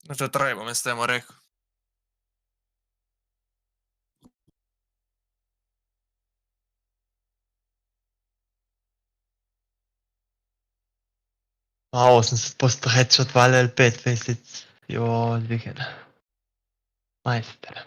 No to treba, jaz temu rekel. A 80% headshot vale L5 facet. Jo, dvigen. Majster.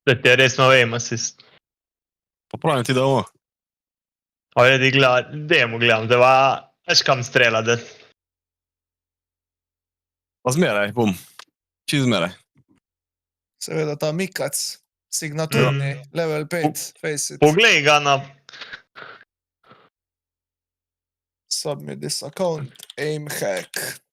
Da ti je res novem asist. Popravim ti da ovo. Ovdje di demo gledam, da va, veš kam strela, da. Pa zmeraj, bum. Čist zmeraj. Seveda ta mikac, signaturni, level 5, face it. Poglej ga na... Submit this account, aim hack.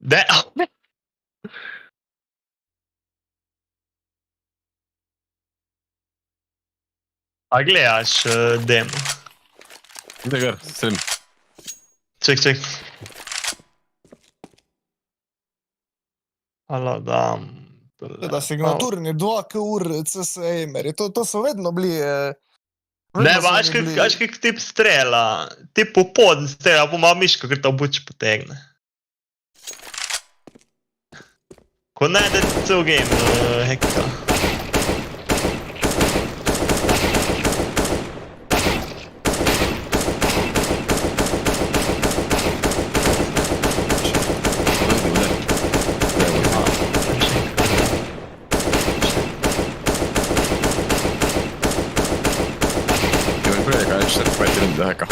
Da... A gledaš demo? Gdje gar, stream. Ček. Alo, dam... Da, signaturni 2K CS aimeri, to so vedno bili... Ne, vaš kak tip strela, tip v pod strela, pa ima miško, ker to buč potegne. Ko ne, da cel game hekta. Heka.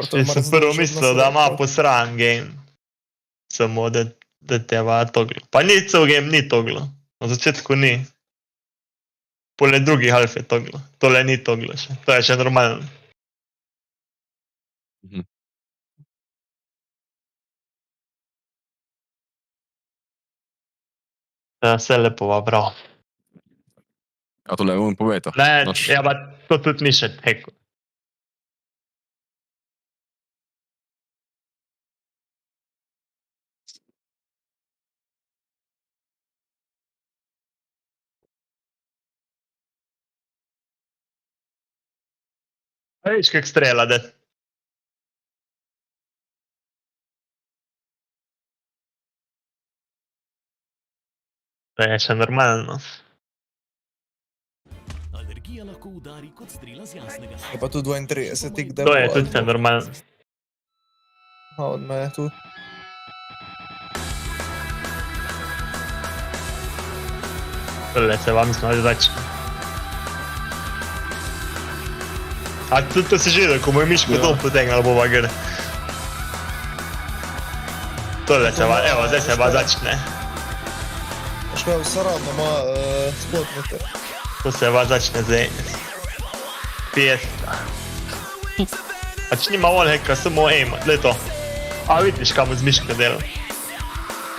Če sem prvo mislil, da ima posran game. Samo da te va toglo. Pa ni cel game, ni toglo. Na začetku ni. Pole drugi half je toglo. Tole ni toglo še. To je še normalno. Vse lepo, prav. A tole je povedal. Ne, Noč. ja, pa to tudi ni še heko. Vidiš, kak strela, da. To je še normalno. Alergija lahko udari kot strela z jasnega. Je pa tu 32, kdaj To je tudi še normalno. A od mene tu. Tole se vam smo začne. A tudi to si že, ko mu je miško dol potegnal, bova gre. Tole se vam, evo, zdaj se vam začne. Škoda, vse radno ima spotnite. To se vam začne zdaj. Fiesta. Pač nima wallhacka, samo aim, gled to. A vidiš, kam z miške dela.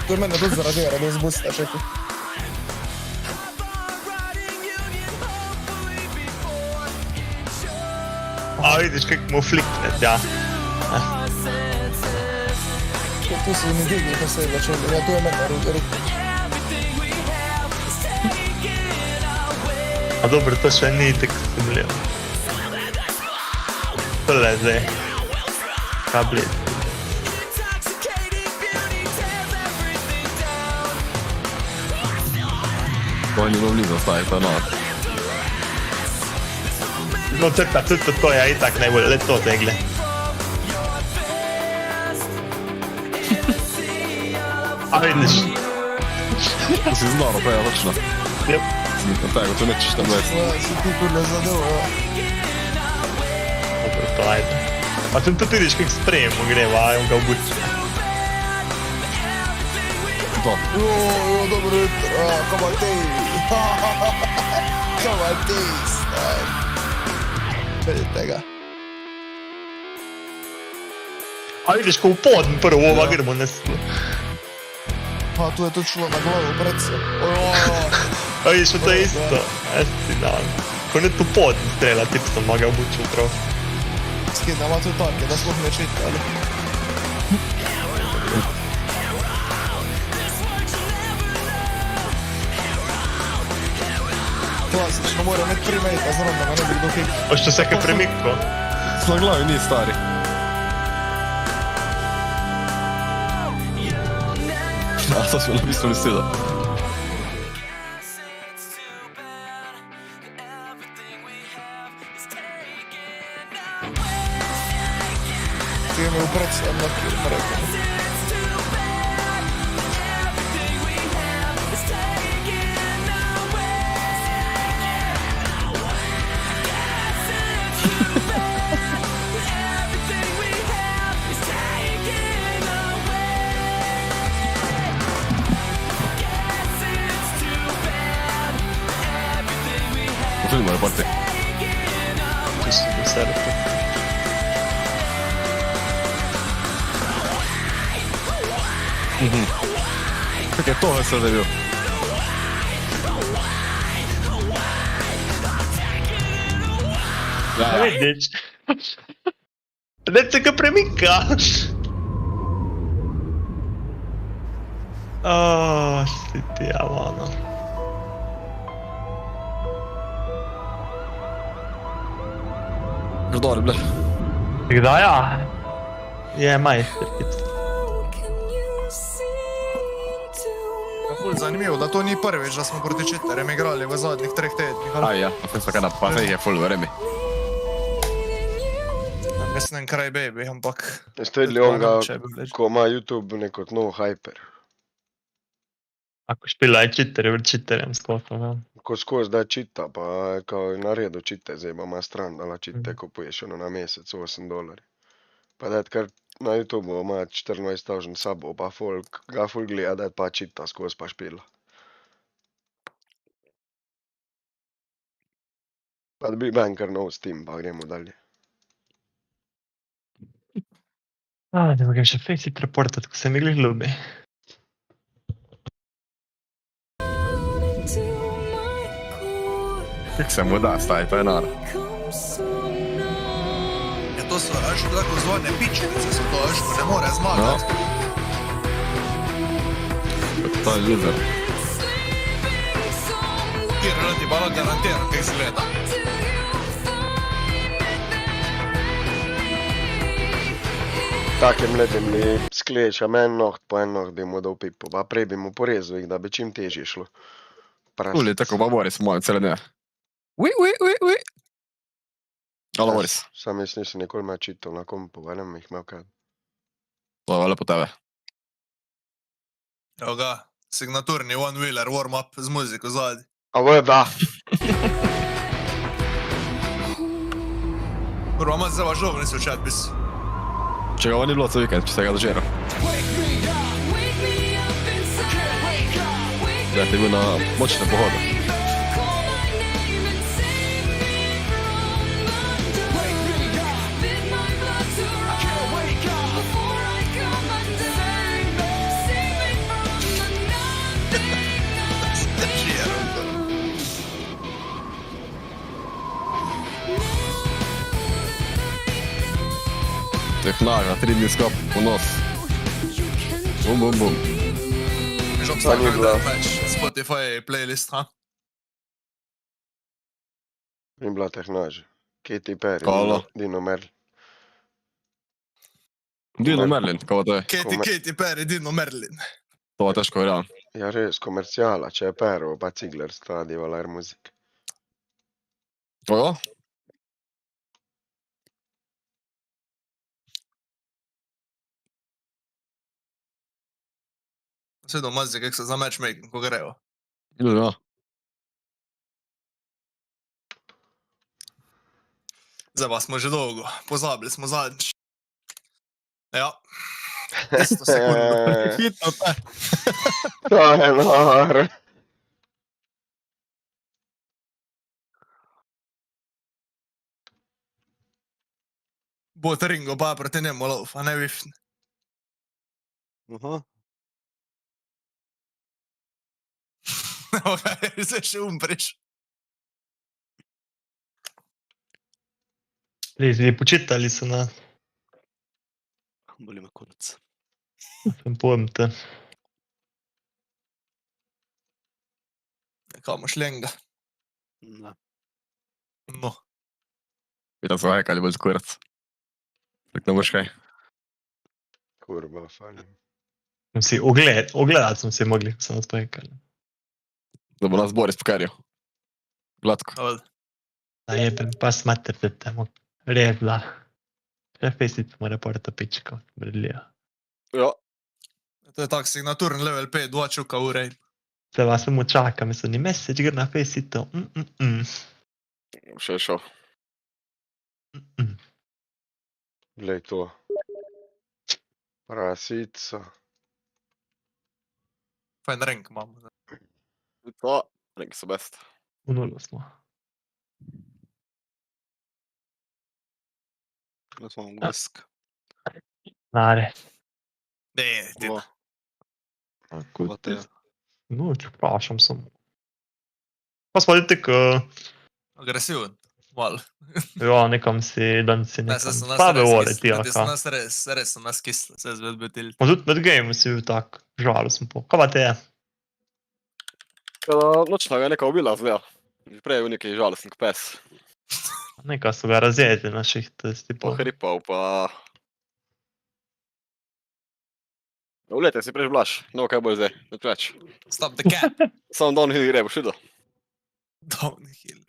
To je mene tudi zaradi vera, da zbusta še tu. A vidiš, kak mu flikne, ja. Tu si mi digli posebej čuli, ja tu je mene ruke. A dobro, to še ni tako sumljivo. Tole zdaj. Kabli. To ni bilo blizu, staj, to je no. No crta, tudi to je itak najbolj, le to tegle. A vidiš? To si znoro, pa je točno. Jep. Na tega, to nećeš tam vesti. Si ti kule zadev, ja. Dobro, to ajde. Pa tu tudi vidiš kak sprejemo greva, a on ga obuči. To. Jo, dobro jutro, kama ti. Kama ti, staj. Vidite ga. A vidiš, ko v podn prvo ova gremo neslo. A tu je to šlo na glavu, predse. A vidiš, to je isto. Esti dan. Ko ne tu podn strela, tip sam ga obučil prav. Skidamo tu tanke, da smo ne čitali. Klasično, mora nek primejta, zrovno, ne bi kdo hik. A što se kaj premikko? Na glavi ni stari. A to smo napisali seda. Ti je mi v predstav na film rekao. To ni moja parte. Tu si do srca. Kak je to vesel, da je bil? A vidiš? Ne se ga premika. Si ti javano. Ždori, ble. Kdaj ja? Je majster, tip. Ful zanimivo, da to ni prvič, da smo proti Čiterjem igrali v zadnjih 3 tednih. Aj, ja, pa se kada, pa se je full vremi. Mislim, kraj baby, ampak... Jeste vidjeli onga ko ima YouTube nekot nov hyper? Ako špila je Čiterjem sklopo, ja. Ko skozi da čita, pa kao naredu čite, zdaj pa ima stran, da la čite kupuješ ono na mesec, $8. Pa da kar na YouTube ima 14,000 subov, pa folk ga ful gleda, da pa čita skozi pa špila. Pa dobi banker nov Steam, pa gremo dalje. Da ga še fejsit reportat, ko se mi glih ljubi. Kako se mu da staviti taj nar? Ja, to so, veš, tako zvane pičenice so to, veš, ko ne more zmagati. To je loser. Kjer radi bala garantiram, kaj izgleda. Takim ledim bi sklečam en noht po en noht bi mu dal pipo, pa prej bi mu porezal jih, da bi čim težje šlo. Uli, tako pa Boris moj cele dne. Ui. Halo Boris, Sam jaz nisem nikoli me čital na kompu, pa ne bom jih imel kaj. to je lepo tebe. Evo ga, signaturni one-wheeler warm-up z muziko zadnji. A voj, da. Prvo, ima zdaj vaš dolgo nisi učet bis. Če ga ovo ni bilo cel vikend, če se ga dožiral. Da ti je bil na močne pohode. Tehnaga, 3 dni skop v nos. Bum. Že Pa obstaja ni bila. več Spotify playlist, ha? Ni bila tehnaža. Katy Perry, Hvala. Dino Merli. Dino Merlin, kako to je? Katy Perry, Dino Merlin. To je težko verjam. Ja, res, komercijala, če je Pero, pa Cigler sta divala muzik. Ojo? Vse do mazi, kak se za matchmaking, ko grejo. Ja. Zdaj pa smo že dolgo, pozabili smo zadnjič. Ja, 300 sekund. Hitno te. To je nor. Bo Ringo pa proti njemu lov, a ne vifne. Evo ga, zdaj še umpriš. Ljudje počitali so na Boli me konec. tem pojmte. Kaj imaš lenga? Ne. No, Vidim so hajkali bolj skurac. Tak ne boš kaj. Kurva, falim. Ogledati smo si mogli, ko smo odpojekali. Da bo nas Boris pokaril. Gladko. ovdje. Da jebem, pa smatrate tamo. Redla. Še Facebook mora porta pičko. Bredlija. Ja. To je tak signaturni level 5, 2 čuka ure. Se vas samo čaka, mislim, ni message gre na Facebook. Še je šel. Glej to. Prasica. Fajn rank imamo. To, neki so best. V nulo smo. Jaz imam glesk. Nare. Ne, ti Dva. Dva te. No, če vprašam samo. Pa smo tek, agresiven. Mal. ja, nekam si, dan si Ne, nekam. se sem nas Slabe res vole kisli. ti, Ti sem aka. nas res sem nas kisli. Se zbed bil tilt. Ma tudi med game si bil tak, žalosten po. Kaj pa te je? Nočna ga je neka ubila, zgleda. Že prej je bil neki žalosten pes. Nekaj so ga razjedli na šihtu, tipo. Pohripal, pa... Ulete si prej blaš, no kaj bo zdaj, ne več. Stop the cap. Samo downhill gre, boš videl. Downhill.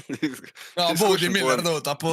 Ti Ja, skušam Bodi Miller povedati. dota po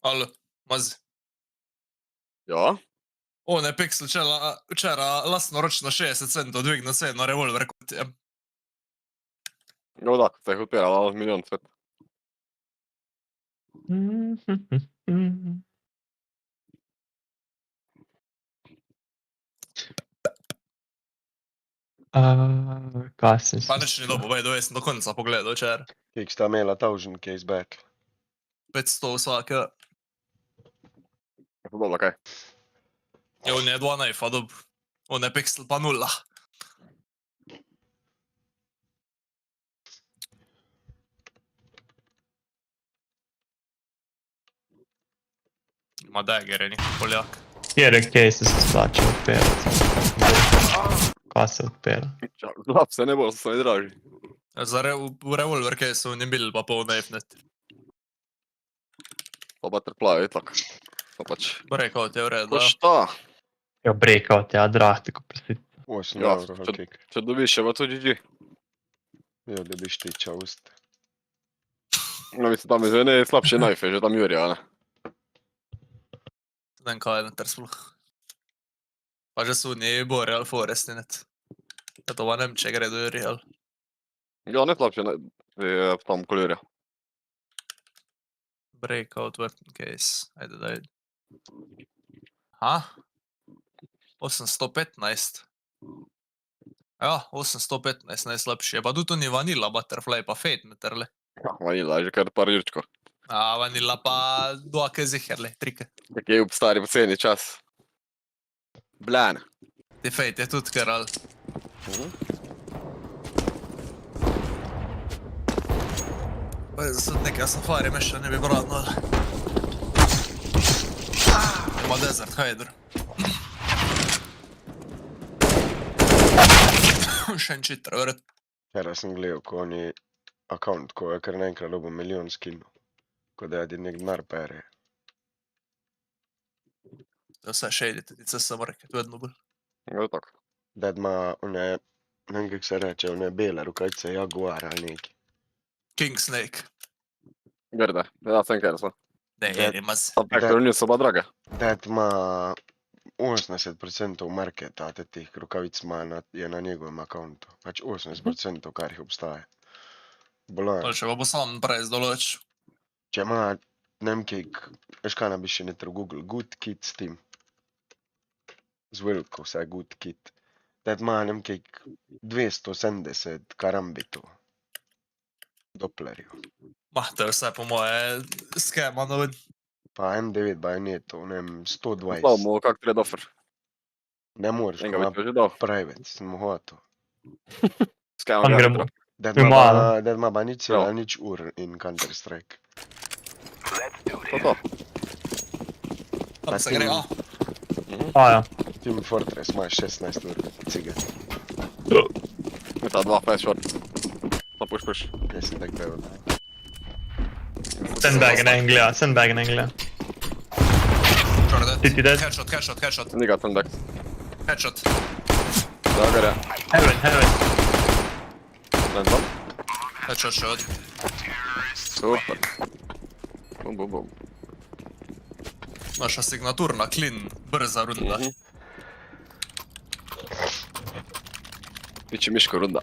Alo, mazi. Ja? On je Pixel včera lastnoročno 60 centov dvignil ceno revolver kutijem. Jo da, se jih odpirala milijon svet. Kaj sem Pa nič ni dobo, vajdo, jaz sem do konca pogledal včera. Kik sta imela 1000 case battle. 500 vsak, ja. Je to dobro, kaj? Ja, on je 2 najfa dob. On je Pixel pa 0. Ima dagger, je njihov Poljak. Kjere case se splača odpirati? Kaj se odpira? Zlap se ne bo, so najdraži. Za v revolver case-u ni bil pa pol najfnet. Pa butterfly, itak. Pa pač. Breakout je v redu, Pa ja. šta? Jo, breakout, ja, drahti, ko prosit. 8 Ja, euro, kik. Če dobiš, je pa to GG. Jo, da biš ti čaust. No, mislim, tam je že ne slabše najfe, že tam Jurija, ne? Ne vem, kaj je noter sploh. Pa že su ni Boreal Forest, net. Ja, to pa ne vem, če gre do Real. Ja, ne slabše je tam kolirja. Breakout weapon case. Ajde, daj. Aha. 815. Ja, 815 najslabši. Je pa tudi ni Vanilla Butterfly, pa Fate meterle. Ja, vanila je že kar par jurčko. A Vanilla pa 2 ziherle, 3. Tako je stari poceni čas. Blan. Ti Fate je tudi keral. Pa je zase nekaj safari mešta ne bi bradno, ali. Ima Desert Hydra. Še en cheater, vred. Kjera sem gledal, ko oni account, ko je kar naenkrat dobil milijon skinov. Ko da je nek denar pere. To je vse shady, tudi CS market, vedno bolj. Ja, tako. Da ima one, ne vem kak se reče, one bele rukavice, Jaguar ali neki. King Snake. Grde, ja sam kaj so. Ne, Da- nima se. Sad nekako nisu ba drage. Da ima 80% marketa tih rukavic je na njegovem accountu. Pač 80% kar jih obstaja. Bolan. Ali še pa bo sam price določ. Če ima, ne vem kak, veš kaj napiši netr v Google, Good Kids Team. Z veliko vse Good Kid. Da ima, ne vem kak, 270 karambitov. Dopplerjev. Mah, to je vse po moje skema, no ven. Pa M9 bajonetov, ne vem, 120. Znamo kak trade offer. Ne moreš, Enega ko ima bi že dal. private, sem mu hotel. Skajamo On ga gremo. hitro. Da ima ba nič Ja. nič ur in Counter Strike. To. Tam se gre, a. A, ja. Team Fortress ima 16 ur, cige. Ta 2 flash shot. Pa push. Jaz sem tak bil. Sandbag ne gleda, sandbag ne gleda. Jordan. Ti dead? Headshot. Niga tam dak. Headshot. Da gre. Heaven. Landam. Headshot shot. Super. Bum. Naša signaturna, clean, brza runda. Biće Miško runda.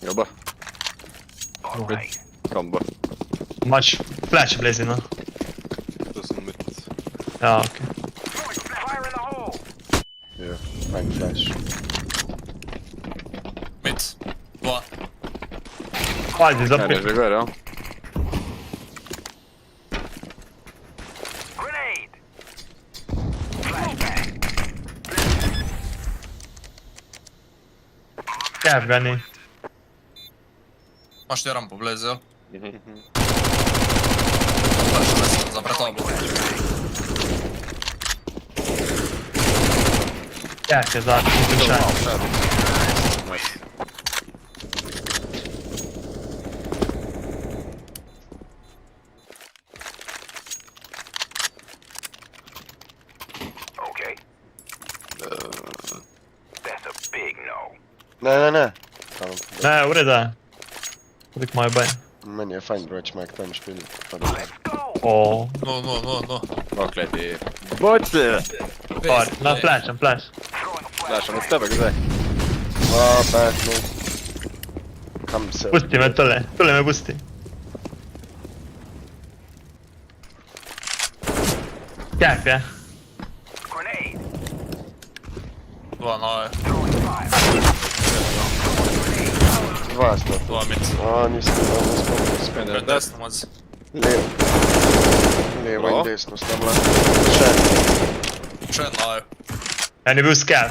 Joba. Combo. Imaš flash blazi, no? To sam mit. Ja, okej. Ja, fajn flash. Mid. 2. Pazi, Ne, zapri. že gore, ja. Kjef ga ni. Imaš ti rampo blaze, jel? Pač ne sem za pretabo. Kjef je zadnji, ni še. Ne. Ne, u redu je. Uvijek moje B. Meni je fajn brać Mac tam špili. O, No. Prokleti. Boće! par, na flasham, flash. Flashan s tebe, gdje? Back mid. Kam se. Pusti me tole me pusti. Kak je? Dva na je. Dva sta. Dva mid. A, nisam dobro spomnio. Spender Desno mazi. Lijevo. Lijevo Bravo. i desno sta mlad. Še. Še na je. En je bil scav.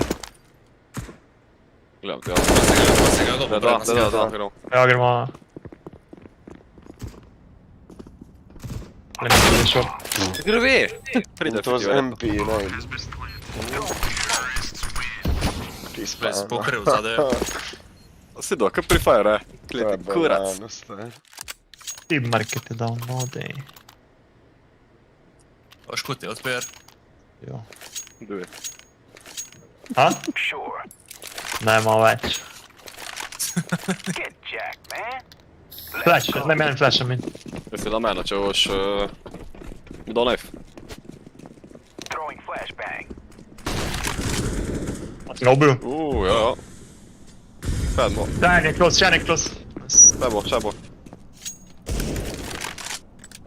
Gledam ti, ja. Pa si ga dobro Da, prednas. gremo. Ja, gremo. Ne mi je šel. Grvi! Pride To z ti, MP, ne. Pispa. Bez pokriv zade. Si do, kak pri Fire, kleti, kurac. Ti market je dal node. Pa škuti odpir. Jo. Dve. Ha? Nema več. Flash, ne meni flasha min. Jesi da mene, če boš... Mi dal knife. Ga ubil. Ja. Pedmo, Še ne close. šebo.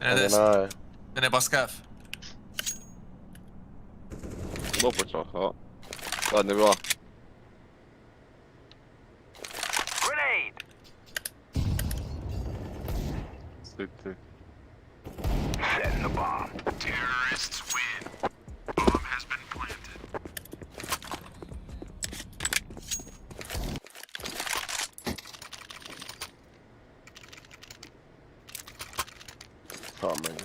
Ne desno. Ne pa skaf. Kdo počal, ja. Zadnji bila. Siti. Fan, men.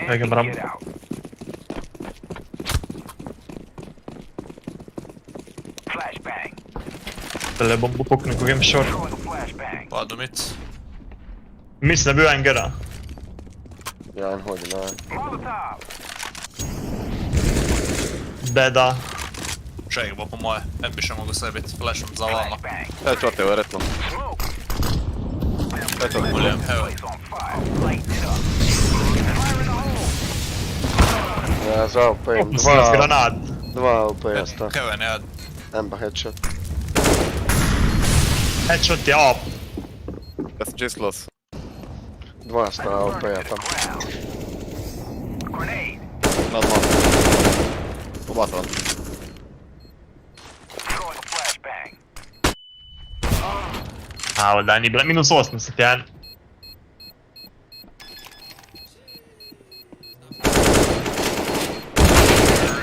Vägen bram. Tele bombu pukne ko grem short. Padlo mid. Mislim da je bil ENG da. Ja, en hodi, ne. Beda. Še ih bo po moje. En bi še mogo sve biti flashom za vama. Taj čote, vjerojatno. Taj čote. Uljem, evo. Ja, za OP-em. Mislim da s granat. Dva OP-ja sta. Heaven je. En pa headshot. Headshot je op. Ja sam čistlos. Dva sta OP-ja tam. Nad malo. Pobacala. A, da ni bila minus 81.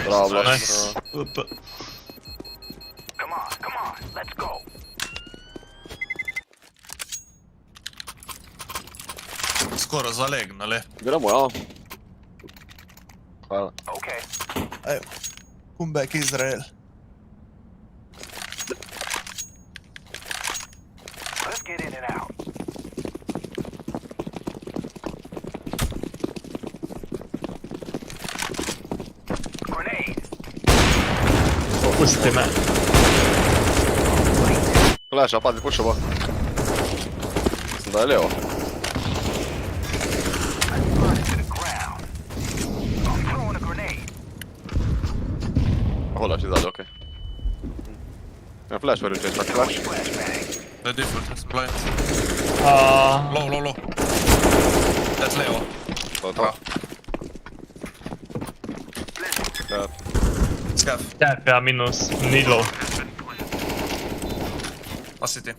Bravo, Blaž. Nice. Up. Skoro zalegnali. Gremo, ja. Hvala. Evo. Comeback Izrael. Pusti me. Flasha, pazi, pušava. Mislim da je lijevo. Holaš izađe, okej. Ja, flash verujem, čak flash. The default is blind. Low. That's levo. To. Ja, Skaf. Tärpää minus Nilo. Passi ti.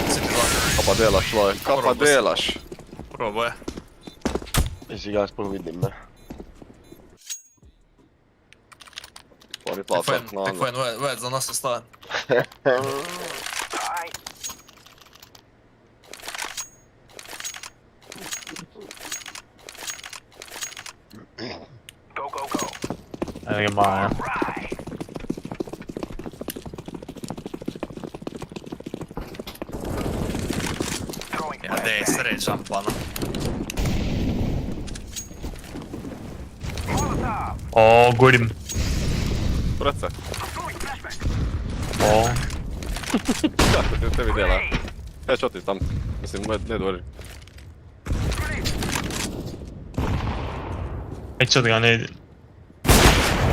Siti dva. kapa delaš, Loj. Kapa delaš. Probao je. I si ga spolu vidim, ne. Pari placa, Tek fajn već za nas ostaje. Evo ga Maja. Dej, sreč žampana. O, gorim. Pred se. O, Kako ti tebi dela? Čo ti tam? Mislim, ne dvori. headshot ga ne vidim.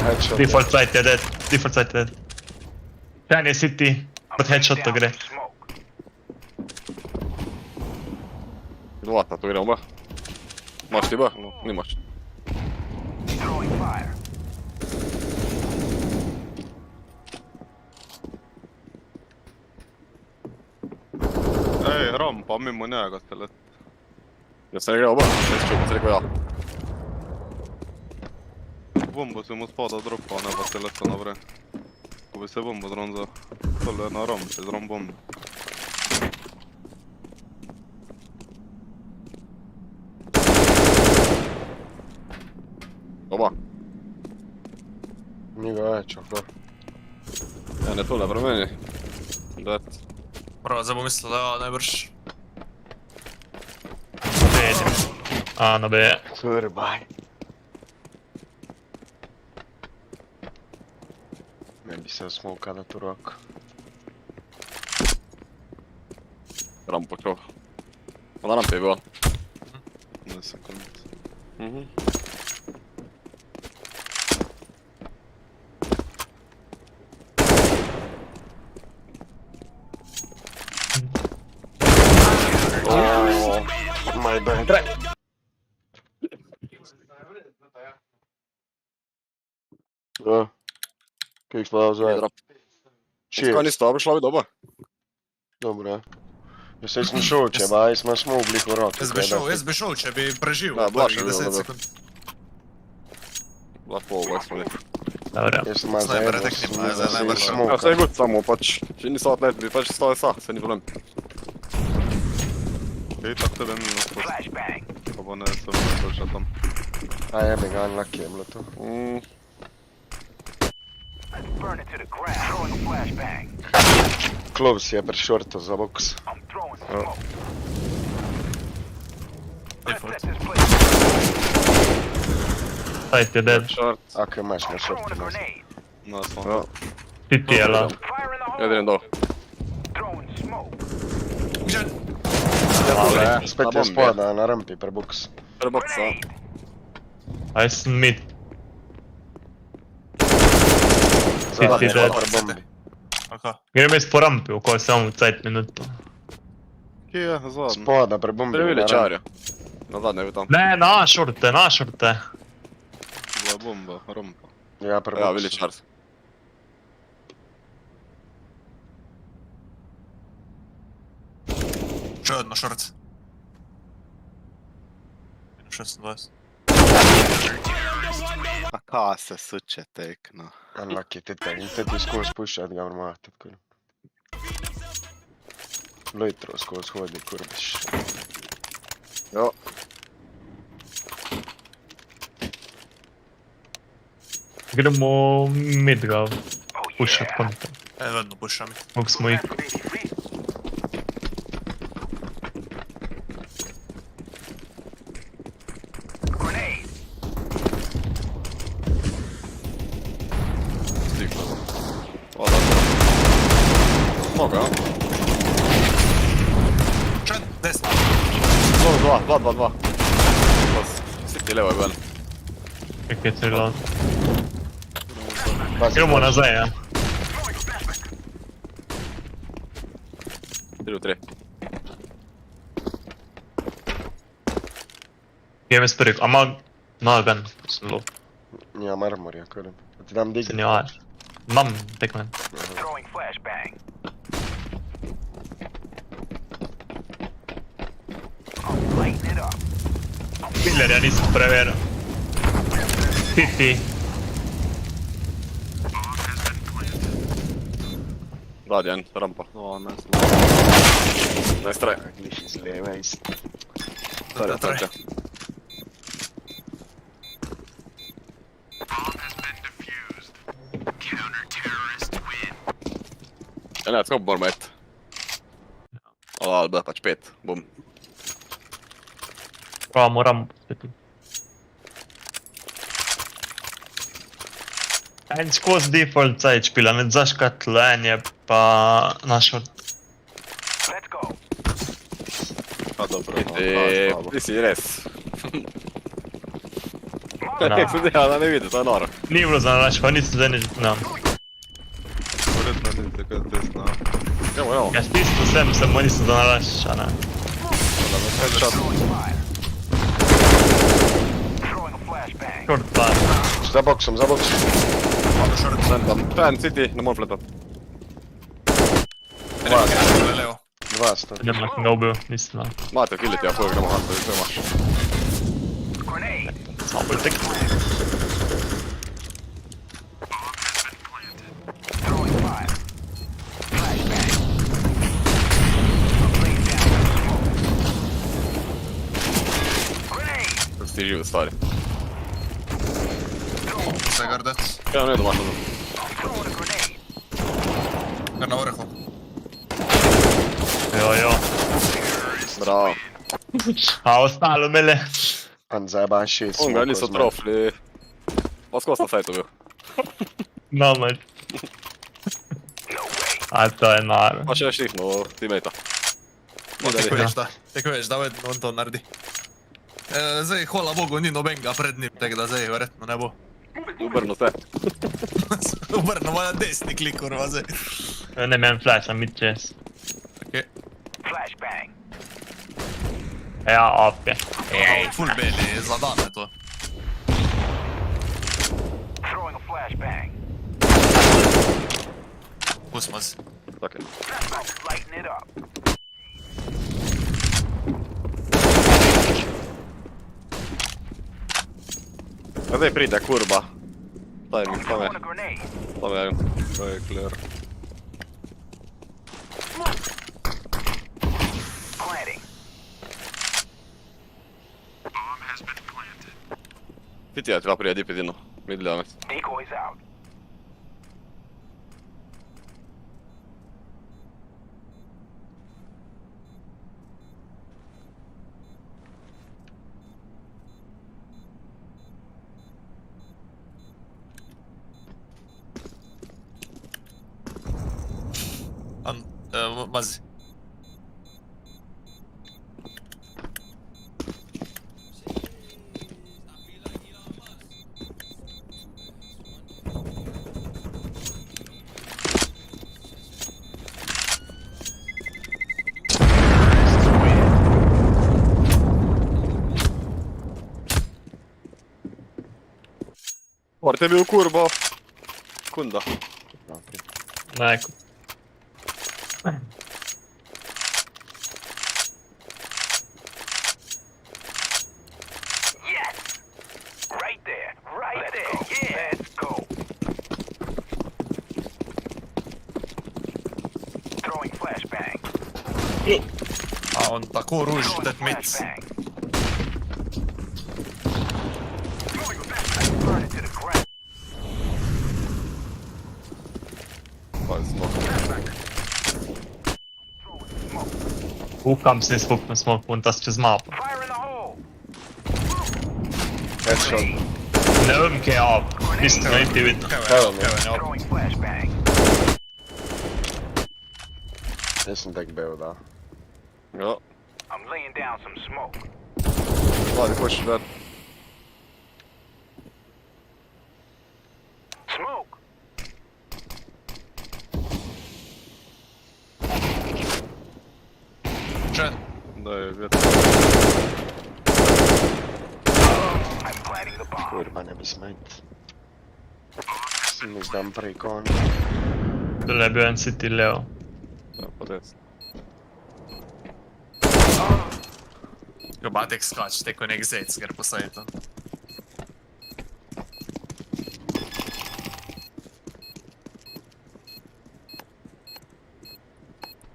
Headshot. Default site je dead. Default site je dead. Ten je city, pod headshota gre. Dvata, tu gremo ba. Imaš ti ba? Nimaš. Ei, rampa mimo njega selle. Jos se ne gremo ba, siis čupa se rekao ja. Bomba se mu spada droppa näba sellest on napre. Kui se bomba tronza, tolle na ram, siis ram bomba. Oba. Njega headshot, no. Ja ne tule prav meni. Dat. Prvo, zdaj bom mislil, da ja, najbrž. Vidim. A, na B. Srbaj. Ne bi se smokal na tu roko. Rampa čo? Ona rampa je bila. Ne sekund. My bad. Ja. Kijk sla za. Cheers. Kan ni stava šla bi doba? Dobro. Jaz sem šel, če ba, jaz smo smogli v roke. Jaz bi šel, če bi preživel. Da, blaš je prvih bilo, 10 dobro. sekund. Bila pol, bak smo ne. Dobro. Jaz sem malo Snajper zajedno, teknima, sem zdaj najbrž. Ja, smokal. sve je gut samo, pač. Če ni stat net, bi pač stave sa, se ni problem. Okej, tak tebe ni nas pa bo ne se vrša tam. A jebe ga, unlucky je bilo to. Close je prešorto za boks. Site je dead. Short. Ako imaš na šortu. No, smo. Ja. City je la. Ja idem dol. Gdje? Dobro, spet je spoda na rampi pre boks. Preboksa. Aj sem mid. Zadnji City dead. pre bombi. Aha. Grem jaz po rampi, okoli samo cajt minuto. Kje je, zadnji? Spoda pre bombi. Previli čarja. Na zadnje bi tam. Ne, na šorte, na šorte. Bila bomba, rampa. Ja, pre Ja, boks. vili čar. Še jedno šorc. 26. A ka se suče tekno. Unlucky, ti ti skozi pušat ga vrmatat, kur. Lojtro skozi hodi, kurbiš. Jo. Gremo mid ga pušat konta. Vedno pušam. Mogu smo ih. Stigla. Hvala. Mogu, ja? Še desno. Dva. Siti levo je vel. Kak je reload. Pazi, Gremo nazaj, ja. 3-3. Grem jaz prvi, ama nagan sem low. Nimam armorja, kurim. Da ti dam Se dig. ni ar. Imam tekmen. Killerja nisem preveril. City. Radjan, rampa. No, nice. Nice try. Gliš iz leve, iz... Try. Ja näed, skop morma ette. Alal, pač 5, bum. Moramo pospeti. En skozi default side špila, ne zaškatlenje pa našo. A dobro, Ti si res. Da. Nek se dela, da ne vidi, to je noro. Ni bilo za nalač, pa nisem zdaj nič znam. Verjetno niste kaj te zna. Evo. Ja, stisnil sem, samo nisem za nalač, a ne. Short par. Za boksom, za boksom. Fan City, ne morem fletat. Levo. Dva sta. Idem, sem ga ubil, nisem znal. Mate, killiti, ja, koga gremo hanto, sve imaš. Samo bolj tek. Kako si ti živi, stvari. Sve gardec. Ja, ne domaš ono. Gar na vrhu. Jo. Bravo. A ostalo mele. AnŽa ba 6. On ga niso trofli. Pa skos na sajtu bil. Namaj. A to je naro. Pa še štihnu teammate-a. Tako veš, da on to naredi. Zdaj, hvala Bogu, ni nobenga pred njim, tako da zdaj verjetno ne bo. Ubrno se. Obrno, na desni klik, kurva, zdaj. Ne imam flasha, mid čez. Okej. Ja, opje. Full beli, zadane to. Pustimo se. Tako je. A zdaj pride kurba. Timing, tam je. To je clear. Pitija treba prije dipidinu. Vidli danes. Mazi. Foarte bil kurbo. Kunda. Neko. A on tako ruži, that mic. Hukam se svuknem smok puntas čez mapo. Headshot. Ne vem, kaj je op. Nisem niti vidno. Evo je, op. Jaz sem tek bil, da. Ja. Vladi, hoćeš ver. Čen. Da je vjetar. Kurva, ne bi smajt. Sem izdam preko on. Tole je bil en City levo. Ja, pa desno. Jo, batek skač, teko nek zec, ker posajeta.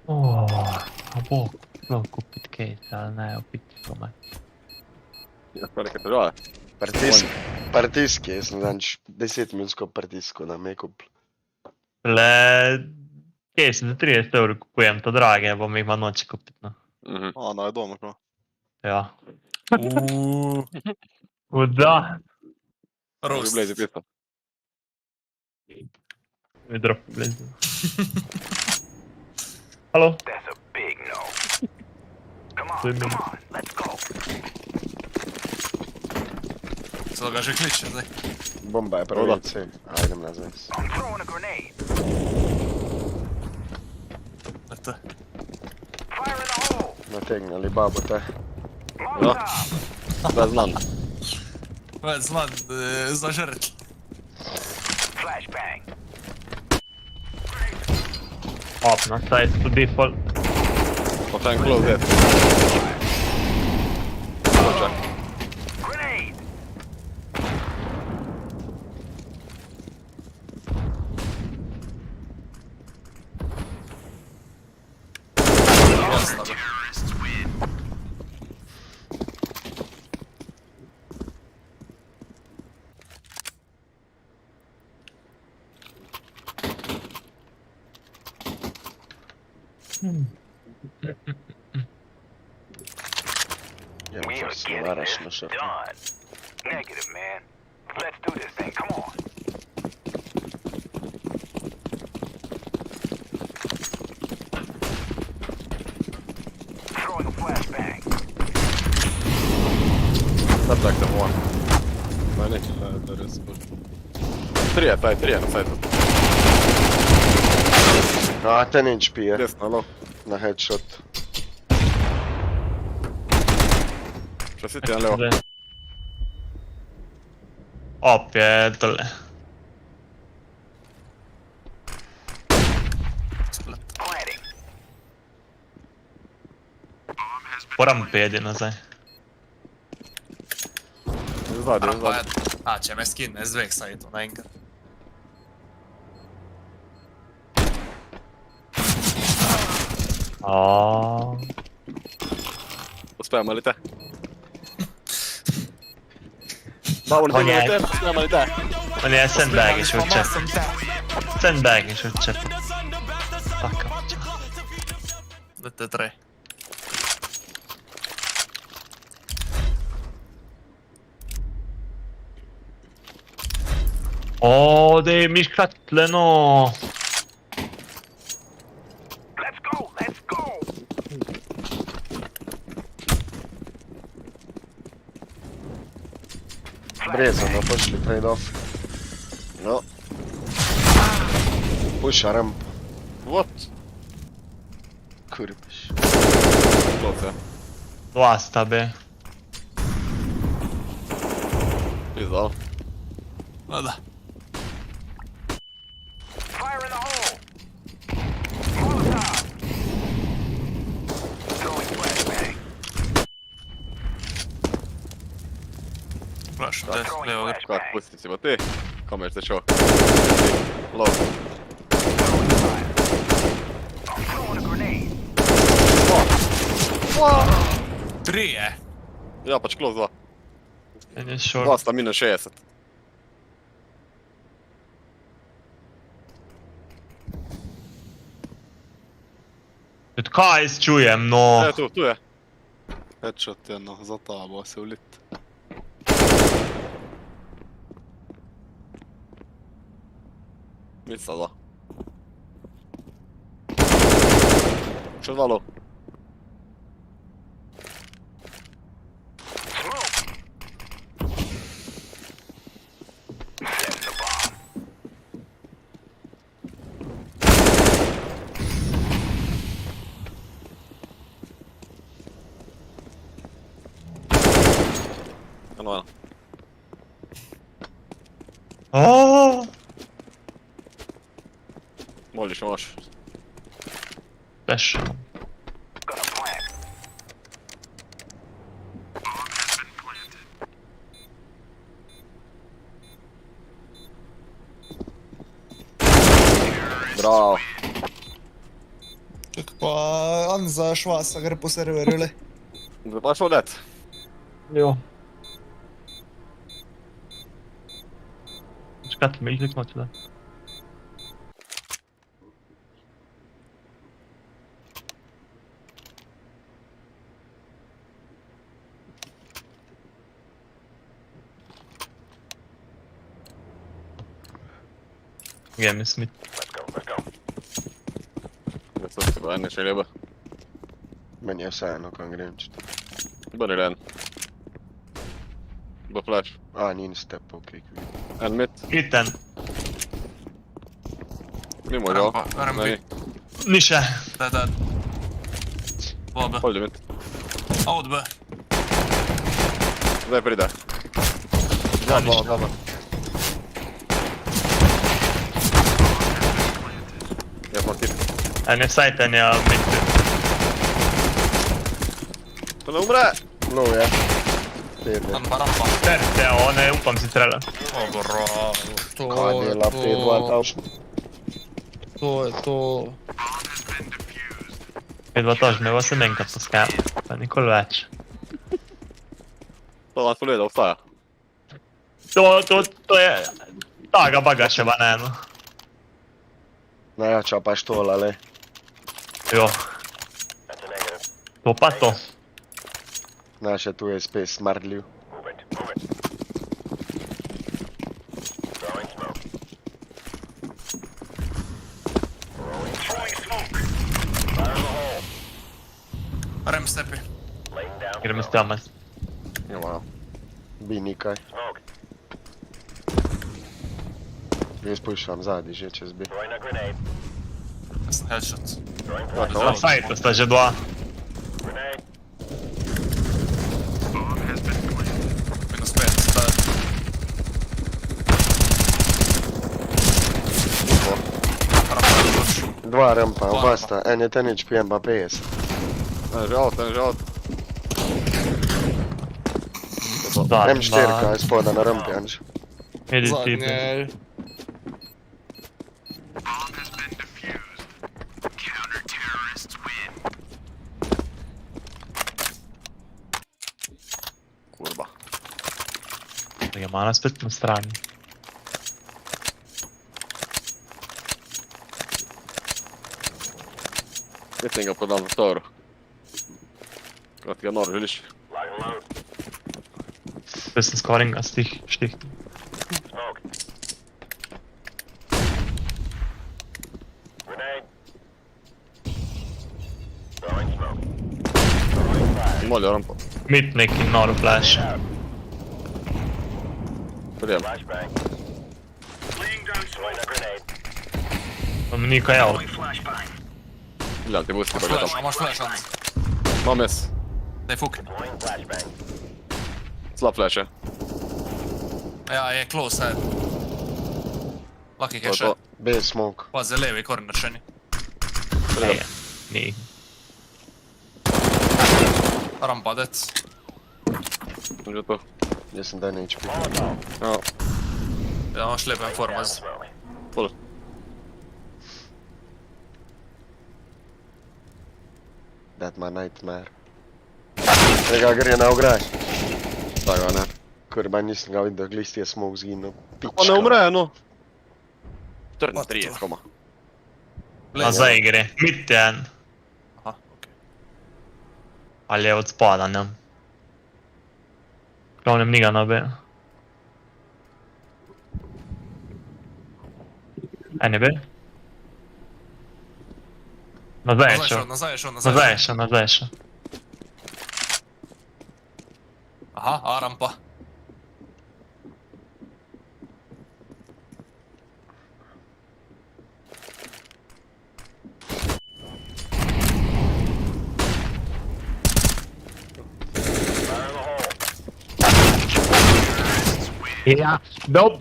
A bog, sploh kupit case, ali ne, opit tome. Ja, pa nekaj težave. Pritisk, jaz sem zanč 10 minut skop pritisku, da me je kupil. Le, case za 30 € kupujem, to drage, bom jih ima noči kupit, no. A, na je doma, ko. Ja. Da. Roast. Blaze pista. Mi drop Blaze. Halo? To je meni. Sada ga že kliče zdaj. Bomba je prvi C. A, idem nazaj. Eto. Nategnali babo te. Da znam. Već znam, zažrti. Up na side to default. Och sen close it. Gotcha. Jasno ga. Jel' se stvaraš na šrtu? Negative, man. Let's do this thing. Come on. Throwing a flashbang. Subtract them one. Ma neće da respušta. Trije na sajtu. A, ten inch pije. Desno, alo. Na headshot. Što si ti na levo? Up je dole. Planting. Moram pedi nazaj. Izvadi. A, će me skinne s dveh sajtu naenkrat. Aaaa. Uspijemo li te? Pauli, On je- uspijemo li te? On je sandbag išao Spamao čep. sam te. Sandbag išao čep. Fuck. Ve7trih. Åh, det är miskatleno. Let's go. Let's go. Brezano, pošli trade off. No. Puša ramp. What? Kurbiš. Close, Dva sta B. Izdal. No da. Fire in the hole. Molotov. Throwing flashbang. Flash, des, levo ga. Kako pusti si, ba ti? Kome ćete čo? Low. I'm throwing a grenade. Trije. Ja, pač close 2. En je short. 2 sta minus 60. Kaj čujem, no. Tu je. Headshot jedno, zatabo se u lit. Misla 2. Še 2 low. Eno. Åh. Možeš, možeš. Beš. Gonna plant. Bravo. Čak pa AnŽa švasa gre po serverju, le. Da pa šel net. Jo. Čekajte, mi jih nekmo če da. Game Smith. Ezt a ennél cserébe. Menj a szállnak a grimcsit. Bunny lane. Be flash. Niin step, okei. En mid. Itten. Mi mondja? Rampi. Nisha. Dead. Vabbe. Hold mid. Out B. Sniper ide. Van. Jep, van kit. Ennél szájteni a mit. Tule umre! Looja. Terve. Rampa. Terve on, ne upam si trela. Oh, bravo. Kaadilla P2 To... P2 me vas menka po skam. Pa nikoli več. To vas pogleda, obstaja. To je... Taga bagaševa, ne eno. Najjača paštola, le. Jo. To pa to. Naše tu je spet smrdljiv. Rem stepi. Gremo s tamo. Jumala. Bi nikaj. Jaz pušam zadnji že čez B. Headshot. Na sajtu sta že dva. Minus 5. Dead. Rampa došel. Dva rampa, oba sta. En je 10 HP, en pa 50. En žalt. M4 je spoda na rampi, Anž. Vidi tipe. Zadnje... Kurba. Da ga mana spet na strani. Vet ga podam v toru. Kad ga nor želiš. Spet sem skoringa s tih štih. Molja rampa. Mit neki noro flash. Prijem. Mam nika jav. Gledam ti busti pa gledam. Flash, imaš flash, Hans. Imam jaz. Daj fukni. Slab flash je. Ja, je close head. Laki To je cache. to. B smoke. Pazi, levi corner še ni. Prijem. Ni. Rampa, dead. Sem že to. Jaz sem 10 HP. Ja. Ja, imaš lepe formaz. Full. That my nightmare. Tega gre na ograj. Tako ne. Kurba, nisem ga videl, glisti je smoke zginil. Pa ne umre, no. 34, koma. Nazaj gre. Mit je en. Aha, okej. Ali je od spoda, ne. Glavnem ni ga na B. En je B? Nazaj je šel. Nazaj je šel. Nazaj je šel. Aha, A rampa. Ja, dob.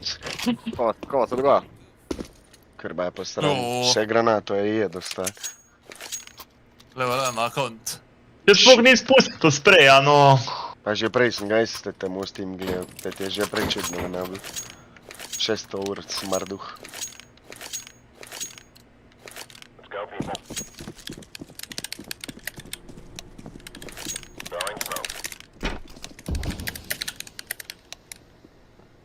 Kova se dogaja? Kurba je postrani. Jo. Še granato je jedo star. Level 1 account. Jaz sploh ni spustil to spreja, no. Pa že prej sem ga iste temu s tim gledal, pet je že prej čudno ne bil. 600 ur smrduh.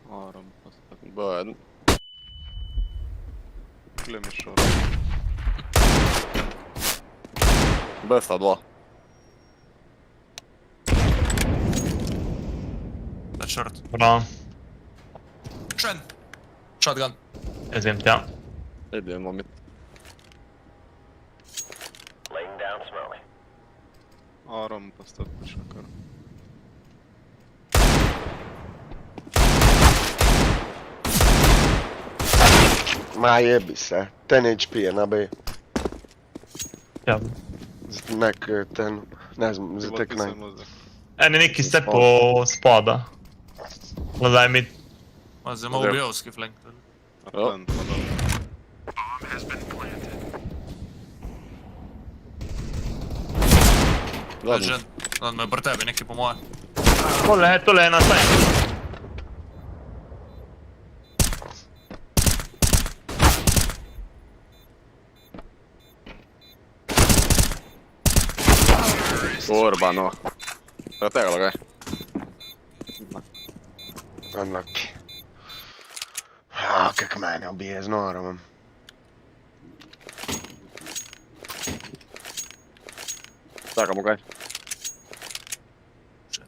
A rampa. Bad. Glemi šor. Besta 2. Dead short. Bravo. Shen. Shotgun. Jaz vem tja. Edén van mit. Laying down smoke. A rampasztad is akar. Ma jebi se. 10 HP na B. Ja. Nek ten, ne znam, za tek naj. En je neki se po spada. Gledaj mi. Ma se malo bijovski flank. Ja. Ležen. On me pri tebi nekaj po moje. Tole je na saj. Kurva no. Evo tegalo ga je. Unlucky. Kak mene ubije z norom. Čakamo ga je.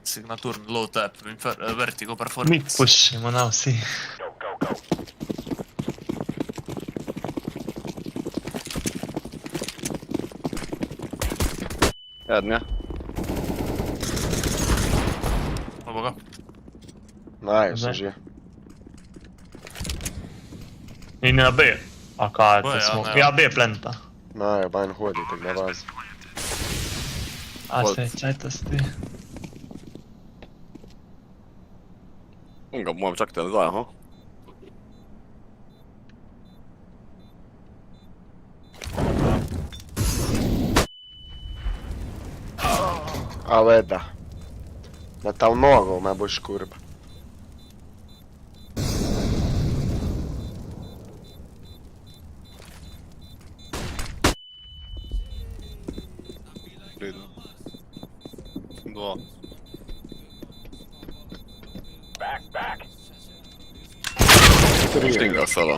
Signaturni low tap, vertigo Mi performance. pušimo na vsi. Go, go, go. Jedan ja. Evo ga. Naju se že. In na B. A kaj Bo, to ja, smo? ne. Ja, B plenta. Naju, bajn hodite na bazi. A se čajta sti. On ga moram čakati nazaj, aha. A veda. Da ta v nogo me boš kurba. Vidno. 2. Back, back. Stinga sada.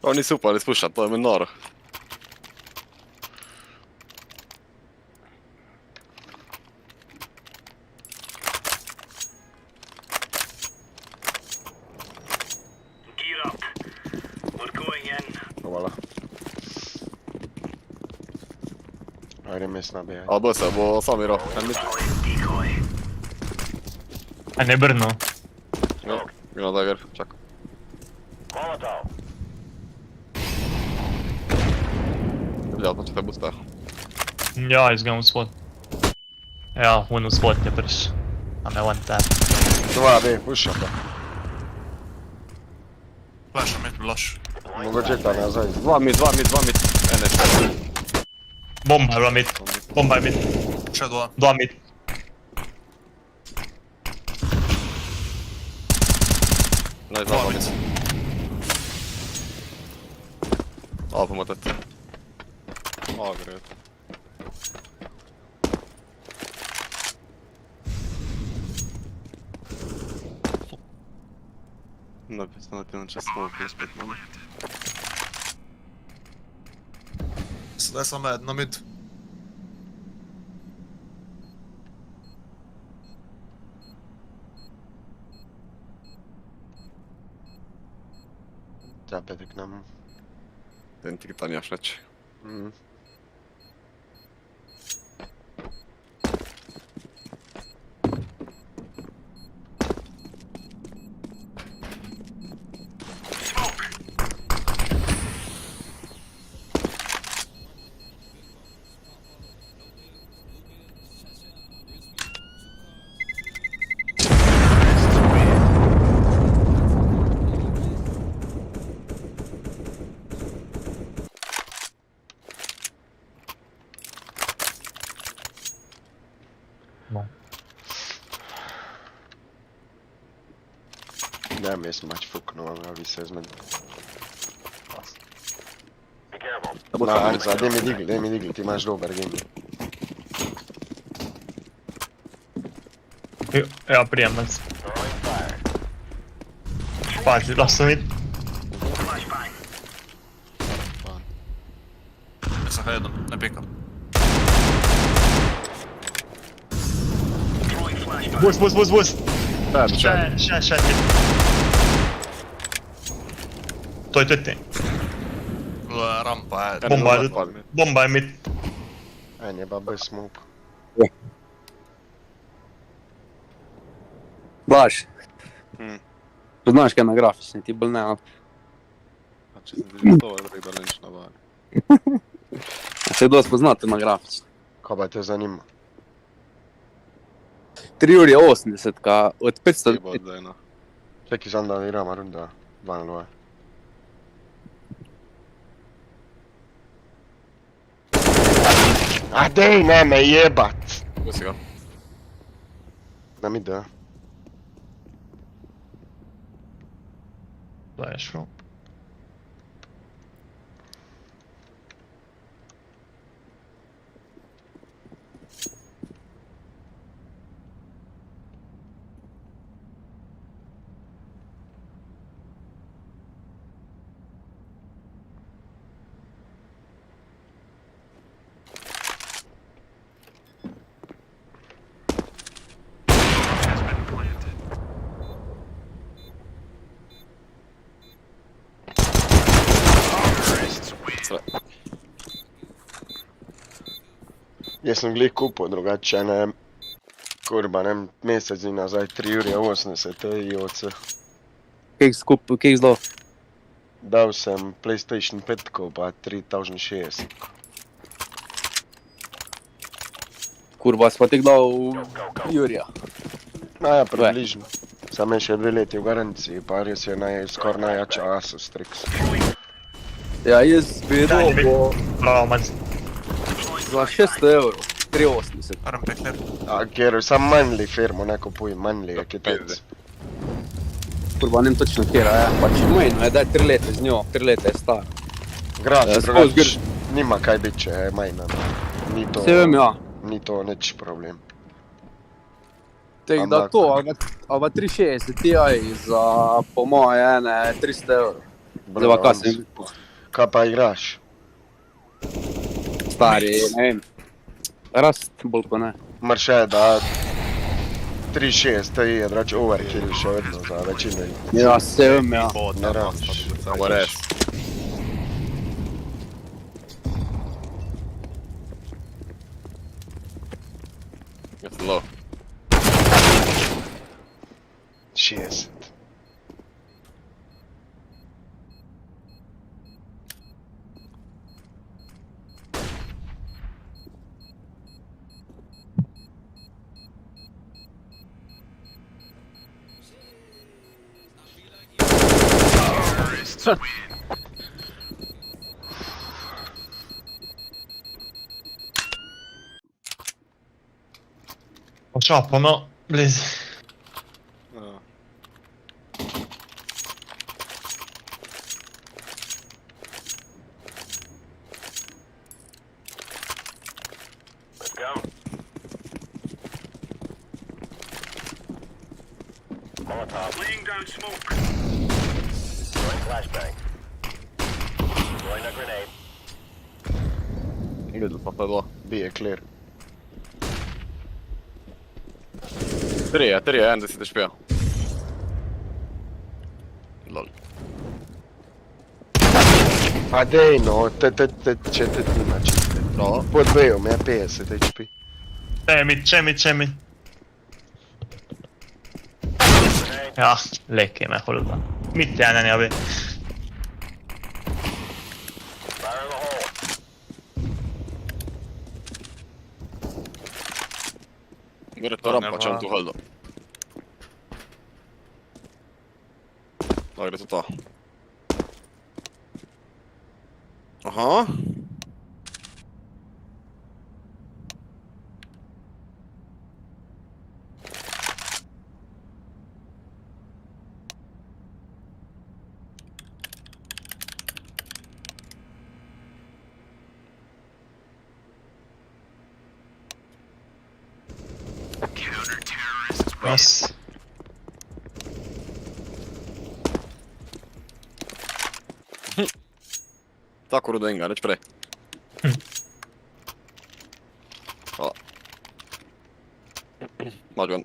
Oni su upali spušat, to je mi noro. Gear up. We're going in. Hvala. Ajde mes na B. A bo se, bo Samiro. Decoy. A ne Brno. Ja, gremo dagger, čak. Molotov. Vidjel pa če te busta. Ja, izgledam spot. Ja, ono spot je prš. A me one tap. 2 B, puša pa. Flash, mid, flash. Mogoče ta nazaj. 2 mid. Ene še. Bomba je bila mid. Bomba je mid. Še 2. 2 mid. Ne 2 znam. mid. Alfa motet. A gre. Napisano ti na če smoke spet malo. Sedaj sam na mid. Zapete k nam. Ten ti tam jaš reći. Nem ész mač fuknuo, a vissza ez meg. Be careful. Na, AnŽa, daj mi digli, ti imaš dober game. Ja, prijemac. Throwing fire. Pazi, lasso mid. Flashbang. Ja sam jednom, ne pikam. Boost. Čaj. Še. To je ti. Rampa je. Bomba je mid. En je pa bez smoke. Blaž. Hm. Poznaš kaj na grafični, ti bolj ne. A če sem ti že 100 evrov da nič navali. A se dosti poznate na grafični. Kaj pa te zanima? 3,80 ka od 500... Jebo od zdaj, no. Čekaj sam da igramo runda 2-0. A dej, ne me jebat! Ko si ga? Na mid, da. Flash room. Jaz sem glih kupil, drugače ne, kurba, ne, mesec dni nazaj 3,80 IOC. Kek zdal? Dal sem PlayStation 5 pa 3060. Kurba, si pa tek dal Jurija. Ja, približno. Sam je še 2 leti v garanciji, pa res je skoraj najjača Asus Strix. Ja, jaz bi dobil Bravo, manj. za 600 evrov, 3,80. Rampe clear. A, ker sam manjli firmo, ne kupujem, manjli je Kitajci. Kurba, nem točno kjera, ja. Pač mojno je, daj 3 leta z njo, 3 leta je stara. Grad, skozi drugač, nima kaj biti, če je majna. Ni to, Se vem, ja. ni to nič problem. Tek da to, ali pa 360 Ti za po moje ene 300 evrov. Zdaj pa kaj sem Kaj pa igraš? stari, ne vem. Rast bolj pa ne. Marše, da 3.6 Ti je drač overkill še vedno za večino. Ja, se vem, ja. Ne rabiš. Samo res. Je SLO. 60. Troppo, no, please. Ja. Let's go. Molotov. Laying down smoke. Throwing flashbang. Throwing a grenade. Idem pa pa dva. B je clear. 3 je, 1 si HP. Lol. A dej no, če te nima čiste. Bravo. Pod B-om je 50 HP. C'è mi. Ja, leke me hålla. Mitt i enden jag vet. Fire in the hole. Gre to rampa, če tu holdo. Da gre to ta. Aha. Nice. Tako rudo enga, reč prej. Hvala. Mađu on.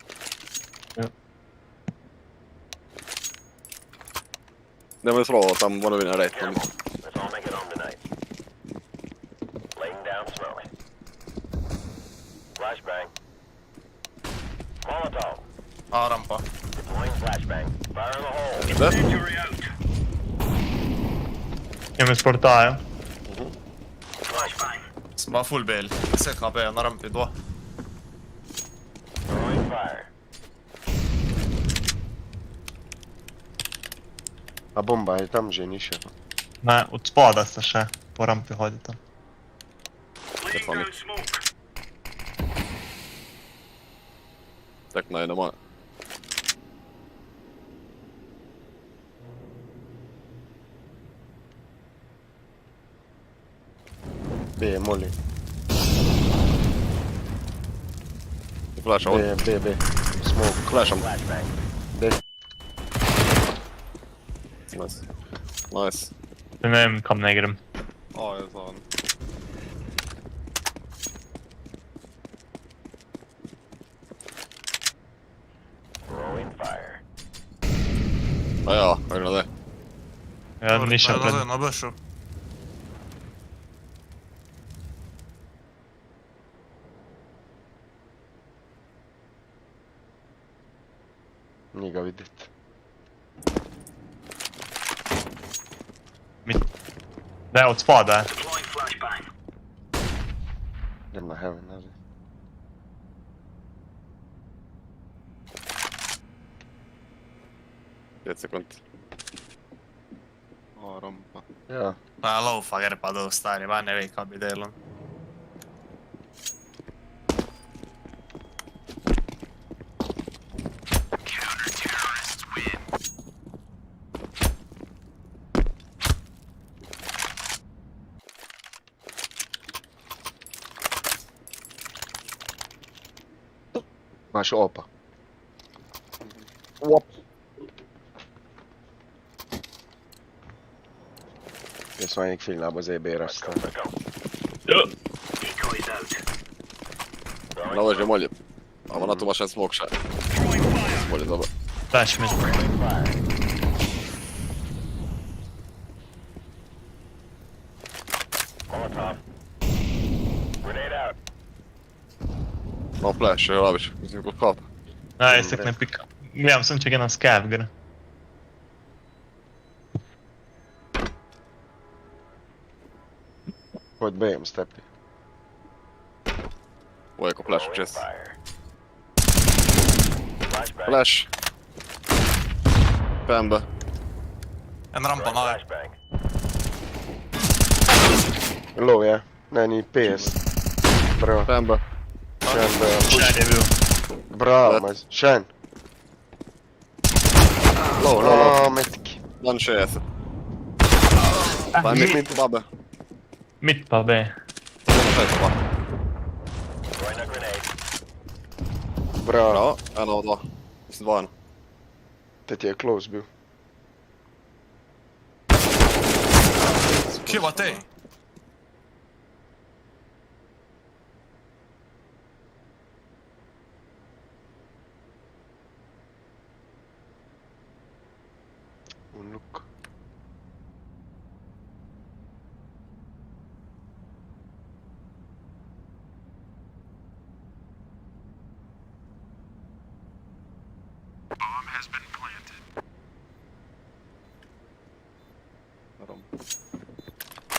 Idemo slova, tam mora biti na red. Let's all make it home tonight. Laying down slowly. Flashbang. Molotov. A, rampa. Deploying flashbang. Fire in the hole. Injury out. Jem iz portaja. Flashbang. Som bare full bil. Jeg ser hva B, na rampi da. Throwing fire. A bomba je tam že, ni še. Ne, od spoda se še po rampi hodita. Laying down smoke. Tak najdemo. B je moli. Flasha on. B. Smoke. Flasham. Flashbang. B. Nice. Nice. Ne vem, kam ne grem. A je za on. Throwing fire. A ja, kaj na det. Ja, ni še pred... Na B šel. Ni ga videti. Ne, od spoda. Deploying flashbang. Idem na heaven, nazaj. Pet sekund. A, rampa. Ja. Pa laufa grpa do stari, ba ne ve kaj bi delal. Imaš opa. Jaz sem enik film, bo zdaj B rasta. Decoys out. Novo že molje. A ona tu ima še smoke še. Molje, dobro. Flash mid. Throwing fire. Molotov. Grenade out. No flash, jo rabiš. Mislim, kot hop. Ne, jaz tak ne pikam. Gledam sem, če ga na scav gre. Pod B-jem stepi. Ovo je ko flash Throwing čez. fire. Flashbang. Flash. Pembe. En rampa na A. Flashbang. Low je. Ne, ni 50. Bravo. Pembe. Še en B. Še je bil. Bravo, maz. Še en. Low. O, metki. Dan 60. Pa mid babe. Mid pa B. Pa. Throwing a grenade. Bravo. Bravo. Eno, dva. Mislim, dva eno. Te ti je close bil. Kje pa te? Un look.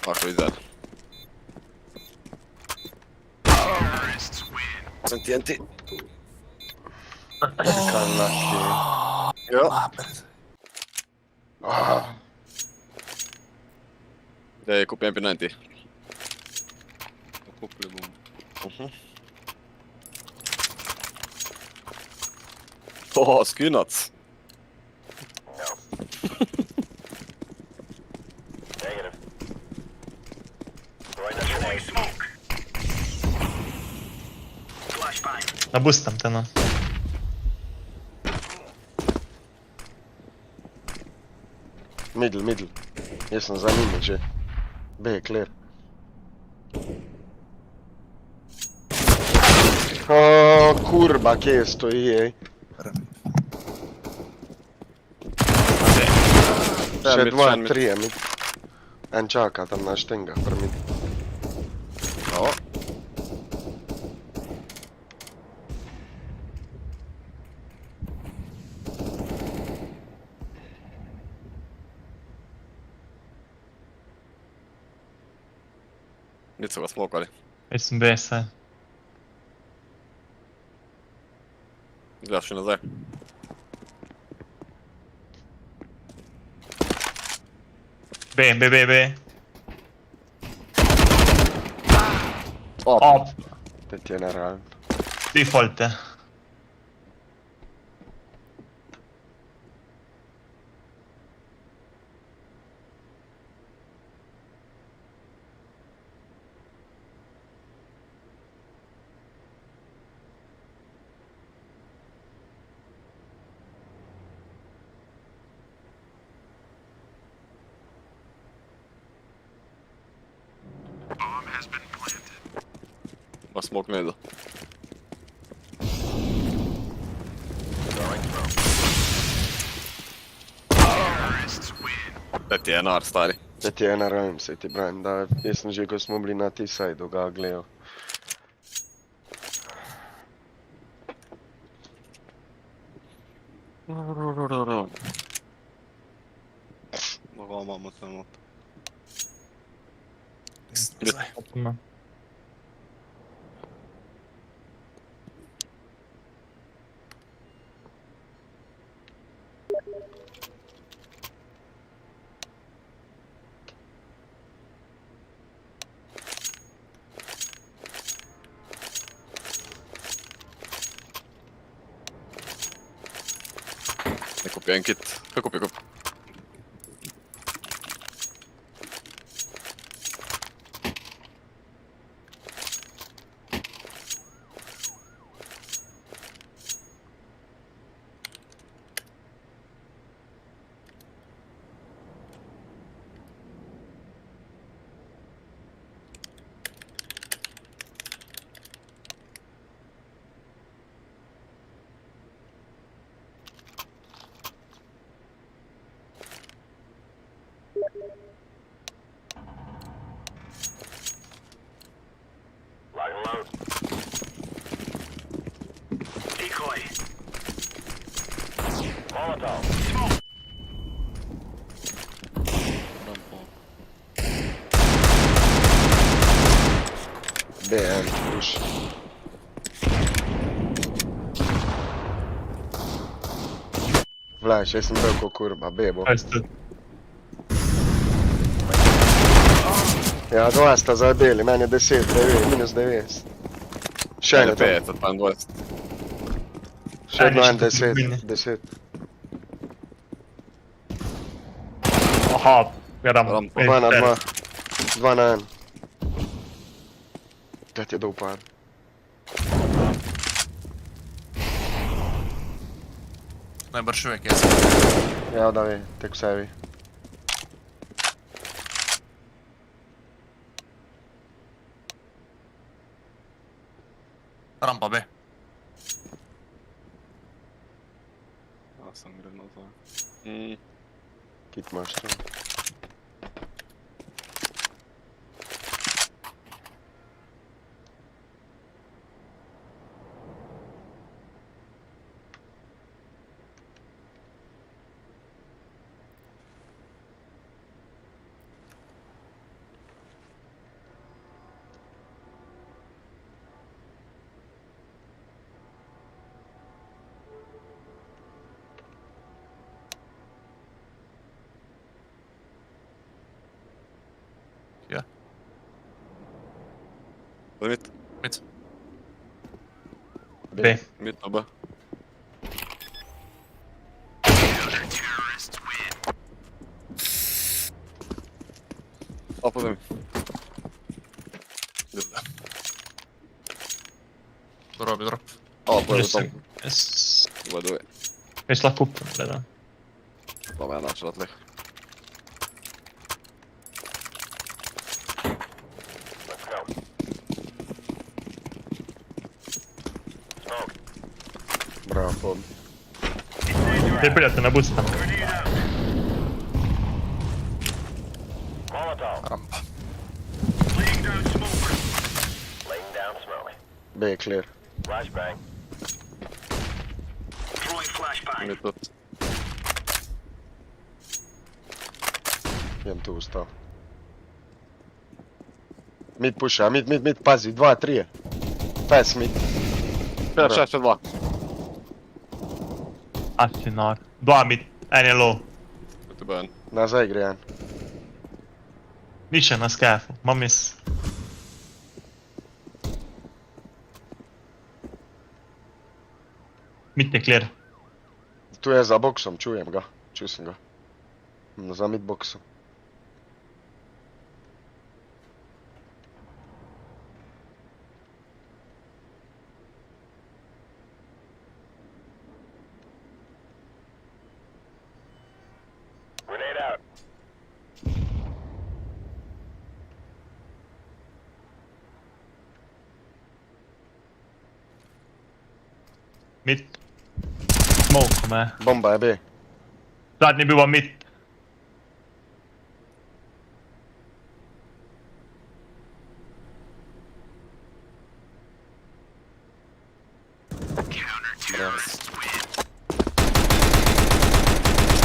Ako izdad. Sam TNT. Kanaki. Jo. Gdje kupiłem MP90. Kupili bomo. O, skinac. Negative. Throwing a grenade. Smoke. Flashbang. Nabustam te, no. Middle. Jaz sem za njimi že. B je clear. O, kurba, kje stoji, ej. Še mid, dva, še en mid. trije mid. En čaka tam na štengah pri mid. Bravo. Mid so ga smokali. Mislim, B se. Gledaš še nazaj. B. Op. Op. Te ti je nerealno. Default. Pa smok ne idu. Da ti je nar, stari. Te ti je nerealno, se ti pravim, da jaz sem že, ko smo bili na ti sajdu, ga gledal. Dobro, imamo se not. Zdaj. Ne kupi en kit. Kaj kupi? Lock and load. Decoy. Molotov. BN, push. Vlaš, jaz sem bil ko kurba, bebo. Ja, dva sta zabili, meni je 10, 9, minus 9. Še ene tam. 5, 22. Še Ajde, dva še to 10, pribine. 10. Aha, gledam. Rampa. 2 na 2. 2 na 1. Da ti je dal par. Najbrž uvijek je. Ja, da ve, tek vse vi. Rampa B. Ja sam gre nazaj. Kit imaš tam. Ja. Mid. Mid. B. Mid na B. Opa, zemi. Drop. Opa, je tam. Yes. By the way. Veš lahko kupim, gledam. Pa me je načela tleh. Let's go. Smoke. Bravo, Fob. Te prijatelj na busta. Molotov. Rampa. Laying down smoke. B clear. Flashbang. Mitut. Idem tu ustav. Mid puša, mid, pazi, 2, 3. Fast mid. 6-2. Asi nor. 2 mid, en je low. Biti ben. Nazaj gre en. Više na scafu, imam mis. Mid je clear. Tu je za boksom, čujem ga. Čuj sem ga. Za mid boksom. Grenade out. Mid. Smoke me. Bomba je B. Zadnji bil pa mid.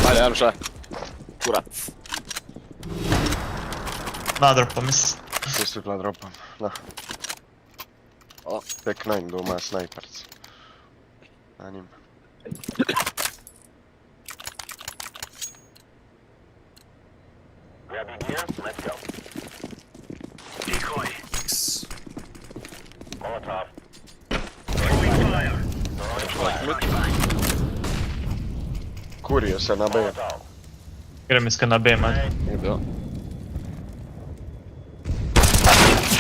Ajde, AnŽa. Kurac. Nadropa mis. Pristukla dropam. Na. O. Tek 9 doma snajperc. Na njim. Grab your gear. Let's go. Molotov. Kurio se na B. Molotov. Grem iska na B, man. Ide.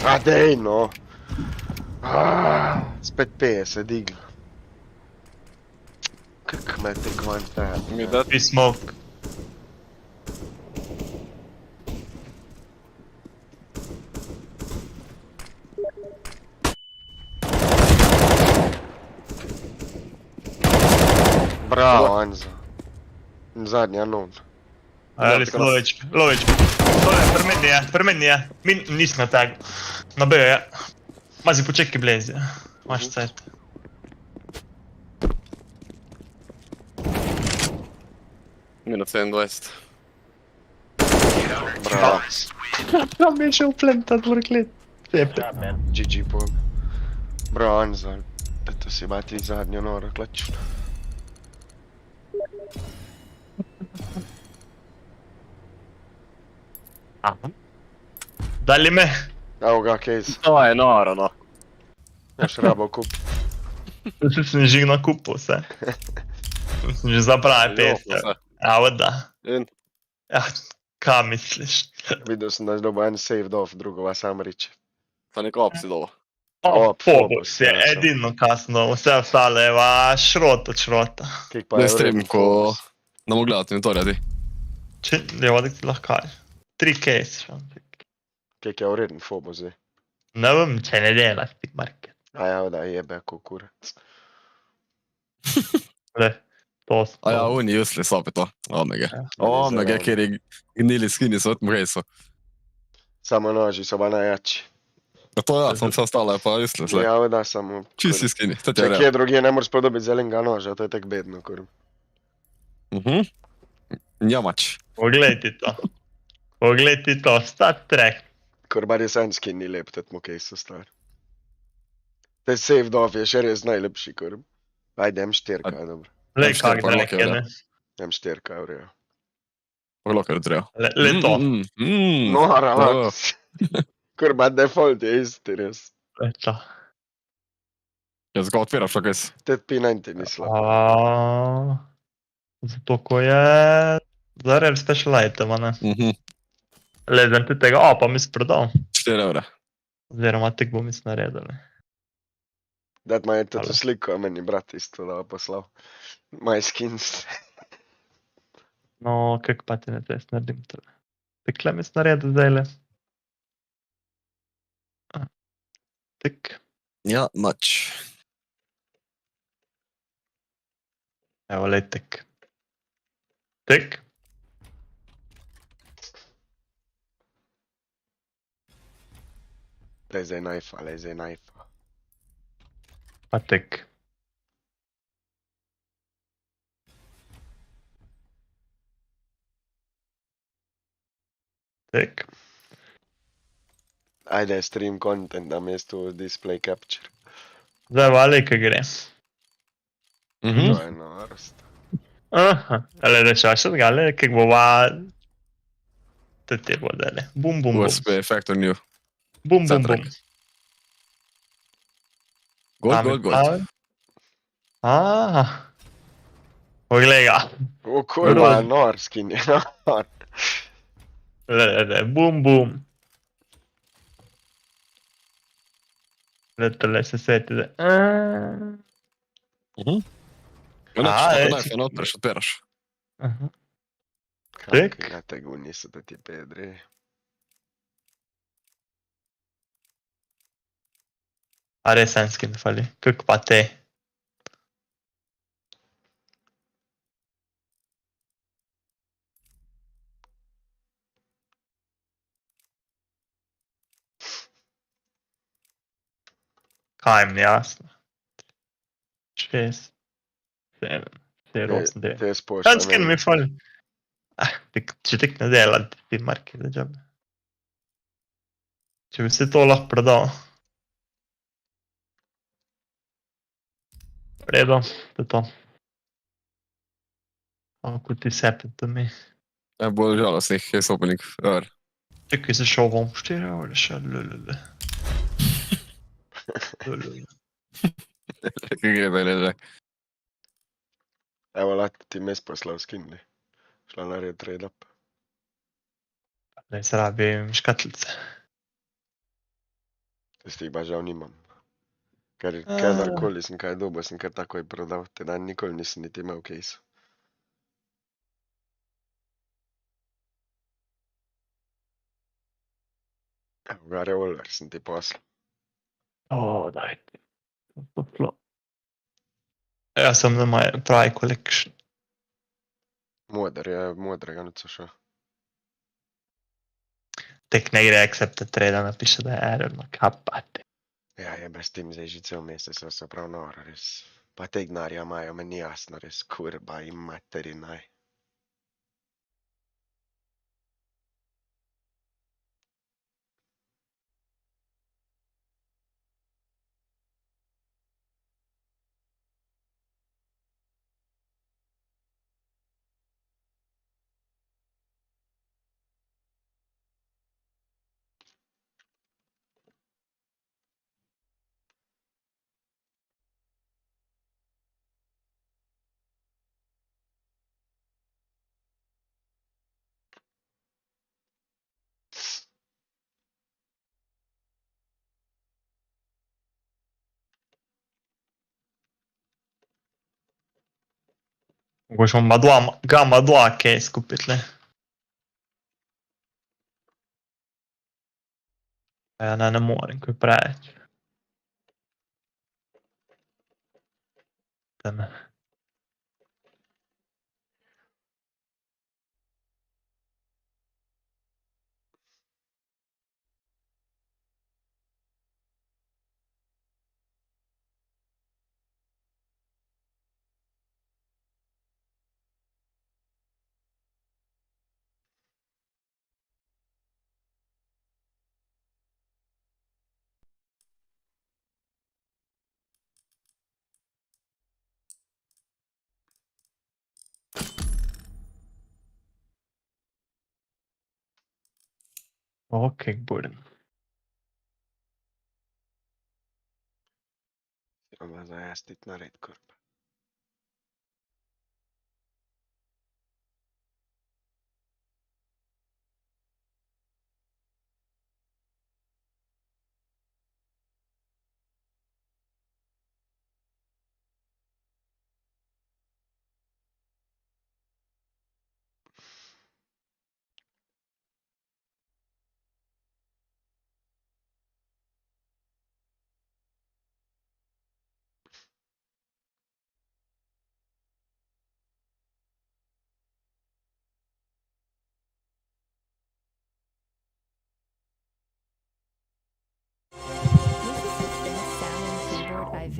A dej no. Spet 50 digla. Kak me te kvante. Midet. Bi smoke. Bravo, AnŽa. Zadnja non. Ali Lović. Fermeni je. Nismo tag. Na B je. Mazi počekaj blezi. Imaš cajt. Minus 27. Bravo. Tam je še uplentat vrklet. Good job, man. GG pol. Bravo, AnŽa. Eto si bati zadnjo noro klaču. Dalje me. Evo ga, case. To je noro, no. Još rabo kup. Sve sem že nakupil vse. Sem že zapravil pesme. Evo da. In? Ja, kaj misliš? Vidio sam da je dobo en saved off, drugo vas sam reći. To neko opsi dobo. Phobos je edino kasno, vse ostale je va šrot od šrota. Kik pa Ne je strem, vreden ko... Phobos. Ne mogu gledati monitorja, ti. Če, je vodik ti lahko kaj. 3 case. Kik je vreden Phobos je. Ne vem, če ne dela ti market. A ja, da jebe ko kurac. Le, to smo. A ja, oni useless opet to. Omega. Ja. Omega, kjer je gnili skini s otim rejsu. Samo noži so ba najjači. A to ja, sam vse ostalo je pa useless, le. Ja, da samo... Čisti skini, to ti je Če real. kje drugje ne moraš podobiti zelenega noža, to je tek bedno, kurv. Njamač. Poglej ti to. Poglej ti to, Star Trek. Kur bar je sen skin ni lep, tet mu case star. Te saved off je še res najlepši, kurv. Ajde, M4, je dobro. Le, Tam kak štiri pa Drek je, roke, ne? M4 je vrejo. Pogledaj, kar je treba. Le to. Nora, laks. Kur ba default je isti, res. Le to. Jaz ga otviraš, kaj si? Tet P90 misla. Zato, ko je... Za real special item, ne? Le, zdaj ti tega, pa mi spredal. 4 evra. Oziroma, tek bom mis naredili. Dat ma je to Ale. sliko, a meni brat isto da poslal. My skins. No, kak pa ti ne test naredim tole. Tekle mi naredil zdajle. Tek. Ja, mač. Evo, lej tek. Tek. Lej zdaj najfa. Pa tek. Tek. Ajde, stream content na mestu display capture. Zdaj vali, kaj gre. To je norost. Aha, ali rečeš, gale, kaj bova... To te bo dale. Bum, bum, bum. USB factor new. Bum, bum, bum. Gold. Poglej ga. Kurva, nor skin je, nor. Bum, bum. Tole se sveti zdaj. Knife, notraš, odpiraš. Tek. Kako ga tegu niso da ti pedri. A res en skin fali. Kak pa te. Kaj mi jasno. 6, 7, 8, 9. Te spošta En skin mi fali. Če tek ne dela, ti marki za džabe. Če bi se to lahko prodal. V redu, to je to. Kako ti happened to me? Bolj žalostnih case opening. Čekaj, se šel bom 4 ure še, lululu. Kaj gre bele, že? Evo, lahko ti mes poslal skin, ne. Šla narediti trade up. Ne se rabim škatlice. Jaz tih ba žal nimam. Ker kadarkoli sem kaj dobil, sem kar takoj prodal. Teda nikoli nisem niti imel case. Evo ga, revolver sem ti poslal. Daj ti. Jaz sem na moj pravi collection. Moder je, modrega nič šel. Tek ne gre accepted trade, napiše, da je error, ma kapate. Ja, je brez tim zdaj že cel mesec, so prav noro, res. Pa te gnarja imajo, meni jasno, res, kurba in materinaj. Mogoče bomo gamma 2 case kupiti, le. Ja, ne morem, ko je preveč. Da ne. Ok, budem. Ima za jaz ti narediti, kurba.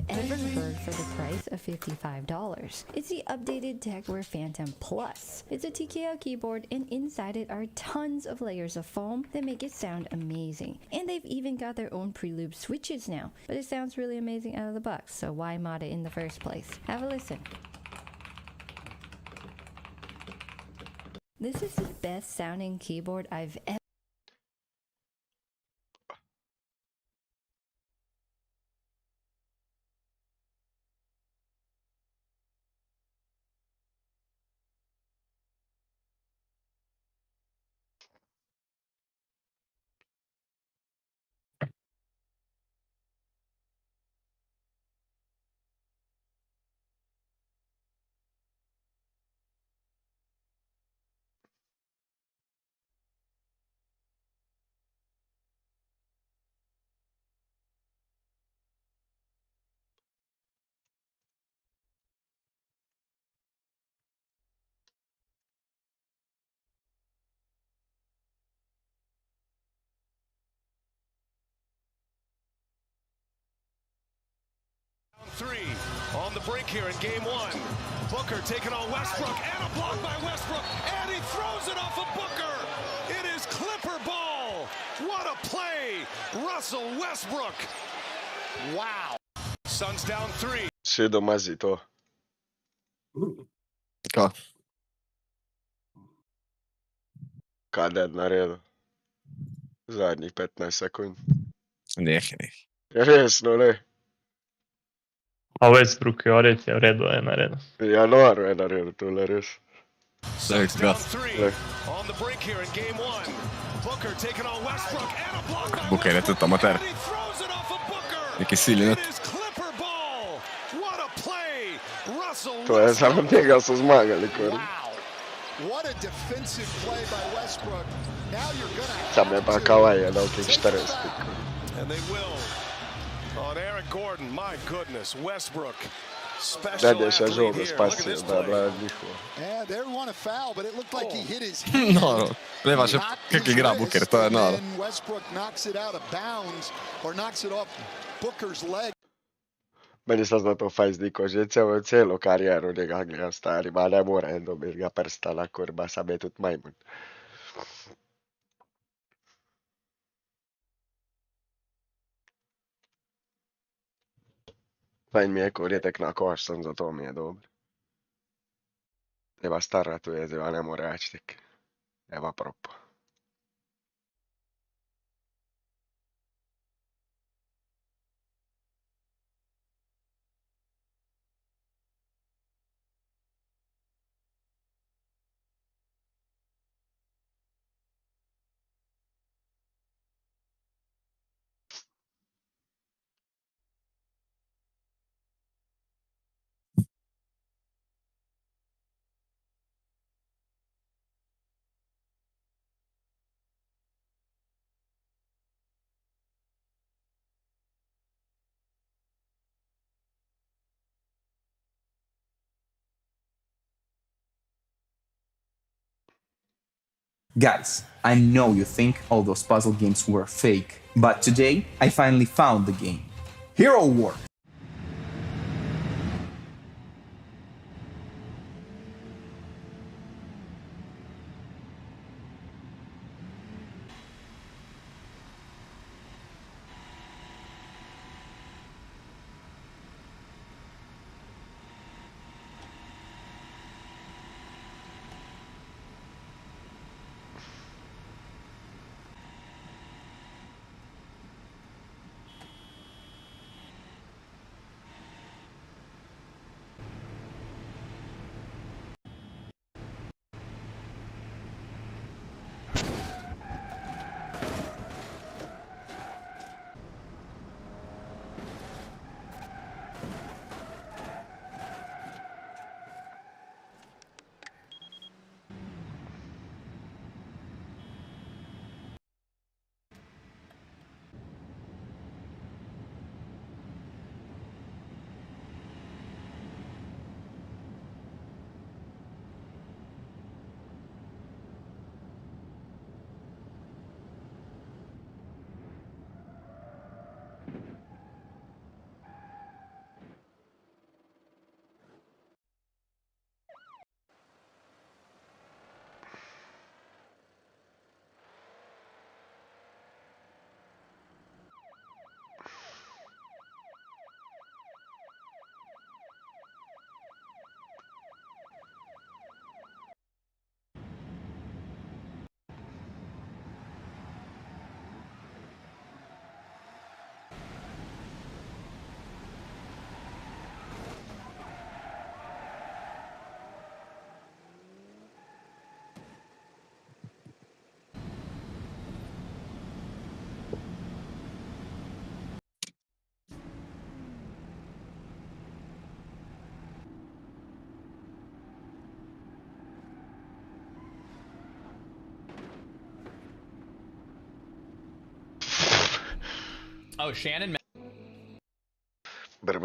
ever heard for the price of $55. It's the updated TechWare Phantom Plus. It's a TKO keyboard, and inside it are tons of layers of foam that make it sound amazing. And they've even got their own pre-lube switches now. But it sounds really amazing out of the box, so why mod it in the first place? Have a listen. This is the best sounding keyboard I've ever. Three on the brink here in game one. Booker taking on Westbrook, and a block by Westbrook, and he throws it off of Booker. It is Clipper ball. What a play, Russell Westbrook. Wow. Suns down three. Svi domazi to. Ka? Kad je na redu. Zadnjih 15 sekund. Nehaj. Resno, ne. A Westbrook je reći, v redu je na redu. Ja, noro je na redu, tole res. Suns down three on the brink here in game one. Booker taking on Westbrook, and a block by Booker je tudi amater. and he throws it off of Booker. Neki sili, ne? It is Clipper ball. What a play, Russell To je samo tega so zmagali, kar. Wow. What a defensive play by Westbrook. Now you're gonna Sam je pa Kawhi je dal kih 40. And they will. On Aaron Gordon, my goodness, Westbrook. Special Daj še athlete žogo here. Look at spasio, this da je play. bila njihova. Yeah, they want a foul, but it looked like he hit his Noro. Treba še kak igra Booker, to je noro. and Westbrook knocks it out of bounds or knocks it off Booker's leg. Meni se zna to fajn zdi, ko že celo kariero njega gledam stari, ma ne more en dobiti ga prsta na kurba, sam je tudi majmun. Fajn mi je, ko je tek na koš, sem zato mi je dobro. Eva stara tu je, zdaj ne more več tek. Eva propo. Guys, I know you think all those puzzle games were fake, but today I finally found the game. Hero War! Oh, Shannon. But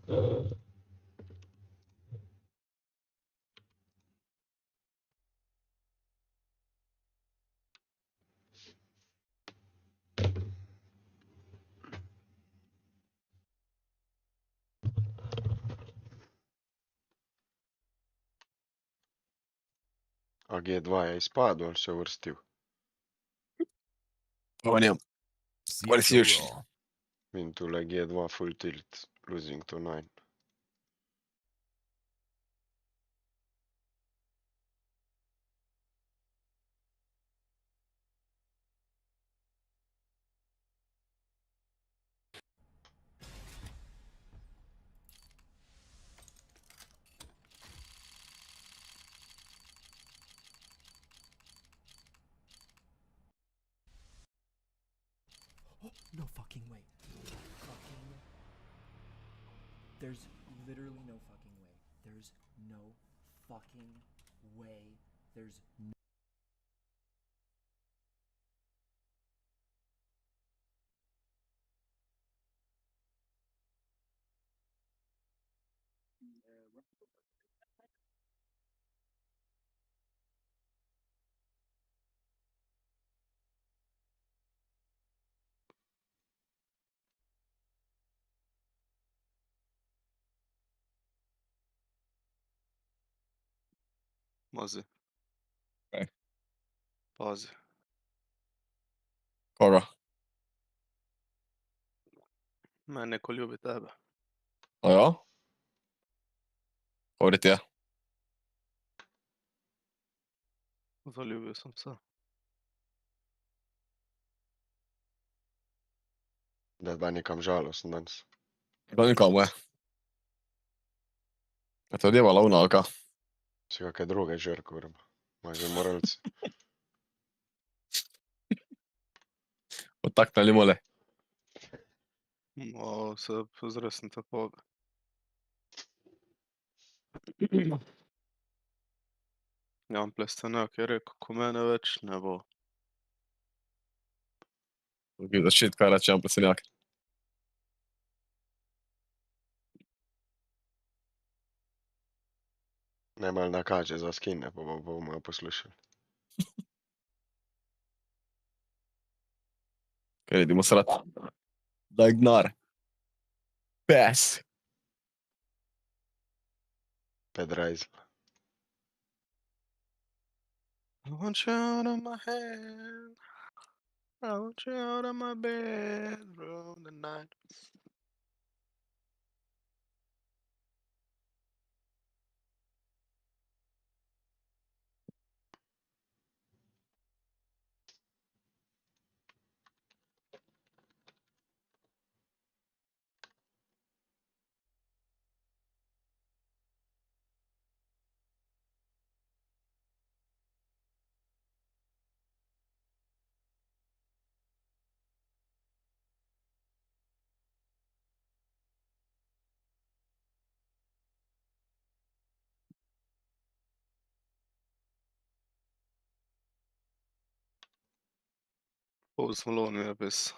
A G2 je izpadel ali se uvrstil? Pa nijem. What is huge? Vidim tule G2 full tilt, losing to 9. No fucking way. There's literally no fucking way. There's no fucking way. There's no... Mazi. Kaj? Pazi. Koga? Mene neko ljubi tebe. A ja? Govori ti je. Zaljubil sem se. Da je nekam žalosten danes. Da nikomu je. Je to djeva lavna, ali ka? Si kakaj druge žrk, vrba. Ima že moralci. Odtaknili mole. No, se zresni tako. Jan Plestenjak je rekel, ko mene več ne bo. Drugi zaščit, kaj reče Jan Plestenjak. Ne malo nakaže za skine, pa bomo poslušali. Kaj idemo srat? Daj gnar. Pes. Pedrajzel. I want you out of my head. I want you out of my bedroom tonight. Post Malone mi je pisal.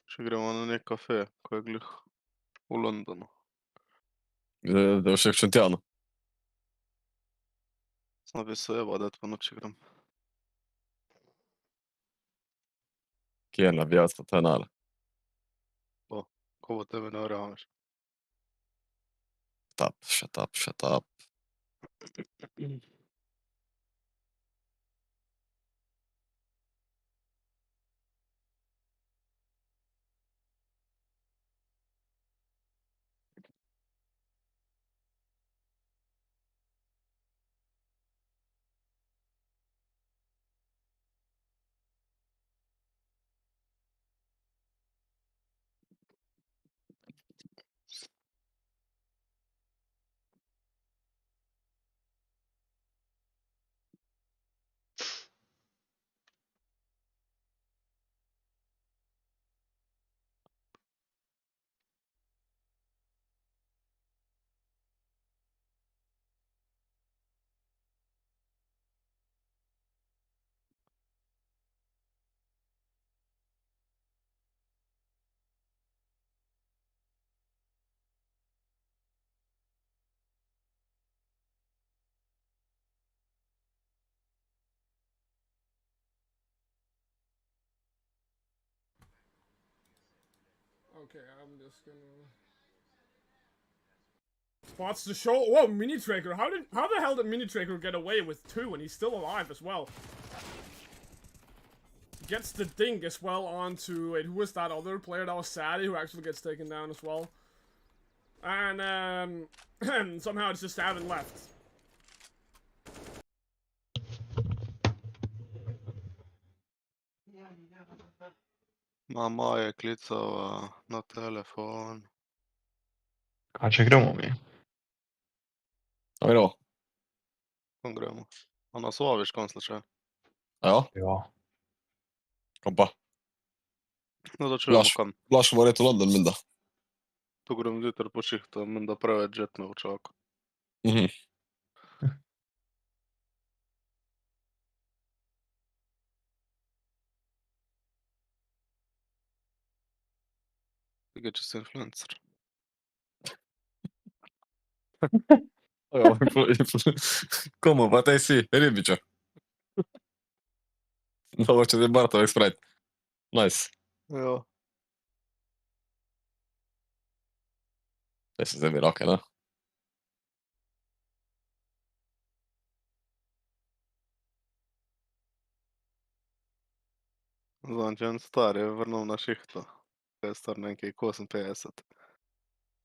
Če gremo na nek kafe, ko je glih v Londonu. Da je všeč Šentjano. Sem napisal, jeba, da po noči grem. Kje je navijat na tenale? Ko bo tebe ne verjameš. Shut up, shut up. Okay, I'm just gonna... Spots the show. Whoa, Mini Tracker. How the hell did Mini Tracker get away with 2 and he's still alive as well? Gets the dink as well onto... Wait, who was that other player? That was Sadie who actually gets taken down as well. And somehow it's just Savin left. Mamma je klicala na telefon. Kaj če gremo mi? A gremo? Kom gremo? A nas vabiš kom slučaj? Ja. Ja. Kom pa? No da čujemo Blaž, kam. Blaž mora iti v London, minda. Tu grem zjutraj po šihtu, da preveč jet me v čaku. Mhm. Tega če si influencer. Komu pa tej si? Ribiču. Novo će ti Bartovek spraviti. Nice. Ja. Te se zebi roke, no? Znači, en star je vrnil na šihtu. Je star nekaj 58.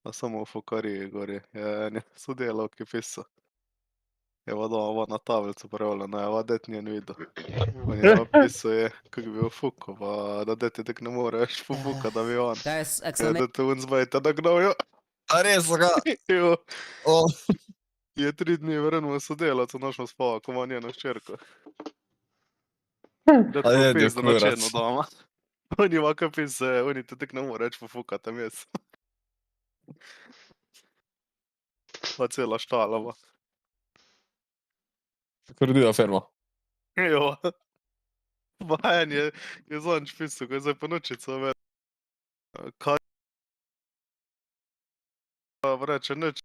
A samo v fukariji gori. Je en sodelavki pisal. Je doma na tablicu prevljeno, je det njen video. On je napisal, kako bi v fuku, pa da dete tek ne moreš fukat avion. Je da te unzbajte nagnal, jo. A res, ga? Jo. Je 3 dni vrnil sodelavcu našo spava, ko ima njeno ščerko. Da A je, to pizda na kurac. černo doma. Oni ovako pisao, oni te tek ne moreš fukat mjes. Pa cela štala ba. Kurdila firma. Jo. Pa en je zanč pisao, ko je zdaj po noči celo kaj vreče nič.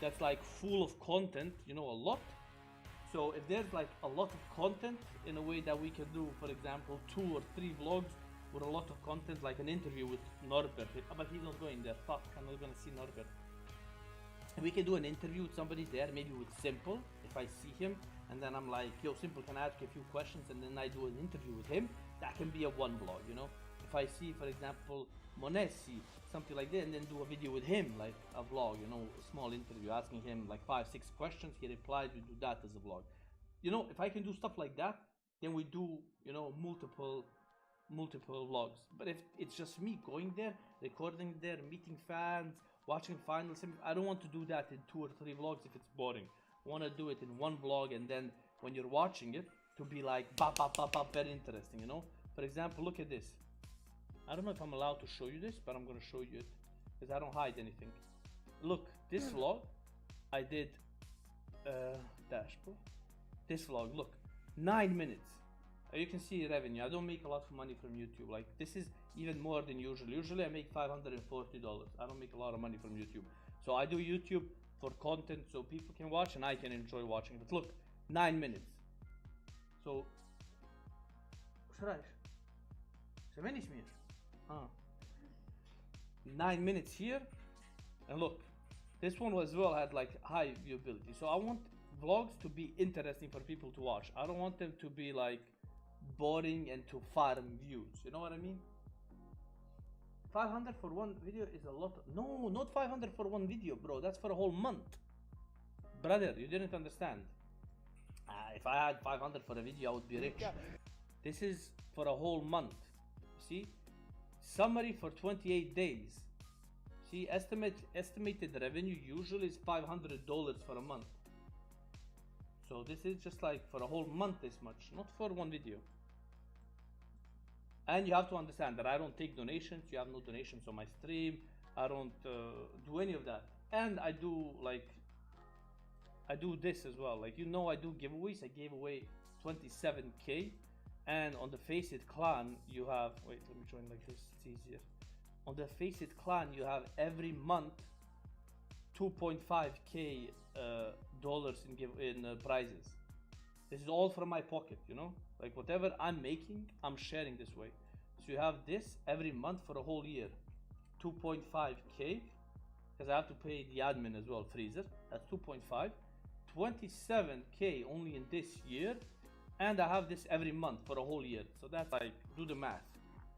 that's like full of content, you know, a lot. So if there's like a lot of content in a way that we can do, for example, 2 or 3 vlogs with a lot of content, like an interview with Norbert, but he's not going there. Fuck, I'm not gonna see Norbert. We can do an interview with somebody there, maybe with Simple, if I see him, and then I'm like, yo, Simple, can I ask you a few questions? And then I do an interview with him. That can be a one vlog, you know? If I see, for example, Monesi, something like that, and then do a video with him, like a vlog, you know, a small interview, asking him like 5-6 questions, he replied, we do that as a vlog. You know, if I can do stuff like that, then we do, you know, multiple vlogs. But if it's just me going there, recording there, meeting fans, watching finals, I don't want to do that in 2 or 3 vlogs if it's boring. I want to do it in one vlog, and then when you're watching it, to be like, very interesting, you know? For example, look at this. I don't know if I'm allowed to show you this, but I'm going to show you it, because I don't hide anything. Look, this vlog, I did, dashboard. This vlog, look, 9 minutes. You can see revenue. I don't make a lot of money from YouTube. Like, this is even more than usual. Usually I make $540. I don't make a lot of money from YouTube. So I do YouTube for content so people can watch and I can enjoy watching. But look, 9 minutes. So, finish me. 9 minutes here. And look, this one as well had like high viewability. So I want vlogs to be interesting for people to watch. I don't want them to be like boring and to farm views, you know what I mean? 500 for one video is a lot. No, not 500 for one video, bro. That's for a whole month. Brother, you didn't understand. If I had 500 for a video, I would be rich. This is for a whole month. See? Summary for 28 days. See, estimated revenue usually is $500 for a month. So this is just like for a whole month this much, not for one video. And you have to understand that I don't take donations. You have no donations on my stream. I don't do any of that. And I do this as well. Like, you know, I do giveaways. I gave away 27k. And on the Faceit clan, you have, wait, let me join like this, it's easier. On the Faceit clan, you have every month 2.5k dollars in prizes. This is all from my pocket, you know, like whatever I'm making, I'm sharing this way. So you have this every month for a whole year, 2.5k, because I have to pay the admin as well, Freezer. That's 2.5, 27k only in this year, and I have this every month for a whole year. So that's like, do the math.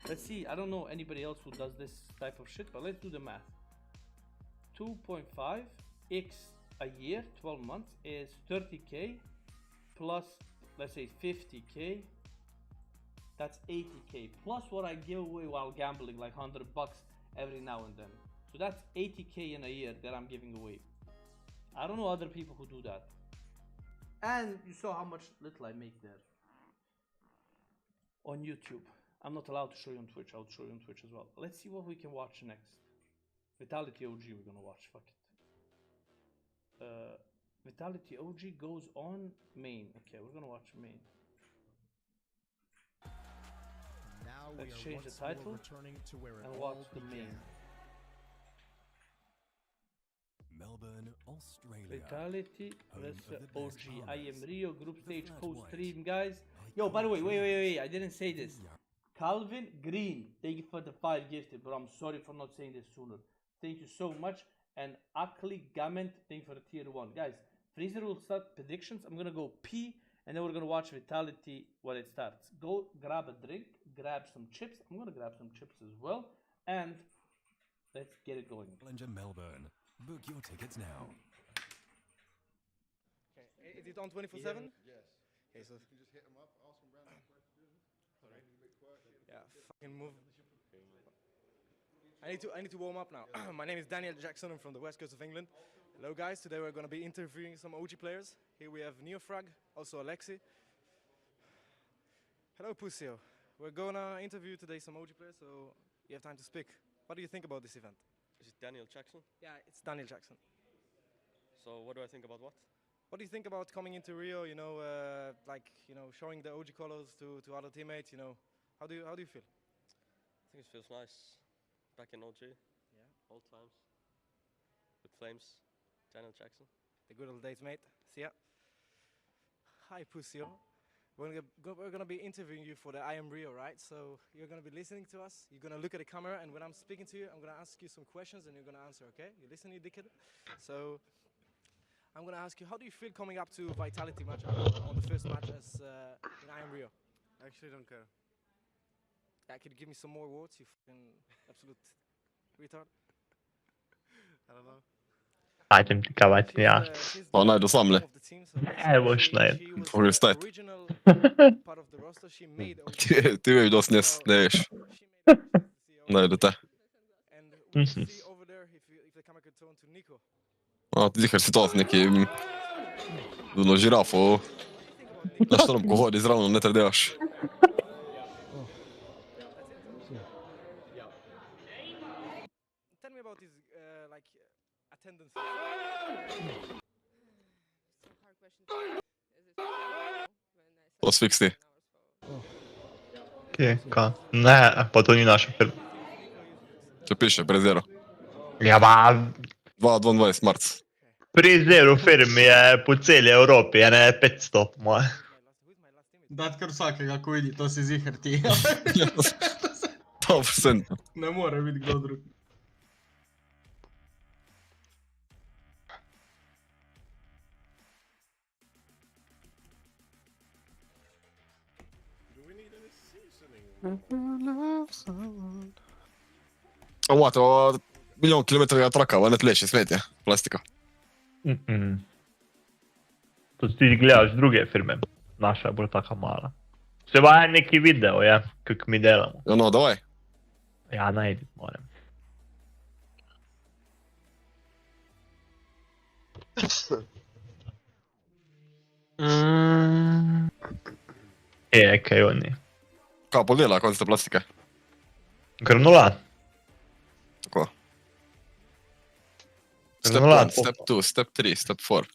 Let's see, I don't know anybody else who does this type of shit, but let's do the math. 2.5 x a year, 12 months, is 30k plus, let's say 50k, that's 80k, plus what I give away while gambling, like $100 every now and then. So that's 80k in a year that I'm giving away. I don't know other people who do that. And you saw how much little I make there on YouTube. I'm not allowed to show you on Twitch. I'll show you on Twitch as well. Let's see what we can watch next. Vitality OG we're gonna watch, fuck it. Vitality OG goes on main. Okay, we're gonna watch main. Now let's we are change the title and watch the main. Melbourne, Australia. Vitality versus OG. I am Rio, group stage co-stream, guys. Yo, by the way, wait, I didn't say this. Calvin Green, thank you for the 5 gifted, bro. I'm sorry for not saying this sooner. Thank you so much. And Akli Gament, thank you for the tier 1. Guys, Freezer will start predictions. I'm gonna go pee, and then we're gonna watch Vitality when it starts. Go grab a drink, grab some chips. I'm gonna grab some chips as well. And let's get it going. Challenger Melbourne. Book your tickets now. Okay, is it on 24/7? Yes. Okay, so you can just hit them up, ask them random questions. Sorry. Yeah, fucking move. I need to warm up now. My name is Daniel Jackson. I'm from the west coast of England. Hello, guys. Today we're going to be interviewing some OG players. Here we have Neofrag, also Alexi. Hello, Pusio. We're going to interview today some OG players, so you have time to speak. What do you think about this event? Is it Daniel Jackson? Yeah, it's Daniel Jackson. So what do I think about what? What do you think about coming into Rio? You know, showing the OG colors to other teammates. You know, how do you feel? I think it feels nice. Back in OG. Yeah. Old times. With Flames. Daniel Jackson. The good old days, mate. See ya. Hi, Pusio. We're gonna be interviewing you for the I Am Rio, right? So you're gonna be listening to us. You're gonna look at the camera, and when I'm speaking to you, I'm gonna ask you some questions, and you're gonna answer. Okay? You listen, you dickhead. So I'm gonna ask you, how do you feel coming up to Vitality match on the first match as in I Am Rio? I actually don't care. Could you give me some more words, you fucking absolute retard? I don't know. Hajdem ti kavati ja. Pa najdu samle. Ne boš najdu. Pogledaj stajt. Ti veš, dosti ne veš. Najdu te. Ti zihar si to neki ono žirafo. Na štorom, ko hodi zravno, ne tredevaš. Tell me about his like attendance. To sfiks ti. Kje, ka? Ne, pa to ni naša firma. Če piše, prezero. Ja, ba... 22 marc. Pri zero firmi je po celi Evropi, je ne 500, moje. Dat kar vsakega, ko vidi, to si zihar ti. 100%. Ne more biti kdo drug. Ovate, milijon kilometrov traka, ne tleši smetje, plastika. To ti gledaš druge firme, naša je bolj taka mala. Se pa je neki video, ja, kak mi delamo. Ja, no, davaj. Ja, najdi, moram. Kaj oni. Kaj podela, konc te plastike? Granulat. Tako. Step Granulat. 1, step 2, step 3, step 4.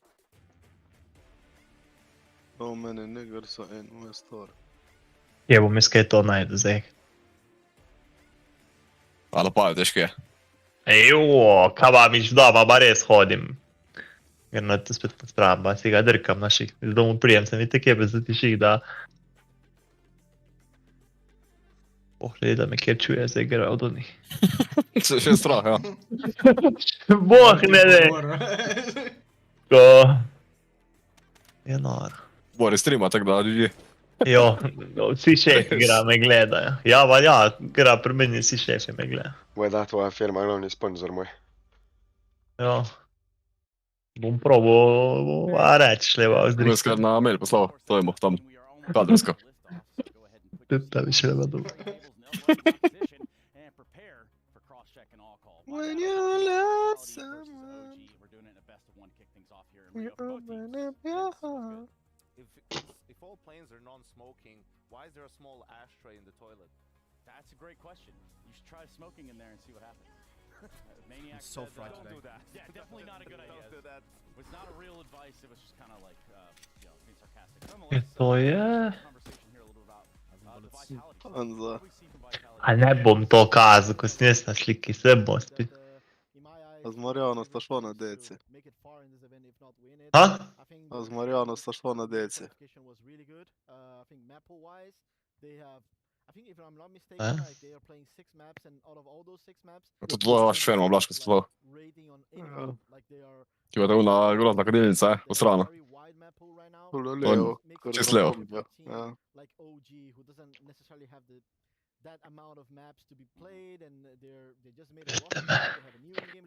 How many niggers are in Westor? Jebo, mi skaj to najde zdaj. Ali pa je težko je. Kaj ba miš doma, ba res hodim. Ker na te spet stran, ba si ga drkam naših. Z domu prijem sem, vidite kje bez tiših, da... Poglej, da me kjer čuje, zdaj gre od onih. Se še strah, ja. Boh ne de. Ko... Je nor. Bori streama, tak da, GG. Jo, vsi šefi igra me gledajo. Ja, pa ja, igra pri meni vsi šefi me gledajo. Moja da tvoja firma, glavni sponzor moj. Jo. Bom probal reči, leva Bom jaz kar na mail poslal, to je tam, kadrovsko. Da bi še leva dobro. When you love someone, you open up your heart. If all planes are non-smoking, why is there a small ashtray in the toilet? That's a great question. You should try smoking in there and see what happens. Maniac I'm so said, fried don't today. do that. Yeah, definitely not a good idea. Don't do that. It's not a real advice. It was just kind of like, you know, being sarcastic. To je... Conversation here a little bit about the vitality. AnŽa. A ne bom to kazal, ko snes na sliki, se bom spet. A z Marjano sta šla na deci. Ha? A z Marjano sta šla na deci. To tvoja vaša firma, Blaško, se tvoja. Ki bo da una grozna kadilnica, po strano. Levo. Čez levo.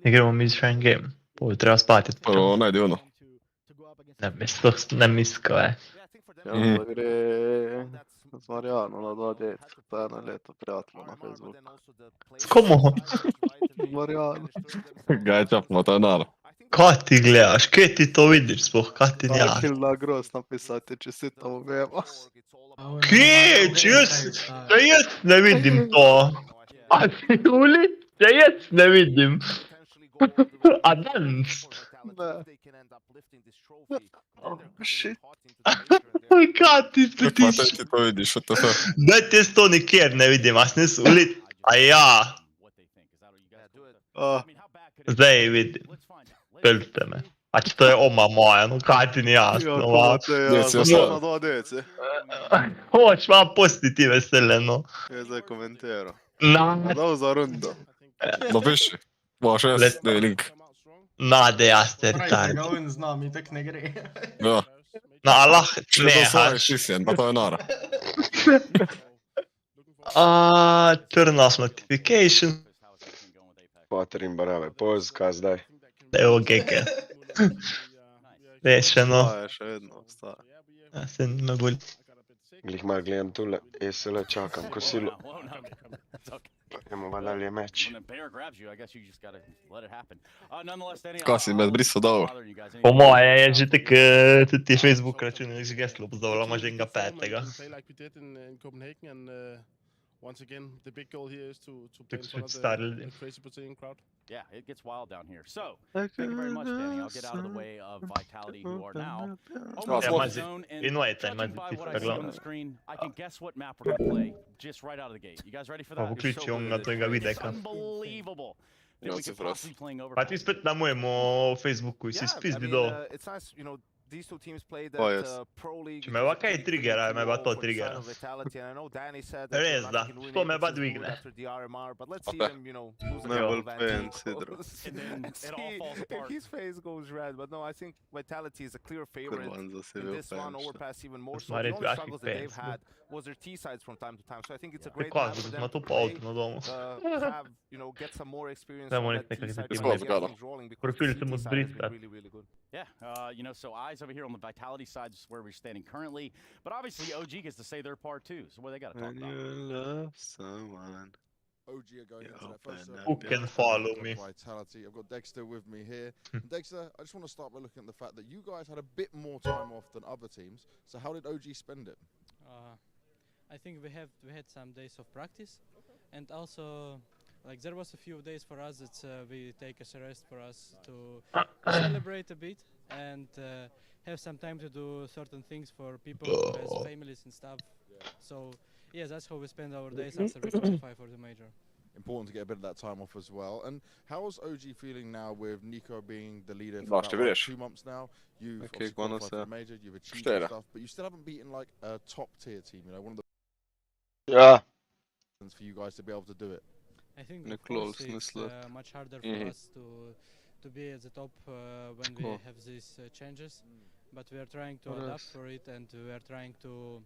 Ne gremo mi še en game. Bo treba spati. Prvo najdi ono. Ne misko, Ja, gre z Marjano na 2 deci, pa 1 leto prijatelja na Facebooku. S komu? Z Marjano. Ga je čapno, to je naro. Kaj ti gledaš? Kje ti to vidiš sploh? Kaj ti nja? Kilna groz napisati, če si tam vemo. Kje? Če jaz ne vidim to. A ti uli? Če jaz ne vidim. A danes? Ne. Oh, shit. Kaj ti Pa spetiš? ti to vidiš, what the fuck. Daj ti jaz to nikjer ne vidim, a snes uli? A ja. Zdaj vidim. Pelte me. Pač to je oma moja, no kaj ti ni jasno, Jako va. te jasno, samo na 2 deci. Hoć vam pusti ti vesele, no. Je zdaj komentiral. Na, Dal za rundo. Napiši. Moraš jaz, ne link. nade, jaste, Pravite retard. ga, on z nami, tak ne gre. Ja. Na, Allah, Če ne, to svoje haš. šisjen, pa to je nara. Turn off notification. Potrim barave, poz, kaj zdaj? Evo geke. Rešeno. Staje še vedno, staje. Ja, se me bolj. Glih malo gledam tule, SLO čakam kosilo. Idemo pa dalje meč. Kaj si me zbrisal dal? Po moje je že tak, tudi ti Facebook računi, že geslo pozdravljamo že enega 5. Once again, the big goal here is to play in Tak front of starili. the crazy Brazilian crowd. Yeah, it gets wild down here. So, thank you very much, Danny. I'll get out of the way of Vitality, who are now almost in the zone. And judging by what I see on the screen, I can guess what map we're going to play just right out of the gate. You guys ready for that? Vključi onga tega It's videka. unbelievable that we could possibly be playing over. Pa ti spet na mojemu Facebooku, si spis videl. It's nice, you know, these two teams played Oh, at yes. Pro League. Če me va kaj triggera, me va to triggera. Vitality, and I know Danny said Res that da, they can win to me pa 8-6 dvigne. after the RMR, but let's see Okay. them, you know, lose a Ne couple bolj of pen, anti-goals. Sidro. And then it all See, falls apart. his face goes red, but no, I think Vitality is a clear favorite Kurwa, za in siebie this one. opęczny. Overpass even more so. Ma The res only grafik struggles that they've pens, had was their T-sides from time to time, so I think it's a Te great map kozu, for da them smo to tu po play, avtu na domu. have, you know, get some more experience Samo on nek that nekaj T-side takih to get zgodb. things rolling, because Profil the se mu CT side has zbrista. been really, really good. Yeah, you know, so eyes over here on the Vitality side is where we're standing currently. But obviously, OG gets to say their part too. So what they got to talk When about? you love someone. OG are going into their first open Who up can your follow of me? Vitality. I've got Dexter with me here. And Dexter, I just want to start by looking at the fact that you guys had a bit more time off than other teams. So how did OG spend it? I think we had some days of practice, and also like there was a few days for us that we take as a rest for us to celebrate a bit and have some time to do certain things for people who has families and stuff. So yeah, that's how we spend our days after we qualify for the major. Important to get a bit of that time off as well. And how's OG feeling now with Nico being the leader for Vast about like, wiesz. 2 months now? You've Okay, obviously one qualified for of the major, you've achieved Cztery. some stuff, but you still haven't beaten like a top tier team, you know, one of the Ja, for you guys to be able to do it. I think In a of course close it's slot. much harder for Mhm. us to be at the top when we Cool. have these changes, but we are trying to What adapt else? for it and we are trying to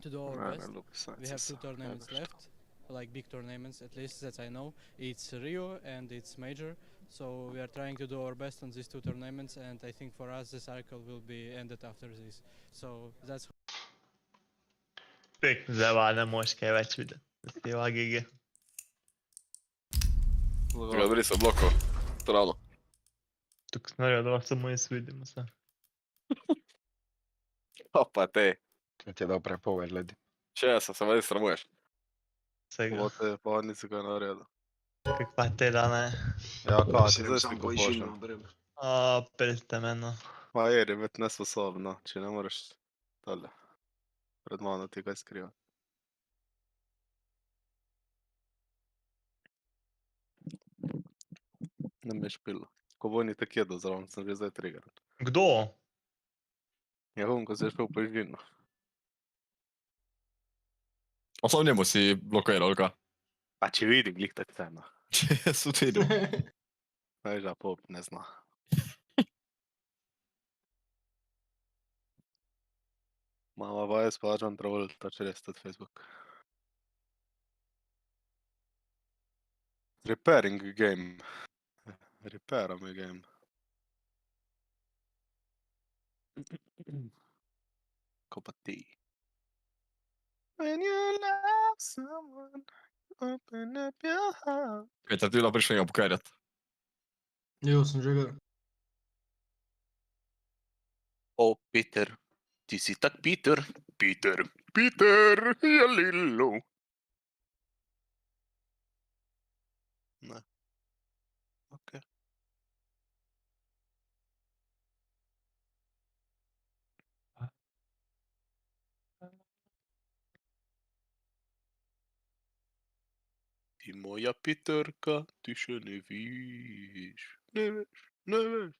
do our Man, I best. love science. We have 2 tournaments left, like big tournaments at least that I know. It's Rio and it's major, so we are trying to do our best on these 2 tournaments, and I think for us the cycle will be ended after this. So that's Pek zeva, ne moš kaj več videti. Stiva GG. Ga zbrisal bloko. Strano. Tukaj sem naredil, da lahko samo jaz vidim vse. Opa te. kaj ti je dal prepoved, ljudi. Če se vedi sramuješ. Vsega. Ovo te pa nisi ga naredil. Kak pa te da ne. Ja, kaj, Si ti nam zdaj sam sliko poišil, pošljem. brem. Pelite me, no. Ma je, je biti nesposobno, če ne moreš tole. Pred mano ti kaj skriva. Ne me špilo. Ko vojni tak jedo zraven, sem že zdaj trigger. Kdo? Ja, ko se je špil po žino. Osam njemu si blokiral, ali kaj? Pa če vidim, glih tak cena. Če so ti vidim. AnŽa pop ne zna. Mama pa jaz plačam travel, to če res tudi Facebook. Repairing game. Repairam je game. Ko pa ti. When you love someone, open up your heart. Kaj te ti bila prišli ga pokarjati? Jo, sem že ga. O, Peter, ti si tak Peter. Peter, Peter, je lilo. Ne. Ok. Ti moja Peterka, ti še ne viš. Ne veš, ne veš.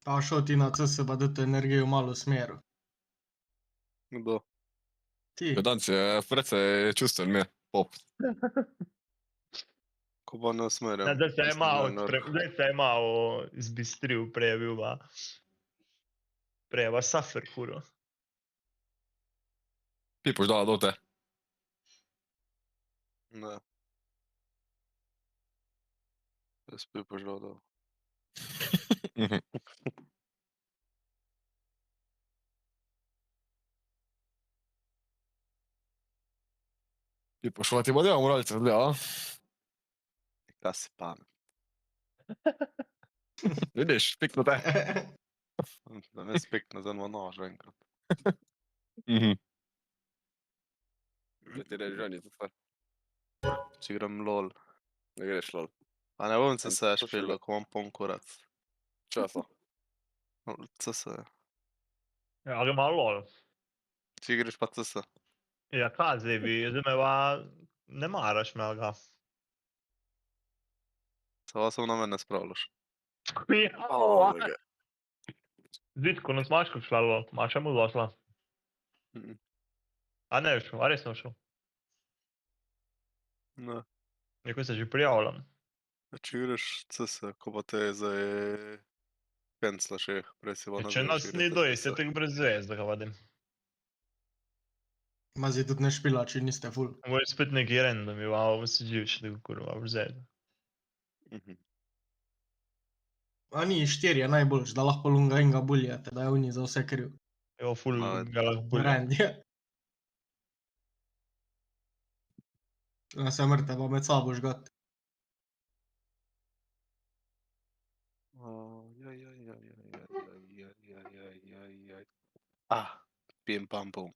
A šel ti na CS pa dati energiju malo v smeru. Kdo? Ti. Danci je precej čustven mi, pop. Ko pa ne usmerjam. Zdaj se je malo izbistril, prej je bil pa... Prej je pa Suffer huro. Pipoš dala do te. Ne. Jaz Pipoš dala do. Pipoš, hvala ti bo delal moralice odgleda, a? Kaj si pamet. Vidiš, pikno te. Da ne spekne za eno nož enkrat. Da ti reči ženi za stvar. Če igram LOL. Ne greš LOL. A ne bom CS špilal, ko imam poln kurac. Časa? CS. Ja, ali ima LOL. Če igraš pa CS. Ja, kaj zdaj bi, zdaj me pa ne maraš me, ali ga. Samo sem na mene spravljaš. Ja. Zditko, nas imaš kako šla LOL, imaš mu došla. A ne šel, a res ne šel? Ne. Neko se že prijavljam. Če igraš CS, ko pa te zdaj penclaš jih, prej si Če nas ni dojest, je tako brez vez, da ga vadim. Ma zdaj tudi ne špila, če niste full. Moj spet neki random, wow, se živiš tako kurva, brzed. A ni 4 je najboljš, da lahko lunga enga buljate, da je oni za vse kriv. Jo, full ga lahko bulja. Rand je. Da se mrte pa med sabo žgati. Bim bam bum.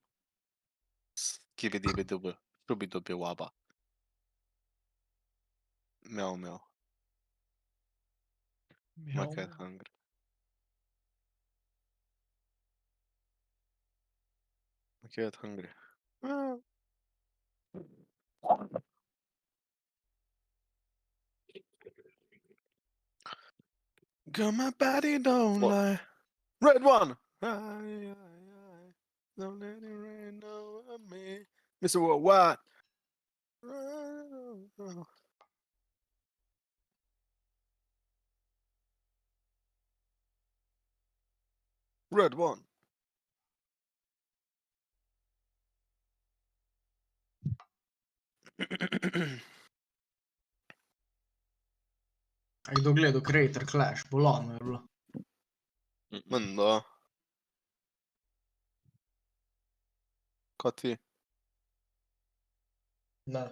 Skibidi dubu. Dubi dubi waba. Meow meow. My cat hungry. My cat hungry. Girl, my body don't lie. Red one! Don't let it rain over me. Mr. Worldwide. Red one. A kdo gledal Creator Clash, bolano je bilo. Menda. Kaj ti? Ne.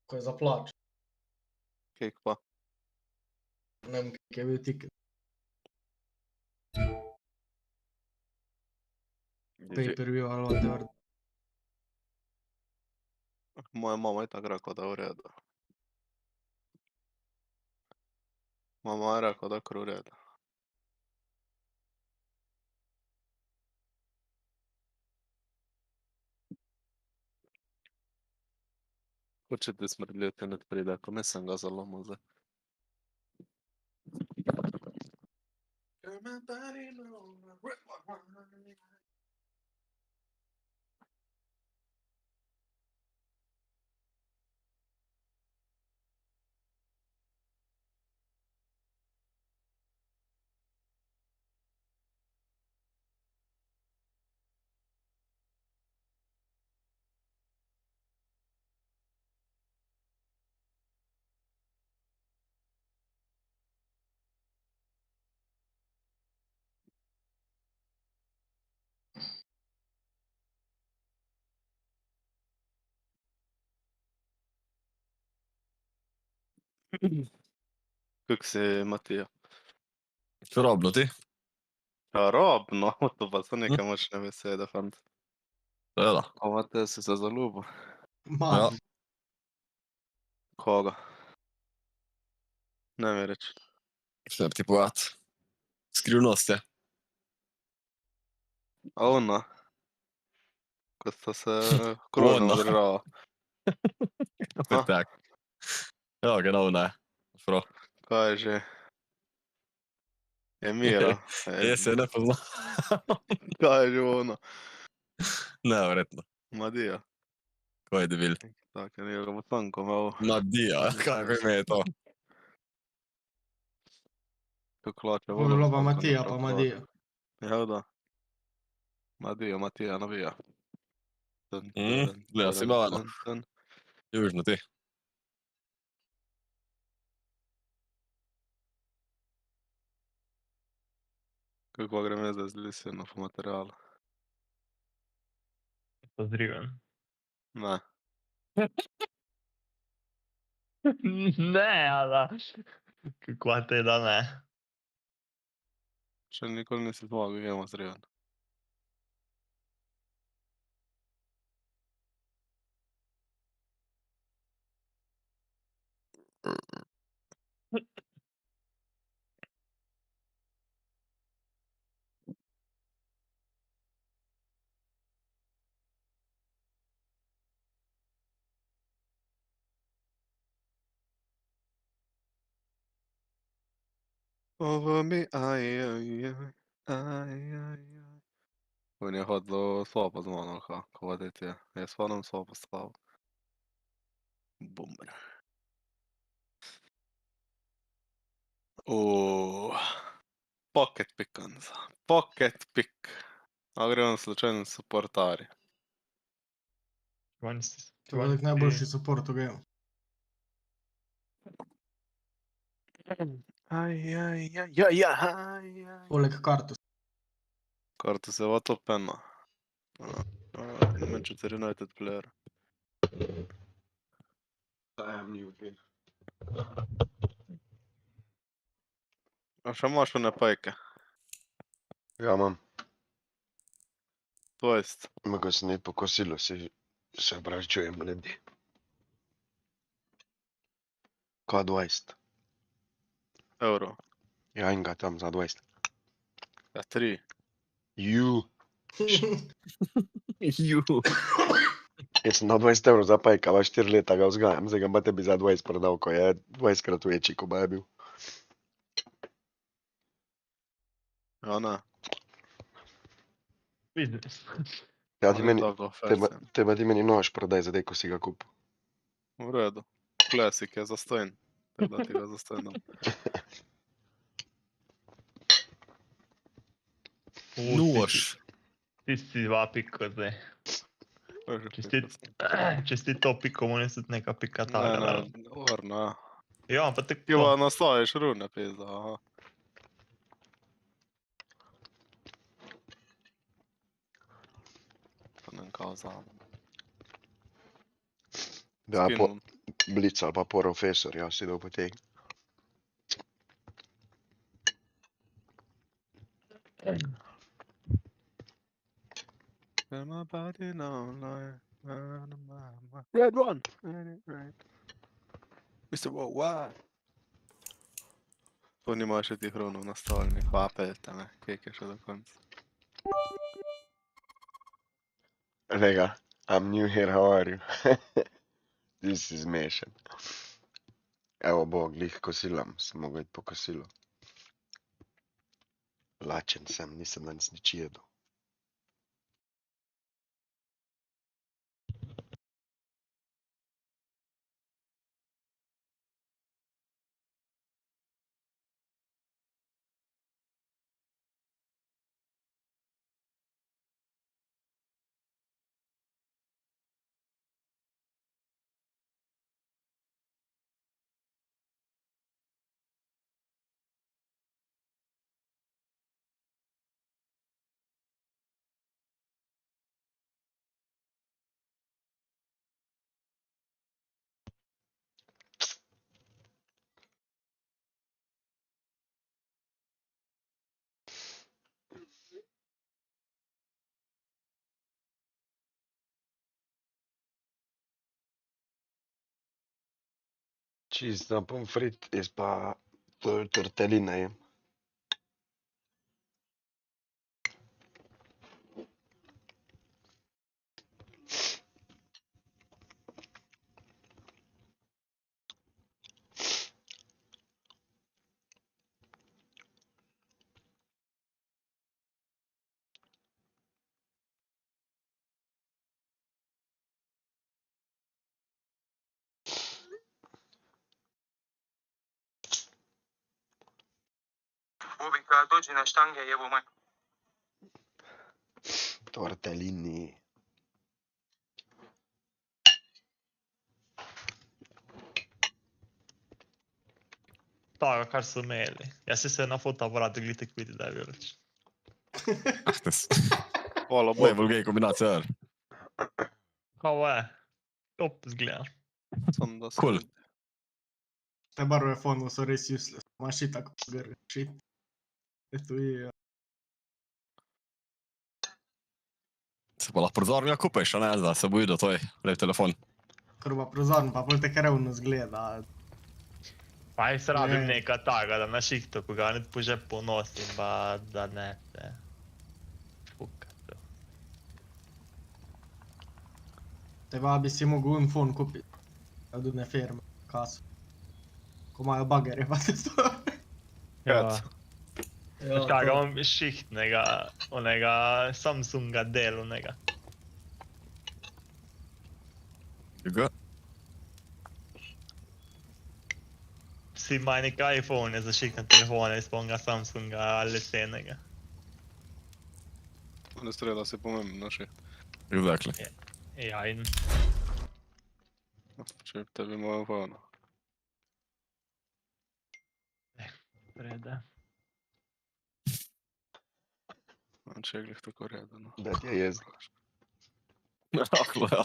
Ko je za plač. Kek pa? Ne vem, kak je bil tiket. Pay-per-view ali whatever. Moja mama je tako rekla, da je v redu. Mama je rekla, da je kar v redu. Hočete smrdljati nad pridakom, jaz sem ga zalomil zdaj. Kako si, Matija? Čarobno ti? Čarobno? To pa so neke močne besede, fant. Seveda. O, Matija, si se zaljubil. Ja. Koga? Ne mi reči. Šta bi ti povedati? Skrivnost je. A ona? Ko sta se krožno držala. Tak. Ja, genau ne. Prav. Kaj je že? Emira. Esse ne poznam. Kaj je že ono? Neverjetno. Madija. Ko je debil? Tako je njegov tanko imel. Madija, kako ime je to? Kako klače To bi vodo. bilo pa Matija pa Madija. Ja, da. Matija navija. Gleda si malo. Južno ti. Kako grem jaz zdaj z Lisino po materialu? Pozdravljen. Ne. Ne, ala. Kako te da ne? Še nikoli nisi zmagal, gremo zraven. Over me, On je hodil slabo z mano, ko voditi je. Jaz hodam slabo s tabo. Bumber. Pocket pickans. Pocket pick. A gre on slučajno supportari. To je velik najboljši support v game. Poleg Kartus. Kartus je va top pena. Manchester United player. I am new here. A še imaš one pajke? Ja, imam. To jest? Mogo sem iti po kosilo, se opravičujem ljudi. Kaj 20? Euro. Ja, enega tam za 20. Ja, 3. Ju. Ju. Jaz sem na 20 evrov za pajka, 4 leta ga vzgajam, zdaj ga pa tebi za 20 prodal, ko je 20 krat večji, ko ba je bil. Ja, ne. Biznis. Ja, teba ti meni nož prodaj za ko si ga kupil. V redu. Klasik je zastojn. Da ti ga zastojn dam. Nož. Ti si 2 piko zdaj. Čestit to piko, moram tudi neka pika taga. Ne, orna. Ja, pa tako. Ti pa nastaviš rune, pizda, aha. To nem kao znam. Da, blic ali pa profesor, ja, si dal potegn. Red one! Right. Mr. Worldwide! To nima še tih runov nastavljenih, vapeljte me, kek je še do konca. Lega, I'm new here, how are you? This is mešan. Evo bo, glih kosilam, sem mogel iti po kosilo. Lačen sem, nisem danes nič jedel. Čisto pomfrit, jaz pa torteline jem. Bobi, kad dođi na štange, jebo maj. Tortellini. Taga kar su imeli. Jaz si se na fotoaparatu glih tek vidi, da je bil več. Hvala Ovo je bolj gej kombinacija, jer. Kao je? Top zgleda. Sam da Cool. Te barve fondov so res useless. Imaš itak grg, shit. Eto i... Se pa lahko prozornega kupeš, a ne, da se bo videl tvoj lep telefon. Krba prozorn, pa pol te krevno zgleda. Pa jaz rabim neka taga, da na šihtu, ko ga ne po žepu nosim, pa da ne te... Fuka. Te ba bi si mogu un fon kupit. Od une firme, kasu. Ko imajo bagere, pa se to... Ja. Znaš kaj, imam šihtnega, onega Samsunga delovnega. Kako? Vsi imajo neke iPhone za šihtne telefone, iz ponga Samsunga ali senega. Ne strela se pomembno naši. Exactly. Ja, in... Če tebi imajo fano. Prede. Če je glih tako redano. Da ti je jezno. Ahlo, ja.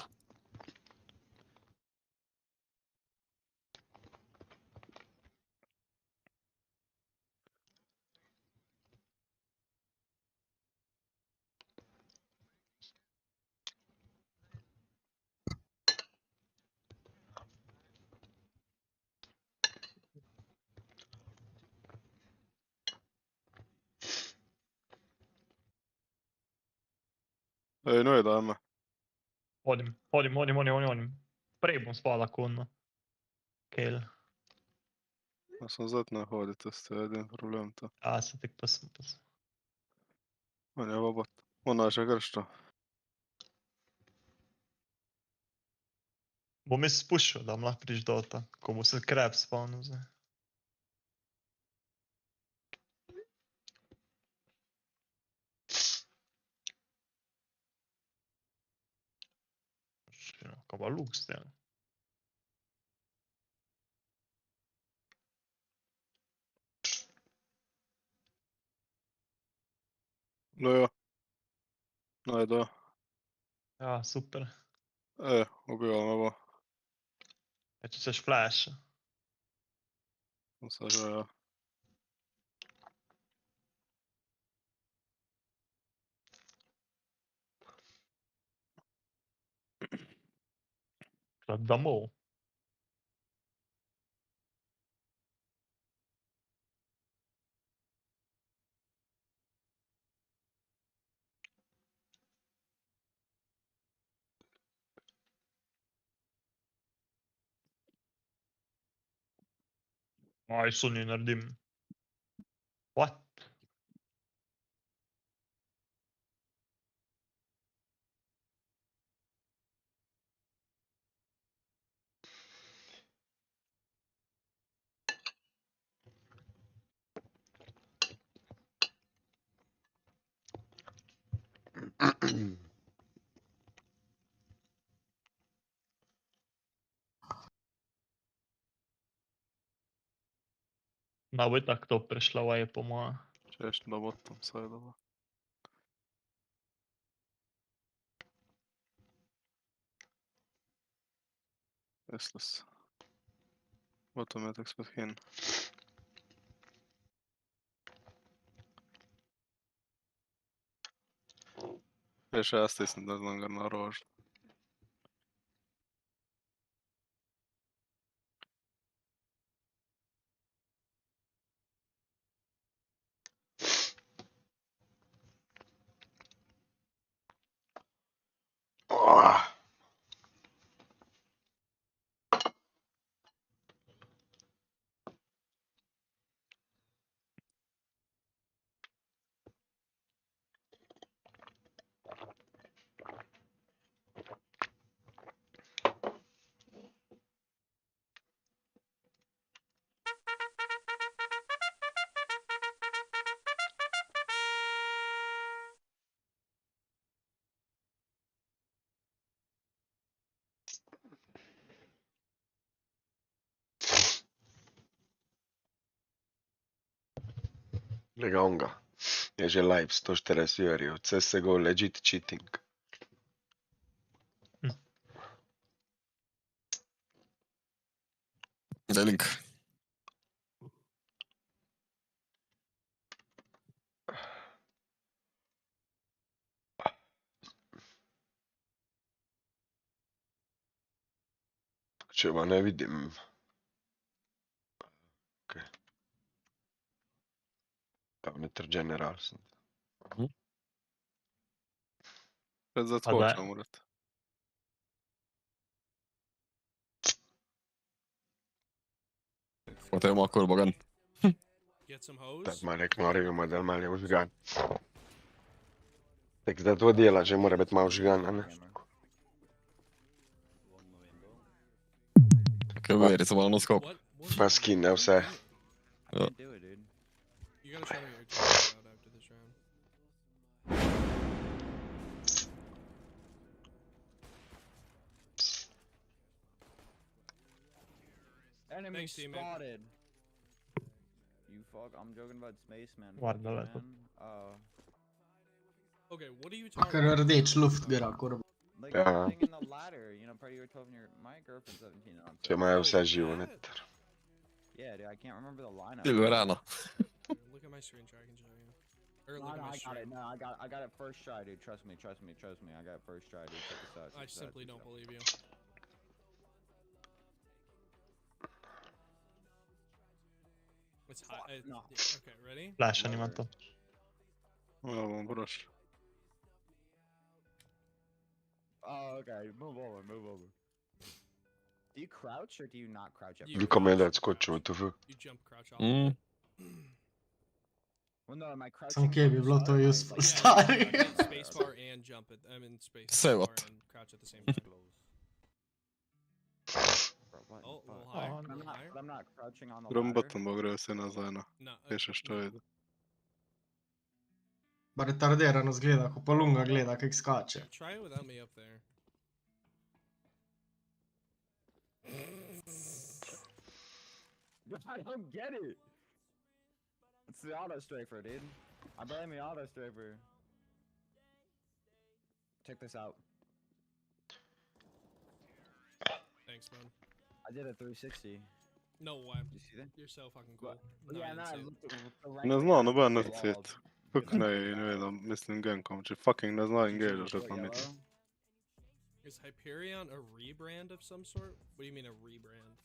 Ej, no je dame. Hodim. Prej bom spala kunno. Kel. Ja sam zdaj ne hodi, to ste edin problem to. Ja, se tek posm. On je obot. Ona še gršto. Bom jaz spuščal, da bom lahko priš dota, ko bo se krep spavnil zdaj. Ko pa luk s tem. No ja. Najde. Ja, super. Ubival me bo. Ja, če seš flash. Sad že ja. Klad domov. Aj, Sony naredim. What? Da bo itak to prišla vaj po moja. Češ da botom sajdova. Useless. Bottom je tak spet hin. Še jaz tisnem, da znam ga na rož. Glej ga onga. Je že live 140 viewerjev. CSGO legit cheating. Daj link. Čeva ne vidim. Ok. Parameter general sem. Pred zaskoča morat. Potem akkor Bogan. Tad már nek norijo, da malo je užgan. Tek da to dela, že mora biti malo užgana, ne? Kaj veri, samo na skop. Pa skine vse. Ja. You gotta show me your account out after this round. Enemy Thanks, teammate. spotted. You fuck, I'm joking about space, man. Guarda, Fuck you, letto. man. Okay, what are you talking Akar rdič luft gre, kurva. Like Ja. thing in the ladder, you know, part of your 12 and your my girlfriend's 17 and I'm Če imajo vse živo, ne? Yeah, dude, I can't remember the lineup. Silverano. Look at my screen so I can show you. Or No, look no, at my I got it. stream. No, I got it first try, dude. Trust me. I got it first try, dude. Check this out. I simply don't believe you. It's hot. No. Okay, ready? Flash animato. Oh, brush. Oh, okay. Move over. Do you crouch or do you not crouch at Ljubko me je da skočil v TV. You jump crouch off. Well, no, am I crouching? Sam kje bi bilo to useful, stari. Spacebar and jump it. I mean space. Say what? And crouch at the same time. Oh, a little higher. But I'm not crouching on the ladder. Rumbatom bo gre se nazaj na. No. Piše što je. Ba retardirano zgleda, ko pa lunga gleda, kak skače. Try it without me up there. I don't get it. It's the auto strafer, dude. I blame the auto strafer. Check this out. Thanks, man. I did a 360. No way. You see that? You're so fucking cool. Yeah, No, no, I I didn't looked at the Ne rank znam, noben ne wall. cvet. Kako ne vedem, mislim Genkom, če fucking ne zna engage, što tam iti. Is Hyperion a rebrand of some sort? What do you mean a rebrand?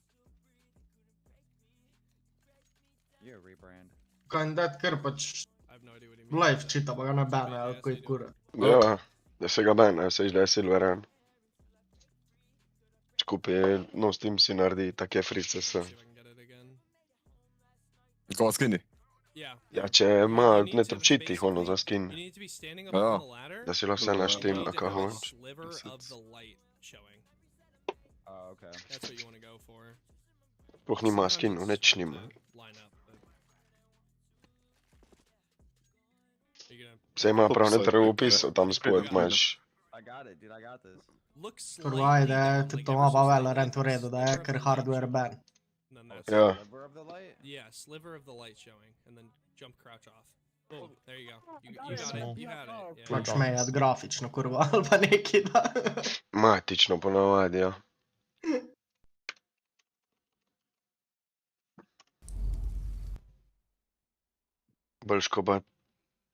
You're a rebrand. Kandidat kar pač I have no idea what you mean. live čita, pa ga ne banejo, koji kura. Ja, da se ga banejo, seš da je Silveran. Skupaj no s tim si naredi take frice se. Ko skini? Yeah. Ja, če ima ne trčitih ono za skin. You need to be standing up Ja, on the ladder. da si lahko vse naštim You na need to have a kahonč. sliver of the light showing. Oh, okay. That's what you want to go for. Sploh nima skinu, nič nima. Line up. Vse ima prav ne treba upisal, tam spod imaš. I got it, dude. I got this. Kurva, ajde, ti to ima pa Valorant v redu, da je kar hardware ban. Ja. Sliver of the light? Yeah, sliver of the light showing, and then jump crouch off. Boom, there you go. You got it. You had it. Yeah. Pač mejat grafično, kurva, ali pa neki, da. Matično ponavadi, ja. Bolj škoba,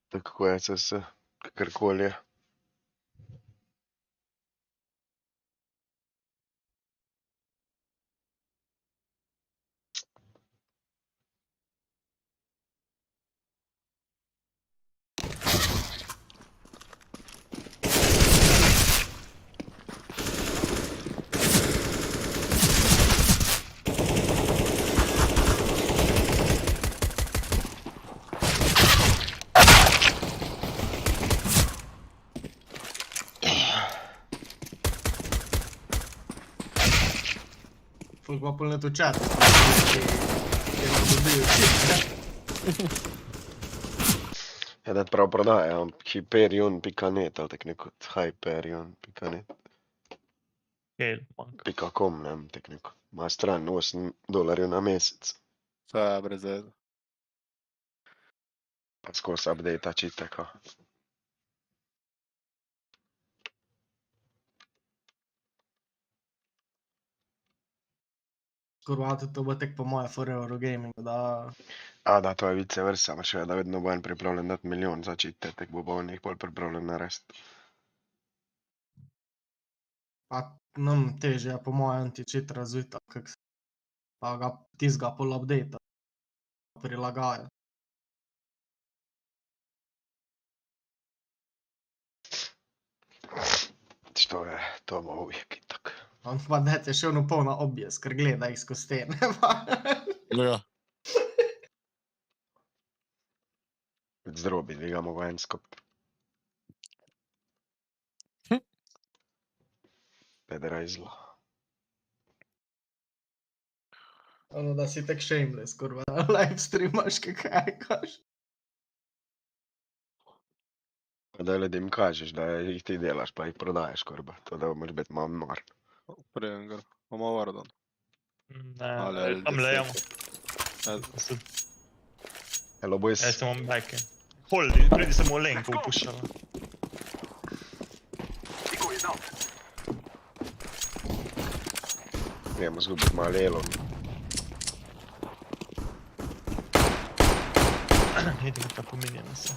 tako je CS, kakorkoli je. Fuk pa pulnet v chat. Ja, da prav prodaja, hyperion.net, ali tak neko, hyperion.net. .com, ne vem, tak neko. Ima stran $8 na mesec. Vse brez veze. Pa skos update-a čiteka. Kurva, to bo tek po moje for Eurogamingu, da... A, da, to je vice versa, imaš da vedno bo en pripravljen dati milijon za čite, tek bo on jih bolj pripravljen narediti. Pa nam teže je po moje anti-cheat razvita, kak se... Pa ga tizga pol update-a. Prilagaja. Što je, to bo uvijek itak. On pa dete še ono polna objes, ker gleda jih skozi stene. Ja. Zdrobi, dvigamo vanjsko. Pederajzlo. Ono da si tek shameless, kurva, na live streamaš, kaj kaš. Da ljudem kažeš, da jih ti delaš, pa jih prodaješ, kurba. To da moraš biti malo mar. Prejengar. Oma Vardan. Ne, tam lejamo. Hello boys. Jaz sem on backe. Huhli, pridi samo Lenko upušala. Idemo zgubiti malo elon. Idemo pa pominjamo se.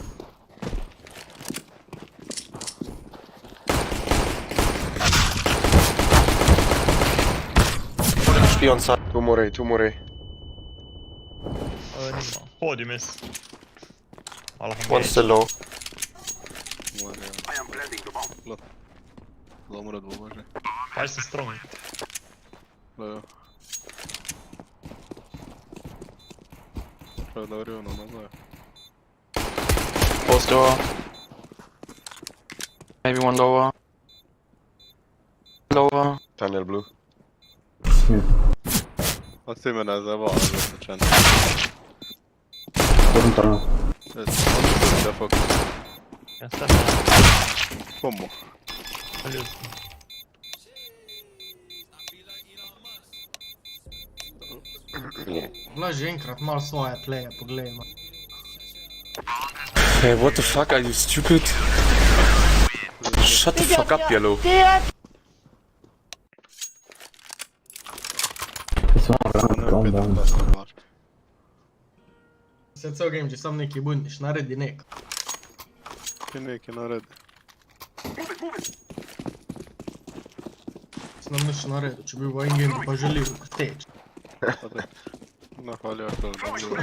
Špion sad. Tu moraj, tu moraj. Nima. Hodi mes. One SLO. Lomurad bo može. Kaj sem strong. Da. Prav da vrivno nazaj. Post door. Maybe one lower. Lower. Tunnel blue. A ti me ne zavali, začen. Da fuck. Ja sad. Komu? Vlaži enkrat malo svoje playe pogledajmo. Hey, what the fuck, are you stupid? Shut the fuck up, yellow. Sad cel game, če sam neki bundiš, naredi nek. Ti neki naredi. Sam nič naredil, če bi v ENG pa želil teč. Nahvalja to, da bi bilo.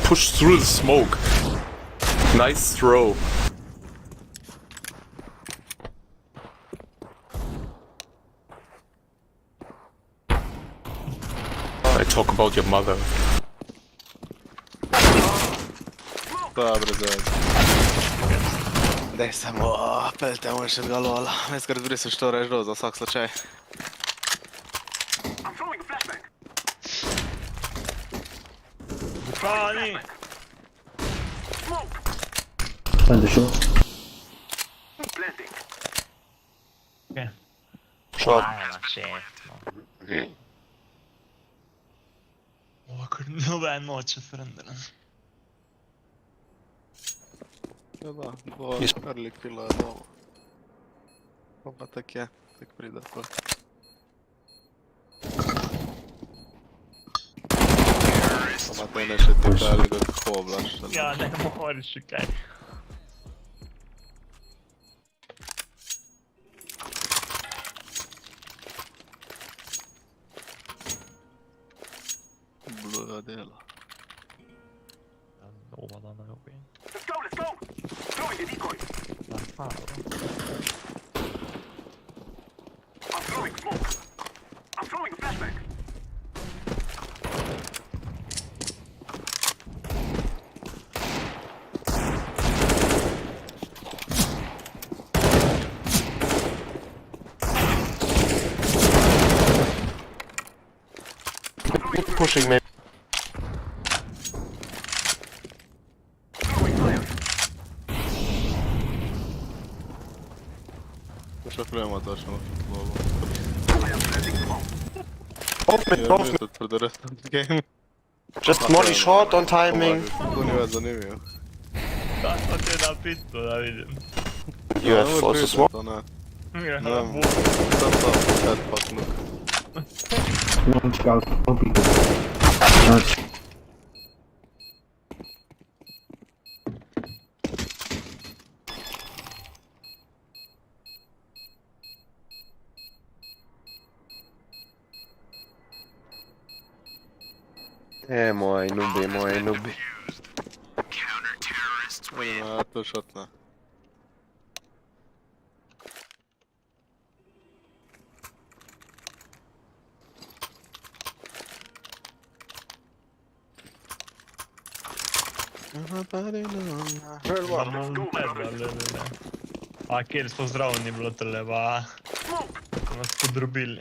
Push through the smoke. Nice throw. I talk about your mother. Dobre, zajedno. Daj samo, pelte mu še galola. Veskrat brisaš to reždo za vsak slučaj. DaNi! Find the shot. Okay. Shot. Nove noče, frendere. Ja da, dva early killa je doma. Pa tak je, tak pride to. Pa te ne še ti dali da hoblaš. Ja, ne moraš še kaj. Blöja dela. Ova da na jobbig. Let's go! Throwing the decoy! Vad fan då? I'm throwing smoke! I'm throwing a flashback! Pushing me. точно в футболу. Open, You're open. muted for the rest of the game. Just molly short on timing. To nije je zanimljivo. Kako ti je napisao da vidim? You have also smoke. Ja, Ne, sad headbutt look. Launch out. Open. Launch. Moj nubi. Idemo, to šotna. A kjer smo zdravo ni bilo tole, pa smo nas podrobili.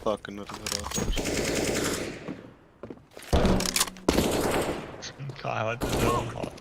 Tako ne razvrataš. Kaj va ti zelo malo?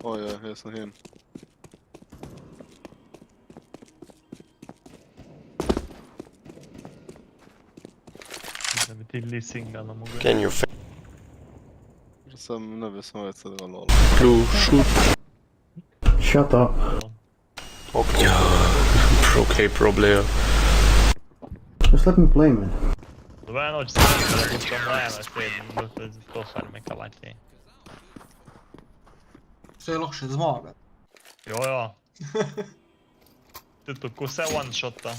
O ja, jesam hin. Da bi ti leasinga ne mogel. Can you Sam ne bi smo več sedel lol. blue shoot? Shut up. Okay. Okay, pro player. Just let me play, man. Dobra noč, se nekaj da bi to mojeno sredim, da se to farme kavati. Se je lahko še zmaga. Jo. To je tako vse one shota.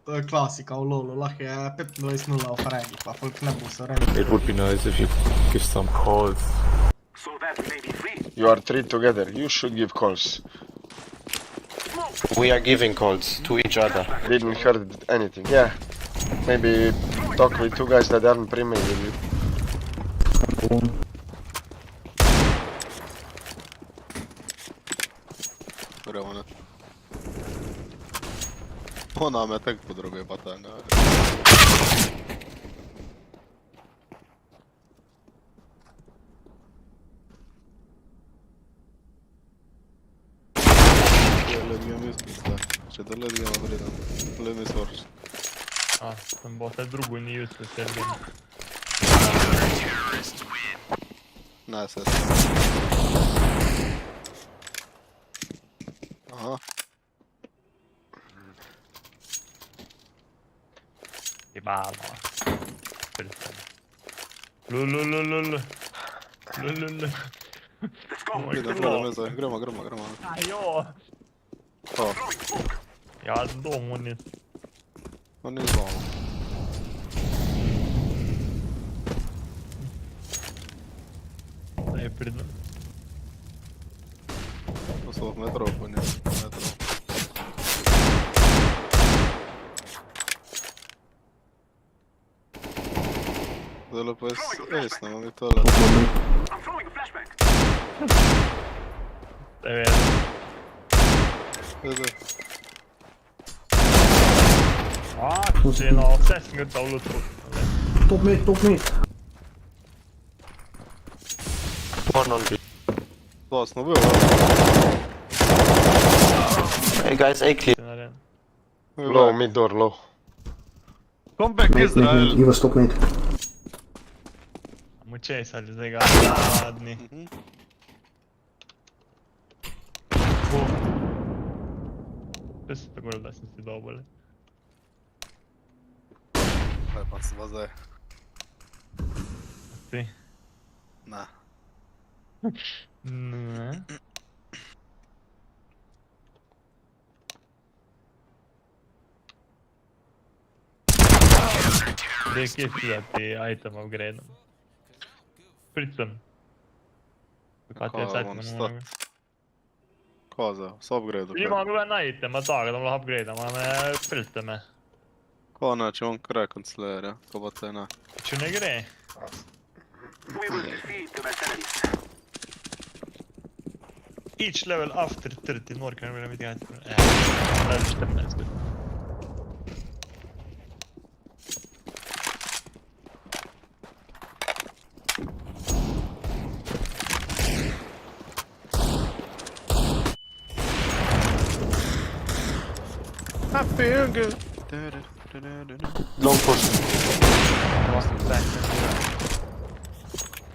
To je klasika v LoLu, lahko je 25-0 v fragi, pa folk ne bo se rekel. It would be nice if you give some calls. You are three together. You should give calls. We are giving calls to each other. Didn't heard anything. Yeah. Maybe talk with two guys that aren't pre-made with you. Gremo ne. Ona me tek podrobe pa ta ne. Ledgem izpista. Če da ledgem odredam. Ledgem izvorč. Sem bo te drugo ni jutro sergem. Ne, se Aha. Jebalo. Lulululul. Gremo. Ajo. O. Ja, dom on je. On je dom. Ne pridem. To so metrov po nje. Metrov. Zdaj pa je snemo mi tole. Ne vedem. Zdaj. Če no, vse sem ga dal lutru. Top mid. One on B. Glasno bilo. Hey guys, A clear. Low, mid door, low. Come back, Israel. Give us top mid. Mu česali, zdaj ga radni. Kaj se tako da sem si dobil? Kaj pa se pa zdaj? Ti? Ne. Ne. Zdaj, kje si da ti item upgradeom? Pricăm. Poate să am stat. Cosa? S-a upgrade-ul. Prima avea n-aite, mă doare, domnul upgrade, mă pricăm. Kona će on kräkant slära, kovatena. Ce ne gre? Each level after 30 more can really be it. That's good. I feel good. Long push.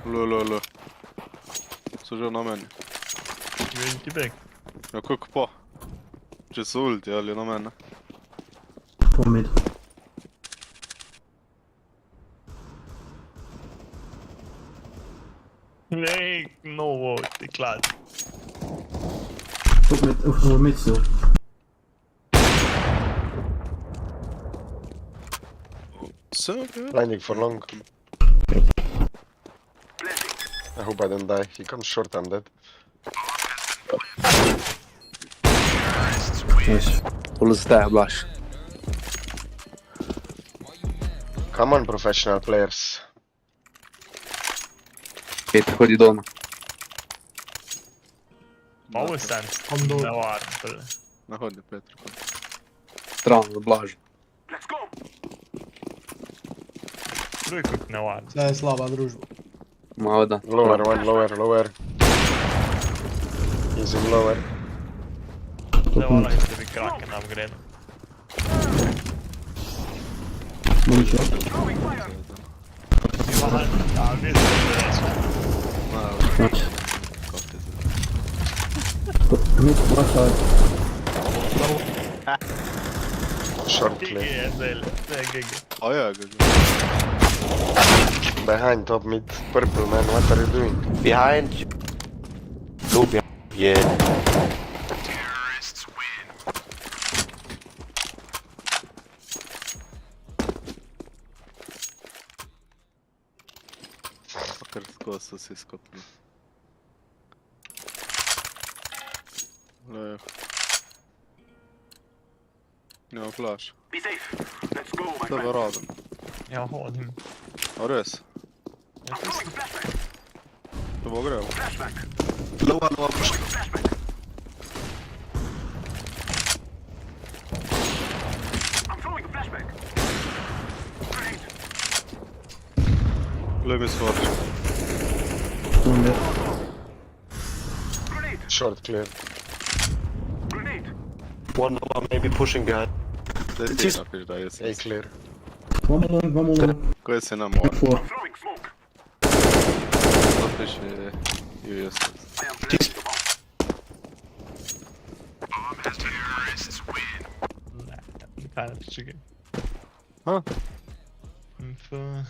Lå. Så kör han män. Du är inte back. Jag kuckar på. Det är så ulti jag lena män. På mid. Nej, no, det är klart. På mid still. So good. Blinding for long. I hope I don't die. He comes short, I'm dead. Nice. Full establish. Come on, professional players. Петр, ходи дома. Мало сенс. Не варто. Находи, Петр. Странно, блажь. Drugi ne vadi. Sve je slaba družba. Malo da. Lower, one lower. He's in lower. Det var da ikke vi kraken av grenen. Money shot. Ja, vi spiller det sånn. Nice. Mid, left side. Short clear. Det er GG. Oh yeah, good. Behind top mid. Purple man, what are you doing? Behind. Go behind. Yeah. Fucker skosa si skopno. Lej. Ja, flash. Be safe. Let's go, my Det var raden. Jag har din. Har du S? Du vågar det? Lower push. I'm throwing a flashback. Glöm i svart. One mid. Short clear. One lower, maybe pushing behind. Det är dina för dig. A clear. One more long. Gå i sina mål. Four. Varför är ju just det? Nej, kan jag försöka. Ha? För...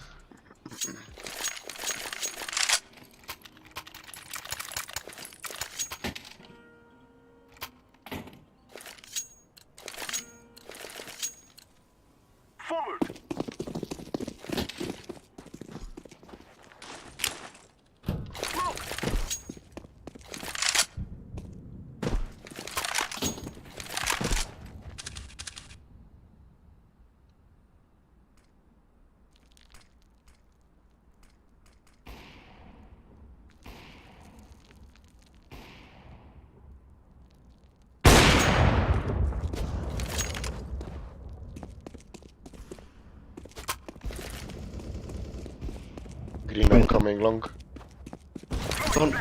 Green, I'm coming long.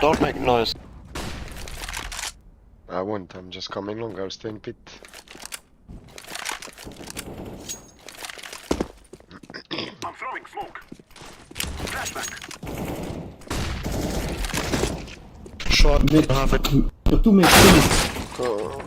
Don't make noise. I won't, I'm just coming long, I'll stay in pit. I'm throwing smoke. Flashback. Short mid. Two mid. Go.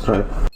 stripe.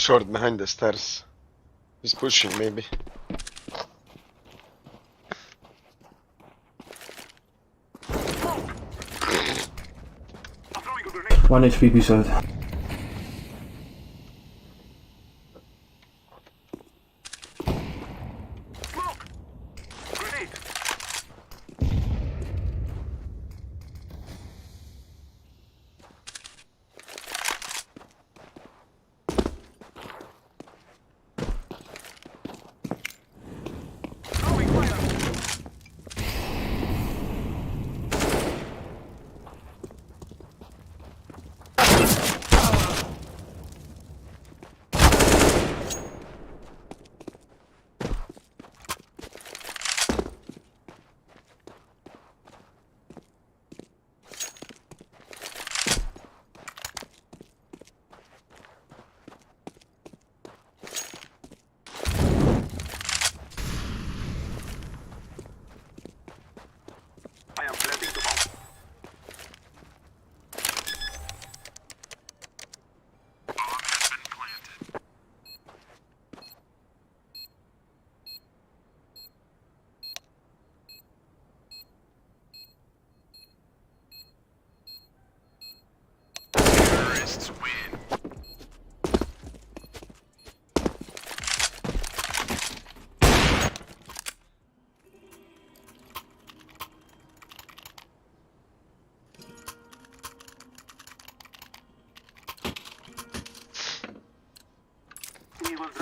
Short behind the stairs. He's pushing maybe. One HP beside.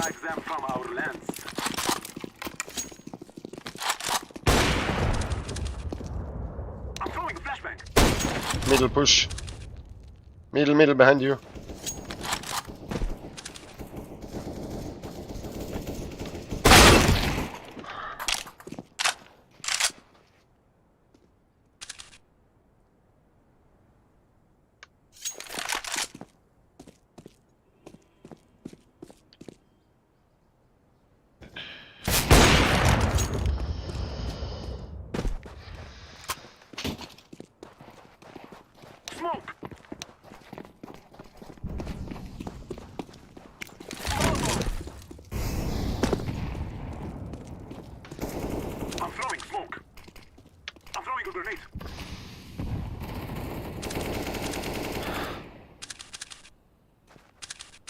Drive them from our lands. I'm throwing a flashbang. Middle push. Middle behind you.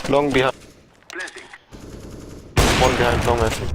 Long behind. One behind long, I think.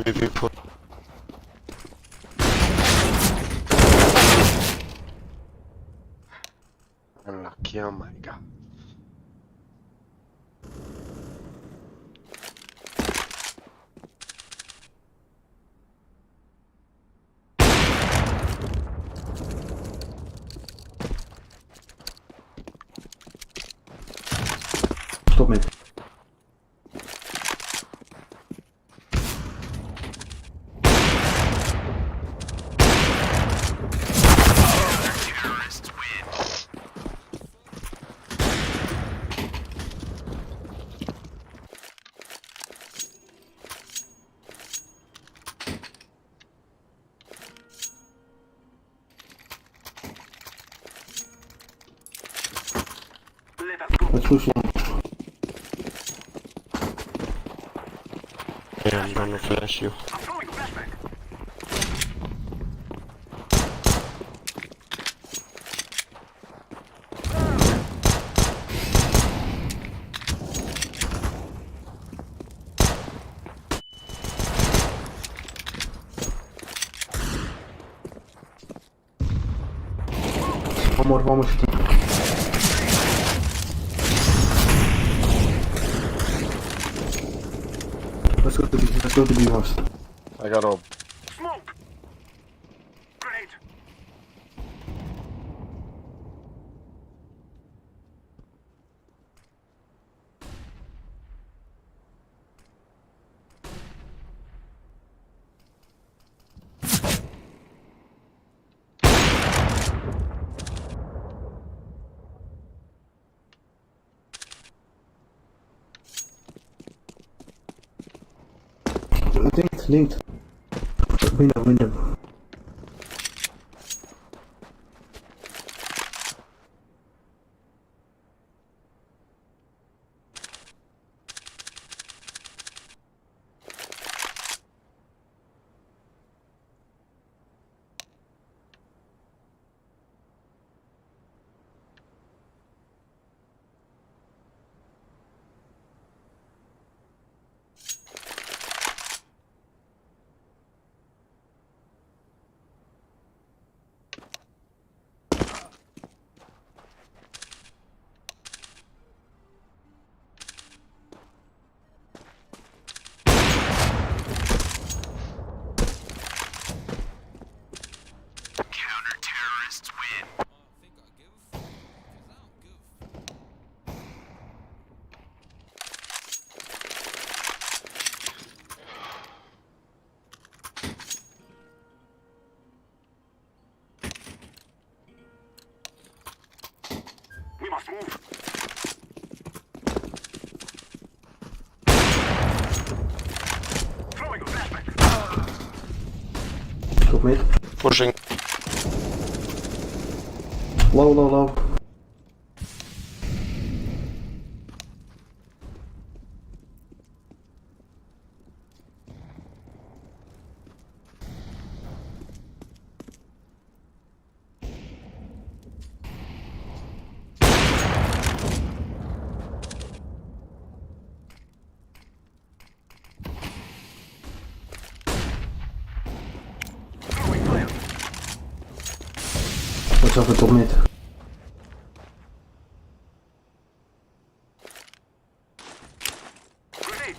be people. Unlucky, oh my god. Stop mid. Let's push long. Yeah, I'm gonna flash you. One more shooting. Let's go to B first. I got up. Smoke! Grenade! I think it's linked. Window. We must move! Throwing a flashback! Go mid. Pushing. Low. Watch out for top mid. Grenade!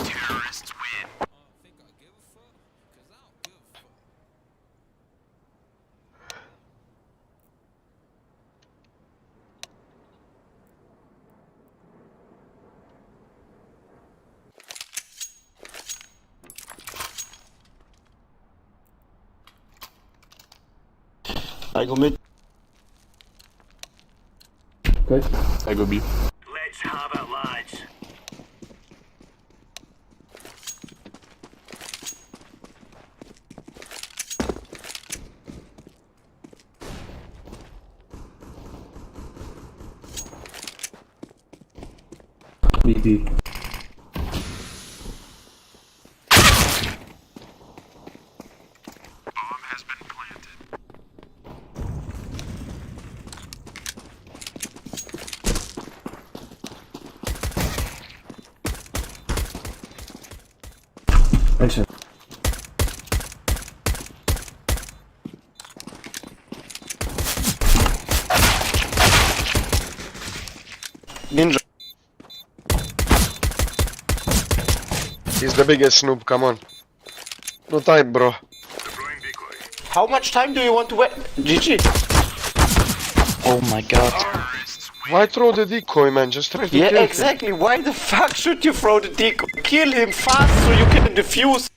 Terrorists win! I go mid. Okay. I go B. Let's have it, lads! B. Bomb has been planted. the biggest noob, come on. No time, bro. How much time do you want to wait? GG. Oh my god. Why throw the decoy, man? Just try to kill him. Exactly. Why the fuck should you throw the decoy? Kill him fast so you can defuse.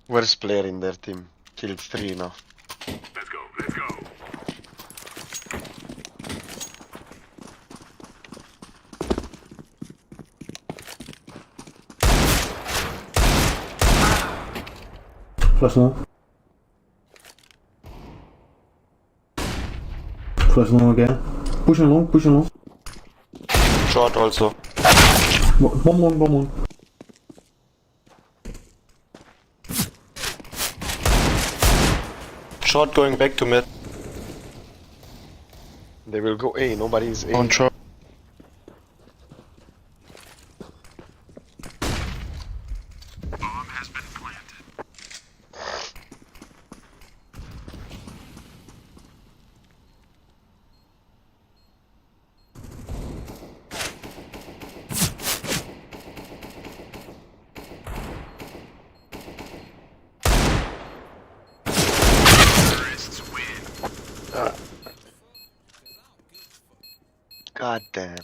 Worst player in their team. Killed 3 now. Let's go, let's go. Flash long. Flash long again. Pushing long, pushing long. Short also. Bomb long, bomb long. Short going back to mid. They will go A, nobody's A. On short. God damn.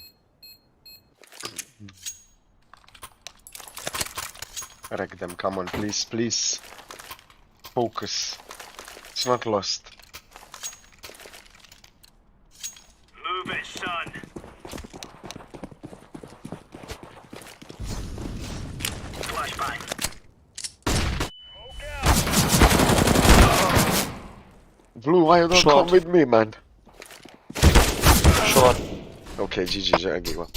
Wreck them, come on, please, please. Focus. It's not lost. Move it, son. Flashbang. Blue, why you don't come with me, man? Short. Okay, GG, I gave up.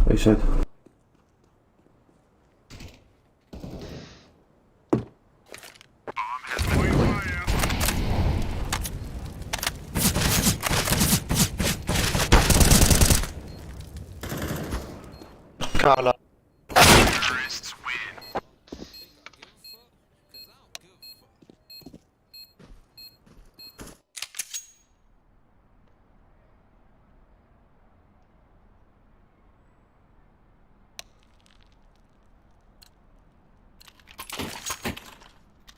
They said. Carla.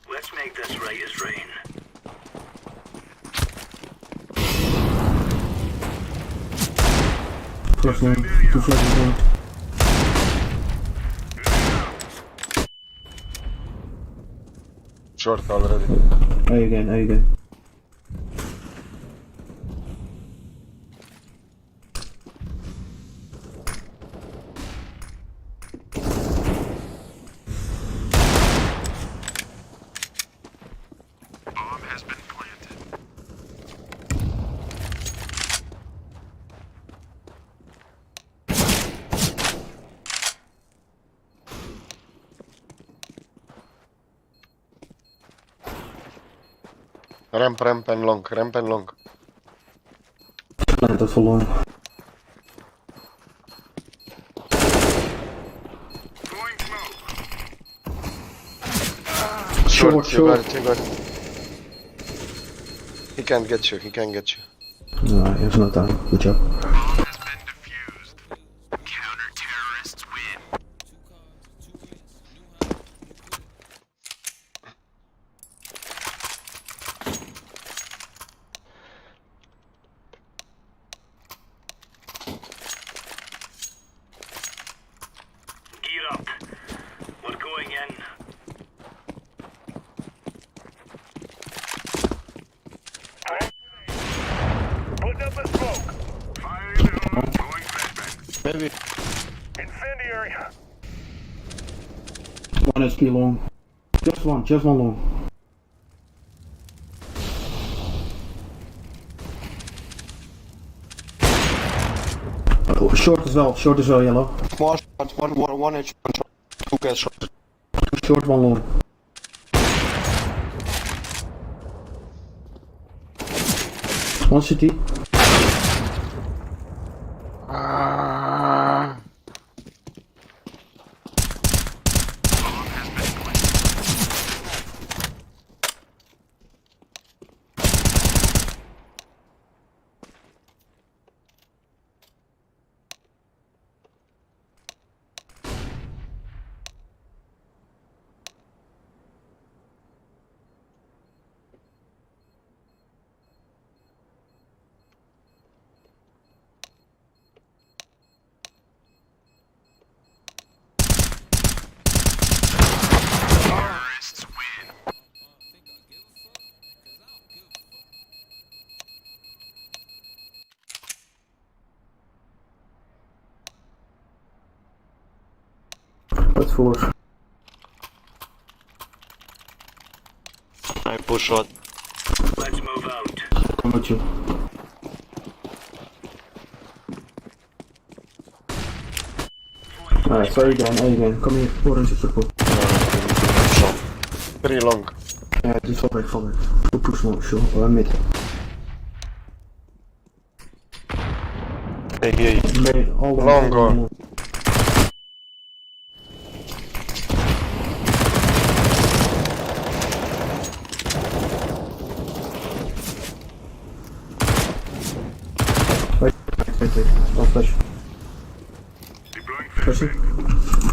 Let's make this right as rain. Flash long, 2 flashes long. Short already. A again, A again. Ramp and long, ramp and long. Planted for long. Short, you got it. He can't get you, he can't get you. No, he has no time. Good job. Maybe. Incendiary. 1 SP long. Just one long. Oh, short as well, yellow. One short, one H, 2 gas short. 2 short, 1 long. One city. Let's forward. I push short. Let's move out. Come with you. Alright, so again. Come here, orange and purple. 3 long. Yeah, just fall back. We'll push more, sure. Or mid. They hear you. Mid, all Long or? Wait. I'll flash.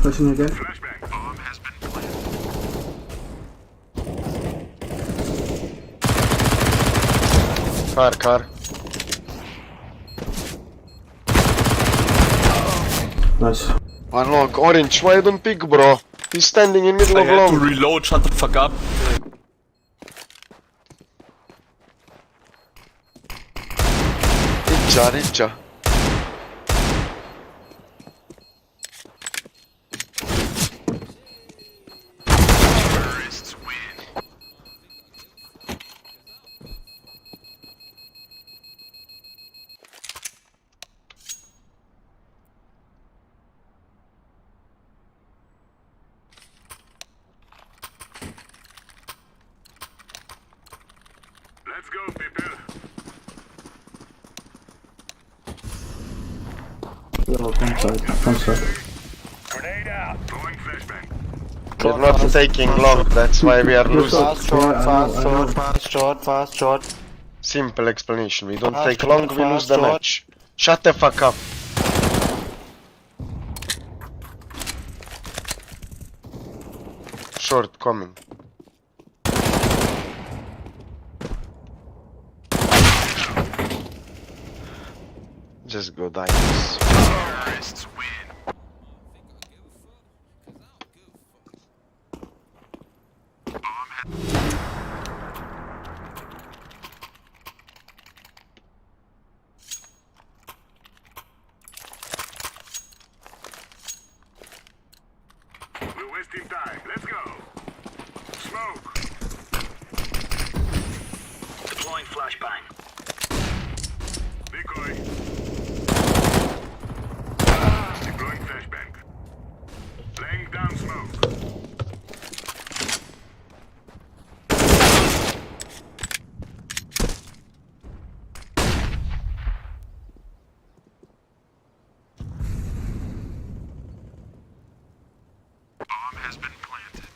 Flashing again. Car. Nice. One long. Orange, why you don't pick, bro? He's standing in middle of I had to long. reload, shut the fuck up. Riccia. Let's go, people. One side. Grenade out. Throwing flashbang. We're not taking long, that's why we are losing. Fast, short. Simple explanation. We don't take long, we lose the match. Shut the fuck up. Short coming. Just go die. Terrorists win. We're wasting time. Let's go. Smoke. Deploying flashbang. Decoy. Deploying flashbang. Laying down smoke. Bomb has been planted.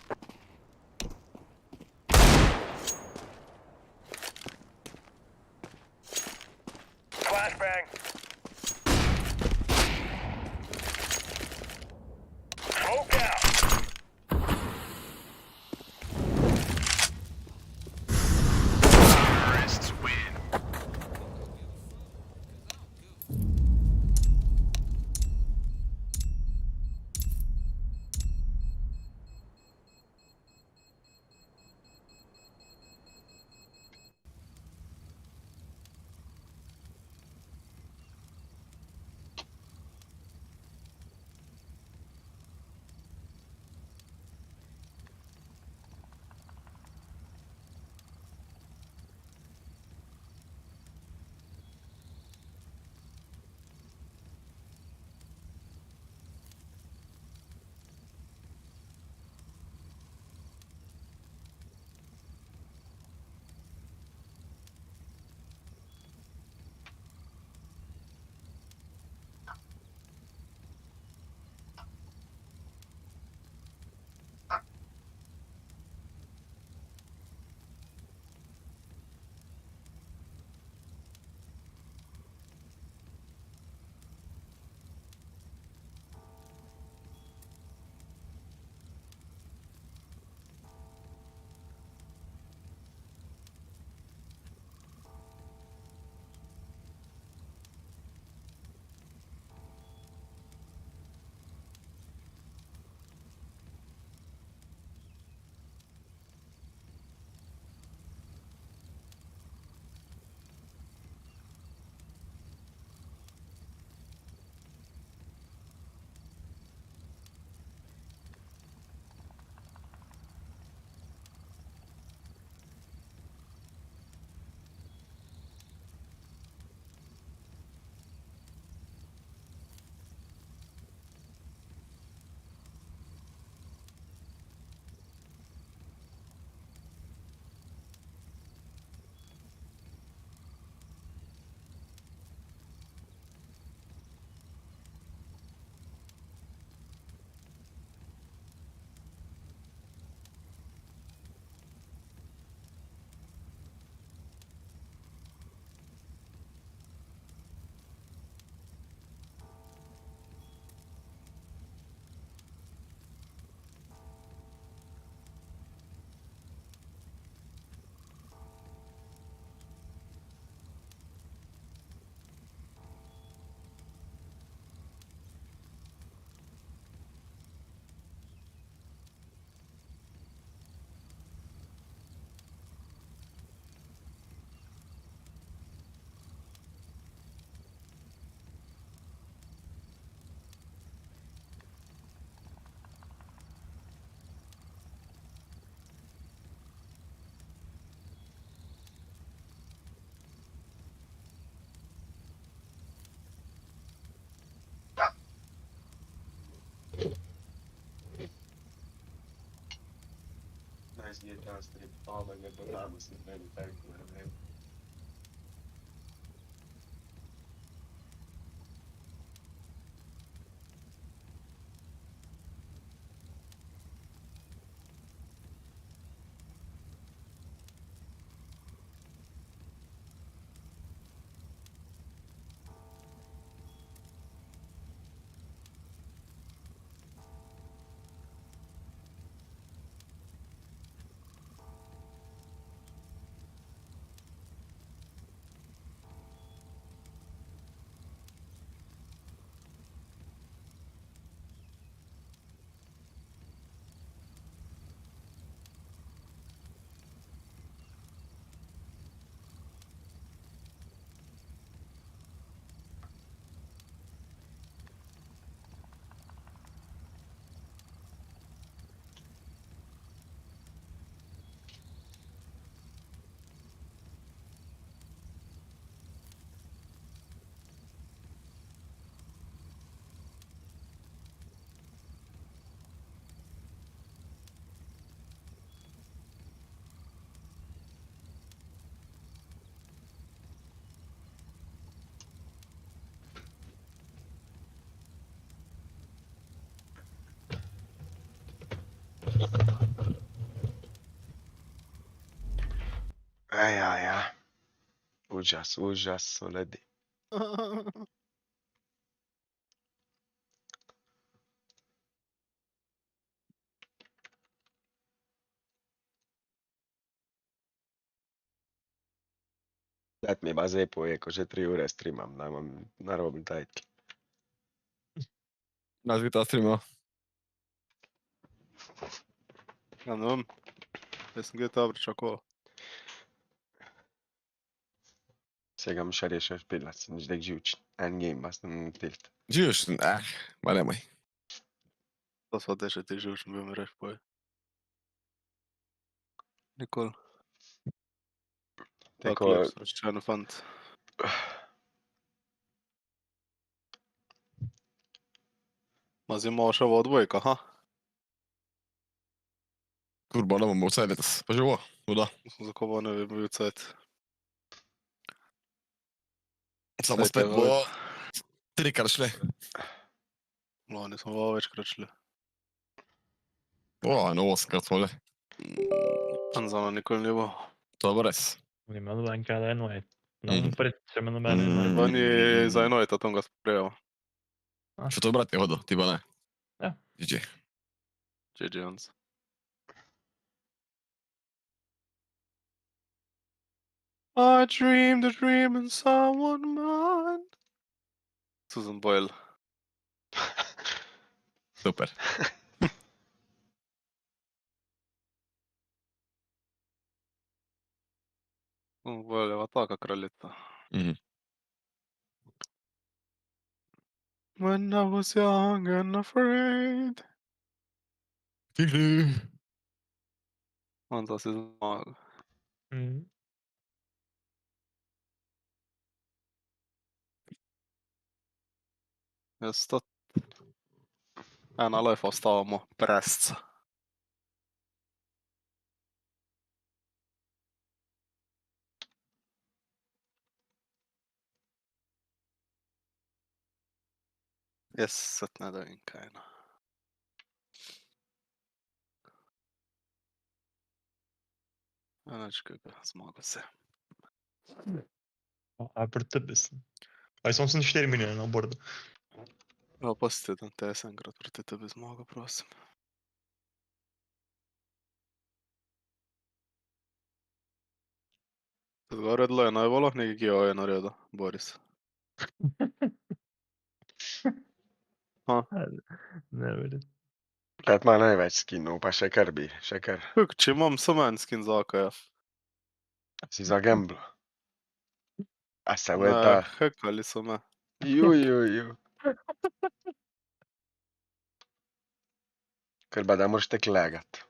Flashbang. Smoke out. Terrorists win. GTA strip, men je dodamo se meni tako, ne. Ja. Užas, soledi. Daj mi baze poje, ko že 3 ure streamam, da imam naroben title. Znaš GTA streama? Ja ne vem, jaz sem GTA pričakoval. Сега му ще решиш пилаc, nič dek živčen. Endgame, vas nam tilt. Živčen? Ma nemoj. To so te še ti živčen, bi mi reč poje. Nikoli. Tak lep sproščen fant. Ma zimo še v odbojka, ha? Kurba, ne bomo vse letos, pa že bo, voda. Zakaj pa ne bi bil cajt? Samo spet bo 3-krat šle. Lani smo pa večkrat šli. No 8-krat smo le. AnŽa nikoli ni bo. To bo res. Nima nobenega enoj. Nam pričamo noben enoj. Pa ni za enoj, tam ga sprejel. Še to brat je hodil, ti pa ne. Ja. GG. GG AnŽa. I dreamed a dream and someone mine. Susan Boyle. Super. Boyle je taka kraljica. When I was young and afraid. AnŽa si zmagal. Jaz to... Ena life ostavamo, presca. Jaz se ne da vem kaj, no. Nič kaj, zmagal se. Pri tebi sem. Aj som 4 milijone na bordu. Ja, pa si tam TS enkrat proti tebi zmagal, prosim. Zgoredlo je najbolj nekaj giveaway je naredil, Boris. Ne vedim. Let ima največ skinov, pa še kar bi, še kar. Če imam samo en skin za AKF. Si za gamblo. A se Ne, veta. hackali so me. Ju. Ker ba da moraš tek legat.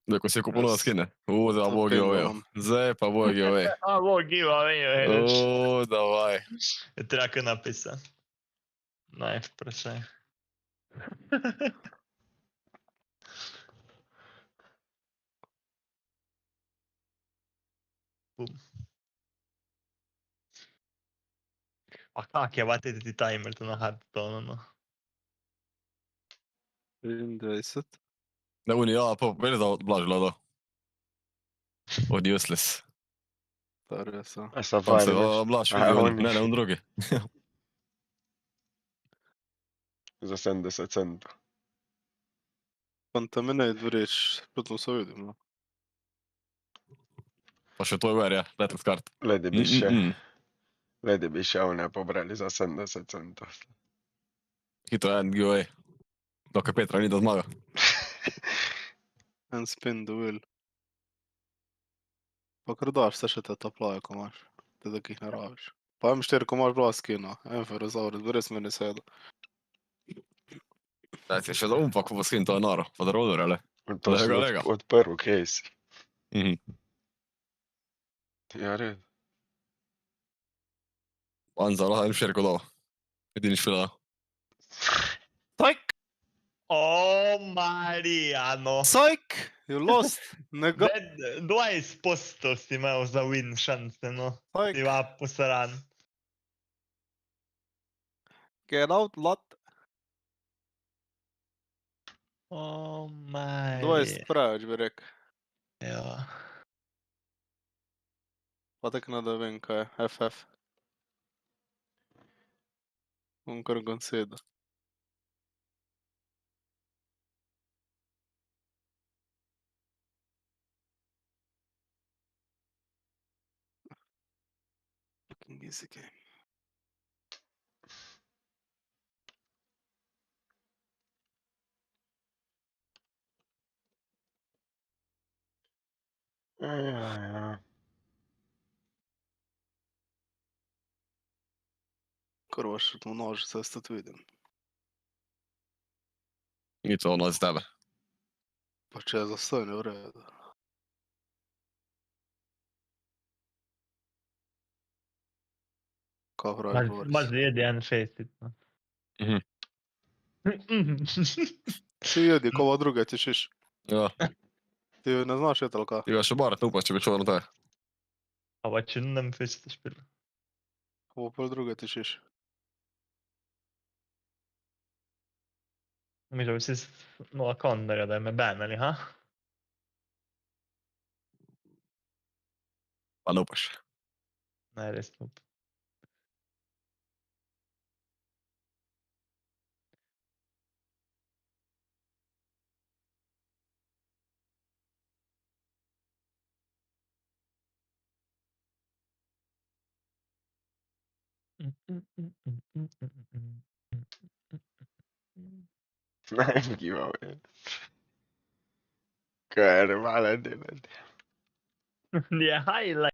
Ko si je kupil nove skine. Zdaj bo giveaway. Zdaj pa bo giveaway. Bo giveaway, Davaj. Je treba kaj napisati. Naj, vprašaj. Bum. A kak je vate ti timer to nahato, no. 23. Ne, oni, ja, pa veli da Blaž gleda. Od useless. To je res, ja. A sta Tam se fajn, Blaž a vidi, oni. ne, on drugi. Za 70 centov. Quanta me ne dvoriš, potom se vidimo. Pa še to je ver, ja, letos kart. Ledi bi še one pobrali za 70 centov. Hitro en giveaway. Dokaj Petra ni da zmaga. En spin the wheel. Pa kar daš vse še te toplaje, ko imaš. Te da ki jih ne rabiš. Pa M4, ko imaš bila skina. M4 res me ne sedo. Da ti je še da umpa, ko bo skin, to je noro. Pa da roller, ali? To sem odprl case. Ja, red. AnŽa, lahko M4 ko dal. Edini špila. Psych! O, Marijano. Psych! You lost. 20% si imel za win šanse, no. Ti va posran. Get out, lot. O, Marija. 20 preveč bi rekel. Ja. Pa tek ne da vem, kaj je. FF. On kar gonsedo. Fucking easy game. Ja. Kurva še to množica, jaz to vidim. Ni to ono iz tebe. Pa če je zastojno, je v redu. Kaj pravi Boris? Imaš jedi en šestit, no. Ti jedi, kova druga ti šiš. Ja. Ti ne znaš jeti, ali kaj? Ti ga še barat ne upaš, če bi čuval na te. A pa če nem feste špila. Kova pol druga ti šiš. Mišljam, bi si nova kondarja, da je me banali, ha? Pa ne upaš. Ne, res ne upam. Nem giveaway. Kör, valid. Yeah, highlight.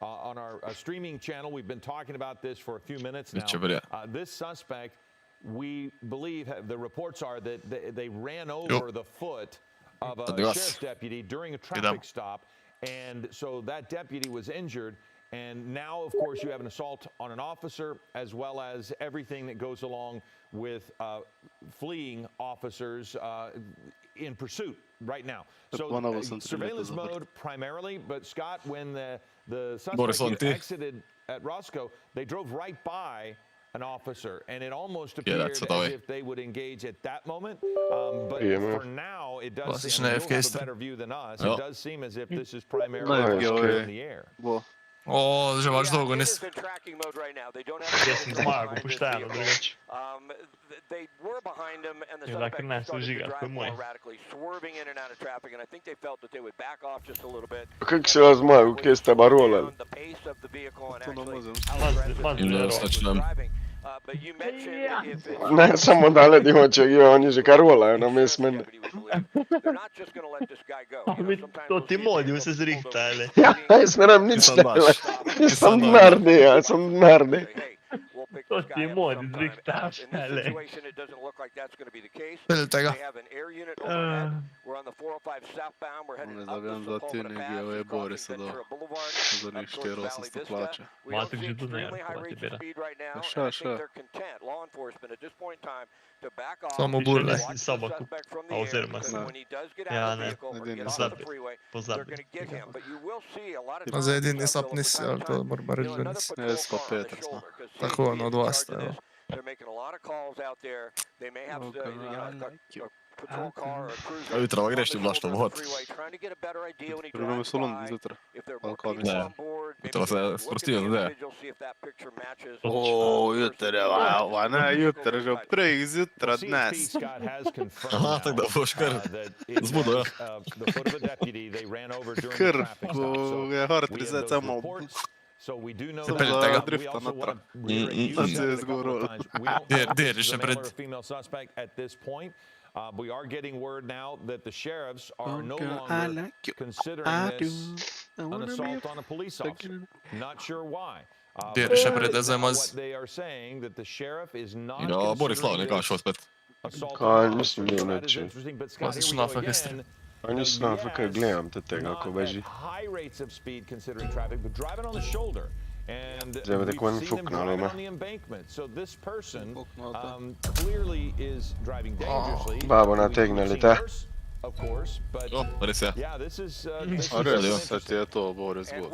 on our streaming channel. We've been talking about this for a few minutes now. This suspect, we believe, the reports are that they ran over the foot of a sheriff's deputy during a traffic stop, and so that deputy was injured. And now, of course, you have an assault on an officer, as well as everything that goes along with fleeing officers in pursuit right now. So surveillance mode primarily, but Scott, when the suspect exited at Roscoe, they drove right by an officer, and it almost appeared as if they would engage at that moment. But for now, it does seem, you'll have a better view than us, it does seem as if this is primarily in the air. O, že máš dolgo, nis... Dakle, ne služi ga, to je moj. Kako se vas zmaju, kje ste barolali? Ne, samo dale divočeg, oni že kar rolajo na mes mene. To ti modiju se zrihtali. Ja, jaz ne rabim nič dele. Jaz sem denarni, ja, sem denarni. To ti modi zrihtali. Peljte ga. Ne znam za ti negdje ove bore se do onih 4-800 plaća. Matik že tu ne, hvala ti bera. Ša. Samo burle. Sobaku, a oziroma se. Ja, ne, pozabi. No za jedini sap nisi, ali to moram reći da nisi. Jesmo Petar smo. Tako ono od vas, evo. A jutra greš ti vlašto vod. Probujemo su London zjutra. Ne, jutra se sprostio, ne. O, jutra, a ne jutra, že prej zjutra dnes. Aha, tak da boš kar zbudo, ja. Kar, ko je hard reset samo... Se peljte ga. Drifta natrag. Sad se je zgorol. Gdje je še pred? We are getting word now that the sheriffs are no longer considering this an assault on a police officer. Not sure why. Gdje je še pred ezemaz? They are saying that the sheriff is not Ja, Borislav neka šao spet. Kaj, nisam bio neče. Pazi što na fakestri. A nisam na fakaj, gledam te tega, ko beži. Zdaj tako en fuknalo me. Babo nategnali te. O, res je. A res, sad ti je to Boris zgodil.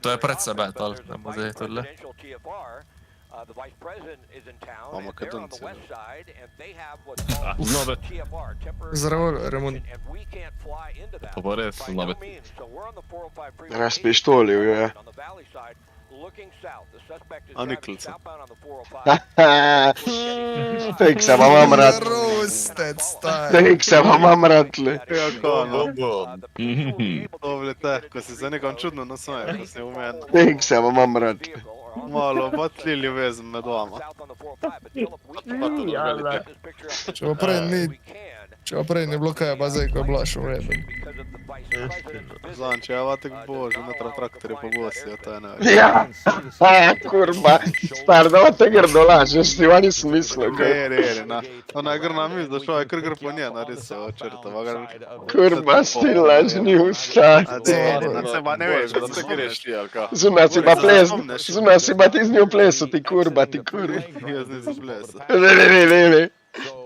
To je pred sebe, ali ne može tohle. A Makedonci. Znobet. Zdravo, Ramon. To pa res, znobet. Raz pištolil jo je. A Niklica. Tek se vam amrat. Roasted style. Tek se vam amratli. Jako ono. Dobre te, ko si se nekom čudno nasmaje, ko si umen. Tek se vam amratli. Malo batlji ljubezen med vama. Čevo prej ni bilo kaj bazaj, ko je bila še v redu. Zanče, ja vatek bože, natra traktori po Bosni, to je ne. Ja, kurba, star, da te grdo lažeš, ti vani smislo. Ere, na. Ona je grna mis, da šo je kr po nje narisao črtova. Kurba, sti lažni usta. A deri, na se ba ne veš, da se greš ti, ali ka? Zuna si ba ti z njo plesu, ti kurba. Jaz nisam plesu. Ne.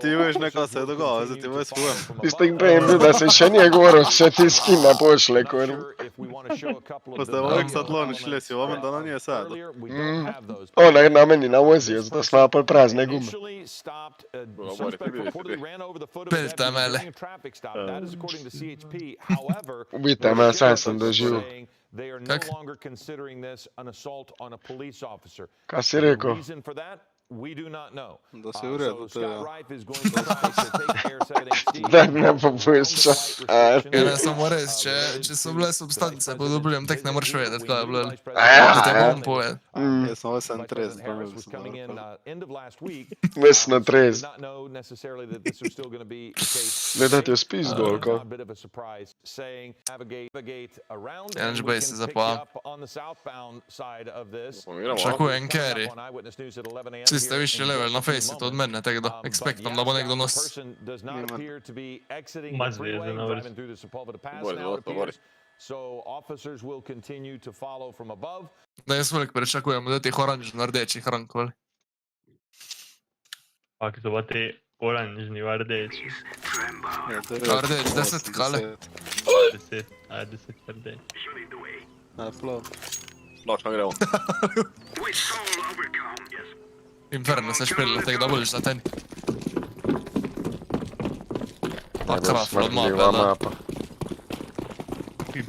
Ti veš neka se je dogajalo, zdaj ti veš fujem. Ti ste prej bil, da se še nije govoril, še ti skina pošle, kurba. Pa ste ovak sad loni šli si, omen da na nije sad. Ona je na meni navozio, zato smo pol prazne gume. Peljte mele. Ubijte me, sam sam doživio. Kak? Kaj si rekao? Da se u redu, to je. Da ne popušča. Ne samo reći, če so bile substance pod vplivom, tek ne moraš vedeti kaj je bilo. Ja. Da te bom povedal. Jesam već na 30 Harris was coming in end of last week. Već na 30. Did not know necessarily that this was still going to be the case. Ne da ti je spizdu, ali kao? A bit of a surprise, saying navigate around AnŽa and we B can se pick zapala. you up on the southbound side of this. Šakuje Enkeri. Svi ste više level na Faceit od mene, tako da expectam da bo nekdo nos. Ma zvijezde na vrstu. So officers will continue to follow from above. Da jaz velik pričakujemo da tih oranžno-rdečih rankoli. Ako so pa te oranžni v rdeči. Rdeč, 10 kale. 10, a 10 rdeč. Plov. Lačka gremo. Inferno se špilila, tako da budiš na ten. Akraf od mapa. Pi.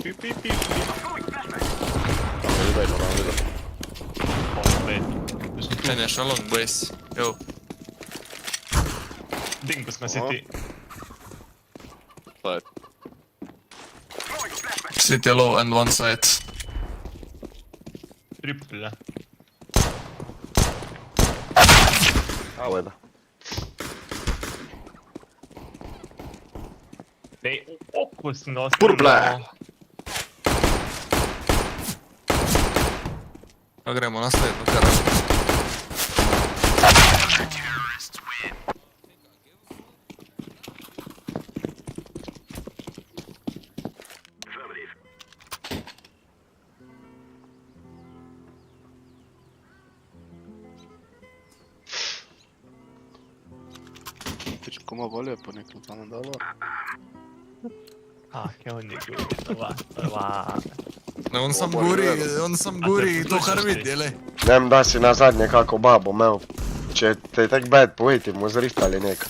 Finish along base. Yo. Dingus me City. City low and one side. Triple. Aveda. Dej, okusno ostavljamo. Purple. Pa gremo na sledno karavu. Come volio po nekom tamo dalo. Che ogni va. Ne, on sam guri do harvidjele. Nem da si na zadnje kako babo meo. Če te tek bad pojeti mu zrihtali nekaj.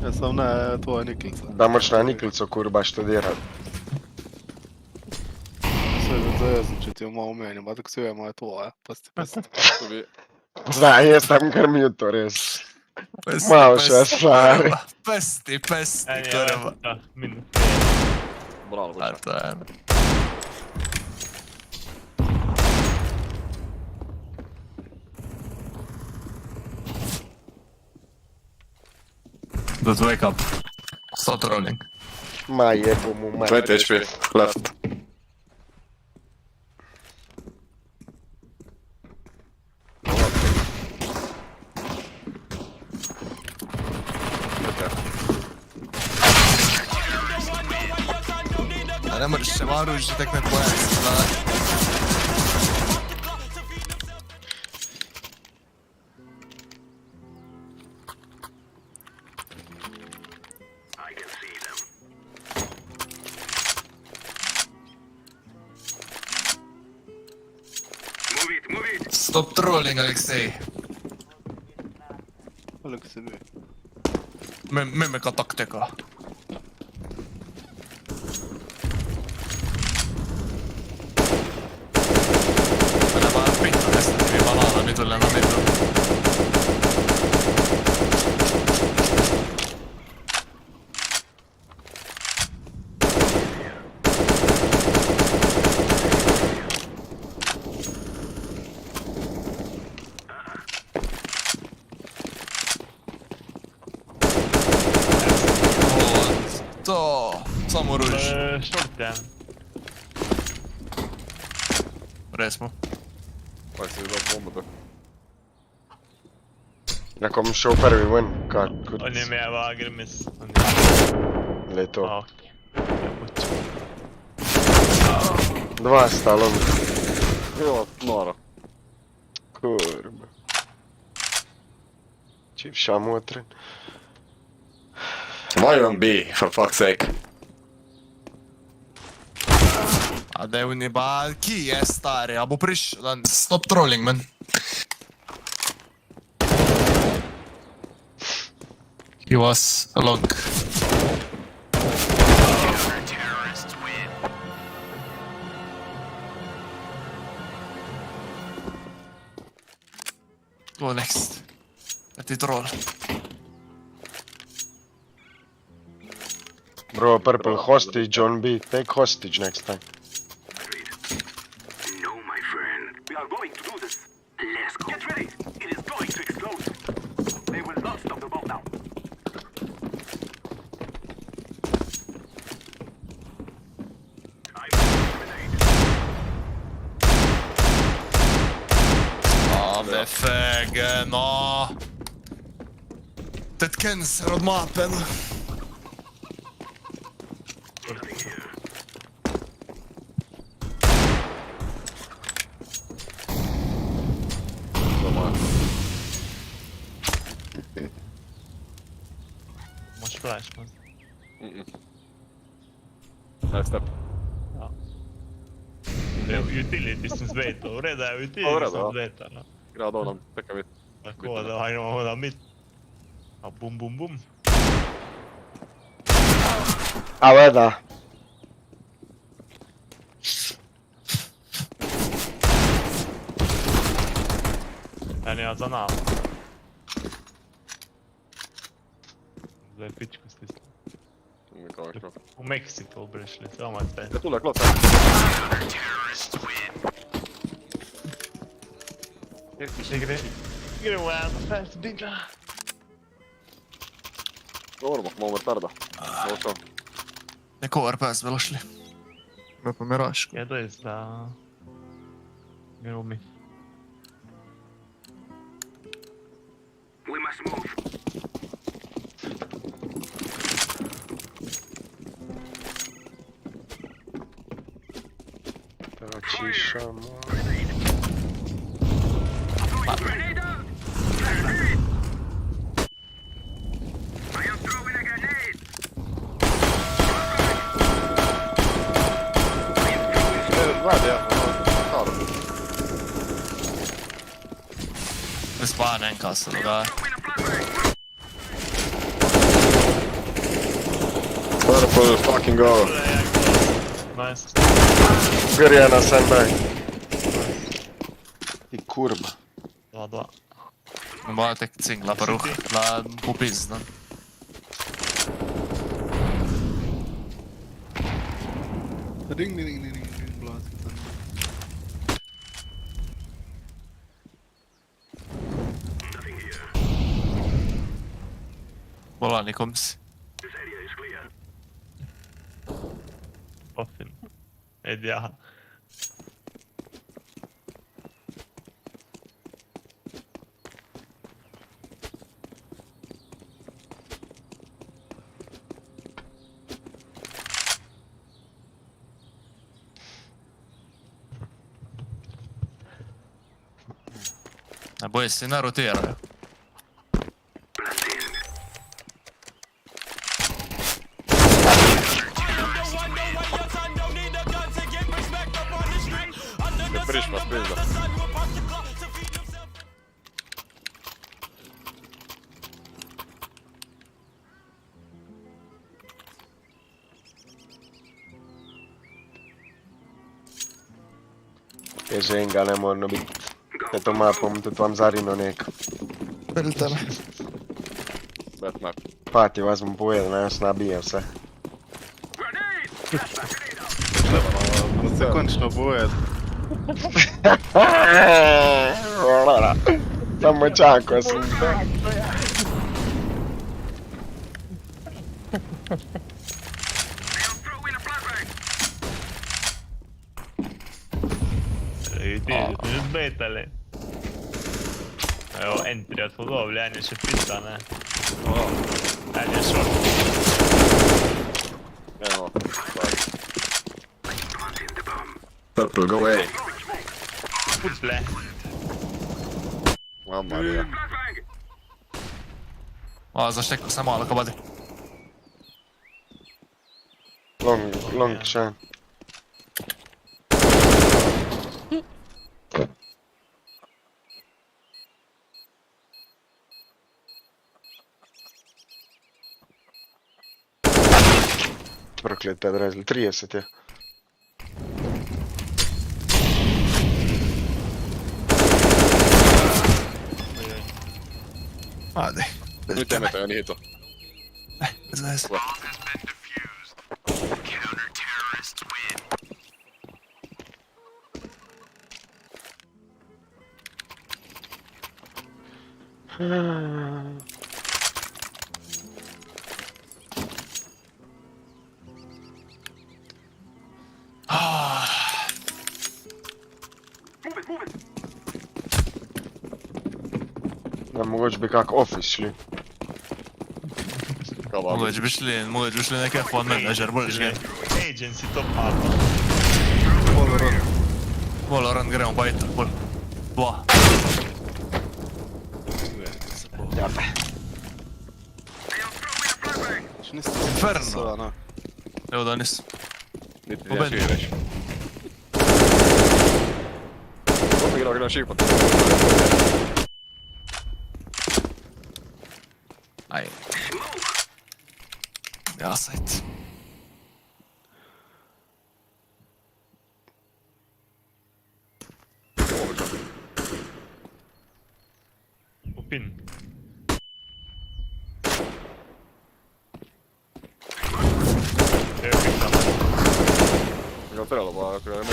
Ja sam na tvoja niklica. Da moč na niklico kurba študirat. Sve za jezno če ti malo meni, ba tako sve moja tvoja. Pasti. Zna, jesam kar mjuto res. Malo še stvari. Pesti, kurva. Bravo, A to je. Don't wake up. Stop trolling. Ma jebo mu, ma. 20 HP, left. A ne moraš se varuš i tek ne pojaviti. Stop trolling, Aleksej. Aleksej bi. Mimika taktika. Mennään vaan pitää tästä hyvin valalla, nyt tullaan middle. Samo ruž. Short down. Resmo. Pa si da bomba. Na kom šel prvi ven, kad kudic. On je imel agremis. Le to. Dva stalom. Jo, noro. Kurba. Čiv šamotren. Why on B, for fuck's sake? A da je on je ba, ki je stari, a bo prišel, stop trolling, man. He was along. Go next. Let it roll. Bro, purple hostage on B. Take hostage next time. No, my friend. We are going feg, no. Tkenszerod mappen. Most flash van. Nice step. Ja. Utilities som sveter, og det er utilities som sveter. Grad av dem, pekka mitt. Tako da har han mitt. Ja, bum bum bum. A veda. Eni ja za nama. Za pičku stisli. U Meksiko prešli, samo sve. Ja tulee klota. Idemo jedan, fast bigla. Ormo, ma umre tarda. Lošo. Neko RPS veel šli. Me pa Miražku. Ja, doista. Grumi. We must move. Ciszamo. Grenade out! I am throwing a grenade! Vi sparar en kassa då där. Purple fucking go. Nice. Grijana sandbag. I kurba. 2-2. Men bara täckt singla på ruch. På pizzen. Ring, blad. Voilà, ni komsi. Poffin. Ed ja. Boys, sina roterar ju. Det prisma sprinda. E se engalemo no bit. E tomapom tu tuam zarino neka. Peltele. Batmap. Pati vazmem povedano, jaz nabijem se. Da se končno boje. Samo čakao sam te. Utilities svetale. Evo, entry od hodovlja, anje še pitane. Anje šort. Evo, Purple, go away. Putle. Mamma mia. Zaštekao sam malo kabadi. Long shot. Проклятый подразил. 30 je. Ajde. Nyt emme toi on hito. Bez mogoče bi kak office šli. Mogoče bi šli nek F1 manager, bolj žgej. Agency top mapa. Valorant gremo pa itak, bolj. 2. Jate. Inferno. Evo da nisam. Niti ja šireš. Gledam šipat. Aj. Ja, sajt. Upin. Mikä on todella vaan kyllä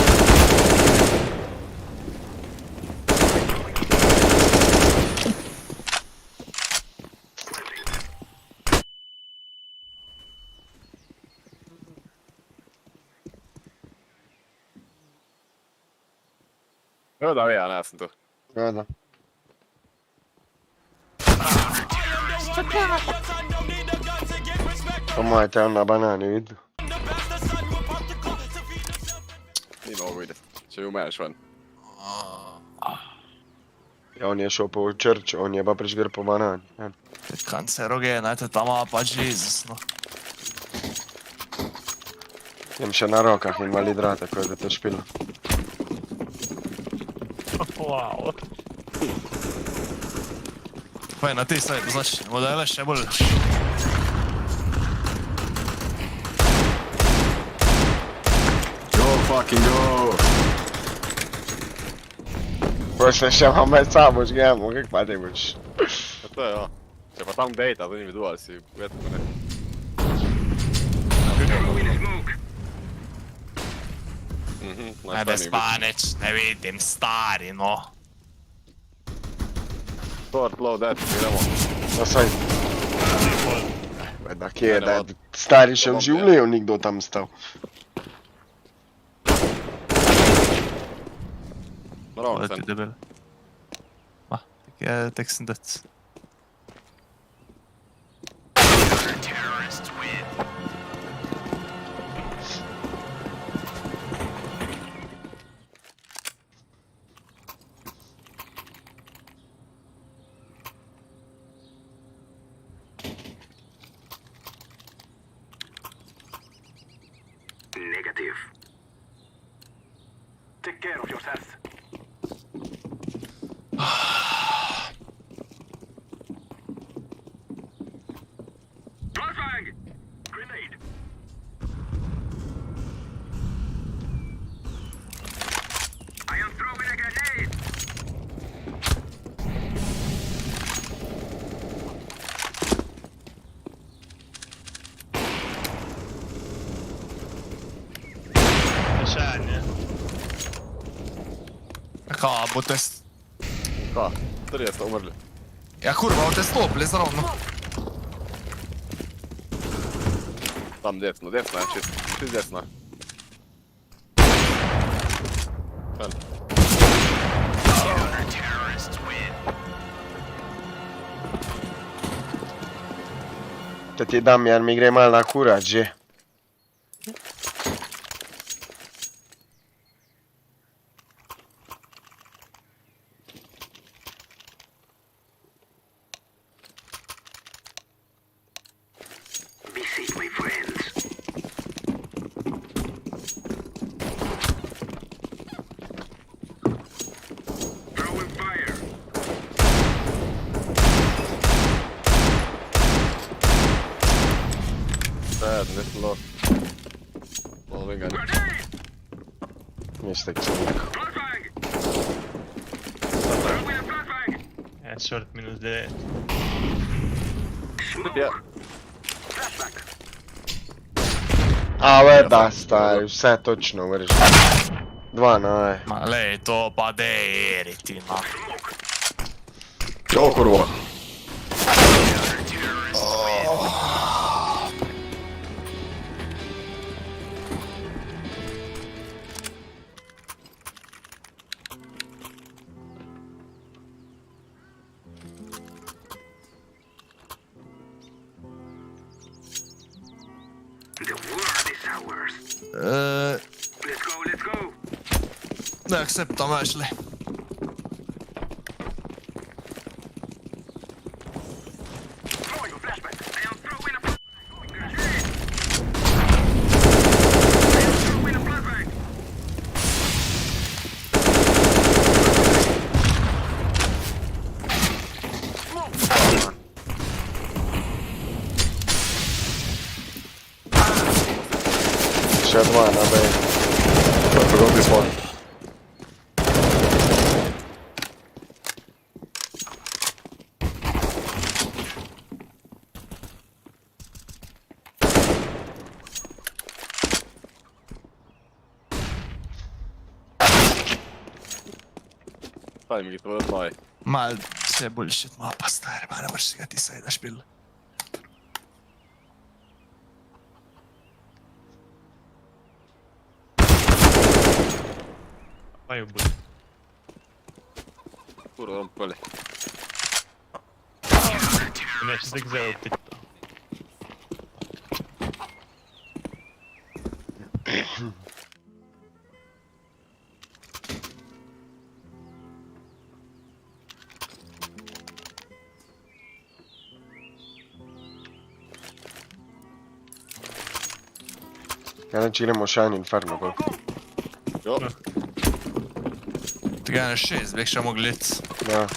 Gledam ja, ne sam tu. Gledam. Omajte on na banani, vidu. Niin mogu vidjeti. Se je umeš van. Ja on je šao po church, on je pa prišgr po banani. Kancerogena, eto tamo pa Jesus, no. Jem še na rokah invalidrata kojega te špila. Wow. Pa je na tej sajtu, znači, modele še bolj. Go fucking go! Poslije še vam med sabo žgemo, kak pa te boš. Pa to je ja. Če pa tam dejta, to individual si uvjetno ne. Ajde Spanić, ne vidim, stari no. Short, low, dead, idemo. Na sajt. Da kje je, da stari še v življenju nikdo tam stal. Bravo, Ovo ti debel. Ma, tek sam dec. Negative. Take care of yourself. Flashbang! Grenade. I am throwing a grenade. Ka, boste... Ka, 30 umrli. Ja kurva, boste stopili zravno. Tam desno je, čist desno je. Fen. Da ti Damjan mi gre mal na kurac že. Be safe, my friends. Throwing fire. Bad, nyt low. Polvin gun. Mistä se Short minus dead. Ja. Ale da, stari, vse točno vrži. 2 na E. Ma lej, to pa deriti, ma. Jo, kurva. Let's go. Ne acceptam Ashley. Shed one, I bet. I forgot this one. Tai mikä tuo jotain. Se bullshit mä pastaa mä en voisi kätissä ei tässä pille. Vai on bulli. Kurva on peli. Minä se teki se otti. Ja giremo Shine Inferno poi. Jo. Така ще избегшamo glitz. Da.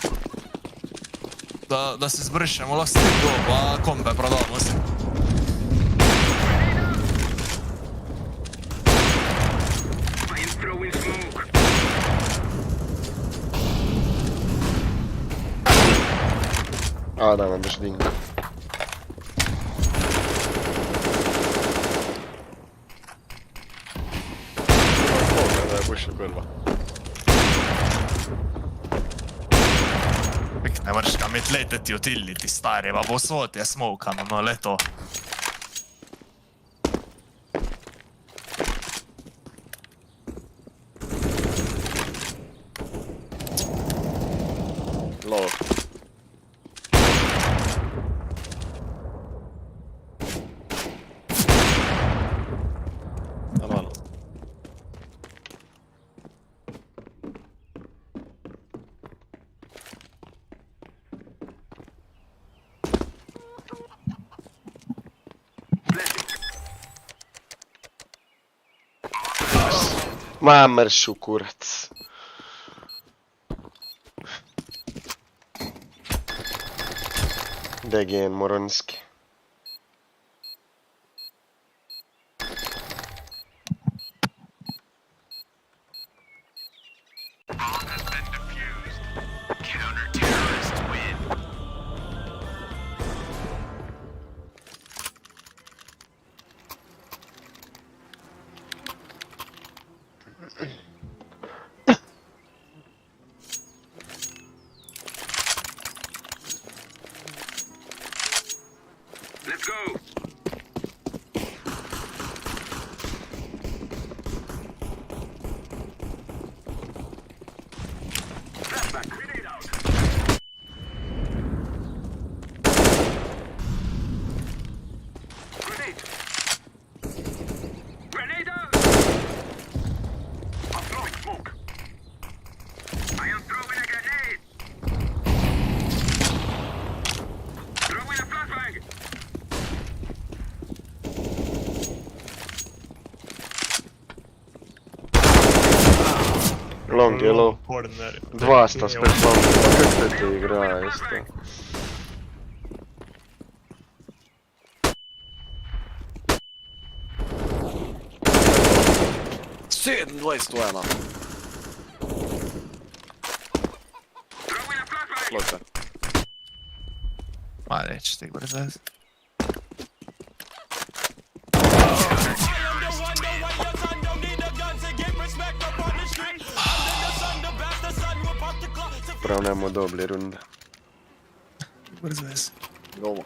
Da se zbrišemo lastiku, pa kombe prodamo se. A, da, mam też link. Ne vrška mit leteti utility stari, pa posod je smokano, no le to. Low. Tamam. Mameršu kurac. DGN Moronski. Let's go. Flashback. Grenade out. Grenade. Grenade out. I'm throwing smoke. I am throwing a grenade. Throwing a flashbang. Long yellow. Два sta spet long. Pa kak te ti igra isto? Sedem 21. Loše. Ma neće ti brzo. Prav nemamo dobili runde. Brzo vez. Gomo.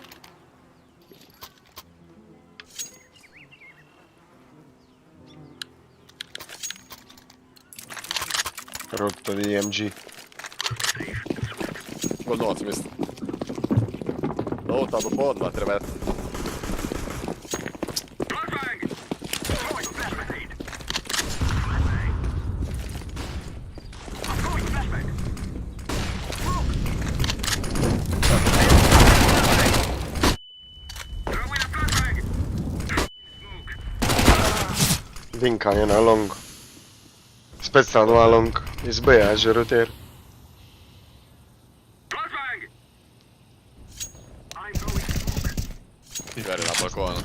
Rotovi EMG. Kod novac mislim. No, ta do podva treba. Vinka je na long. Spet sta dva long. Iz B-ja že rotir. Veri na balkonu.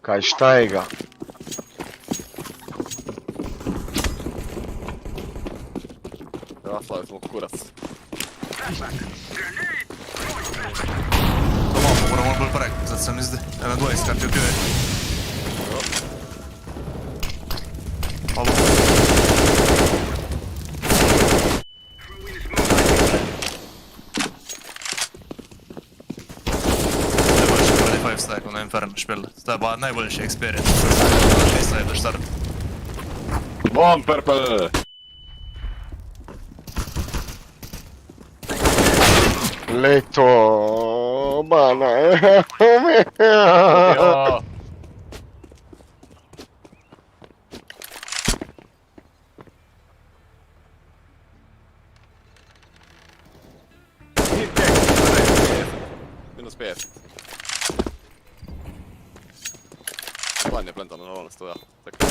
Kaj štajga? Raslali smo kurac. Moramo bolj prek, zato se mi zdi. Eno dvoje skarti opio je. Halo. Na Inferno špil. To je pa najboljši experience. Šest let do štart. Bom, purple! Leto... Bana... Minus 5. Vain ja plantannut onnistuu ja tekee.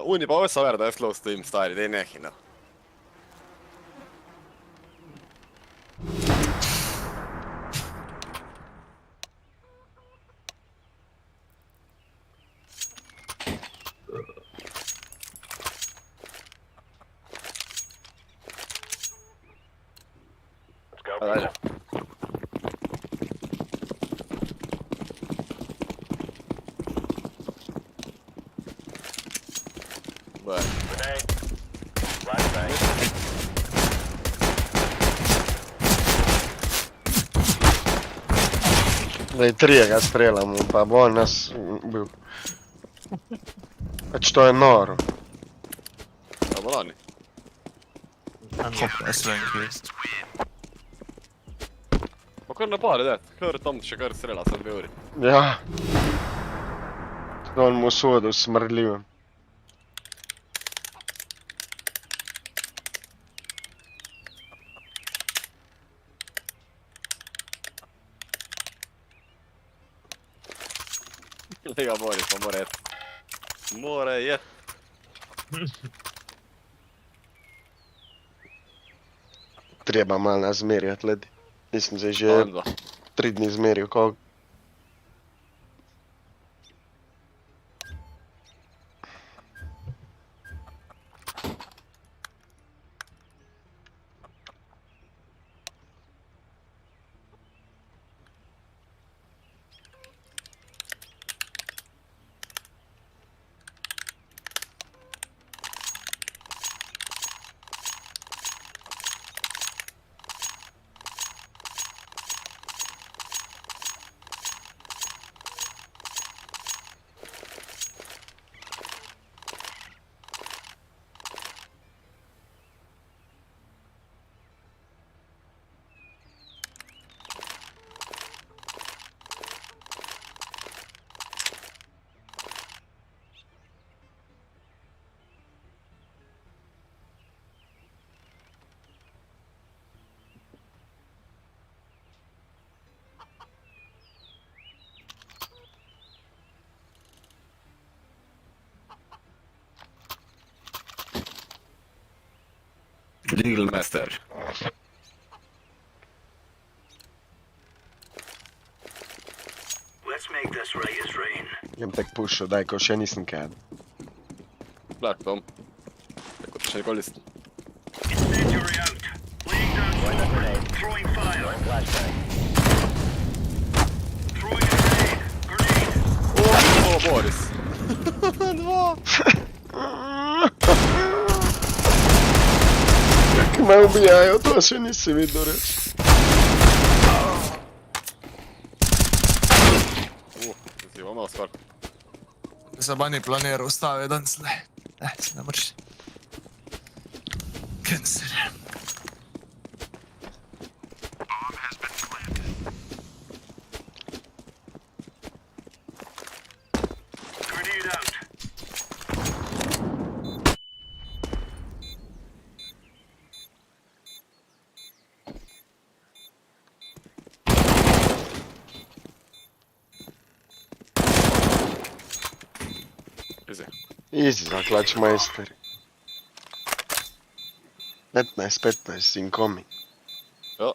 Unipa ossa verta SLO Steam Style, ei nähina. Ajde. Ve7trih ga streljamo, pa bo on nas bil. Pač to je noro. Ja, bo DaNi. Hop, SLO. Ma kar napade, tead, kar tamče, kar strela sam beuri. Ja. To on mu sodu smrdljivem. Lega Boris, pa mora jet. Mora jet. Treba malo nas zmerjati, ledi. Nisem se že 3 dni zmeril, koliko. Legal master. Let's make this right as rain. Jem tek pušo, daj, ko še nisem kad. Black Tom. Tako še nikoli nisem. Incendiary out. Laying down smoke grenade. Throwing fire. Flashbang. Throwing a grenade. О, Борис. Два. Как me ubijaju, to še nisi vidio reći. Ziva malo stvar. Se bani planiral stave danes, ne. Ne, se ne moreš. Cancer. Grenade out. Easy za klačmajsteri. 15-15 incoming. Ja.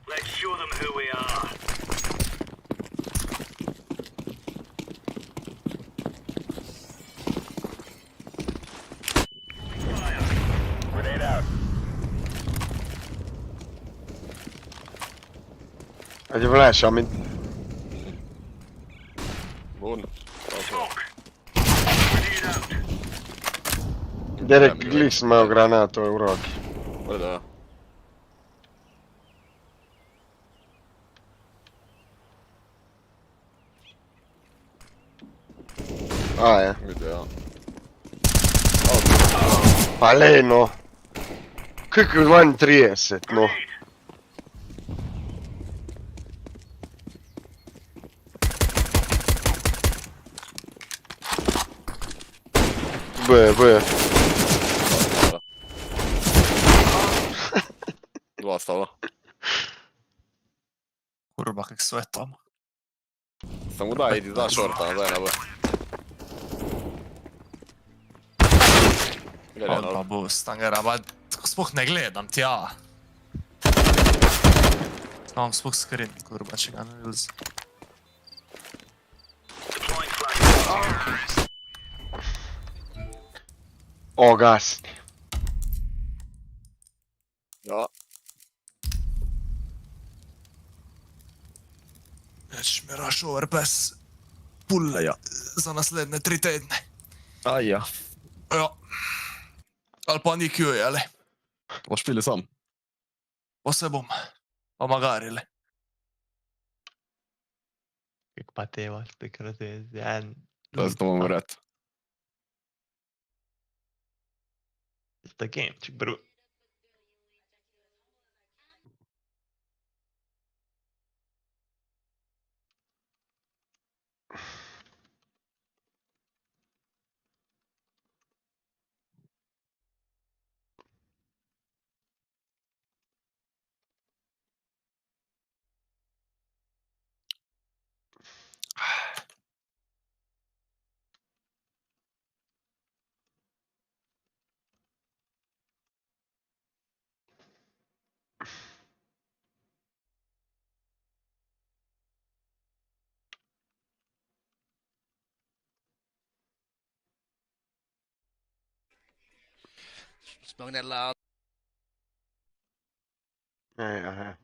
Let's show them who we are. Grenade out. Hadi flash, Amin. Bun. Direkt glis imao granatu u ruki. Pa da. A je. Vidio ja. Pa lej no. Kako 32 no. B. Dva stava. Kurva, kak svetam. Samo daj, idi za šorta, daj na B. Odmah boost, Angera, pa sploh ne gledam tja. Imam sploh screen, kurva, če ga ne vidim. O, gasni. Ja. Nećeš mi rush over bez pulleja za naslednje 3 tedne. Aja. Ja. Ali pa ni Q, ali? Boš pili sam? Pa se bom. Pa magari, le. Kako pa te imaš takrat en... Da se to bomo vrat. The gameček, bro. Smoking that loud. Ja.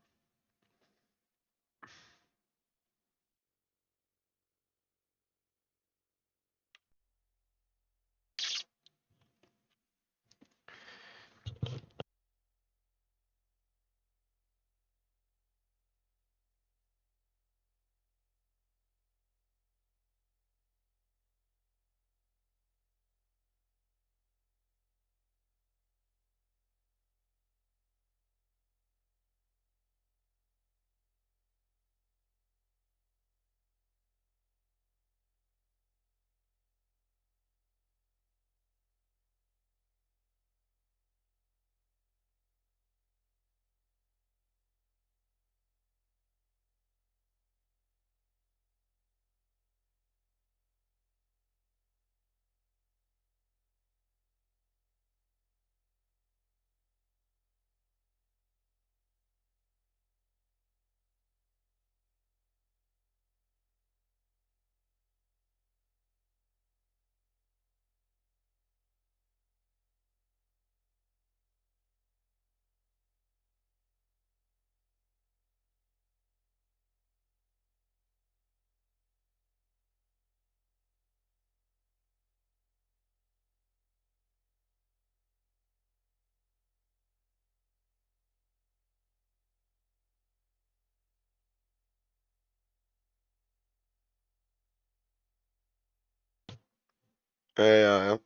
Ja.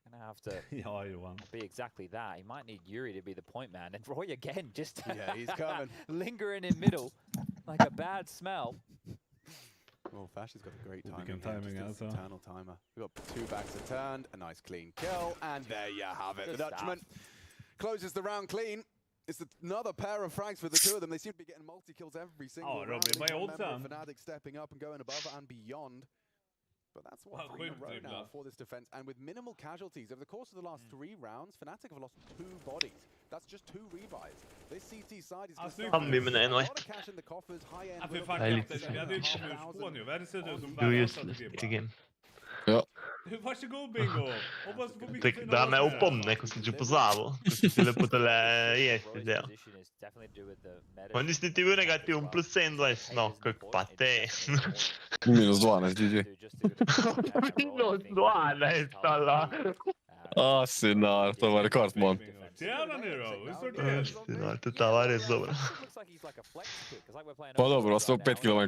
Gonna have to be exactly that. He might need Yuri to be the point man. And Roy again, just yeah, he's coming. lingering in middle like a bad smell. Oh, Fash has got a great timing as well. Eternal timer. We've got 2 backs are turned, a nice clean kill, and there you have it. Good the Dutchman closes the round clean. It's another pair of frags for the two of them. They seem to be getting multi-kills every single round. Fnatic stepping up and going above and beyond. But that's what 3 in a row now for this defense. And with minimal casualties, over the course of the last 3 rounds, Fnatic have lost 2 bodies. That's just 2 revives. This CT side is going Han blir med en och ett. Jag är lite du useless i game. Ja. Varsågod Bingo! Hoppas du får mycket Dáme úplne, ako si čupozávo. Ako si si lepotele jesti deo. Oni si ti negativom plus 7-20, no, kako pa te. Minus 12, GG. Minus 12, alla. Sinar, to var rekordmål. Tjena Nero, hur står det? Sinar, to ta var res dobro. Pa dobro, 105 km.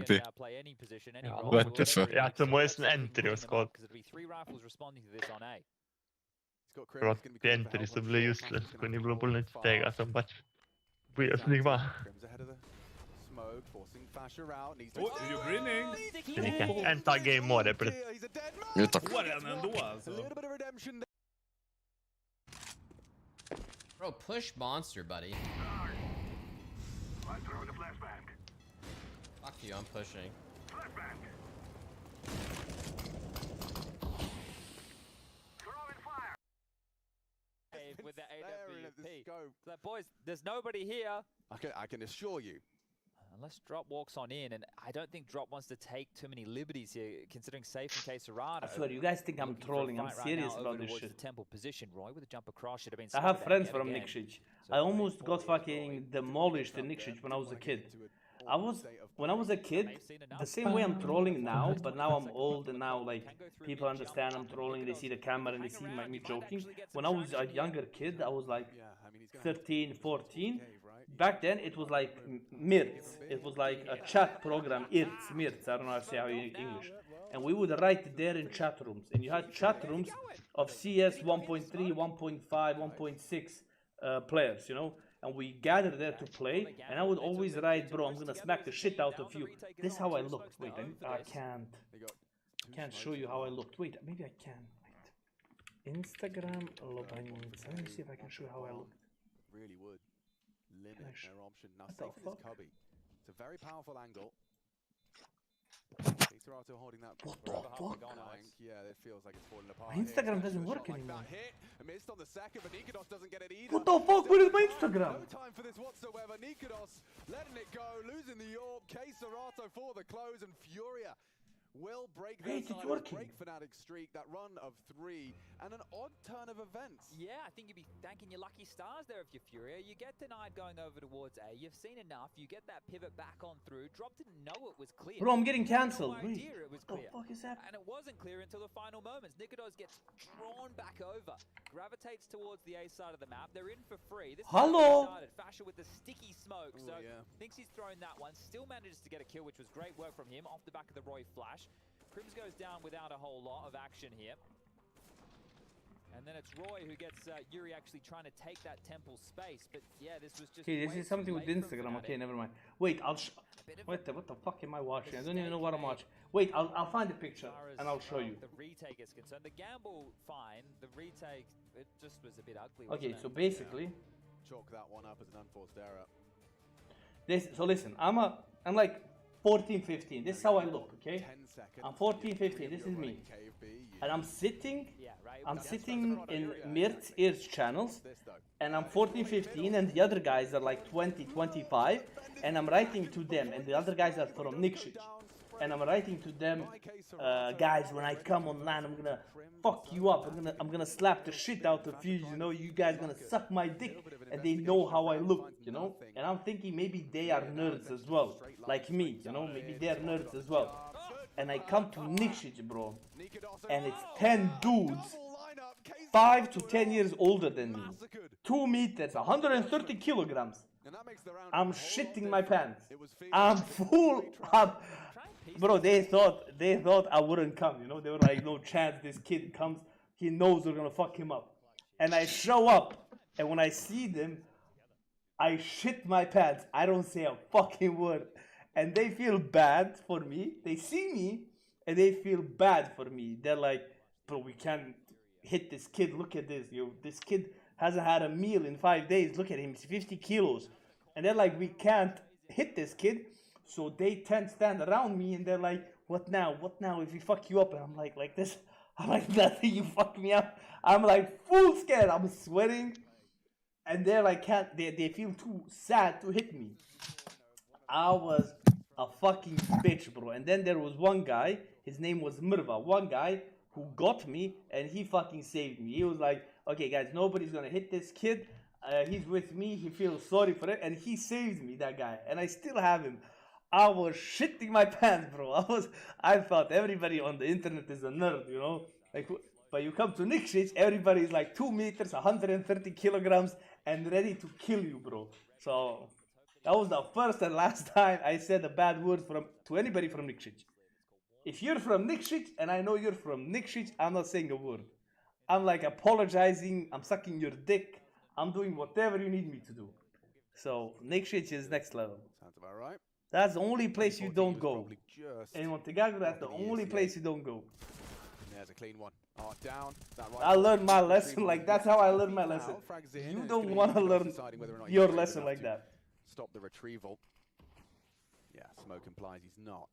Vete. Ja sam moj sam entry skok. Proti entry su bili useless, ko ni bilo bolj nič tega, sem pač ubijal z njih dva. Oh, you're grinning! En ta game more pred. Får den ändå alltså. Bro, push monster, buddy. Fuck you, I'm pushing. With the AWP. So boys, there's nobody here. I can assure you. Unless Drop walks on in, and I don't think Drop wants to take too many liberties here, considering safe in case Serrano. I swear, you guys think I'm trolling. I'm serious about this shit. The temple position, Roy, with a jump across should have been. I have friends from Nikšić. I almost got fucking demolished in Nikšić when I was a kid. When I was a kid, the same way I'm trolling now, but now I'm old and now like people understand I'm trolling, they see the camera and they see me joking. When I was a younger kid, I was like 13, 14. Back then it was like Mirts. It was like a chat program, Mirts, I don't know how to say how in English. And we would write there in chat rooms. And you had chat rooms of CS 1.3, 1.5, 1.6 players, you know? And we gathered there to play, and I would always write, bro, I'm gonna smack the shit out of you. This is how I looked. Wait, I can't show you how I looked. Wait, maybe I can. Wait. Instagram Lobanins. Let me see if I can show you how I looked. Really would limit their option. Now, safe is Cubby. It's a very powerful angle. Serato holding that what the fuck? Yeah, it feels like it's falling apart. My Instagram doesn't work anymore. Missed on the second, but Nikodos doesn't get it either. What the fuck? Where is my Instagram? No time for this whatsoever. Nikodos letting it go, losing the orb. K Serato for the close, and Furia will break their break Fnatic's streak, that run of 3, and an odd turn of events. Yeah, I think you'd be thanking your lucky stars there if you're Furia. You get denied going over towards A, you've seen enough, you get that pivot back on through. Drop didn't know it was clear. Bro, I'm getting cancelled. No idea it was clear. What the fuck is that? And it wasn't clear until the final moments. Nikodos gets drawn back over, gravitates towards the A side of the map. They're in for free. This Hello? Fasher with the sticky smoke, thinks he's thrown that one. Still manages to get a kill, which was great work from him off the back of the Roy flash. Crims goes down without a whole lot of action here. And then it's Roy who gets Yuri actually trying to take that temple space. But yeah, this was just... Okay, this is something with Instagram. Okay, never mind. Wait, what the fuck am I watching? I don't even know what I'm watching. Wait, I'll find the picture and I'll show you. The retake is concerned. The gamble, fine. The retake, it just was a bit ugly. Okay, so basically... Chalk that one up as an unforced error. So listen, I'm like 14, 15. This is how I look, okay? I'm 14, 15. This is me. And I'm sitting in Mirt's ears channels, and I'm 14, 15, and the other guys are like 20, 25, and I'm writing to them, and the other guys are from Nikšić. And I'm writing to them, guys, when I come online, I'm gonna fuck you up. I'm gonna slap the shit out of you, you know, you guys gonna suck my dick. And they know how I look, you know. And I'm thinking maybe they are nerds as well, like me, you know, maybe they are nerds as well. And I come to Nikšić, bro, and it's 10 dudes, 5 to 10 years older than me, 2 meters, 130 kilograms. I'm shitting my pants. I'm full. Bro, they thought I wouldn't come, you know. They were like, no chance this kid comes. He knows we're gonna fuck him up. And I show up, and when I see them, I shit my pants. I don't say a fucking word. And they feel bad for me. They see me, and they feel bad for me. They're like, bro, we can't hit this kid. Look at this, yo. This kid hasn't had a meal in 5 days. Look at him, he's 50 kilos. And they're like, we can't hit this kid. So they 10 stand around me, and they're like, what now? What now if we fuck you up? And I'm like this. I'm like, nothing, you fuck me up. I'm like full scared. I'm sweating. And they're like, they feel too sad to hit me. I was a fucking bitch, bro. And then there was one guy, his name was Mirva, one guy who got me, and he fucking saved me. He was like, okay guys, nobody's gonna hit this kid. He's with me, he feels sorry for it, and he saved me, that guy. And I still have him. I was shitting my pants, bro. I thought everybody on the internet is a nerd, you know? Like, but you come to Nikšić, everybody is like 2 meters, 130 kilograms, and ready to kill you, bro. So that was the first and last time I said a bad word to anybody from Nikšić. If you're from Nikšić, and I know you're from Nikšić, I'm not saying a word. I'm like apologizing, I'm sucking your dick, I'm doing whatever you need me to do. So Nikšić is next level. Sounds about right. That's the only place you don't go. In Montegago, that's the only place you don't go. There's a clean one. Oh, down. I learned my lesson, like that's how I learned my lesson. You don't want to learn your lesson like that. Stop the retrieval. Yeah, Smoke implies he's not.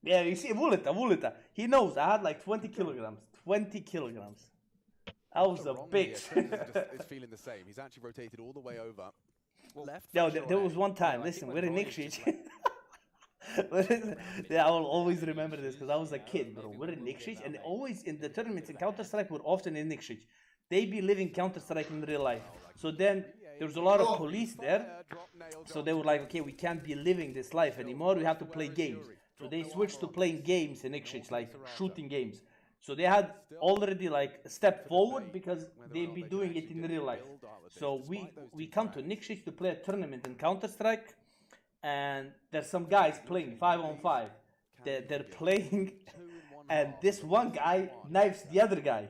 Yeah, you see, Vuleta. He knows I had like 20 kilograms. 20 kilograms. I was a bitch. Is feeling the same. He's actually rotated all the way over. Left. No, there was one time. Listen, we're in Nikšić. Yeah, I will always remember this because I was a kid, bro. We're in Nikšić, and always in the tournaments in Counter-Strike, we're often in Nikšić. They be living Counter-Strike in real life. So then there's a lot of police there. So they were like, okay, we can't be living this life anymore. We have to play games. So they switched to playing games in Nikšić, like shooting games. So they had already like stepped forward because they'd be doing it in real life. So we come to Nikšić to play a tournament in Counter-Strike. And there's some guys playing 5-on-5. They're playing, and this one guy knifes the other guy.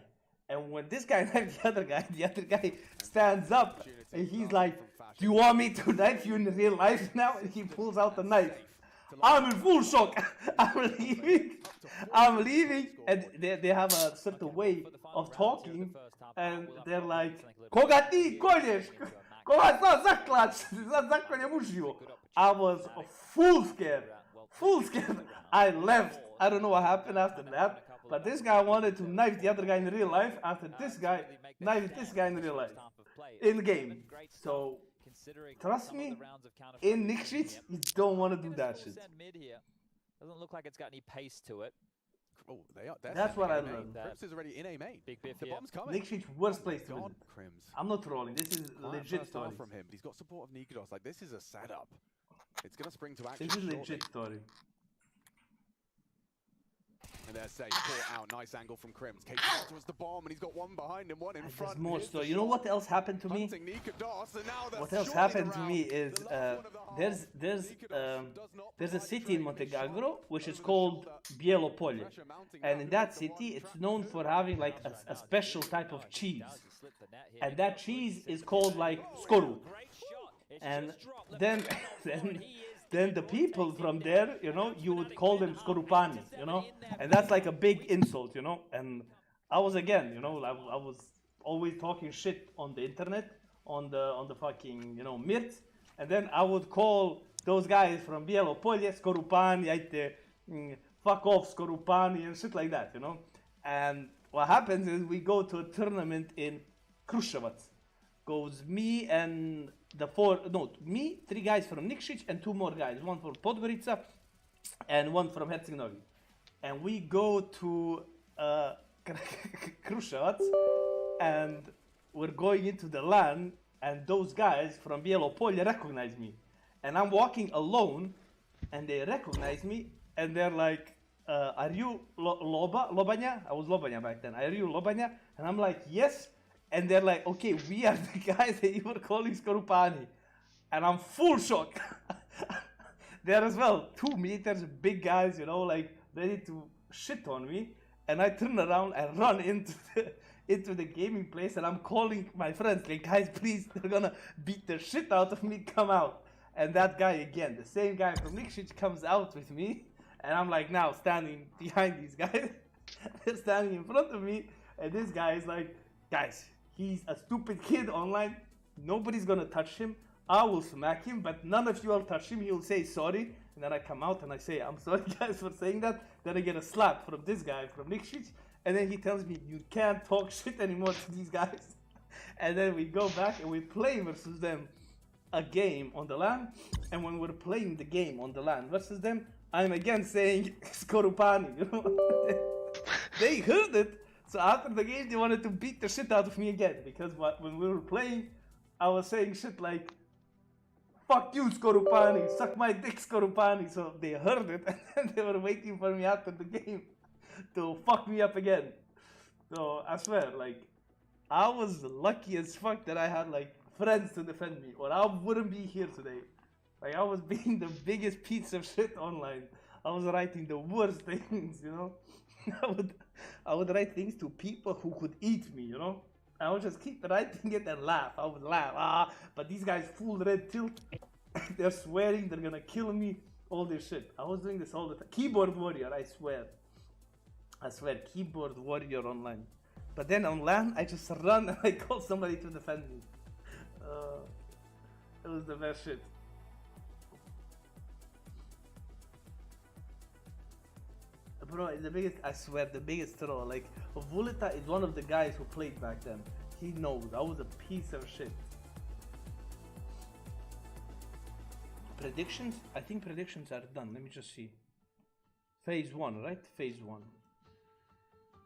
And when this guy knifes the other guy stands up, and he's like, do you want me to knife you in real life now? And he pulls out the knife. I'm in full shock. I'm leaving, and they have a certain way of talking, and they're like, koga ti kolješ? Koga sad zaklać? Sad zaklanjam uživo. I was full scared. I left. I don't know what happened after that, but this guy wanted to knife the other guy in real life after this guy knifed this guy in real life, in the game. So, trust me, in Nikšić, you don't want to do that shit. Doesn't look like it's got any pace to it. Oh, they are. That's what I learned. Crims is already in A main. Big biff the here. bomb's coming. Nikšić, worst place to God, visit. Crims. I'm not trolling. This is legit story. From him, but he's got support of Nikodos. Like, this is a setup. It's gonna spring to action. This is legit story. And they're safe. Caught out. Nice angle from Crims. K-Serato was the bomb, and he's got one behind him, one in front. There's more story. You know what else happened to me? What else happened to me is there's a city in Montenegro which is called Bijelo Polje, and in that city it's known for having like a special type of cheese, and that cheese is called like skorup. And then the people from there, you know, you would call them skorupani, you know, and that's like a big insult, you know. And I was again, you know, I was always talking shit on the internet, on the fucking, you know, Mirt, and then I would call those guys from Bijelo Polje skorupani, fuck off skorupani and shit like that, you know. And what happens is we go to a tournament in Reševalec. Goes me and me, 3 guys from Nikšić and 2 more guys, one from Podgorica and one from Herceg-Novi. And we go to Reševalec and we're going into the LAN, and those guys from Bijelo Polje recognize me. And I'm walking alone and they recognize me and they're like, are you Lobanja? I was Lobanja back then. Are you Lobanja? And I'm like, yes. And they're like, okay, we are the guys that you were calling skorupani. And I'm full shock. There as well, 2 meters, big guys, you know, like ready to shit on me. And I turn around and run into the gaming place, and I'm calling my friends, like, guys, please, they're gonna beat the shit out of me, come out. And that guy again, the same guy from Nikšić, comes out with me. And I'm like now standing behind these guys. They're standing in front of me. And this guy is like, guys, he's a stupid kid online. Nobody's gonna touch him. I will smack him, but none of you will touch him. He'll say sorry. And then I come out and I say, I'm sorry guys for saying that. Then I get a slap from this guy from Nikšić. And then he tells me, you can't talk shit anymore to these guys. And then we go back and we play versus them a game on the LAN. And when we're playing the game on the LAN versus them, I'm again saying skorupani, you know. They heard it. So after the game, they wanted to beat the shit out of me again. Because when we were playing, I was saying shit like, fuck you, skorupani, suck my dick, skorupani. So they heard it, and then they were waiting for me after the game to fuck me up again. So I swear, like, I was lucky as fuck that I had, like, friends to defend me, or I wouldn't be here today. Like, I was being the biggest piece of shit online. I was writing the worst things, you know. I would write things to people who could eat me, you know. I would just keep writing it and laugh. I would laugh. But these guys full red tilt. They're swearing they're gonna kill me. All this shit. I was doing this all the time. Keyboard warrior, I swear. I swear, keyboard warrior online. But then on LAN, I just run and I call somebody to defend me. It was the best shit. Bro, the biggest, I swear, the biggest troll. Like, Vulita is one of the guys who played back then. He knows. I was a piece of shit. Predictions? I think predictions are done. Let me just see. Phase 1, right? Phase 1.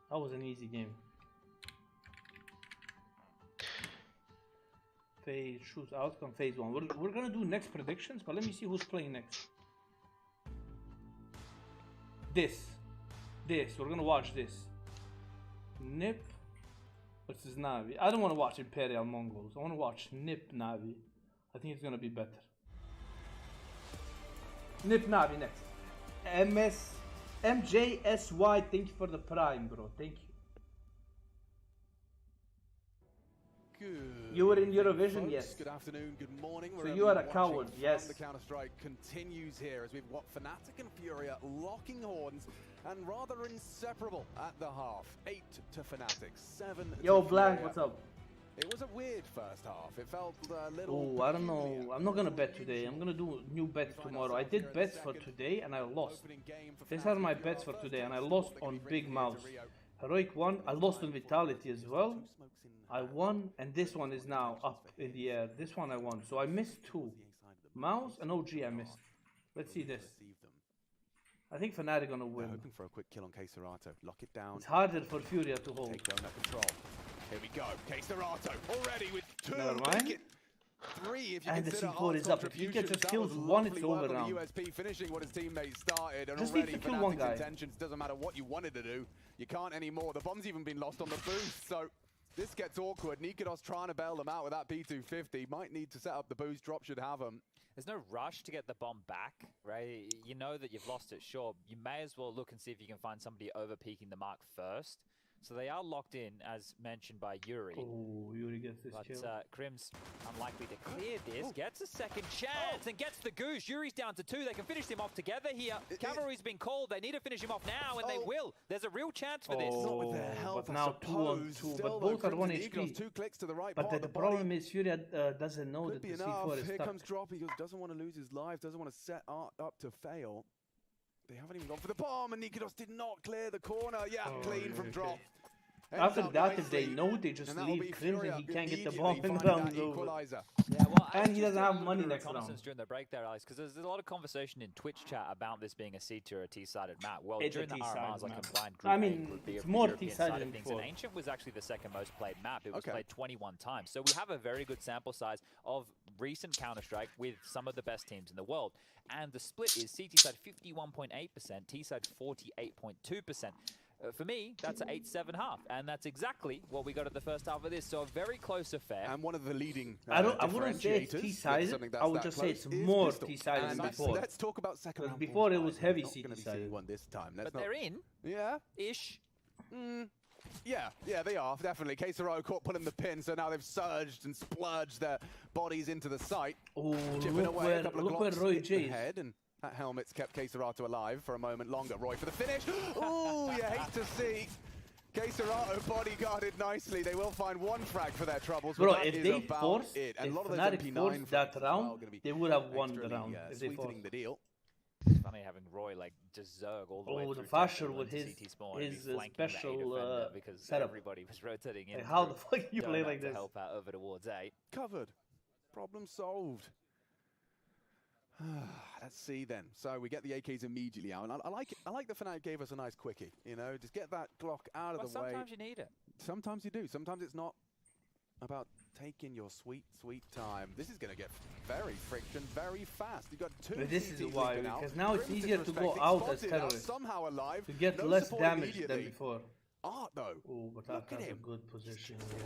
That was an easy game. Phase, choose outcome, phase 1. We're gonna do next predictions, but let me see who's playing next. This, we're gonna watch this. Nip versus Navi. I don't wanna watch Imperial Mongols. I wanna watch Nip Navi. I think it's gonna be better. Nip Navi next. MJSY, thank you for the prime, bro. Thank you. You were in Eurovision, yes. Good afternoon, good morning. So you are a coward, yes. The Counter-Strike continues here as we've got Fnatic and Furia locking horns and rather inseparable at the half. 8 to Fnatic, 7 to Yo, Blank, Furia. what's up? It was a weird first half. It felt a little... Oh, I don't know. I'm not gonna bet today. I'm gonna do new bets tomorrow. I did bets for today and I lost. These are my bets for today and I lost on Big Mouse. Heroic won. I lost on Vitality as well. I won, and this one is now up in the air. This one I won, so I missed 2. Mouse and OG I missed. Let's see this. I think Fnatic gonna win. Hoping for a quick kill on K-Serato. Lock it down. It's harder for Furia to hold. Take donut control. Here we go. K-Serato already with 2. Never mind. 3 if you And the consider C4 is up. If he gets just kills one, it's over round. round. USP finishing what his teammates started, and Just need already to kill one guy. Intentions, doesn't matter what you wanted to do, you can't anymore. The bomb's even been lost on the boost, so this gets awkward. Nikodos trying to bail them out with that P250. Might need to set up the boost. Drop should have him. There's no rush to get the bomb back, right? You know that you've lost it, sure. You may as well look and see if you can find somebody over-peaking the mark first. So they are locked in, as mentioned by Yuri. Oh, Yuri gets this kill. But Krim's unlikely to clear this. Gets a second chance and gets the goose. Yuri's down to 2. They can finish him off together here. Cavalry's been called. They need to finish him off now, and they will. There's a real chance for this. Not with their help, but now 2 on 2. But both are 1 HP. 2 clicks to the right but the problem is Yuri doesn't know that the C4 is Here stuck. comes Drop. He doesn't want to lose his life. Doesn't want to set up to fail. They haven't even gone for the bomb, and Nikodos did not clear the corner. Yeah, clean from Drop. After that, if they know, they just leave Crims and he can't get the bomb in round over. Yeah, well, and he doesn't have money next round. During the break there, Alex, because there's a lot of conversation in Twitch chat about this being a C2 or a T-sided map. Well, It's during a the T-sided RMRs, like map. combined group I mean, A, group B, it's of more European T-sided side of than things, before. and Ancient was actually the second most played map. It was played 21 times. So we have a very good sample size of recent Counter-Strike with some of the best teams in the world. And the split is CT side 51.8%, T side 48.2%. For me, that's an 8-7 half, and that's exactly what we got at the first half of this. So a very close affair. And one of the leading I wouldn't say it's T-sided. I would just say it's more T-sided than before. Let's talk about second round. Before it was heavy CT-sided. One this time. But they're in. Yeah. Ish. Yeah, they are, definitely. Quesaro caught pulling the pin, so now they've surged and splurged their bodies into the site. Oh, chipping away a couple of look where Glocks Roy hit J the is. head, and that helmet's kept Quesarato alive for a moment longer. Roy for the finish. Oh, you hate to see. Quesarato bodyguarded nicely. They will find 1 frag for their troubles. Bro, but if that they is about forced, it. And if a lot of those Fnatic MP9 forced that frags round, gonna be they would have won the extremely, round if they sweetening forced. the deal. It's funny having Roy like just zerg all the way Oh, through the Fasher temple with into his CT spawn and be flanking the A special defender because setup. everybody was rotating in. Like, how the fuck you play donut like to this? help out over towards A. Covered. Problem solved. Let's see then. So we get the AKs immediately out, and I like the Fnatic gave us a nice quickie. You know, just get that Glock out of the way. Sometimes you need it. Sometimes you do. Sometimes it's not about taking your sweet, sweet time. This is going to get very friction, very fast. You've got 2 But this is CTs why, leaking out. because now it's Grim's easier to go disrespecting, out as spotted terrorists. somehow alive. To get No less support damage than immediately. before. Art though. Oh, but that has a good position here.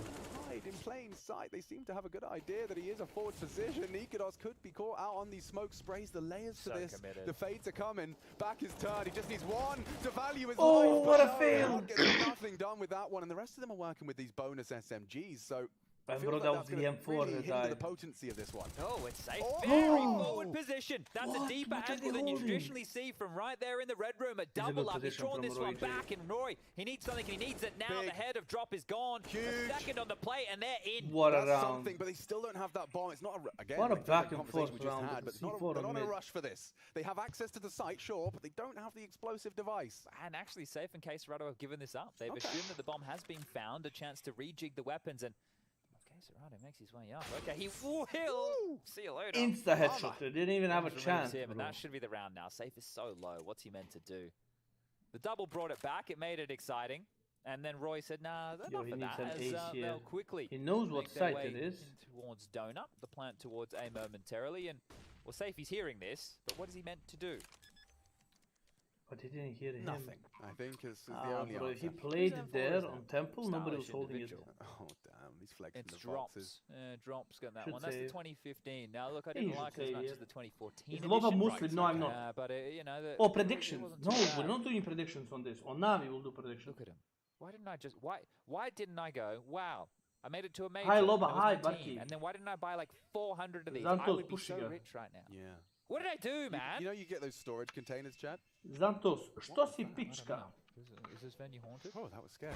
Right, in plain sight, they seem to have a good idea that he is a forward position. Nikodos could be caught out on these smoke sprays. The layers to this. Committed. The fades are coming. Back his turn. He just needs 1 to value his life. Oh, what a No, fail. getting nothing done with that one, and the rest of them are working with these bonus SMGs. So I And feel bro, like that that's was the gonna M4 really that hinder the died. potency of this one. Oh, it's safe. Oh! Very forward position. That's a What? deeper What are angle they than you holding? traditionally see from right there in the red room. A good double up. He's position drawn from this Roy one J. back, and Roy, he needs something, and he needs it now. Big. The head of drop is gone. Huge. A second on the plate, and they're in. What a That's round. something, but they still don't have that bomb. It's not a, again. What a like the back and conversation forth we just round had, with but the not C4 they're not on in a mid. rush for this. They have access to the site, sure, but they don't have the explosive device. And actually, Safe and Quesarado have given this up. They've assumed that the bomb has been found, a chance to rejig the weapons, and Quesarado makes his way up. Okay, he will. See you later. Insta headshot. They didn't even have a Removes chance. him, and bro. that should be the round now. Safe is so low. What's he meant to do? The double brought it back. It made it exciting. And then Roy said, nah, they're Yo, not he for needs that. an As, ace they'll here. quickly He knows what make their site way it is. towards Donut, the plant towards A momentarily. And, well, Safe, he's hearing this, but what is he meant to do? But he didn't hear him. Nothing. I think is the Ah, only bro, if he answer. played Who's there M4 is on that? Temple, nobody was Stylish holding it. individual. Oh damn, he's flexing It's the boxes. Drops. Drops got that Should one. That's the save. 2015. Now, look, I He didn't should like it as save, much yeah. as the 2014 It's Lova edition. Muslim. No, I'm not. But, you know... Oh, it predictions. wasn't No, too we're bad. not doing predictions on this. On Navi, we'll do predictions. Look at him. Why didn't I just... Why didn't I go, wow, I made it to a major. Hi, Loba. that was Hi, my Barky. team, and then why didn't I buy like 400 of these? I Zantos, would be push so again. rich right now. Yeah. What did I do, man? You know you get those storage containers, Chad? Zantos, što si pička? Is this venue haunted? Oh, that was scary.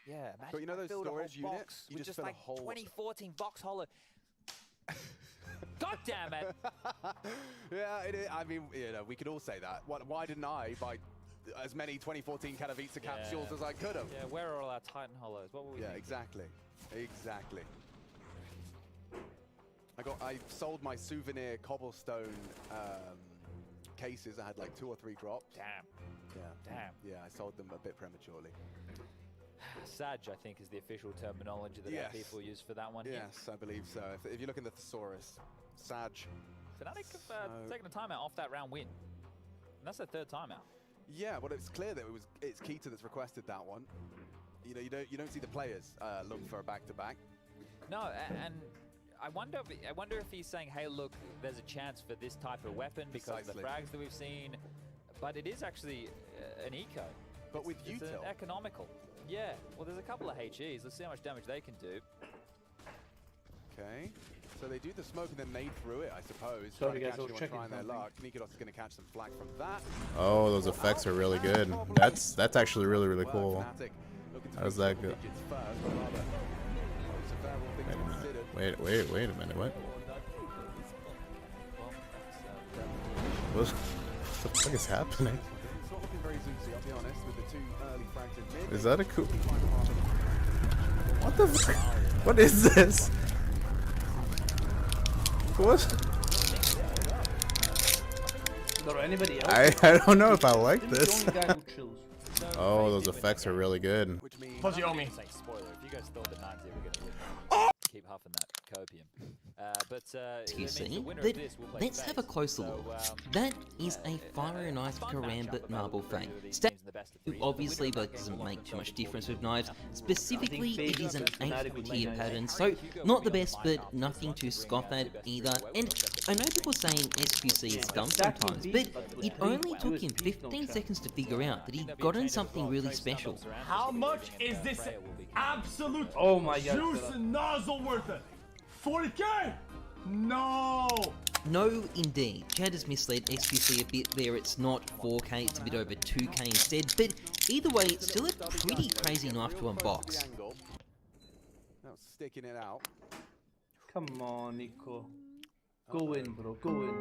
Yeah, imagine But you know I those filled a whole storage units? box You with just just fill a like whole- 2014 box hollow. God damn it! Yeah, it is. I mean, you know, we could all say that. Why didn't I buy as many 2014 Katowice capsules as I could have? Yeah, where are all our Titan hollows? What were we Yeah, thinking? exactly. Exactly. I sold my souvenir cobblestone cases. I had like 2 or 3 drops. Damn. Yeah. Damn. Yeah, I sold them a bit prematurely. Sag, I think, is the official terminology that our people use for that one. Yes, I believe so. If you look in the thesaurus, Sag. Fnatic have taken a timeout off that round win. And that's their third timeout. Yeah, well, it's clear that it's Keita that's requested that one. You know, you don't see the players look for a back-to-back. No, and I wonder if he's saying, hey, look, there's a chance for this type of weapon because of the frags that we've seen. But it is actually an eco. But with it's util. Economical. Yeah, well, there's a couple of HEs. Let's see how much damage they can do. Okay, so they do the smoke and then nade through it, I suppose. Sorry guys, I was checking their luck. Nikodos is going to catch some flag from that. Oh, those effects are really good. That's actually really cool. How's that go? Wait a minute, what? What the fuck is happening? Is that a coup? What the fuck? What is this? What? Anybody else? I don't know if I like this. Oh, those effects are really good. Plus you owe me. Spoiler, if you guys thought that 90 were going to keep huffing that copium. You see, but let's have a closer look. That is a fire and ice karambit marble fang. Obviously, that doesn't make too much difference with knives. Specifically, it is an 8th tier pattern, so not the best, but nothing to scoff at either. And I know people saying SQC is dumb sometimes, but it only took him 15 seconds to figure out that he'd gotten something really special. How much is this absolute juice and nozzle worth it? 40k? No! No, indeed. Chad has misled XQC a bit there. It's not 4k, it's a bit over 2k instead. But either way, it's still a pretty crazy knife to unbox. Now sticking it out. Come on, Nico. Go in, bro. Go in.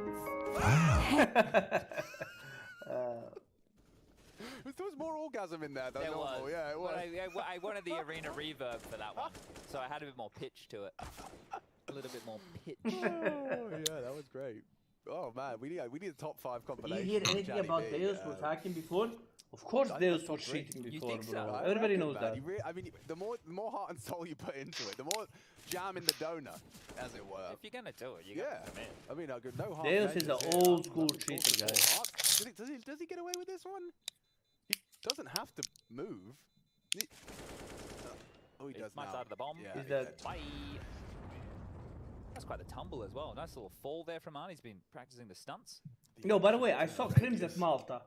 There was more orgasm in there, though. There was. Yeah, it was. I wanted the arena reverb for that one, so I had a bit more pitch to it. A little bit more pitch. Oh, yeah, that was great. Oh man, we need a top 5 compilation. You hear anything about Deus was hacking before? Of course, Deus was cheating before, bro. Everybody knows that. I mean, the more heart and soul you put into it, the more jam in the donut, as it were. If you're gonna do it, you gotta come in. I mean, no heart. Deus is an old school cheater, guys. Does he get away with this one? He doesn't have to move. Oh, he does now. Side of the bomb. Yeah, He's dead. Bye. That's quite the tumble as well. Nice little fall there from Arnie. He's been practicing the stunts. No, by the way, I saw Krims at Malta.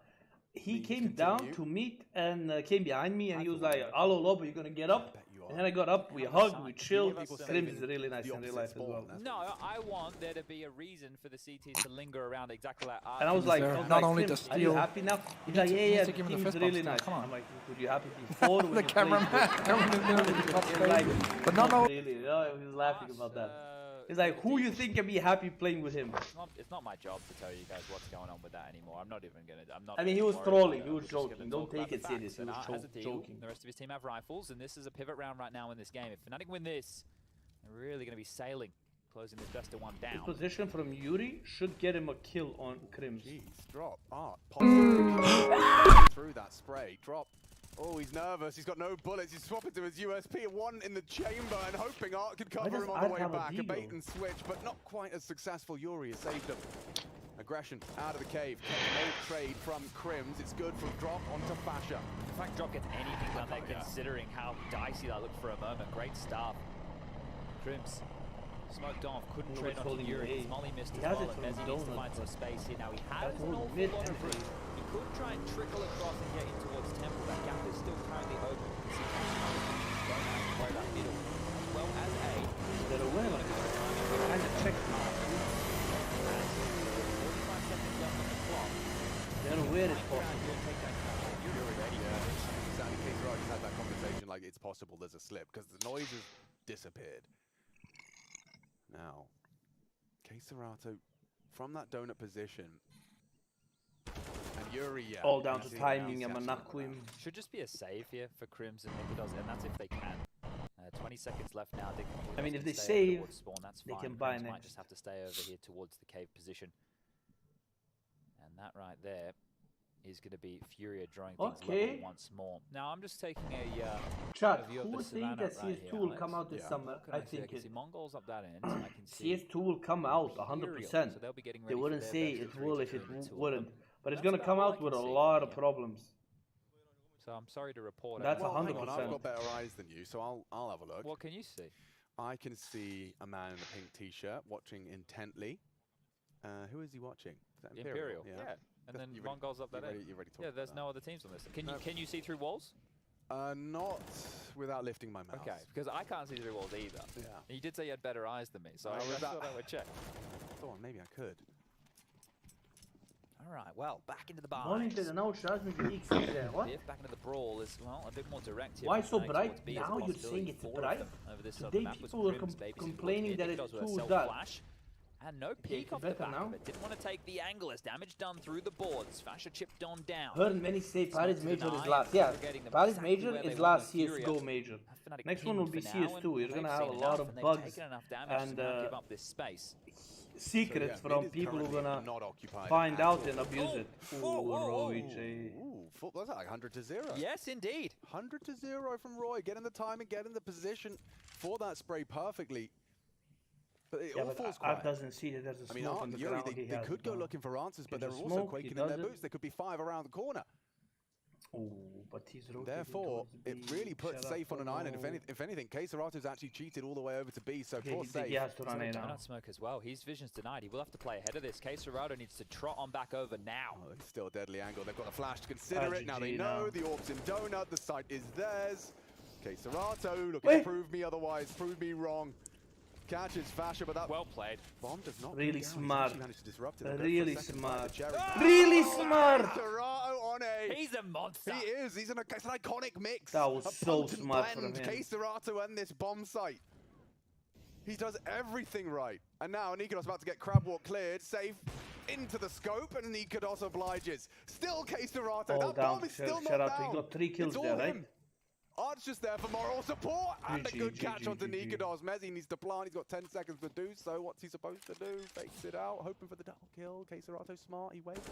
He came down to meet and came behind me and he was like, "Hello, Lobo, you gonna get up?" And then I got up, we hugged, we chilled. Krims is really nice in real life as well. No, I want there to be a reason for the CTs to linger around exactly like Arnie. And I was like, not only the are you happy now? He's like, yeah, the team is really nice. Come on. I'm like, were you happy before? The cameraman. But no. Really, he was laughing about that. It's like, who you think can be happy playing with him? It's not my job to tell you guys what's going on with that anymore. I'm not even gonna. I mean, he was trolling. He was joking. Don't take it serious. He was joking. The rest of his team have rifles, and this is a pivot round right now in this game. If Fnatic win this, they're really gonna be sailing, closing this best of 1 down. This position from Yuri should get him a kill on Krims. Jeez, drop. Through that spray. Drop. Oh, he's nervous. He's got no bullets. He's swapping to his USP. One in the chamber and hoping Art could cover him on the way back. A bait and switch, but not quite as successful. Yuri has saved him. Aggression out of the cave. No trade from Krims. It's good from Drop onto Fasha. The fact Drop gets anything done there, considering how dicey that looked for a moment. Great start. Krims smoked off, couldn't trade onto Yuri. Molly missed as well, and Messi needs to find some space here. Now he has an awful lot of room. He could try and trickle across and get in towards Temple. That gap is still currently open. You can see don't have to worry about middle, as well as A. They're aware of it. Kind of check mark. 45 seconds left on the clock. They're aware it's possible. You're ready. Exactly. K-Rod just had that conversation like it's possible there's a slip because the noise has disappeared. Now, K-Serato from that donut position. And Yuri, yeah. All down to timing and Manakuim. Should just be a save here for Krims and Nikodos, and that's if they can. 20 seconds left now. I mean, if they save, spawn, that's they fine. can buy Krims next. might just have to stay over here towards the cave position. And that right there is going to be Furia drawing things level once more. Now, I'm just taking a Chat, view of who the think Savannah that right CS2 here, will come out this Alex. summer? What can I say? think can it. see Mongols up that end. I can see CS2 will come out 100%. So they'll be getting They ready wouldn't for say their it will if it between the two of wouldn't. them. But it's That's going to about come all I out can with a see lot from of here. problems. So I'm sorry to report. That's Well, hang on, 100%. I've got better eyes than you, so I'll have a look. What can you see? I can see a man in a pink t-shirt watching intently. Who is he watching? Is that Imperial? Yeah. And then Mongols up that end. Yeah, there's no other teams on this. Can you see through walls? Not without lifting my mouse. Okay, because I can't see through walls either. Yeah. And you did say you had better eyes than me, so I thought I would check. Thought maybe I could. All right, well, back into the bar. What? Back into the brawl is, well, a bit more direct here. Why so bright? Now you're saying it's bright? Today people were complaining that it's too dark. And no peek off the back of it. Didn't want to take the angle as damage done through the boards. Fasher chipped on down. Heard many say Paris Major is last. Yeah, Paris Major is last CSGO Major. Next one will be CS2. You're going to have a lot of bugs and secrets from people who are going to find out and abuse it. That's like 100 to 0. Yes, indeed. 100 to 0 from Roy. Getting the timing, getting the position for that spray perfectly. But it all falls quiet. Doesn't see that there's a smoke on the ground. They could go looking for answers, but they're also quaking in their boots. There could be 5 around the corner. Oh, but he's therefore, it really puts Safe on an island. If anything, K-Serato's actually cheated all the way over to B, so poor Safe. He has to run A now. Donut smoke as well. His vision's denied. He will have to play ahead of this. K-Serato needs to trot on back over now. Oh, it's still a deadly angle. They've got a flash to consider it. Now they know the orb's in Donut. The site is theirs. K-Serato looking to prove me otherwise. Prove me wrong. Catches Fasher, but that well played. Bomb does not really smart. managed to disrupt it. Really smart. Really smart. Serato on A. He's a monster. He is. He's an iconic mix. That was so smart from him. K-Serato and this bomb site. He does everything right. And now Nikodos about to get crab walk cleared. Safe into the scope, and Nikodos obliges. Still K-Serato. That bomb is still not down. He got 3 kills there, right? Art's just there for moral support, and a good catch onto Nikodos. Mezzi needs to plant, he's got 10 seconds to do so. What's he supposed to do? Fakes it out, hoping for the double kill. K-Serato's smart, he waits,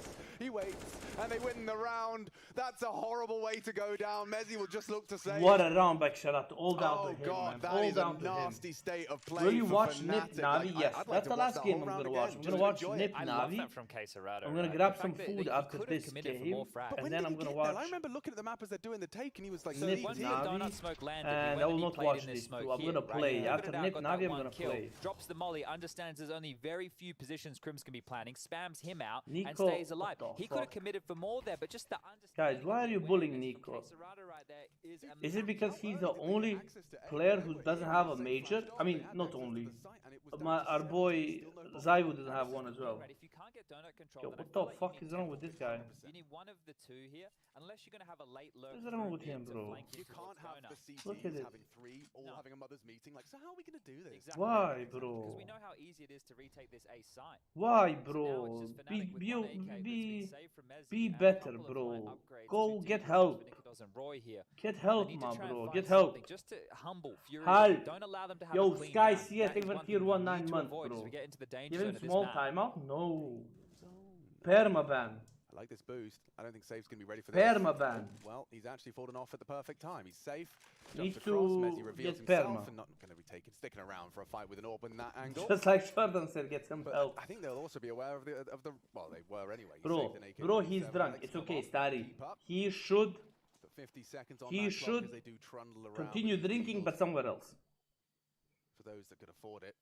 and they win the round. That's a horrible way to go down. Mezzi will just look to save. What a round by Xphopefully, all down to him, God, man. That is a nasty state of play. Will you for watch Fnatic. Nip Navi? Yes, that's the last game I'm going to watch. I'm going to watch Nip Navi. From K-Serato, I'm going to grab some food after this game, and then I'm going to watch. I remember looking at the map as they're doing the take, and he was like, Nip Navi. And I will not watch this too. I'm gonna play. After Nip Navi, I'm gonna play. Drops the molly, understands there's only very few positions Crims can be planning, spams him out, Nico, and stays alive. He could have committed for more there, but just the guys, why are you bullying Nico? Is it because he's the only player who doesn't have a major? I mean, not only. Our boy Zaiwu doesn't have one as well. Yo, what the fuck is wrong with this guy? You need one of the two here, unless you're gonna have a late lurk. What's wrong with him, bro? You can't have the CTs Look at it. having 3, all having a mother's meeting. Like, so how are we gonna do this? Exactly. Why, bro? Because we know how easy it is to retake this A site. Why, bro? Be better, bro. Go get help. Get help, my bro. Get help. Just to humble Fury. Help. Don't allow them to have Yo, a clean Sky map. CS taking for tier 1 9 months, bro. We get into the danger Give him zone of this small map. timeout? No. Permaban. I like this boost. I don't think Safe's going to be ready for this. Permaban. Well, he's actually fallen off at the perfect time. He's safe. Needs Jumps across. Messi to reveals get himself perma. and not going to be taken, sticking around for a fight with an orb in that angle. Just like Jordan said, get some help. I think they'll also be aware of the well, they were anyway. Bro, he's drunk. It's okay, Starry. He should 50 seconds on He that should clock as they do trundle around continue with drinking, but somewhere else. For those that could afford it.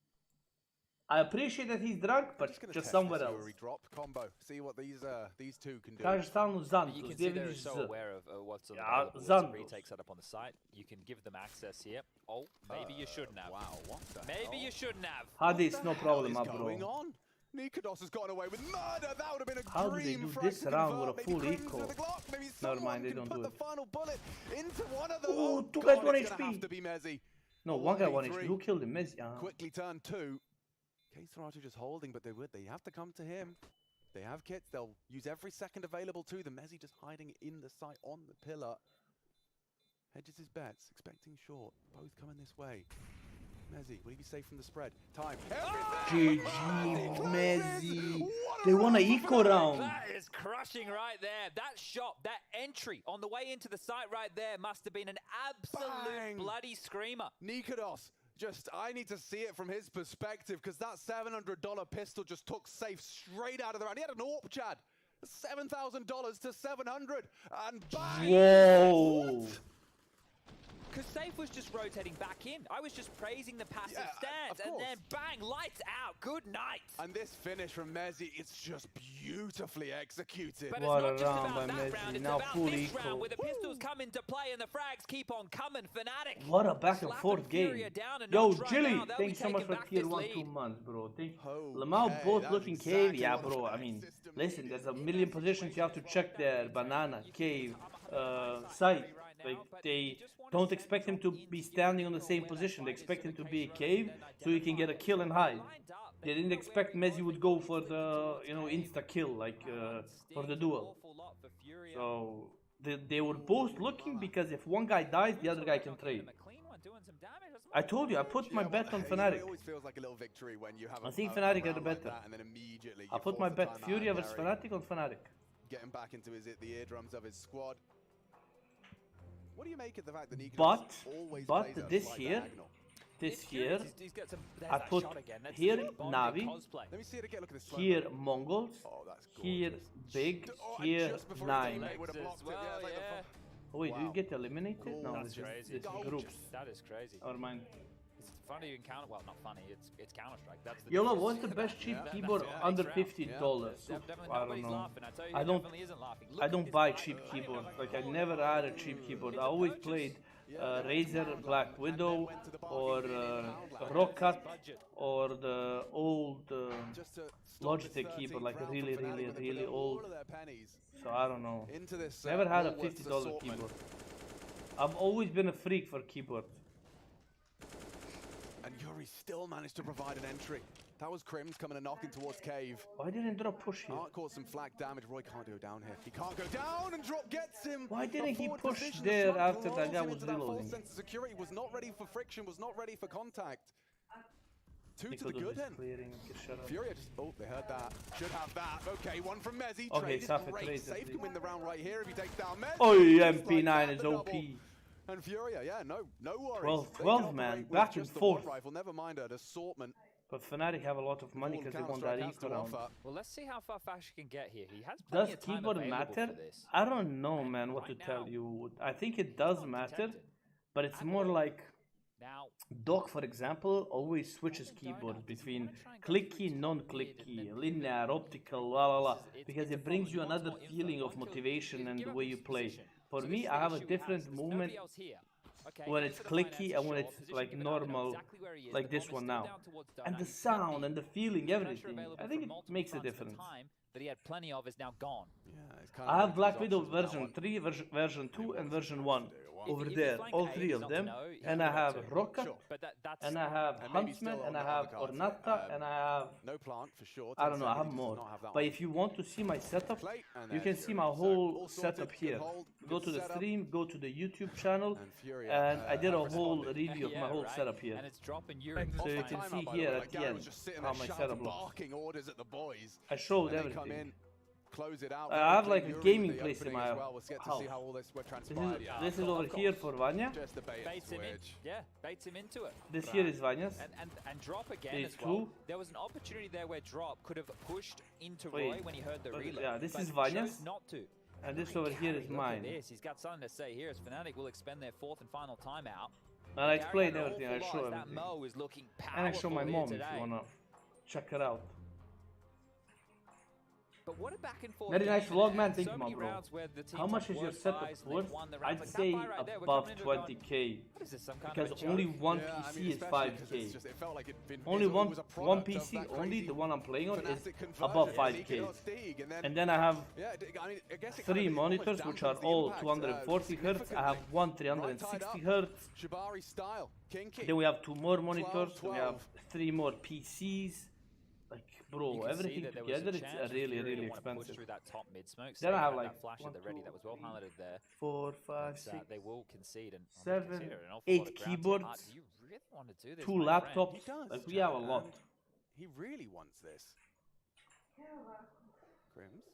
I appreciate that he's drunk, but just somewhere else. Drop combo. See what these two can do. Kažeš stalno Zan, You to can see gdje they're vidiš so Z. aware of what's on Ja, the Zan. retake set up on the site. You can give them access here. Oh, maybe you shouldn't have. Wow, what the Maybe you shouldn't have. Hadis, no problem, What is bro. going on? Nikodos has gotten away with murder. That would have been a How do they dream do frag this to round with a convert. full Maybe Crims eco? with a Glock. Maybe Never someone mind, they can don't put do the it. final bullet into one of them. Ooh, Oh, two God, guys, 1 it's gonna HP. have to be Mezzi. No, one guy 1 3. HP. Who killed him? Messi. Quickly turn 2. K-Serato just holding, but they have to come to him. They have kits. They'll use every second available to them. Mezzi just hiding in the site on the pillar. Hedges his bets, expecting short. Both coming this way. Mezzi, will he be safe from the spread? Time. GG, Messi. They won a eco round. That is crushing. rushing right there. That shot, that entry on the way into the site right there must have been an absolute bloody screamer. Nikodos, I need to see it from his perspective, because that $700 pistol just took Safe straight out of the round. He had an AWP, Chad. $7,000 to 700, and bang! Whoa! Because Safe was just rotating back in. I was just praising the passive stance, and then bang, lights out. Good night. And this finish from Mezzi, it's just beautifully executed. But it's not just about that round, it's about this round, where the pistols come into play and the frags keep on coming. Fnatic. What a back and forth game. Yo, Jilly, thanks so much for tier 1 2 months, bro. Lamau both looking cave. Yeah, bro. I mean, listen, there's a million positions you have to check there. Banana, cave, site. Like, they don't expect him to be standing on the same position. They expect him to be a cave so he can get a kill and hide. They didn't expect Mezzi would go for the, insta kill, like, for the duel. So, they were both looking, because if one guy dies, the other guy can trade. I told you, I put my bet on Fnatic. I think Fnatic had the better. I put my bet Furia versus Fnatic on Fnatic. Getting back into the eardrums of his squad. What do you make of the fact that he but this year, I put here Navi, here Mongols, here Big, here 9. Oh wait, do you get eliminated? No, this is groups. That is crazy. Never mind. It's funny you can counter. Well, not funny. It's Counter-Strike. That's the. Yolo, what's the best cheap keyboard under $50? I don't know. I don't buy cheap keyboards. Like, I never had a cheap keyboard. I always played Razer Black Widow or Rocket or the old Logitech keyboard, like really old. So I don't know. Never had a $50 keyboard. I've always been a freak for keyboards. And Yuri still managed to provide an entry. That was Crims coming and knocking towards Cave. Why didn't Drop push here? Art caught some flag damage. Roy can't go down here. He can't go down, and Drop gets him. Why didn't he push there after that guy was reloading? Sense of security, was not ready for friction, was not ready for contact. Two to the good end. Furia just, they heard that. Should have that. Okay, one from Mezzi. Okay, Safe can win the round right here if he takes down Mezzi. Oh, MP9 is OP. And Furia, no worries. 12 man, back and forth. Rifle, never mind an assortment. But Fnatic have a lot of money because they won that eco round. Well, let's see how far Fash can get here. He has plenty of time keyboard matter? I don't know, man, what to tell you. I think it does matter, but it's more like Doc, for example, always switches keyboards between clicky, non-clicky, linear, optical, because it brings you another feeling of motivation and the way you play. For me, I have a different movement when it's clicky and when it's like normal, like this one now. And the sound and the feeling, everything, I think it makes a difference. That he had plenty of is now gone. I have Black Widow version 3, version 2 and version 1 over there, all three of them. And I have Rocket, and I have Huntsman, and I have Ornata, and I have, I don't know, I have more. But if you want to see my setup, you can see my whole setup here. Go to the stream, go to the YouTube channel, and I did a whole review of my whole setup here. So you can see here at the end how my setup looks. I showed everything. I have like a gaming place in my house. This is over here for Vanya. Baits him in. Yeah, baits him into it. This here is Vanya's. And Drop again as well. There was an opportunity there where Drop could have pushed into Roy when he heard the reload. Yeah, this is Vanya's. Not to. And this over here is mine. He's got something to say here as Fnatic will expend their 4th and final timeout. And I explained everything, I show everything. And I show my mom if you wanna check it out. But what a back and forth. Very nice vlog, man. Thank you, my bro. How much is your setup worth? I'd say above 20k. Because only one PC is 5k. Only one PC, only the one I'm playing on, is above 5k. And then I have 3 monitors, which are all 240 Hz. I have one 360 Hz. Then we have 2 more monitors. We have 3 more PCs. Like, bro, everything together, it's really expensive. Then I have like 1, 2, 3, 4, 5, 6, 7, 8 keyboards, 2 laptops. Like, we have a lot. He really wants this. Crims.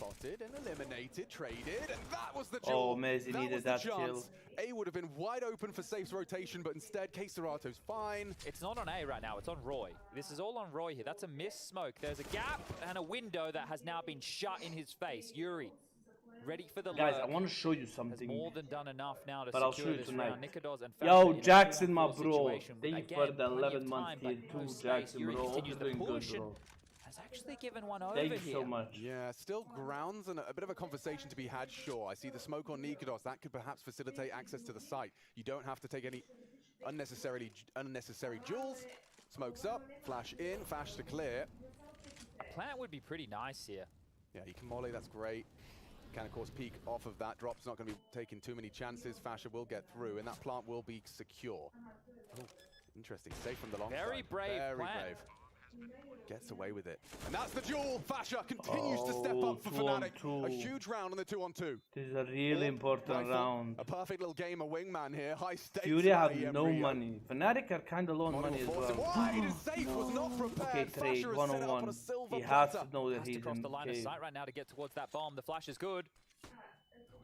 spotted and eliminated, traded, and that was the Oh, duel. Mezzi needed that kill. A would have been wide open for Safe's rotation, but instead, K-Serato's fine. It's not on A right now, it's on Roy. This is all on Roy here. That's a missed smoke. There's a gap and a window that has now been shut in his face. Yuri, ready for the Guys, lurk. I want to show you something. More than done enough now to but I'll show secure you this tonight. round. Nikodos and Yo, Fasha Jackson, my in a bro. situation. Thank you Again, for the plenty of 11 month time, tier but no 2, space. Jackson, Yuri bro. Hope continues you're to doing good, push and bro. has actually given one over Thank you here. so much. Yeah, still grounds and a bit of a conversation to be had, sure. I see the smoke on Nikodos. That could perhaps facilitate access to the site. You don't have to take any unnecessary jewels. Smokes up, flash in, Fash to clear. Plant would be pretty nice here. Yeah, you can molly, that's great. Can, of course, peek off of that. Drop's not going to be taking too many chances. Fasher will get through, and that plant will be secure. Oh, interesting. Safe from the long Very side. brave Very plant. brave. Gets away with it. And that's the duel. Fasher continues to step up for Fnatic. A huge round on the 2-on-2. This is a really important round. A perfect little game of wingman here. High stakes. Fury have no money. Fnatic are kind of low on money as well. Wide. Safe was not prepared. Okay, trade, Fasher is 1 set on up on 1. a silver He has platter. to know that Has to he's cross in the line of cave. sight right now to get towards that bomb. The flash is good.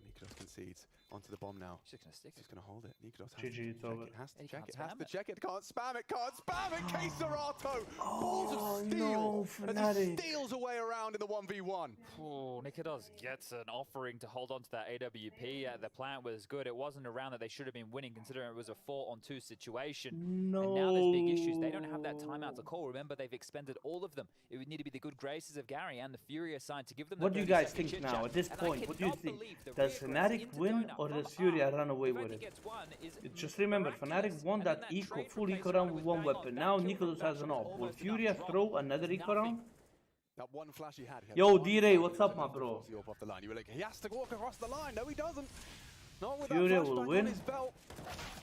Nikodos concedes onto the bomb now. He's just gonna stick it. He's going to hold it. Nikodos GG, it's over. has to He check can't it. Has spam to it. check it. Can't spam it. Can't spam it. K-Serato. Balls of steel. no, As he Fnatic. steals away around in the 1v1. Oh, Nikodos gets an offering to hold on to that AWP. The plan was good. It wasn't a round that they should have been winning, considering it was a 4-on-2 situation. No. And now there's big issues. They don't have that timeout to call. Remember, they've expended all of them. It would need to be the good graces of Gary and the Fury side to give them. What do you guys think chit now chat. at this And I point? What do you cannot think? believe the Does regress Fnatic into win donut or from does Fury Arm. run away The fact with he it? gets one is Just remember, Fnatic won and that then eco trade full from eco round with K-Serrano 1 was weapon. bang Now on, back Nikolos kill. has an off. Will Almost Fury enough. throw another eco round? That one flash he had. Yo, D-Ray, what's up, my bro? Off the line. You were like, he has to walk across the line. No, he doesn't. Not with Fury that will flashback win. on his belt.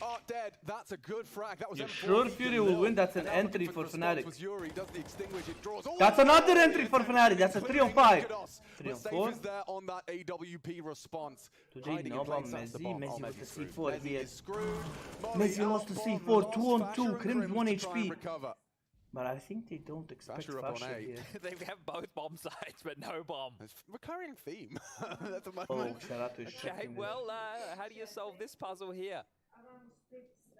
Art dead. That's a good frag. That was You M4. sure Fury will win? That's an And now entry looking for the response Fnatic. was Yuri. Does the extinguish. It draws all That's the way another away. entry for Fnatic. That's a 3-on-5. 3-on-4. 3-on-4. there on that AWP response. Today, Hiding in no plain about sight. That's the Messi. bomb. Messi Oh, with the Messi's screwed. C4 Messi here. is screwed. Messi lost the Bomb C4, lost. 2-on-2. Fasher and Crims 1 to try and HP. recover. But I think they don't expect Fasher up on Fasher A. here. They have both bomb sites, but no bomb. It's a recurring theme at the Oh, moment. Serato is Okay, checking well, how do you solve this puzzle here?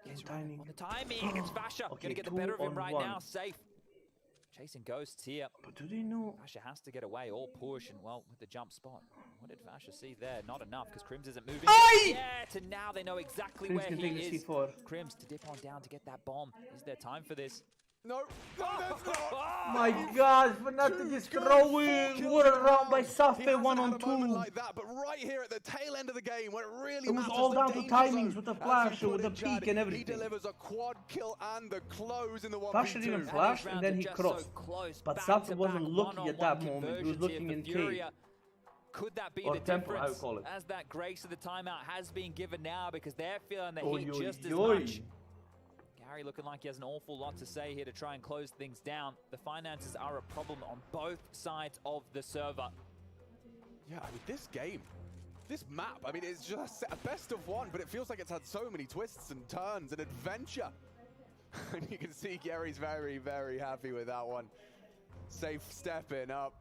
Good timing. On the timing, it's Fasher. Okay, Gonna get the better of him right 2-on-1. now. Safe. Chasing ghosts here. But do they know? Fasher has to get away or push, and well, with the jump spot. What did Fasher see there? Not enough, because Crims isn't moving. Aye! Yeah, to now they know exactly Crims where can he take the is. C4. Crims to dip on down to get that bomb. Is there time for this? No, that's not. My God, Fnatic is throwing. What a round by Safe 1-on-2. Like that, but right here at the tail end of the game, where it really It was matters, all the down to danger timings zone. with the As flash, you put with the it, Chad, peek and He everything. delivers a quad kill and the close in the 1v2. Fasher didn't flash and then he crossed. But Safe wasn't looking at that moment. He was looking in cave. Could that be Or the temple, I would difference? call it. As that grace of the timeout has been given now, because they're feeling the Oy, heat oy, just as oy. much. Gary looking like he has an awful lot to say here to try and close things down. The finances are a problem on both sides of the server. Yeah, I mean, this game, this map, I mean, it's just a best of one, but it feels like it's had so many twists and turns and adventure. And you can see Gary's very, very happy with that one. Safe stepping up.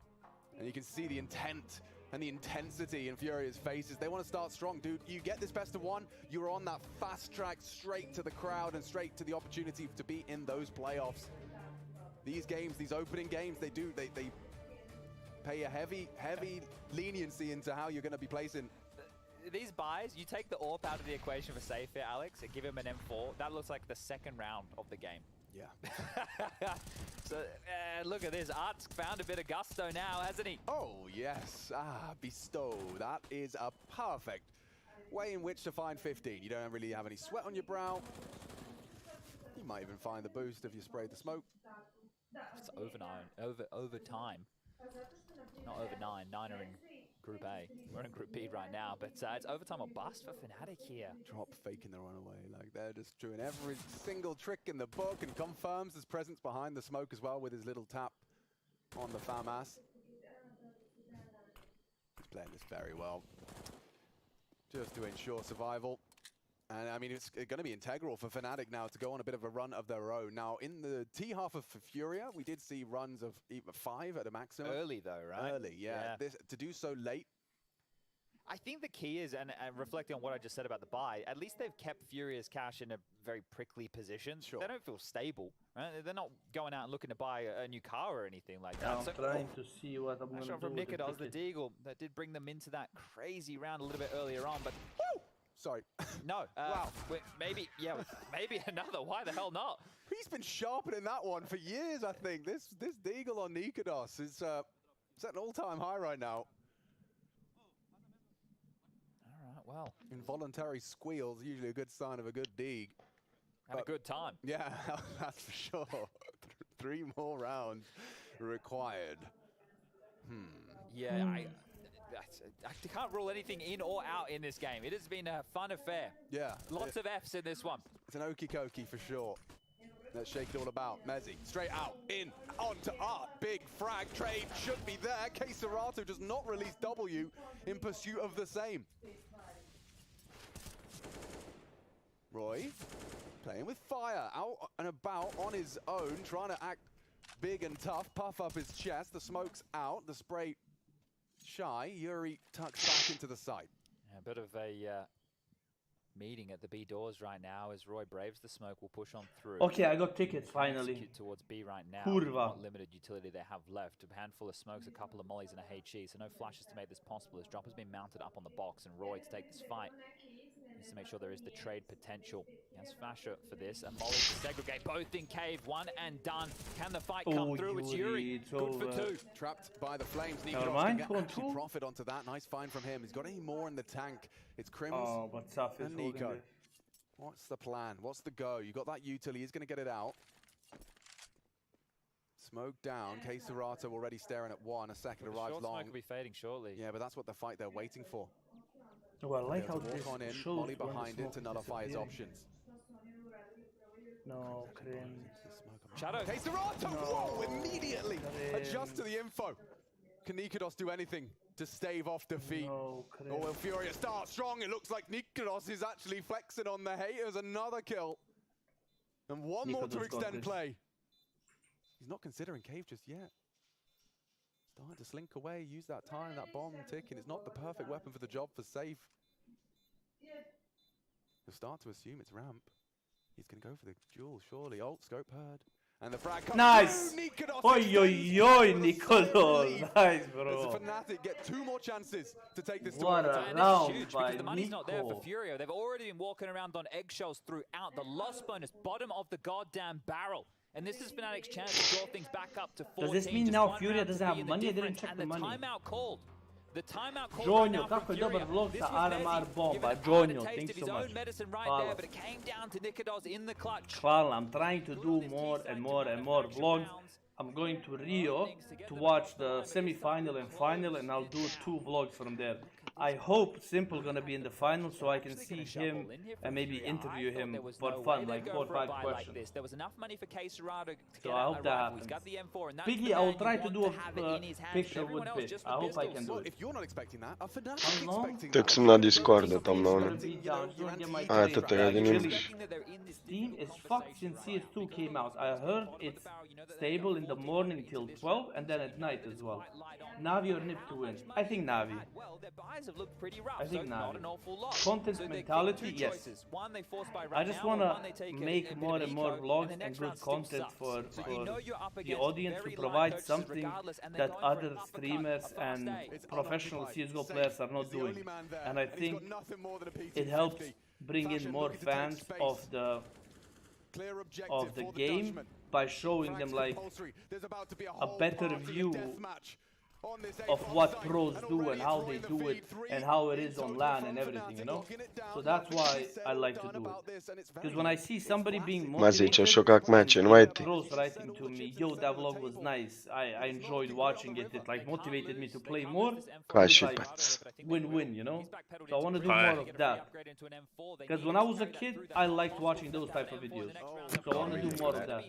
And you can see the intent and the intensity in Furia's faces. They want to start strong, dude. You get this best of one, you're on that fast track straight to the crowd and straight to the opportunity to be in those playoffs. These games, these opening games, they pay a heavy leniency into how you're going to be placing. These buys, you take the AWP out of the equation for safe here, Alex, and give him an M4. That looks like the second round of the game. Yeah. So look at this. Art's found a bit of gusto now, hasn't he? Oh, yes. Bestow. That is a perfect way in which to find 15. You don't really have any sweat on your brow. You might even find the boost if you spray the smoke. It's over time. Not over 9. 9 are in Group A. We're in Group B right now, but it's overtime or bust for Fnatic here. Drop faking the runaway. Like, they're just doing every single trick in the book, and confirms his presence behind the smoke as well with his little tap on the FAMAS. He's playing this very well. Just to ensure survival. And I mean, it's going to be integral for Fnatic now to go on a bit of a run of their own. Now, in the T half of Furia, we did see runs of even 5 at a maximum. Early though, right? Early, yeah. To do so late. I think the key is, and reflecting on what I just said about the buy, at least they've kept Furia's cash in a very prickly position. Sure. They don't feel stable, right? They're not going out and looking to buy a new car or anything like that. I'm trying to see what I'm going to do from with Nikodos, the Deagle, that did bring them into that crazy round a little bit earlier on, but... Woo! Sorry. No. Wow. Maybe another. Why the hell not? He's been sharpening that one for years, I think. This Deagle on Nikodos is at an all-time high right now. Well, involuntary squeals usually a good sign of a good Deeg. Had a good time. Yeah, that's for sure. 3 more rounds required. Yeah, I can't rule anything in or out in this game. It has been a fun affair. Yeah. Lots of Fs in this one. It's an okie dokie for sure. Let's shake it all about. Mezzi, straight out, in, onto Art. Big frag trade should be there. Queserato does not release W in pursuit of the same. Roy, playing with fire, out and about on his own, trying to act big and tough, puff up his chest. The smoke's out, the spray shy. Yuri tucks back into the site. A bit of a meeting at the B doors right now as Roy braves the smoke, will push on through. Okay, I got tickets finally. Towards B right now. Kurva. What limited utility they have left. A handful of smokes, a couple of mollies, and a HE. So no flashes to make this possible. As drop has been mounted up on the box, and Roy to take this fight needs to make sure there is the trade potential. He has Fasher for this, and Molly to segregate both in cave. 1 and done. Can the fight come through? It's Yuri. Good for 2. Trapped by the flames. Nikodos can get actually profit onto that. Nice find from him. He's got any more in the tank. It's Crims and Nico. What's the plan? What's the go? You got that utility. He's going to get it out. Smoke down. Queserato already staring at 1. A second arrives long. Smoke will be fading shortly. Yeah, but that's what the fight they're waiting for. Oh, I like how this walk on in, shows Molly behind it to nullify his options. No, Krim. Shadow. Queserato! Whoa! Immediately adjust to the info. Can Nikodos do anything to stave off defeat? No, or will Furia start strong? It looks like Nikodos is actually flexing on the haters. Another kill. And one more to extend play. He's not considering cave just yet. Starting to slink away, use that time, that bomb ticking. It's not the perfect weapon for the job for safe. He'll start to assume it's ramp. He's going to go for the duel, surely. Ult, scope heard. And the frag comes nice! Oi, Nikodos! Nice, bro. Does Fnatic get 2 more chances to take this what tournament? A round huge by because the money's not there for Nico. Furio. They've already been walking around on eggshells throughout. The loss bonus, bottom of the goddamn barrel. And this is Fnatic's chance to draw things back up to 14. Does this mean now Furia doesn't have money? I didn't check the money. Timeout called. The timeout called Jonjo, kako je dobar vlog sa RMR bomba. Jonjo, thanks so much. Hvala. Hvala, I'm trying to do more and more and more vlogs. I'm going to Rio to watch the semi-final and final, and I'll do 2 vlogs from there. I hope Simple gonna be in the final so I can see him and maybe interview him for fun, like 4 or 5 questions. There was enough money for Queserato to So I hope that happens. Piggy, I will try to do a picture with Pit. I hope I can do it. If you're not expecting that, Fnatic expecting Tek sam na Discorda tam na onom. A eto te ja vidiš. Steam is fucked since CS2 came out. I heard it's stable in the morning till 12 and then at night as well. Navi or Nip to win? I think Navi. I think Navi. Content mentality, yes. I just wanna make more and more vlogs and good content for the audience to provide something that other streamers and professional CSGO players are not doing. And I think it helps bring in more fans of the game by showing them like a better view of what pros do and how they do it and how it is on LAN and everything, you know? So that's why I like to do it. Because when I see somebody being Mazića šo kak meče, invajti. pros writing to me, yo, that vlog was nice, I enjoyed watching it, it like motivated me to play more. Kaj It's like šipac. win-win, you know? So I want to do more of that. Because when I was a kid, I liked watching those type of videos. So I want to do more of that.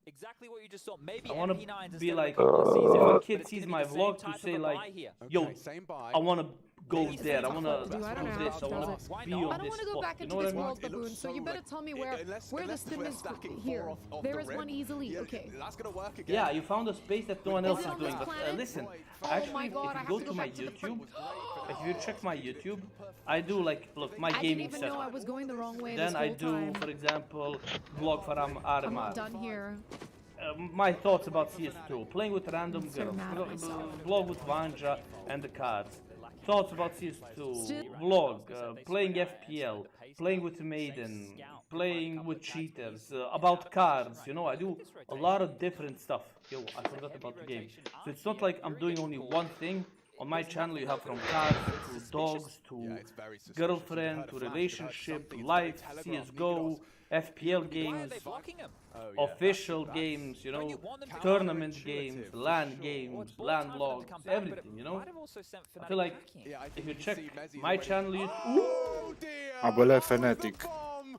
Exactly what you just saw. Maybe I want to be like, if a kid sees my vlog to say like, yo, I want to go there. I wanna do this. I wanna be on this go spot. back You into know what I this mean? world, Baboon, so you better tell me where the stim is here. There is one easily, okay. Yeah, you found a space that no one else is doing. But listen, actually, if you go to my YouTube, if you check my YouTube, I do like, look, my gaming setup. I didn't even know I was going the wrong way. Then I do, for example, vlog for Armar. I'm not done here. My thoughts about CS2, playing with random girls, vlog with AnŽa and the cards, thoughts about CS2, vlog, playing FPL, playing with Maiden, playing with cheaters, about cards, you know, I do a lot of different stuff. Yo, I forgot about the game. So it's not like I'm doing only one thing. On my channel you have from cards to dogs to girlfriend to relationship to life, CSGO, FPL games, official games, you know, tournament games, LAN games, LAN vlogs, everything, you know. I feel like if you check my channel, you... Abole Fnatic.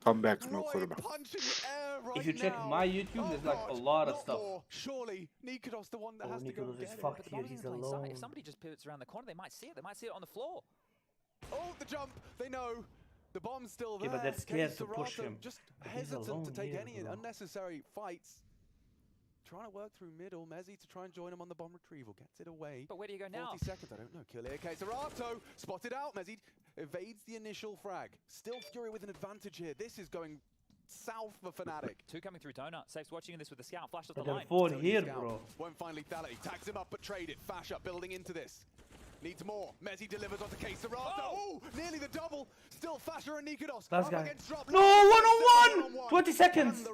Come back, no kurba. If you check my YouTube, there's like a lot of stuff. Surely, Nikodos the one that has to go Nikodos is fucked here, he's alone. If somebody just pivots around the corner, they might see it. They might see it on the floor. Oh, the jump! They know. The bomb's still there. Yeah, but they're scared to push him. Just hesitant to take any unnecessary fights. Trying to work through middle. Mezzi to try and join him on the bomb retrieval. Gets it away. But where do you go now? 40 seconds, I don't know. Kill here. Xphopefully spotted out. Mezzi evades the initial frag. Still Fury with an advantage here. This is going south for Fnatic. Two coming through Donut. Safe's watching this with the scout. Flash off the But line. they're 4 here, bro. Won't find lethality. Tags him up, but trade it. Fasha building into this. Needs more. Mezzi delivers onto Xphopefully. Oh, nearly the double. Still Fasha and Nikodos. Last guy. No, 1-on-1! 20 seconds!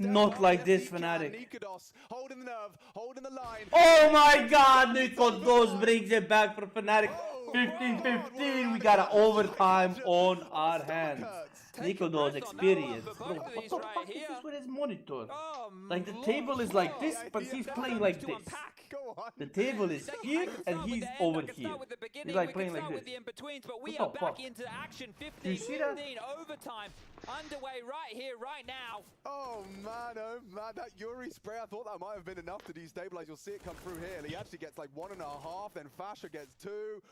Not like this, Fnatic. Nikodos holding the nerve, holding the line. Oh my god, Nikodos brings it back for Fnatic. 15-15, we got an overtime on our hands. Nikodos experience. Bro, what the fuck is this with his monitor? Like the table is like this, but he's playing like this. The table is here and he's over here. He's like playing like this. But we are back into action. 15-15 overtime underway right here, right now. Oh man, that Yuri spray, I thought that might have been enough to destabilize. You'll see it come through here. He actually gets like 1.5, then Fasha gets 2.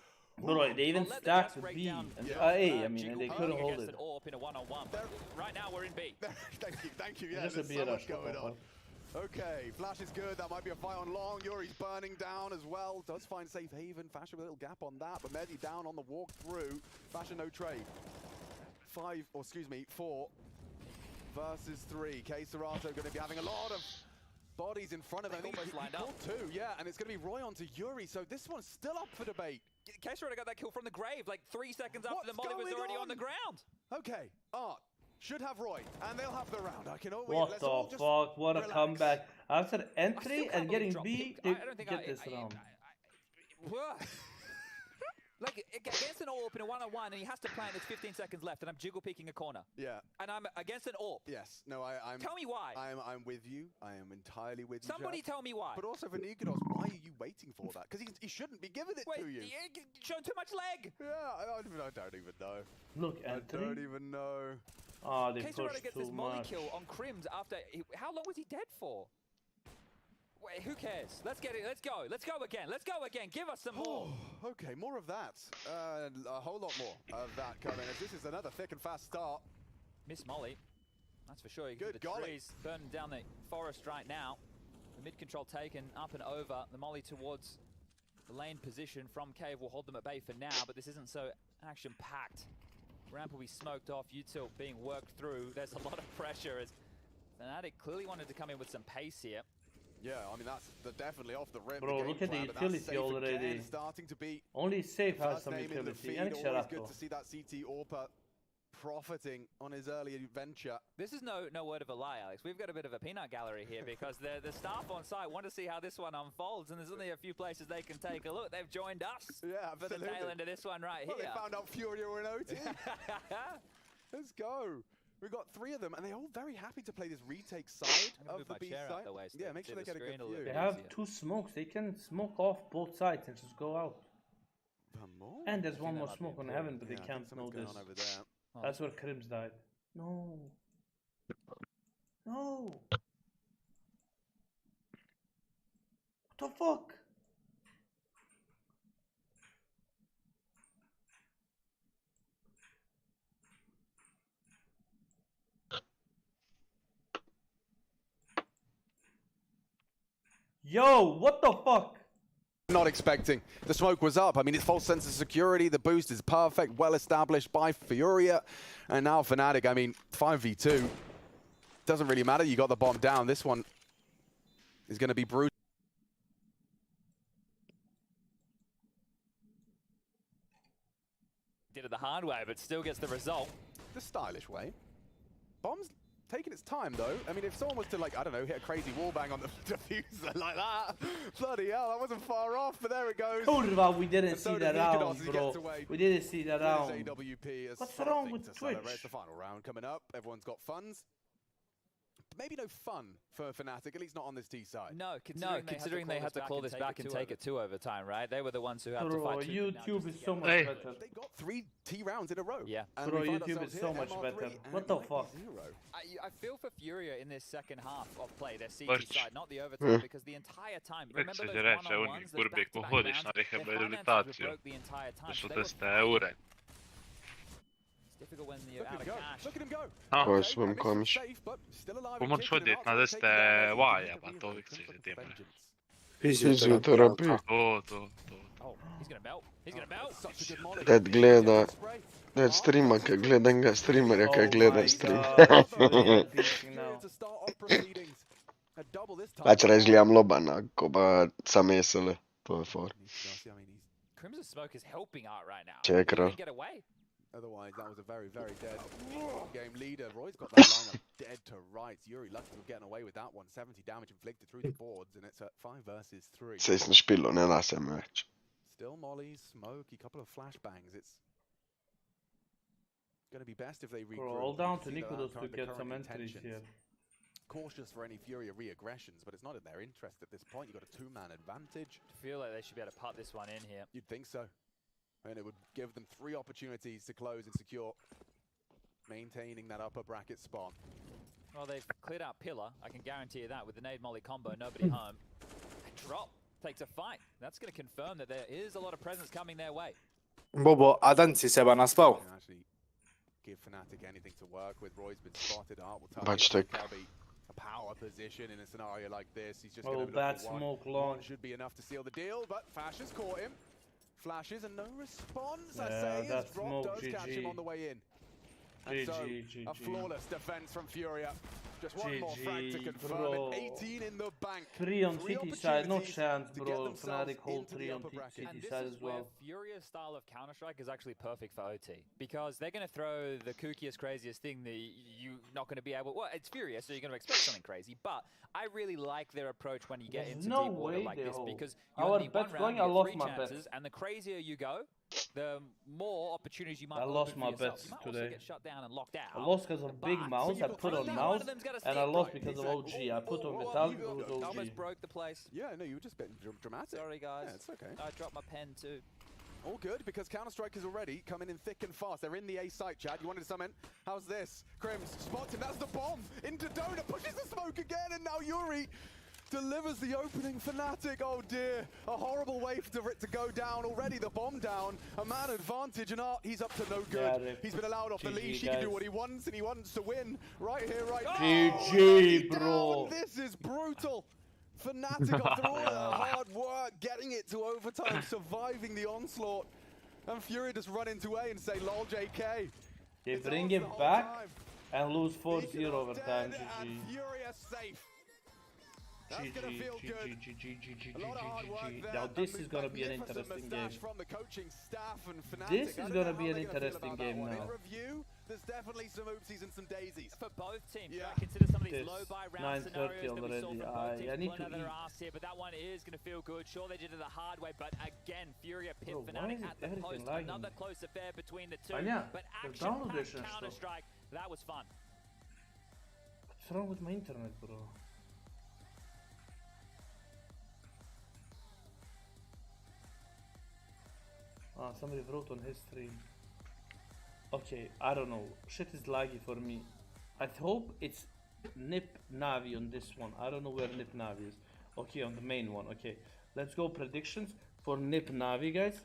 Bro, they even stacked with B and A, I mean, and they couldn't hold it. In a one-on-one. Right now we're in B. Thank you. Yeah, there's so much going on. Okay, Flash is good. That might be a fight on long. Yuri's burning down as well. Does find safe haven. Fasha with a little gap on that, but Mezzi down on the walk through. Fasha no trade. 4 versus 3. Xphopefully going to be having a lot of bodies in front of him. Almost lined up. 2, yeah, and it's going to be Roy onto Yuri, so this one's still up for debate. Xphopefully got that kill from the grave, like 3 seconds after the molly was already on the ground. Okay, Art should have Roy, and they'll have the round. I can always. What the fuck? What a comeback! After entry and getting B, they get this round. Like, against an AWP in a one-on-one, and he has to plant, there's 15 seconds left, and I'm jiggle peeking a corner. Yeah. And I'm against an AWP. Yes. No, I'm... Tell me why. I'm with you. I am entirely with you, Somebody tell me why. But also for Nikodos, why are you waiting for that? Because he shouldn't be giving it to you. Showing too much leg. Yeah, I don't even know. Look, I don't even know. Oh, they pushed gets too this molly much. kill on Crims after... How long was he dead for? Wait, who cares? Let's get it. Let's go. Let's go again. Let's go again. Give us some more. Okay, more of that. A whole lot more of that coming. As this is another thick and fast start. Miss Molly. That's for sure. Good golly. Trees burning down the forest right now. The mid control taken up and over. The molly towards the lane position from Cave will hold them at bay for now, but this isn't so action-packed. Ramp will be smoked off. Util being worked through. There's a lot of pressure as Fnatic clearly wanted to come in with some pace here. Yeah, I mean, that's definitely off the rip. Bro, look at the utility already. Starting to be only Safe has some utility. And always good to see that CT AWPer profiting on his early adventure. This is no word of a lie, Alex. We've got a bit of a peanut gallery here because the staff on site want to see how this one unfolds, and there's only a few places they can take a look. They've joined us for the tail end of this one right here. They found out Fury were in OT. Let's go. We've got 3 of them, and they're all very happy to play this retake side of the B side. Yeah, make sure they get a good view. They have 2 smokes. They can smoke off both sides and just go out. And there's one more smoke on heaven, but they can't know this. That's where Crims died. No. No. What the fuck? Yo, what the fuck? Not expecting. The smoke was up. I mean, it's false sense of security. The boost is perfect, well established by Furia. And now Fnatic, I mean, 5v2. Doesn't really matter. You got the bomb down. This one is going to be brutal. Did it the hard way, but still gets the result. The stylish way. Bomb's taking its time, though. I mean, if someone was to, like, I don't know, hit a crazy wallbang on the diffuser like that, bloody hell, that wasn't far off, but there it goes. Kurwa, we didn't see that round, bro. We didn't see that round. What's wrong with Twitch? It's the final round coming up. Everyone's got funds. Maybe no fun for Fnatic, at least not on this T side. No, considering they had to call this back and take it to overtime, right? They were the ones who had to Bro, fight. YouTube is so much better. They got 3 T rounds in a row. Yeah. Bro, YouTube is so much better. What the fuck? I feel for Furia in this second half of play, their CT side, not the overtime, because the entire time, remember those one-on-ones, those back-to-back rounds, their finances were broke the entire time. So they were difficult when you're out of cash. Look at him go. Pois vam komiş. Pomoć hoditi da ste vaja, pa to uvijek ćeš ti imaš. Fizioterapija. To. Oh, he's gonna melt. He's gonna melt. Dad gleda, dad streama, kad gledam ga streamera, kad gleda stream. Pač reći gledam Lobana, ko pa sam SL, to je for. Crimson Smoke is helping out right now. Čekra. Otherwise, that was a very, very dead game leader. Roy's got that lineup dead to rights. Yuri lucky for getting away with that one. 70 damage inflicted through the boards, and it's at 5 versus 3. Seisni špilo, ne da se već. Still mollies, smoke, a couple of flashbangs. It's going to be best if they regroup. All down to Nicholas to get some entries here. Cautious for any Furia re-aggressions, but it's not in their interest at this point. You've got a 2-man advantage. I feel like they should be able to put this one in here. You'd think so. And it would give them 3 opportunities to close and secure, maintaining that upper bracket spot. Well, they've cleared out Pillar. I can guarantee you that with the nade molly combo, nobody home. Drop takes a fight. That's going to confirm that there is a lot of presence coming their way. Bobo, a Dan si seba naspal. Give Fnatic anything to work with. Roy's been spotted. Art will Bač tek. A power position in a scenario like this. He's just going to look for smoke one. long. One should be enough to seal the deal, but Fash has caught him. Flashes and no response, I Yeah, say, as that's Drop smoke, does catch him on the way in. And so, a flawless defense from Furia. Just one more frag to confirm bro. it. 18 in the bank. 3 on City side, no chance, bro. Fnatic hold 3 on City side as well. Furia's style of Counter-Strike is actually perfect for OT. Because they're going to throw the kookiest, craziest thing that you're not going to be able... Well, it's Furia, so you're going to expect something crazy. But I really like their approach when you get into deep water like this. Because you only need one round, you get 3 chances, and the crazier you go, the more opportunities you might I lost my bets you might today. Also get shut down and locked out. I lost because of big mouse. I put on mouse, and I lost because of OG. I put on metal. It was OG. Almost broke the place. Yeah, no, you were just a bit dramatic. Sorry, guys. Yeah, it's okay. I dropped my pen too. All good, because Counter-Strike is already coming in thick and fast. They're in the A site, Chad. You wanted to summon? How's this? Crims spots him. That's the bomb. Into Donut. Pushes the smoke again, and now Yuri delivers the opening. Fnatic, oh dear. A horrible way for it to go down. Already the bomb down. A man advantage, and Art, he's up to no good. Yeah, he's been allowed off the leash. He can do what he wants, and he wants to win. Right here, right now. GG, bro. This is brutal. Fnatic, after all their hard work, getting it to overtime, surviving the onslaught. And Fury just run into A and say, lol, JK. They bring it back and lose 4-0 overtime. GG. Furious safe. Now this is gonna be an interesting game. This is gonna be an interesting game now. There's definitely some oopsies and some daisies for both teams. Yeah. Consider some of these low buy round 9:30 already. I need to eat. Here, but that one is going to feel good. Sure, they did it the hard way, but again, Furia pit Fnatic at the post. Another close affair between the two. But action-packed Counter-Strike, that was fun. What's wrong with my internet, bro? Somebody wrote on his stream. Okay, I don't know. Shit is laggy for me. I hope it's Nip Navi on this one. I don't know where Nip Navi is. Okay, on the main one. Okay, let's go predictions for Nip Navi, guys.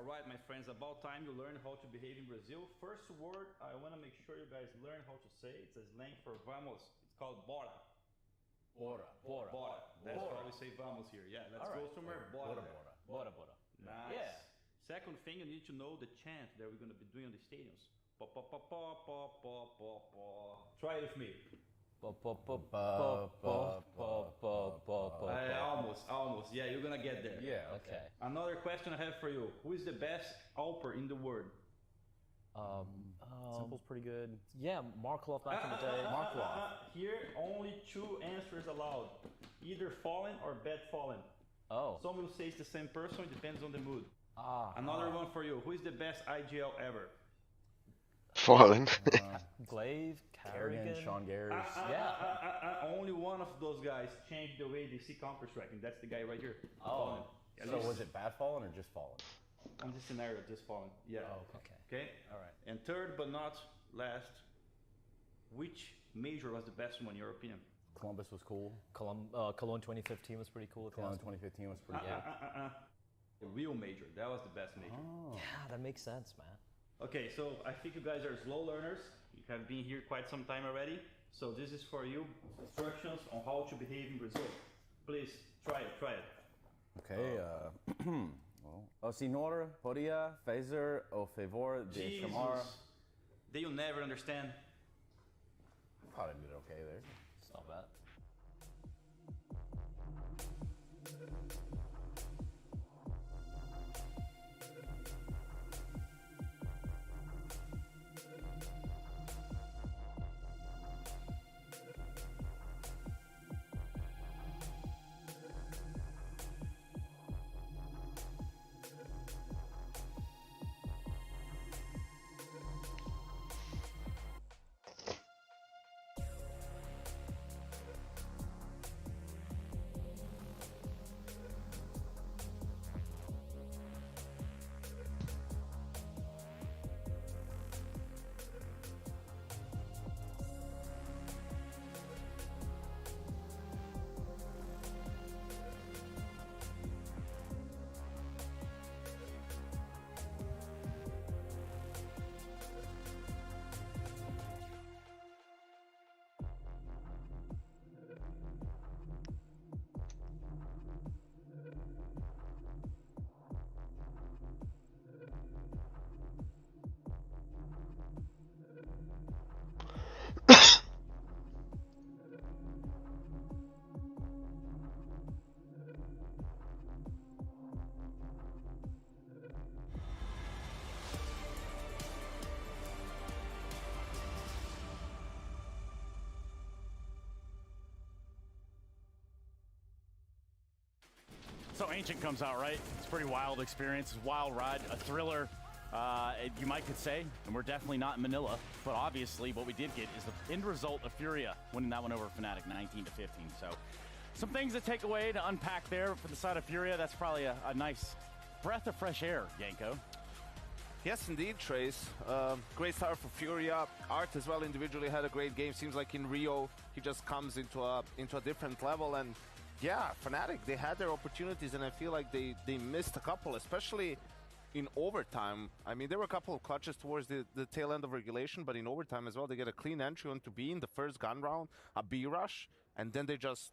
Alright, my friends, about time you learn how to behave in Brazil. First word, I want to make sure you guys learn how to say. It's a slang for vamos. It's called bora. Bora. That's how we say vamos here. Yeah, let's go somewhere. Bora. Bora. Nice. Yeah. Second thing, you need to know the chant that we're going to be doing on the stadiums. Pa, pa, pa, pa, pa, pa, pa, pa. Try it with me. Almost. Yeah, you're gonna get there. Yeah, okay. Another question I have for you. Who is the best Alper in the world? Simple's pretty good. Yeah, Markov back in the day. Here, only two answers allowed. Either fallen or bad fallen. Oh. Some will say it's the same person, it depends on the mood. Another one for you. Who is the best IGL ever? Fallen. Glaive, Kerrigan, Sean Garris. Only one of those guys changed the way they see Counter-Strike, and that's the guy right here. Oh. Fallen. So was it bad fallen or just fallen? On this scenario, just fallen. Yeah. Oh, okay. All right. And third but not last, which major was the best one in your opinion? Columbus was cool. Cologne 2015 was pretty cool. Cologne 2015 was pretty good. The real major. That was the best major. Oh. Yeah, that makes sense, man. Okay, so I think you guys are slow learners. You have been here quite some time already. So this is for you, instructions on how to behave in Brazil. Please, try it. Okay, o senhor podia fazer o favor de chamar... They will never understand. Probably did okay there. It's not bad. So Ancient comes out, right? It's a pretty wild experience, wild ride, a thriller, you might could say, and we're definitely not in Manila, but obviously what we did get is the end result of Furia winning that one over Fnatic 19-15. So some things to take away, to unpack there for the side of Furia. That's probably a nice breath of fresh air, Yanko. Yes, indeed, Trace. Great start for Furia. Art as well individually had a great game. Seems like in Rio, he just comes into a different level. And yeah, Fnatic, they had their opportunities, and I feel like they missed a couple, especially in overtime. I mean, there were a couple of clutches towards the tail end of regulation, but in overtime as well, they get a clean entry onto B in the first gun round, a B rush, and then they just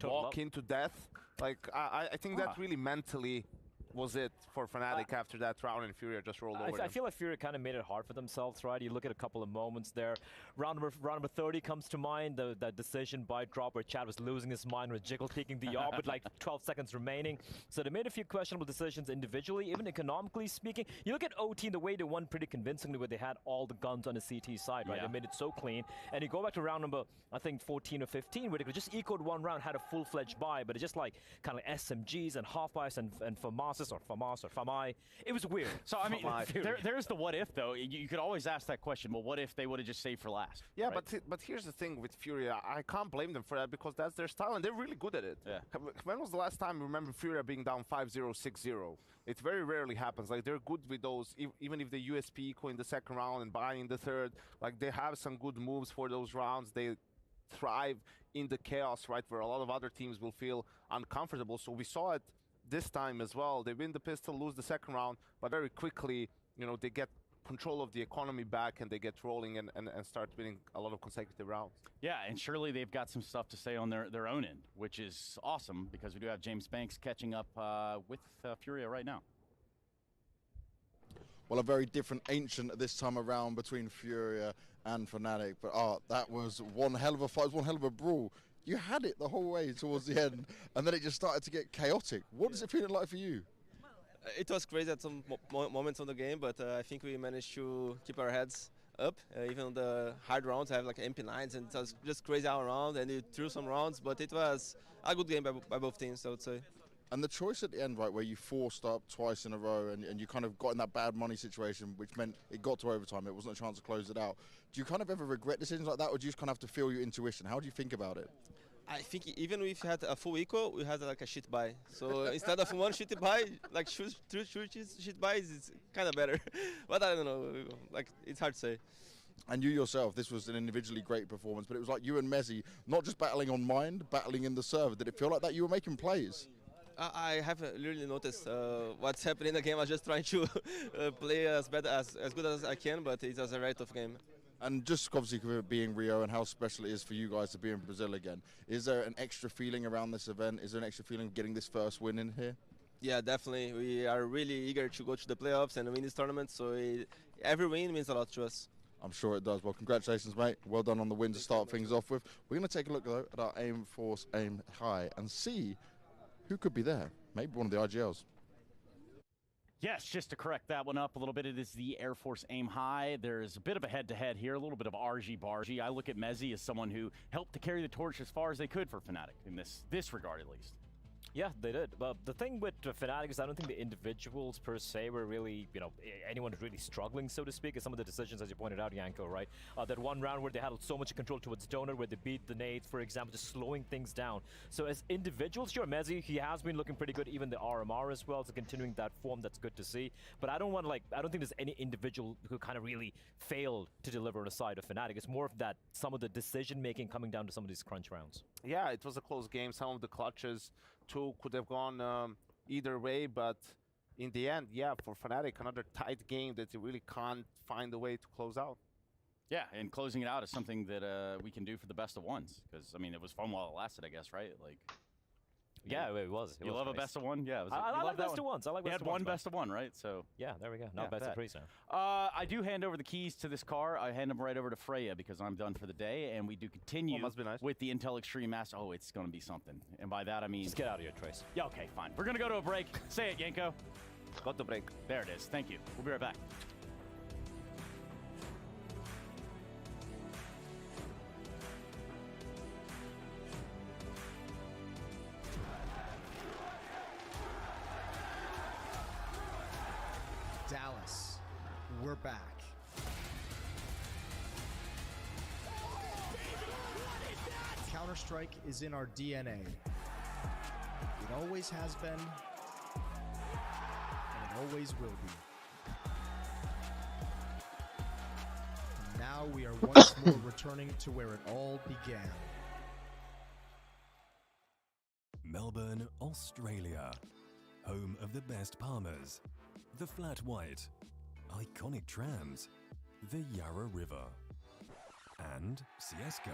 walk into death. Like, I think that really mentally was it for Fnatic after that round, and Furia just rolled over I feel like Furia kind of made it hard for themselves, right? You look at a couple of moments there. Round number 30 comes to mind, the decision by Drop where Chad was losing his mind with Jiggle taking the AWP with like 12 seconds remaining. So they made a few questionable decisions individually, even economically speaking. You look at OT, the way they won pretty convincingly where they had all the guns on the CT side, right? They made it so clean. And you go back to round number, I think 14 or 15, where they could just ecoed one round, had a full-fledged buy, but it's just like kind of like SMGs and half-buys and FAMAS or FAMI. It was weird. So, I mean, there's the what if, though. You could always ask that question, well, what if they would have just saved for last? Yeah, right? but here's the thing with Furia. I can't blame them for that because that's their style, and they're really good at it. Yeah. When was the last time you remember Furia being down 5-0, 6-0? It very rarely happens. Like, they're good with those, even if the USP eco in the second round and buy in the third. Like, they have some good moves for those rounds. They thrive in the chaos, right, where a lot of other teams will feel uncomfortable. So we saw it this time as well. They win the pistol, lose the second round, but very quickly, you know, they get control of the economy back and they get rolling and start winning a lot of consecutive rounds. Yeah, and surely they've got some stuff to say on their own end, which is awesome because we do have James Banks catching up with Furia right now. Well, a very different ancient this time around between Furia and Fnatic, but that was one hell of a fight, one hell of a brawl. You had it the whole way towards the end, and then it just started to get chaotic. What does it feel like for you? It was crazy at some moments on the game, but I think we managed to keep our heads up. Even the hard rounds have like MP9s, and it was just crazy all around, and it threw some rounds, but it was a good game by both teams, I would say. And the choice at the end, right, where you forced up twice in a row and you kind of got in that bad money situation, which meant it got to overtime, it wasn't a chance to close it out. Do you kind of ever regret decisions like that, or do you just kind of have to feel your intuition? How do you think about it? I think even if we had a full equal, we had like a shit buy. So instead of one shit buy, like two shit buys, it's kind of better. But I don't know, like it's hard to say. And you yourself, this was an individually great performance, but it was like you and Mezzi, not just battling on mind, battling in the server. Did it feel like that you were making plays? I haven't really noticed what's happening in the game. I was just trying to play as good as I can, but it was a very tough game. And just obviously being Rio and how special it is for you guys to be in Brazil again, is there an extra feeling around this event? Is there an extra feeling of getting this first win in here? Yeah, definitely. We are really eager to go to the playoffs and win this tournament, so every win means a lot to us. I'm sure it does. Well, congratulations, mate. Well done on the win to start things off with. We're going to take a look, though, at our Aim Force Aim High and see who could be there. Maybe one of the IGLs. Yes, just to correct that one up a little bit, it is the Air Force Aim High. There's a bit of a head-to-head here, a little bit of argy-bargy. I look at Mezzi as someone who helped to carry the torch as far as they could for Fnatic, in this regard at least. Yeah, they did. But the thing with Fnatic is I don't think the individuals per se were really, you know, anyone really struggling, so to speak, is some of the decisions, as you pointed out, Yanko, right? That one round where they had so much control towards Donut, where they beat the nades, for example, just slowing things down. So as individuals, sure, Mezzi, he has been looking pretty good, even the RMR as well, so continuing that form, that's good to see. But I don't think there's any individual who kind of really failed to deliver on the side of Fnatic. It's more of that, some of the decision-making coming down to some of these crunch rounds. Yeah, it was a close game. Some of the clutches too could have gone either way, but in the end, yeah, for Fnatic, another tight game that you really can't find a way to close out. Yeah, and closing it out is something that we can do for the best of ones, because I mean it was fun while it lasted, I guess, right? Like, yeah, it was. You love a best of one? Yeah, I like best of ones. I like best of ones. You had one best of one, right? So yeah, there we go. Not best of three now. I do hand over the keys to this car. I hand them right over to Freya because I'm done for the day, and we do continue with the Intel Extreme Master. Oh, it's going to be something. And by that, I mean... Just get out of here, Trace. Yeah, okay, fine. We're going to go to a break. Say it, Yanko. Got the break. There it is. Thank you. We'll be right back. Dallas, we're back. Counter-Strike is in our DNA. It always has been, and it always will be. And now we are once more returning to where it all began. Melbourne, Australia. Home of the best Palmers. The Flat White, iconic trams, the Yarra River, and CSGO.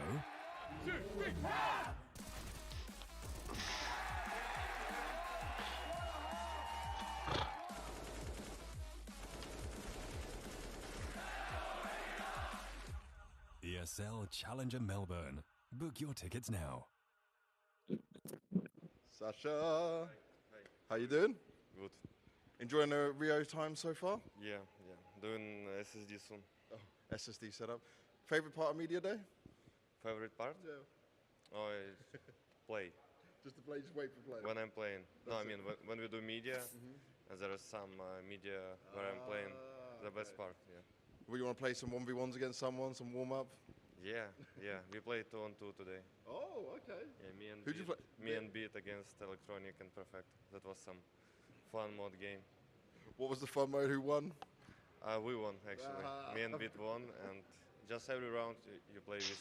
ESL Challenger Melbourne. Book your tickets now. Sasha, how you doing? Good. Enjoying the Rio time so far? Yeah. Doing SSD soon. Oh, SSD setup. Favorite part of media day? Favorite part? Yeah. Oh, play. Just to play, just wait for play. When I'm playing. No, I mean when we do media, and there is some media where I'm playing. The best part. Yeah. Well, you want to play some 1v1s against someone, some warm up? Yeah. We played 2-on-2 today. Oh, okay. Yeah, Who'd you play? Me and Beat against Electronic and Perfect. That was some fun mode game. What was the fun mode? Who won? We won, actually. Me and Beat won, and just every round you play with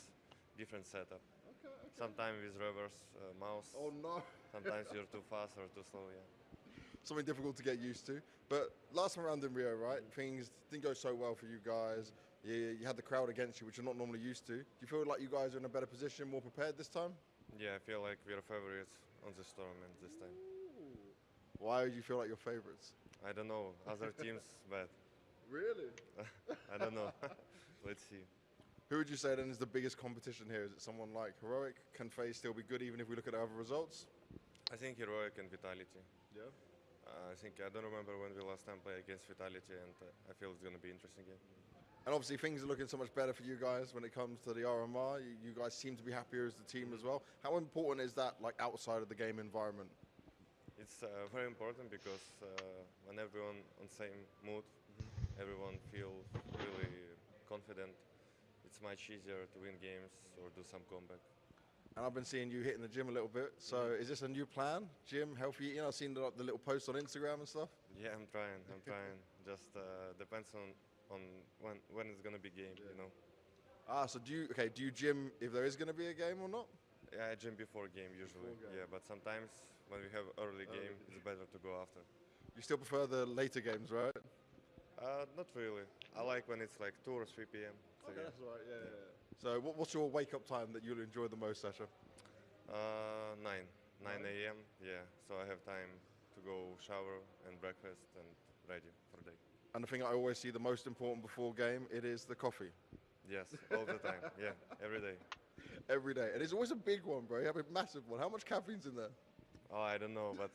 different setup. Okay. Sometimes with reverse mouse. Oh no. Sometimes you're too fast or too slow, yeah. something difficult to get used to. But last time around in Rio, right, things didn't go so well for you guys. You had the crowd against you, which you're not normally used to. Do you feel like you guys are in a better position, more prepared this time? Yeah, I feel like we're favorites on this tournament this time. Why do you feel like you're favorites? I don't know. Other teams bad. Really? I don't know. Let's see. Who would you say then is the biggest competition here? Is it someone like Heroic? Can FaZe still be good even if we look at the other results? I think Heroic and Vitality. Yeah? I don't remember when we last time played against Vitality, and I feel it's going to be an interesting game. And obviously things are looking so much better for you guys when it comes to the RMR. You guys seem to be happier as the team as well. How important is that, like, outside of the game environment? It's very important because when everyone on the same mood, everyone feels really confident. It's much easier to win games or do some comeback. And I've been seeing you hitting the gym a little bit. So is this a new plan? Gym, healthy eating? I've seen the little posts on Instagram and stuff. Yeah, I'm trying. Just depends on when it's gonna be game, you know. So do you gym if there is gonna be a game or not? Yeah, I gym before game usually. Yeah, but sometimes when we have early game, it's better to go after. You still prefer the later games, right? Not really. I like when it's like 2 or 3 p.m. So okay, that's right. Yeah. So what's your wake-up time that you'll enjoy the most, Sasha? 9 a.m. Yeah. So I have time to go shower and breakfast and ready for the day. And the thing I always see the most important before game, it is the coffee. Yes, all the time. Yeah, every day. Every day. And it's always a big one, bro. You have a massive one. How much caffeine's in there? Oh, I don't know, but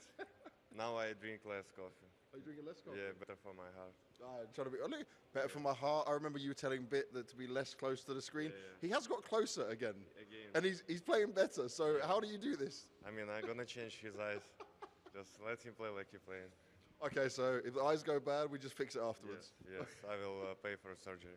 now I drink less coffee. Are you drinking less coffee? Yeah, better for my heart. I'm trying to be better for my heart. I remember you telling Bit that to be less close to the screen. Yeah. He has got closer again. And he's playing better. So how do you do this? I mean, I'm gonna change his eyes. Just let him play like he's playing. Okay, so if the eyes go bad, we just fix it afterwards. Yes, I will pay for surgery.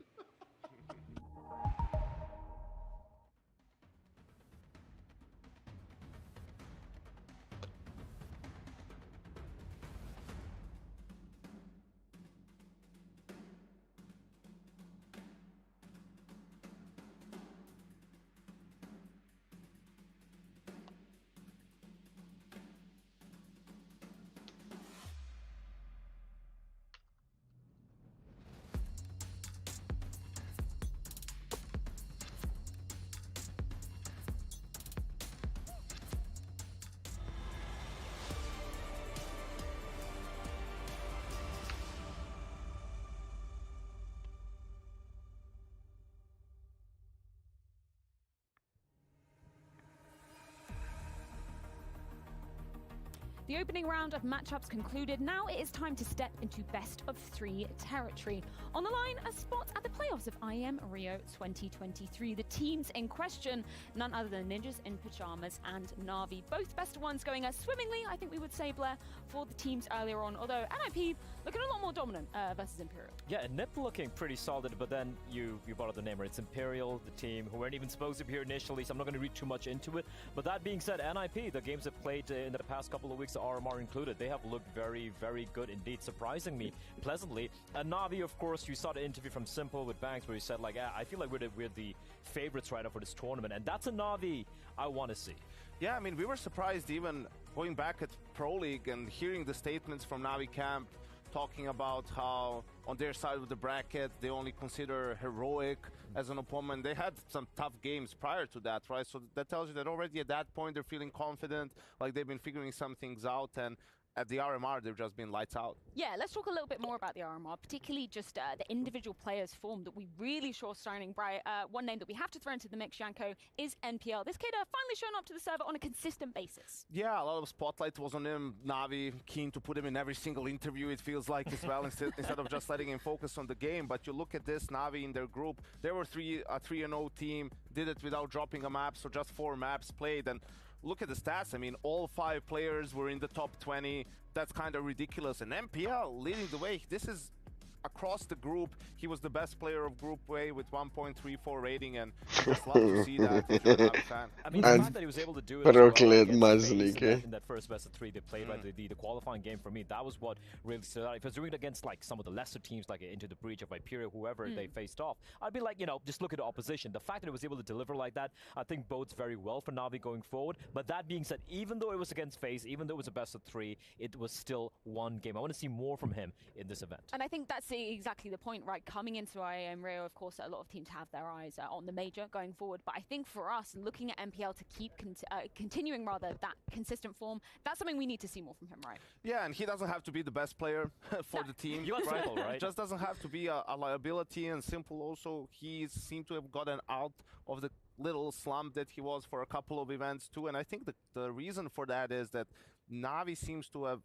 The opening round of matchups concluded. Now it is time to step into best of 3 territory. On the line, a spot at the playoffs of IEM Rio 2023. The teams in question, none other than Ninjas in Pajamas and Na'Vi. Both best of ones going as swimmingly, I think we would say, Blair, for the teams earlier on. Although NIP looking a lot more dominant versus Imperial. Yeah, NIP looking pretty solid, but then you brought up the name, right? It's Imperial, the team who weren't even supposed to be here initially, so I'm not going to read too much into it. But that being said, NIP, the games they've played in the past couple of weeks, RMR included, they have looked very, very good indeed, surprising me pleasantly. And Na'Vi, of course, you saw the interview from Simple with Banks where he said, like, I feel like we're the favorites right now for this tournament, and that's a Na'Vi I want to see. Yeah, I mean, we were surprised even going back at Pro League and hearing the statements from Na'Vi camp talking about how on their side of the bracket they only consider Heroic as an opponent. They had some tough games prior to that, right? So that tells you that already at that point they're feeling confident, like they've been figuring some things out, and at the RMR they've just been lights out. Yeah, let's talk a little bit more about the RMR, particularly just the individual players form that we really saw shining bright. One name that we have to throw into the mix, Janko, is NPL. This kid finally shown up to the server on a consistent basis. Yeah, a lot of spotlight was on him. Na'Vi keen to put him in every single interview, it feels like, as well, instead of just letting him focus on the game. But you look at this, Na'Vi in their group, they were a 3-0 team, did it without dropping a map, so just 4 maps played. And look at the stats. I mean, all 5 players were in the top 20. That's kind of ridiculous. And MPL leading the way. This is across the group, he was the best player of Group A with 1.34 rating, and just love to see that if you're a Navi fan. I mean, the fact that he was able to do it as well against FaZe in that first best of 3 they played, right? The qualifying game for me, that was what really stood out. If he was doing it against like some of the lesser teams, like Into the Breach of Viperia, whoever they faced off, I'd be like, you know, just look at the opposition. The fact that he was able to deliver like that, I think bodes very well for Navi going forward. But that being said, even though it was against FaZe, even though it was a best of 3, it was still one game. I want to see more from him in this event. And I think that's exactly the point, right? Coming into IAM Rio, of course, a lot of teams have their eyes on the major going forward. But I think for us, looking at MPL to keep continuing rather that consistent form, that's something we need to see more from him, right? Yeah, and he doesn't have to be the best player for the team. You want Simple, right? It just doesn't have to be a liability, and Simple also, he seemed to have gotten out of the little slump that he was for a couple of events too. And I think the reason for that is that Navi seems to have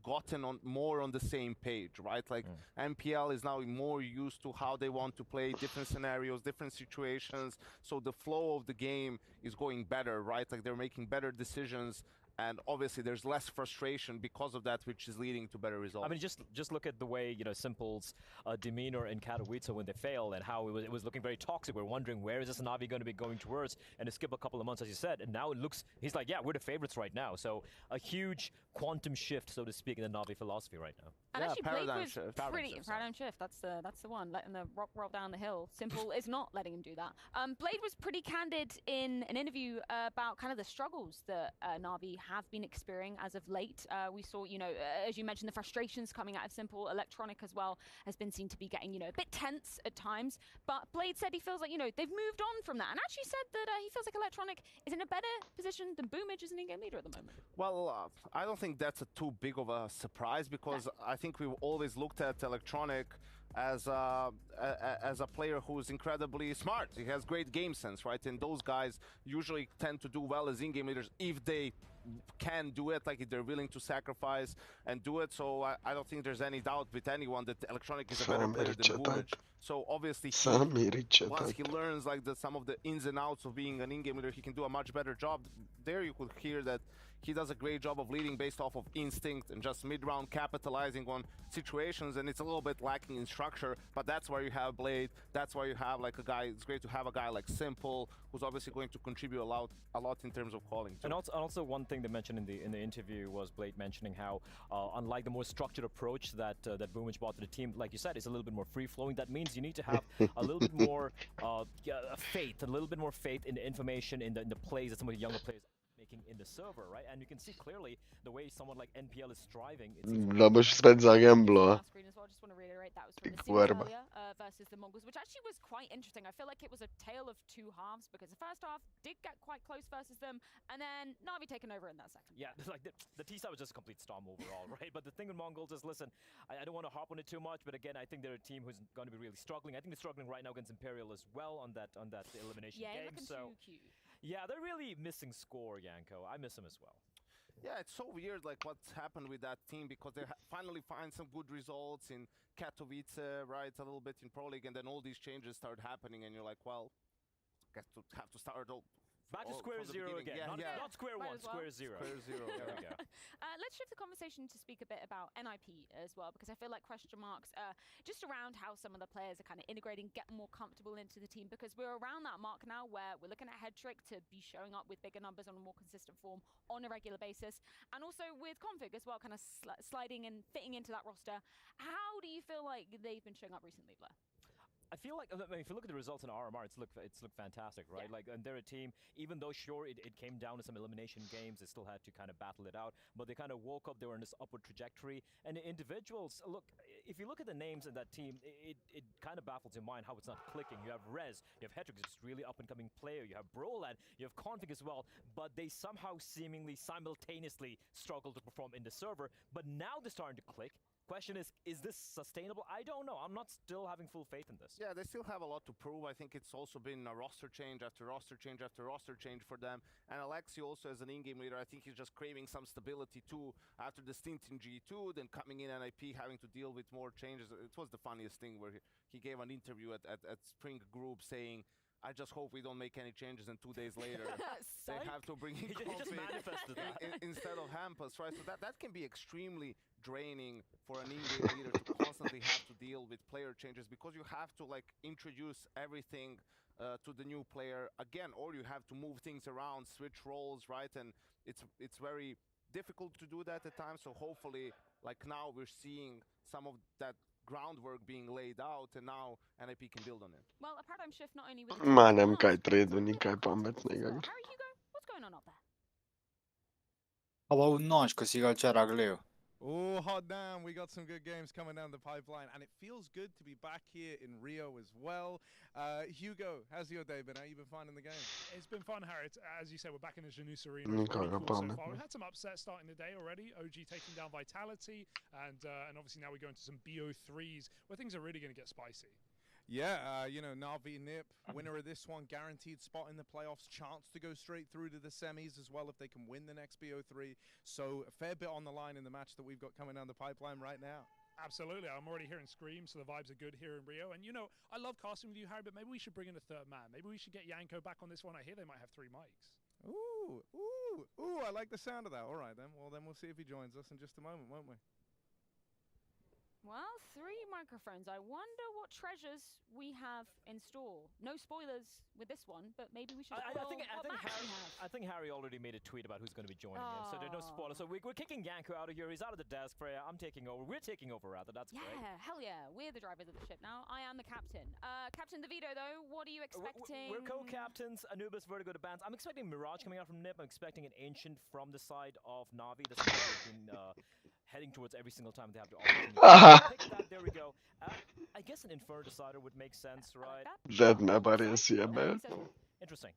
gotten more on the same page, right? Like MPL is now more used to how they want to play, different scenarios, different situations. So the flow of the game is going better, right? Like they're making better decisions. And obviously, there's less frustration because of that, which is leading to better results. I mean, just look at the way, you know, Simple's demeanor in Katowice when they failed, and how it was looking very toxic. We're wondering, where is this Navi going to be going towards? And to skip a couple of months, as you said, and now it looks, he's like, yeah, we're the favorites right now. So a huge quantum shift, so to speak, in the Navi philosophy right now. And yeah, actually, paradigm Blade was shift. paradigm shift. That's the one. Letting the rock roll down the hill. Simple is not letting him do that. Blade was pretty candid in an interview about kind of the struggles that Navi have been experiencing as of late. We saw, you know, as you mentioned, the frustrations coming out of Simple. Electronic as well has been seen to be getting, you know, a bit tense at times. But Blade said he feels like, you know, they've moved on from that, and actually said that he feels like Electronic is in a better position than Boomage as an in-game leader at the moment. Well, I don't think that's too big of a surprise, because I think we've always looked at Electronic as a player who's incredibly smart. He has great game sense, right? And those guys usually tend to do well as in-game leaders if they can do it, like if they're willing to sacrifice and do it. So I don't think there's any doubt with anyone that Electronic is a better player than Boomage. So obviously, once he learns like some of the ins and outs of being an in-game leader, he can do a much better job. There you could hear that he does a great job of leading based off of instinct and just mid-round capitalizing on situations, and it's a little bit lacking in structure, but that's why you have Blade, that's why you have like a guy, it's great to have a guy like Simple, who's obviously going to contribute a lot in terms of calling too. And also one thing they mentioned in the interview was Blade mentioning how unlike the more structured approach that Boomage brought to the team, like you said, it's a little bit more free-flowing. That means you need to have a little bit more faith, a little bit more faith in the information, in the plays that some of the younger players making in the server, right? And you can see clearly the way someone like NPL is striving. Labaš spezza gamblo, screen as well. Just want to reiterate that was from the series earlier versus the Mongols, which actually was quite interesting. I feel like it was a tale of two halves, because the first half did get quite close versus them, and then Navi taken over in that second. Yeah, like the T-side was just a complete storm overall, right? But the thing with Mongols is, listen, I don't want to harp on it too much, but again, I think they're a team who's going to be really struggling. I think they're struggling right now against Imperial as well on that elimination game. So too cute. Yeah, they're really missing score, Yanko. I miss him as well. Yeah, it's so weird like what's happened with that team, because they finally find some good results in Katowice, right, a little bit in Pro League, and then all these changes start happening, and you're like, well, guess to have to start all back to square zero again. Yeah, not square one, square zero. Square zero. There we go. Let's shift the conversation to speak a bit about NIP as well, because I feel like question marks just around how some of the players are kind of integrating, getting more comfortable into the team, because we're around that mark now where we're looking at Headtrick to be showing up with bigger numbers on a more consistent form on a regular basis, and also with Config as well, kind of sliding and fitting into that roster. How do you feel like they've been showing up recently, Blair? I feel like, I mean, if you look at the results in RMR, it's looked fantastic, right? Yeah. Like, and they're a team, even though sure it came down to some elimination games, they still had to kind of battle it out, but they kind of woke up, they were in this upward trajectory. And the individuals, look, if you look at the names in that team, it kind of baffles your mind how it's not clicking. You have Rez, you have Hetrick, who's really up and coming player, you have Broland, you have Config as well, but they somehow seemingly simultaneously struggle to perform in the server, but now they're starting to click. Question is this sustainable? I don't know. I'm not still having full faith in this. Yeah, they still have a lot to prove. I think it's also been a roster change after roster change after roster change for them. And Alexi also as an in-game leader, I think he's just craving some stability too after the stint in G2, then coming in NIP, having to deal with more changes. It was the funniest thing where he gave an interview at Spring Group saying, I just hope we don't make any changes, and 2 days later they have to bring in he just manifested that. instead of Hampus, right? So that can be extremely draining for an in-game leader to constantly have to deal with player changes, because you have to like introduce everything to the new player again, or you have to move things around, switch roles, right? And it's very difficult to do that at times. So hopefully, like now we're seeing some of that groundwork being laid out, and now NIP can build on it. Well, a paradigm shift not only with Ma nem kaj trade, nikaj pametnega. Harry, Hugo, what's going on up there? Aba u noć ko si ga včeraj gledal. Oh, hot damn, we got some good games coming down the pipeline, and it feels good to be back here in Rio as well. Hugo, how's your day been? How you been finding the game? It's been fun, Harry. As you said, we're back in the Janus Arena. Really cool so far. We've had some upsets starting the day already. OG taking down Vitality, and obviously now we go into some BO3s, where things are really going to get spicy. Yeah, you know, Na'Vi Nip, winner of this one, guaranteed spot in the playoffs, chance to go straight through to the semis as well if they can win the next BO3. So a fair bit on the line in the match that we've got coming down the pipeline right now. Absolutely. I'm already hearing screams, so the vibes are good here in Rio. And, you know, I love casting with you, Harry, but maybe we should bring in a third man. Maybe we should get Yanko back on this one. I hear they might have 3 mics. Ooh, I like the sound of that. All right, then. Well, then we'll see if he joins us in just a moment, won't we? Well, 3 microphones. I wonder what treasures we have in store. No spoilers with this one, but maybe we should. I think Harry already made a tweet about who's going to be joining him, so there's no spoilers. So we're kicking Yanko out of here. He's out of the desk. Freya, I'm taking over. We're taking over, rather. That's great. Yeah, hell yeah. We're the drivers of the ship now. I am the captain. Captain DeVito, though, what are you expecting? We're co-captains. Anubis, Vertigo, the bands. I'm expecting Mirage coming out from Nip. I'm expecting an Ancient from the side of Na'Vi. That's what they've been heading towards every single time they have the opportunity. Pick that, there we go. I guess an Inferno Decider would make sense, right? Zed me parecía, man. Interesting.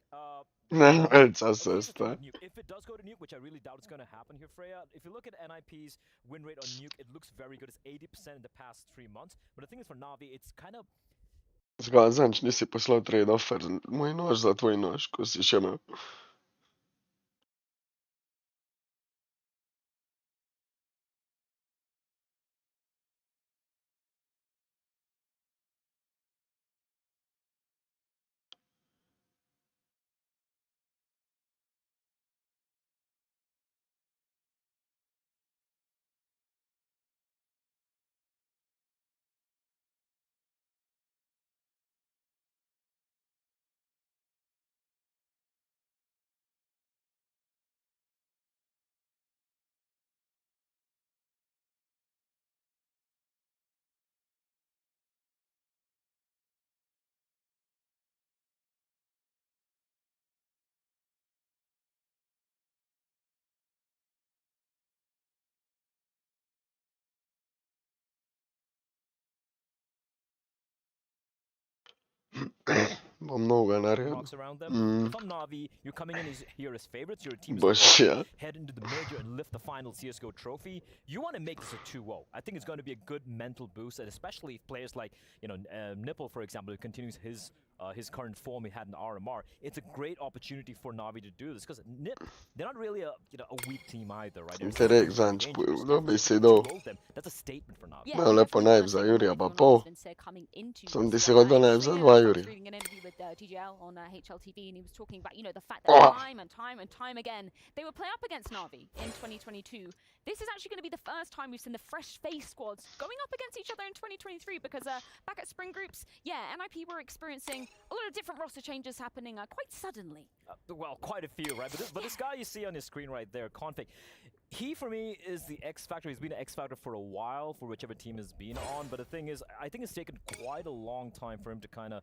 No, it's assist. If it does go to Nuke, which I really doubt it's going to happen here, Freya, if you look at NIP's win rate on Nuke, it looks very good. It's 80% in the past 3 months. But the thing is, for Na'Vi, it's kind of... Zgolj, zanč nisi poslal trade offer, moj nož za tvoj nož, ko si še imel. Mám mnogo naredil. If I'm Na'Vi, you're coming in here as favorites, your team is going to head into the major and lift the final CSGO trophy. You want to make this a 2-0. I think it's going to be a good mental boost, and especially if players like, you know, Nipple, for example, who continues his current form he had in RMR. It's a great opportunity for Na'Vi to do this, because Nip, they're not really a weak team either, right? Interek zanč, dobi si do. That's a statement for Na'Vi. Mal lepo naib za Jurija, pa po. Sam ti si hodil naib za 2 Jurija. Reading an interview with TGL on HLTV, and he was talking about, you know, the fact that time again they would play up against Na'Vi in 2022. This is actually going to be the first time we've seen the fresh face squads going up against each other in 2023, because back at Spring Groups, yeah, NIP were experiencing a lot of different roster changes happening quite suddenly. Well, quite a few, right? But this guy you see on your screen right there, Config, he, for me, is the X Factor. He's been an X Factor for a while for whichever team has been on, but the thing is, I think it's taken quite a long time for him to kind of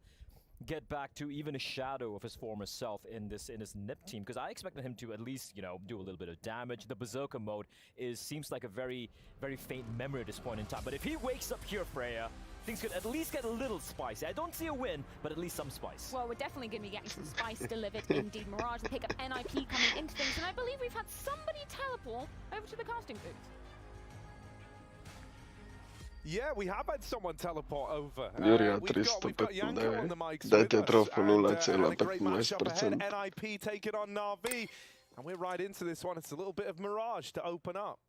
get back to even a shadow of his former self in his Nip team, because I expected him to at least, you know, do a little bit of damage. The Berserker mode seems like a very, very faint memory at this point in time. But if he wakes up here, Freya, things could at least get a little spicy. I don't see a win, but at least some spice. Well, we're definitely going to be getting some spice delivered indeed. Mirage will pick up NIP coming into things, and I believe we've had somebody teleport over to the casting booth. Yeah, we have had someone teleport over. Jurija 359, dajte trofu 0,15%. NIP taking on Na'Vi, and we're right into this one. It's a little bit of Mirage to open up.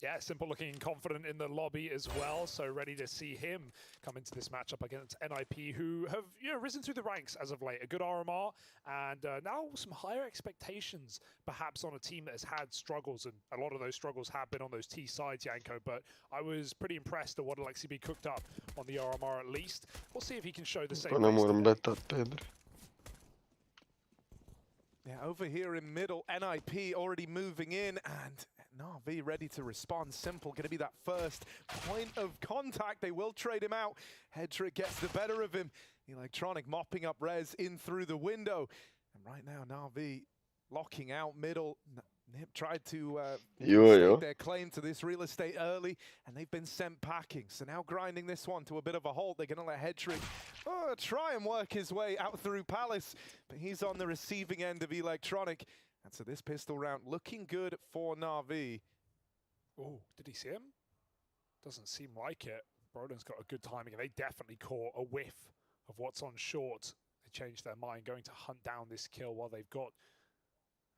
Yeah, Simple looking confident in the lobby as well, so ready to see him come into this matchup against NIP, who have risen through the ranks as of late. A good RMR, and now some higher expectations, perhaps on a team that has had struggles, and a lot of those struggles have been on those T sides, Yanko. But I was pretty impressed at what Alexi cooked up on the RMR at least. We'll see if he can show the same. Yeah, over here in middle, NIP already moving in, and Na'Vi ready to respond. Simple going to be that first point of contact. They will trade him out. Headtrick gets the better of him. Electronic mopping up Rez in through the window. And right now, Na'Vi locking out middle. Nip tried to stake their claim to this real estate early, and they've been sent packing. So now grinding this one to a bit of a halt. They're going to let Headtrick try and work his way out through Palace, but he's on the receiving end of Electronic. And so this pistol round looking good for Na'Vi. Oh, did he see him? Doesn't seem like it. Broden's got a good timing, and they definitely caught a whiff of what's on short. They changed their mind, going to hunt down this kill while they've got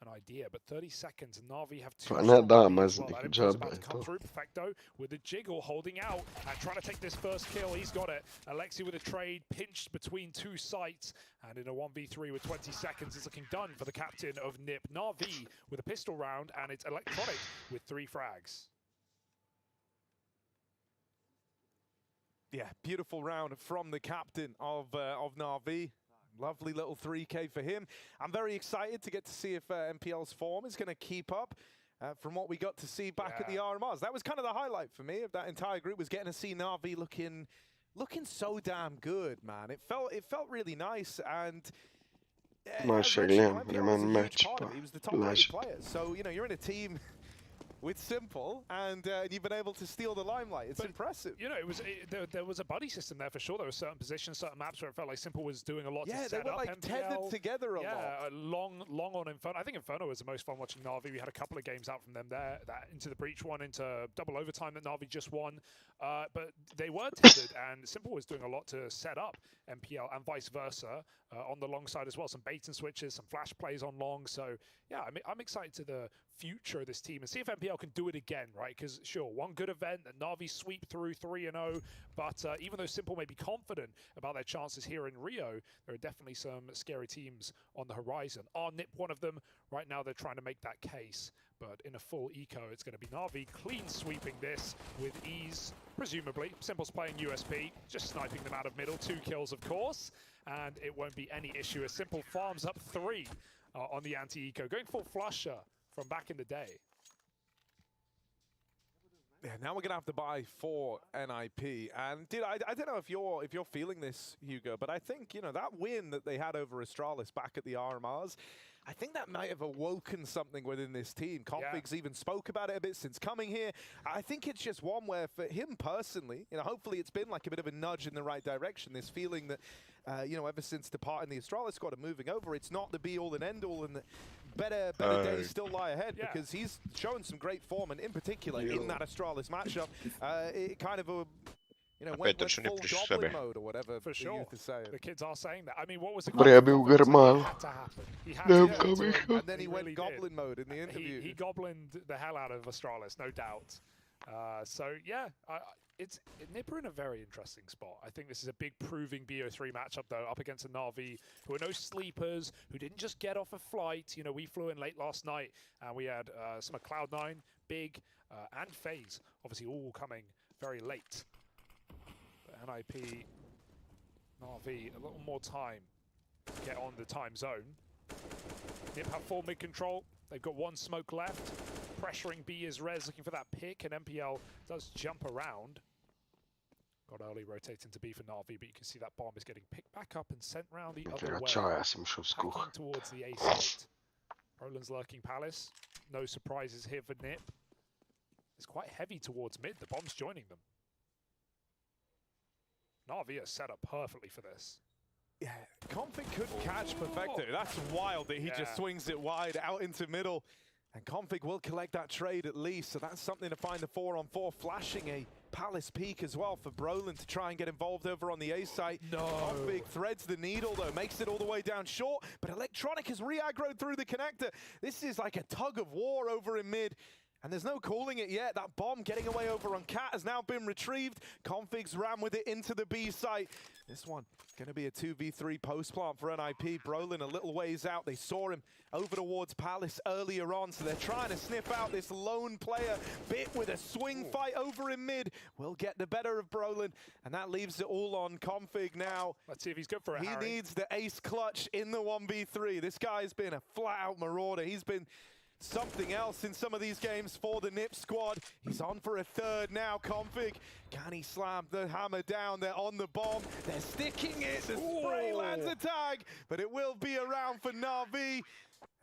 an idea. But 30 seconds, and Na'Vi have two. About to come through. Perfecto with a jiggle, holding out and trying to take this first kill. He's got it. Alexi with a trade, pinched between two sites, and in a 1v3 with 20 seconds, it's looking done for the captain of NIP. Na'Vi with a pistol round, and it's Electronic with 3 frags. Yeah, beautiful round from the captain of Na'Vi. Lovely little 3K for him. I'm very excited to get to see if MPL's form is going to keep up from what we got to see back at the RMRs. That was kind of the highlight for me of that entire group, was getting to see Na'Vi looking so damn good, man. It felt really nice, and he was the top rated player. So you're in a team with Simple, and you've been able to steal the limelight. It's impressive. There was a buddy system there for sure. There were certain positions, certain maps where it felt like Simple was doing a lot to set they were up like MPL. Tethered together a lot. Yeah, long on Inferno. I think Inferno was the most fun watching Na'Vi. We had a couple of games out from them there, that into the breach one, into double overtime that Na'Vi just won. But they were tethered, and Simple was doing a lot to set up MPL and vice versa on the long side as well. Some bait and switches, some flash plays on long. So yeah, I'm excited to the future of this team and see if MPL can do it again, right? Because sure, one good event that Na'Vi sweep through 3-0, but even though Simple may be confident about their chances here in Rio, there are definitely some scary teams on the horizon. Are NIP one of them? Right now they're trying to make that case, but in a full eco, it's going to be Na'Vi clean sweeping this with ease, presumably. Simple's playing USP, just sniping them out of middle. 2 kills, of course, and it won't be any issue as Simple farms up 3 on the anti-eco, going full flusher from back in the day. Yeah, now we're gonna have to buy for NIP, and dude, I don't know if you're feeling this, Hugo, but I think that win that they had over Astralis back at the RMRs, I think that might have awoken something within this team. Config's even spoke about it a bit since coming here. I think it's just one where for him personally, hopefully it's been like a bit of a nudge in the right direction. This feeling that, ever since departing the Astralis squad and moving over, it's not the be-all and end-all, and the better days still lie ahead, because he's shown some great form, and in particular in that Astralis matchup, it kind of went full goblin mode or whatever. For sure, the kids are saying that. I mean, what was the had to happen? He had to, and then he went goblin mode in the interview. He goblined the hell out of Astralis, no doubt. So yeah, NIP are in a very interesting spot. I think this is a big proving BO3 matchup, though, up against a Na'Vi who are no sleepers, who didn't just get off a flight. We flew in late last night, and we had some of Cloud9, Big, and FaZe, obviously all coming very late. But NIP, Na'Vi, a little more time to get on the time zone. NIP have full mid control. They've got 1 smoke left. Pressuring B is Rez, looking for that pick, and MPL does jump around. Got early rotating to B for Na'Vi, but you can see that bomb is getting picked back up and sent round the other way. Hacking towards the A site. Roland's lurking Palace. No surprises here for NIP. It's quite heavy towards mid. The bomb's joining them. Na'Vi are set up perfectly for this. Yeah, Config could catch Perfecto. That's wild that he just swings it wide out into middle. And Config will collect that trade at least, so that's something to find the 4-on-4. Flashing a Palace peak as well for Brolin to try and get involved over on the A site. No. Config threads the needle though, makes it all the way down short, but Electronic has re-aggroed through the connector. This is like a tug of war over in mid. And there's no calling it yet. That bomb getting away over on Cat has now been retrieved. Configs ran with it into the B site. This one going to be a 2v3 post plant for NIP. Brolin a little ways out. They saw him over towards Palace earlier on, so they're trying to sniff out this lone player. Bit with a swing fight over in mid will get the better of Brolin, and that leaves it all on Config now. Let's see if he's good for it, He Harry. needs the ace clutch in the 1v3. This guy's been a flat-out marauder. He's been something else in some of these games for the NIP squad. He's on for a third now. Config, can he slam the hammer down? They're on the bomb. They're sticking it. The spray lands a tag, but it will be around for Na'Vi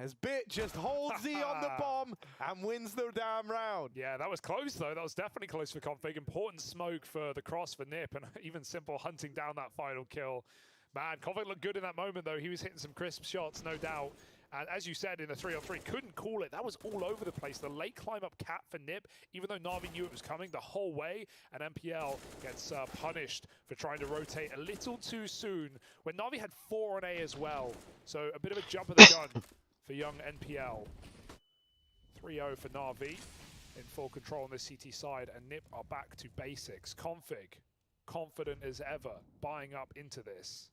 as Bit just holds Z on the bomb and wins the damn round. Yeah, that was close though. That was definitely close for Config. Important smoke for the cross for NIP, and even simple hunting down that final kill. Man, Config looked good in that moment though. He was hitting some crisp shots, no doubt. And as you said, in the 3-on-3, couldn't call it. That was all over the place. The late climb up Cat for NIP, even though Na'Vi knew it was coming the whole way, and MPL gets punished for trying to rotate a little too soon, when Na'Vi had 4 on A as well. So a bit of a jump of the gun for young NPL. 3-0 for Na'Vi, in full control on the CT side, and NIP are back to basics. Config, confident as ever, buying up into this.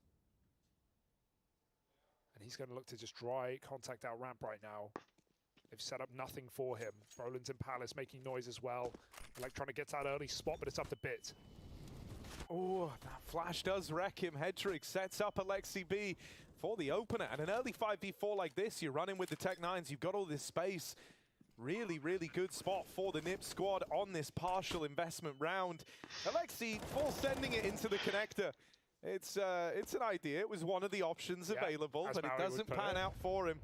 And he's going to look to just dry contact out ramp right now. They've set up nothing for him. Brolin's in Palace making noise as well. Like trying to get to that early spot, but it's up to Bit. Oh, that flash does wreck him. Hedrick sets up Alexi B for the opener. And an early 5v4 like this, you're running with the Tech-9s, you've got all this space. Really, really good spot for the NIP squad on this partial investment round. Alexi full sending it into the connector. It's an idea. It was one of the options available, but it doesn't pan out for him.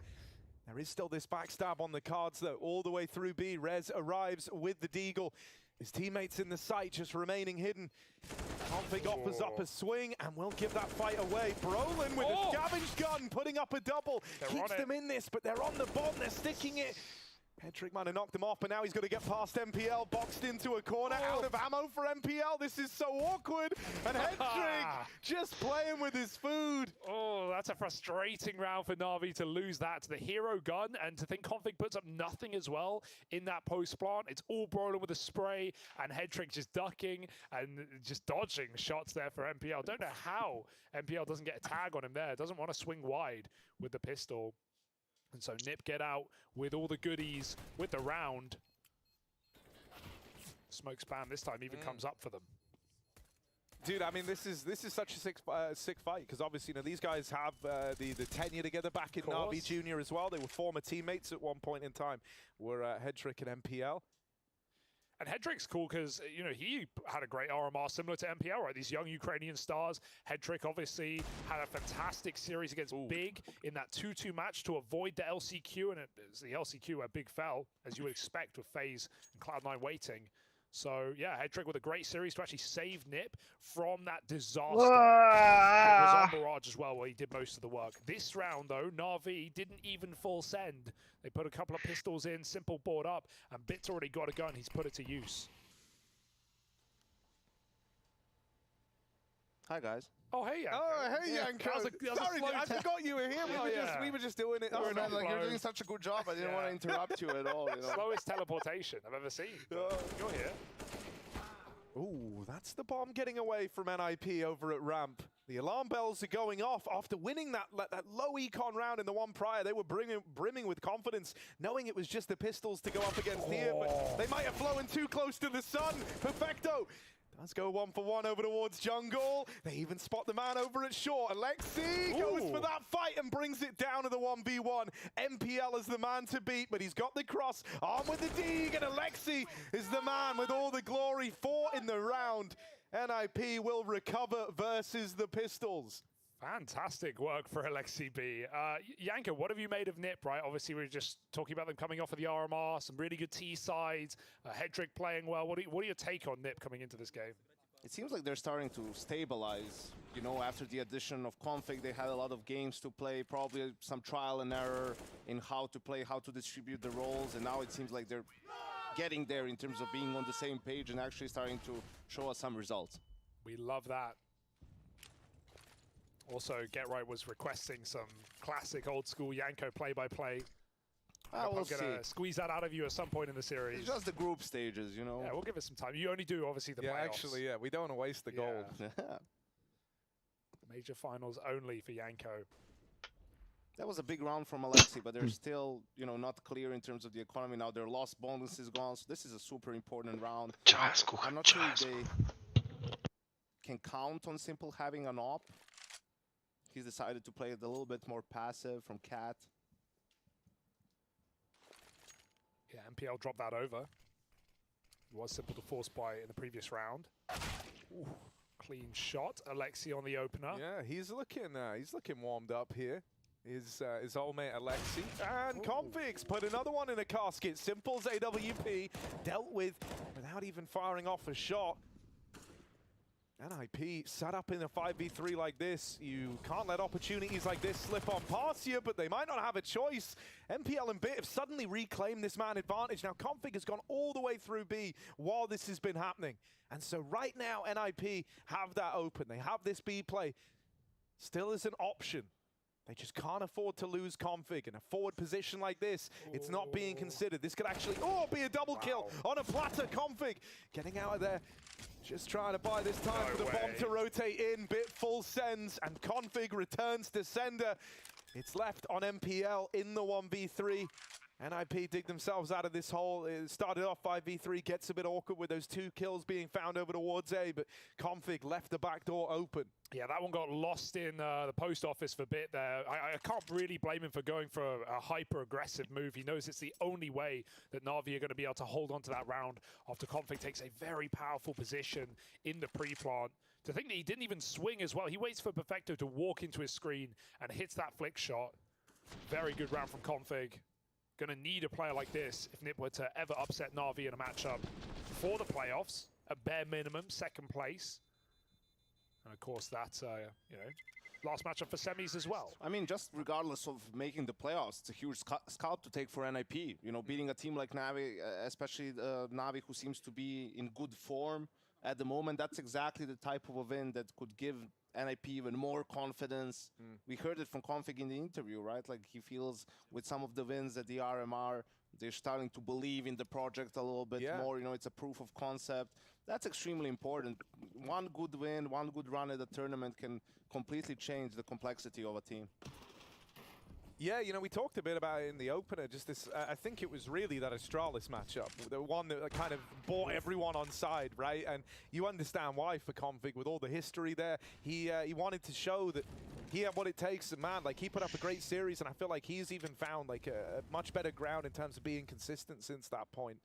There is still this backstab on the cards, though, all the way through B. Rez arrives with the Deagle. His teammates in the site just remaining hidden. Config offers up a swing and will give that fight away. Brolin with a scavenge gun, putting up a double. Keeps them in this, but they're on the bomb. They're sticking it. Hedrick might have knocked him off, but now he's got to get past MPL, boxed into a corner, out of ammo for MPL. This is so awkward, and Hedrick just playing with his food. Oh, that's a frustrating round for Na'Vi to lose that to the hero gun, and to think Config puts up nothing as well in that post plant. It's all Brolin with a spray, and Hedrick just ducking and just dodging shots there for MPL. Don't know how MPL doesn't get a tag on him there. Doesn't want to swing wide with the pistol. And so NIP get out with all the goodies with the round. Smoke spam this time even comes up for them. Dude, I mean, this is such a sick fight, because obviously, you know, these guys have the tenure together back in Na'Vi Junior as well. They were former teammates at one point in time. Were Hedrick and MPL. And Hedrick's cool because, you know, he had a great RMR similar to MPL, right? These young Ukrainian stars. Hedrick obviously had a fantastic series against Big in that 2-2 match to avoid the LCQ, and it was the LCQ where Big fell, as you would expect with FaZe and Cloud9 waiting. So, yeah, Hedrick with a great series to actually save NIP from that disaster. It was on Mirage as well, where he did most of the work. This round, though, Na'Vi didn't even full send. They put a couple of pistols in, simple board up, and Bit's already got a gun. He's put it to use. Hi, guys. Oh, hey, Yanko. Oh, hey, Yanko. Sorry, I forgot you were here. We were just doing it. Oh, man, like, you're doing such a good job. I didn't want to interrupt you at all. You know? Slowest teleportation I've ever seen. You're here. Ooh, that's the bomb getting away from NIP over at ramp. The alarm bells are going off after winning that low econ round in the one prior. They were brimming with confidence, knowing it was just the pistols to go up against here, but they might have flown too close to the sun. Perfecto does go 1-for-1 over towards jungle. They even spot the man over at short. Alexi goes for that fight and brings it down to the 1v1. MPL is the man to beat, but he's got the cross. On with the dig, and Alexi is the man with all the glory. 4 in the round. NIP will recover versus the Pistols. Fantastic work for Alexi B. Yanko, what have you made of NIP, right? Obviously, we were just talking about them coming off of the RMR, some really good T-sides, Hedrick playing well. What are your take on NIP coming into this game? It seems like they're starting to stabilize. You know, after the addition of Config, they had a lot of games to play, probably some trial and error in how to play, how to distribute the roles, and now it seems like they're getting there in terms of being on the same page and actually starting to show us some results. We love that. Also, Get Right was requesting some classic old school Yanko play-by-play. I'm going to squeeze that out of you at some point in the series. It's just the group stages, you know. Yeah, we'll give it some time. You only do, obviously, the playoffs. Actually, we don't want to waste the gold. Major finals only for Janko. That was a big round from Alexi, but they're still, you know, not clear in terms of the economy. Now their lost bonus is gone, so this is a super important round. I'm not sure if they can count on Simple having an op. He's decided to play it a little bit more passive from Cat. Yeah, MPL dropped that over. It was Simple to force buy in the previous round. Ooh, clean shot. Alexi on the opener. Yeah, he's looking warmed up here. His old mate Alexi. And Configs put another one in a casket. Simple's AWP dealt with without even firing off a shot. NIP set up in a 5v3 like this. You can't let opportunities like this slip on past you, but they might not have a choice. MPL and Bit have suddenly reclaimed this man advantage. Now Config has gone all the way through B while this has been happening. And so right now NIP have that open. They have this B play still as an option. They just can't afford to lose Config in a forward position like this. It's not being considered. This could actually, be a double kill on a platter. Config getting out of there. Just trying to buy this time for the bomb to rotate in. Bit full sends, and Config returns to sender. It's left on MPL in the 1v3. NIP dig themselves out of this hole. It started off 5v3, gets a bit awkward with those 2 kills being found over towards A, but Config left the back door open. Yeah, that one got lost in the post office for a bit there. I can't really blame him for going for a hyper-aggressive move. He knows it's the only way that Na'Vi are going to be able to hold on to that round after Config takes a very powerful position in the pre-plant. To think that he didn't even swing as well. He waits for Perfecto to walk into his screen and hits that flick shot. Very good round from Config. Going to need a player like this if Nip were to ever upset Na'Vi in a matchup for the playoffs, at bare minimum, 2nd place. And of course that's, you know, last matchup for semis as well. I mean, just regardless of making the playoffs, it's a huge scalp to take for NIP. You know, beating a team like Na'Vi, especially Na'Vi, who seems to be in good form at the moment, that's exactly the type of event that could give NIP even more confidence. We heard it from Config in the interview, right? Like he feels with some of the wins at the RMR, they're starting to believe in the project a little bit more. You know, it's a proof of concept. That's extremely important. One good win, one good run at the tournament can completely change the complexity of a team. Yeah, you know, we talked a bit about it in the opener, just this, I think it was really that Astralis matchup, the one that kind of brought everyone on side, right? And you understand why for Config with all the history there. He wanted to show that he had what it takes, and man, like he put up a great series, and I feel like he's even found like a much better ground in terms of being consistent since that point.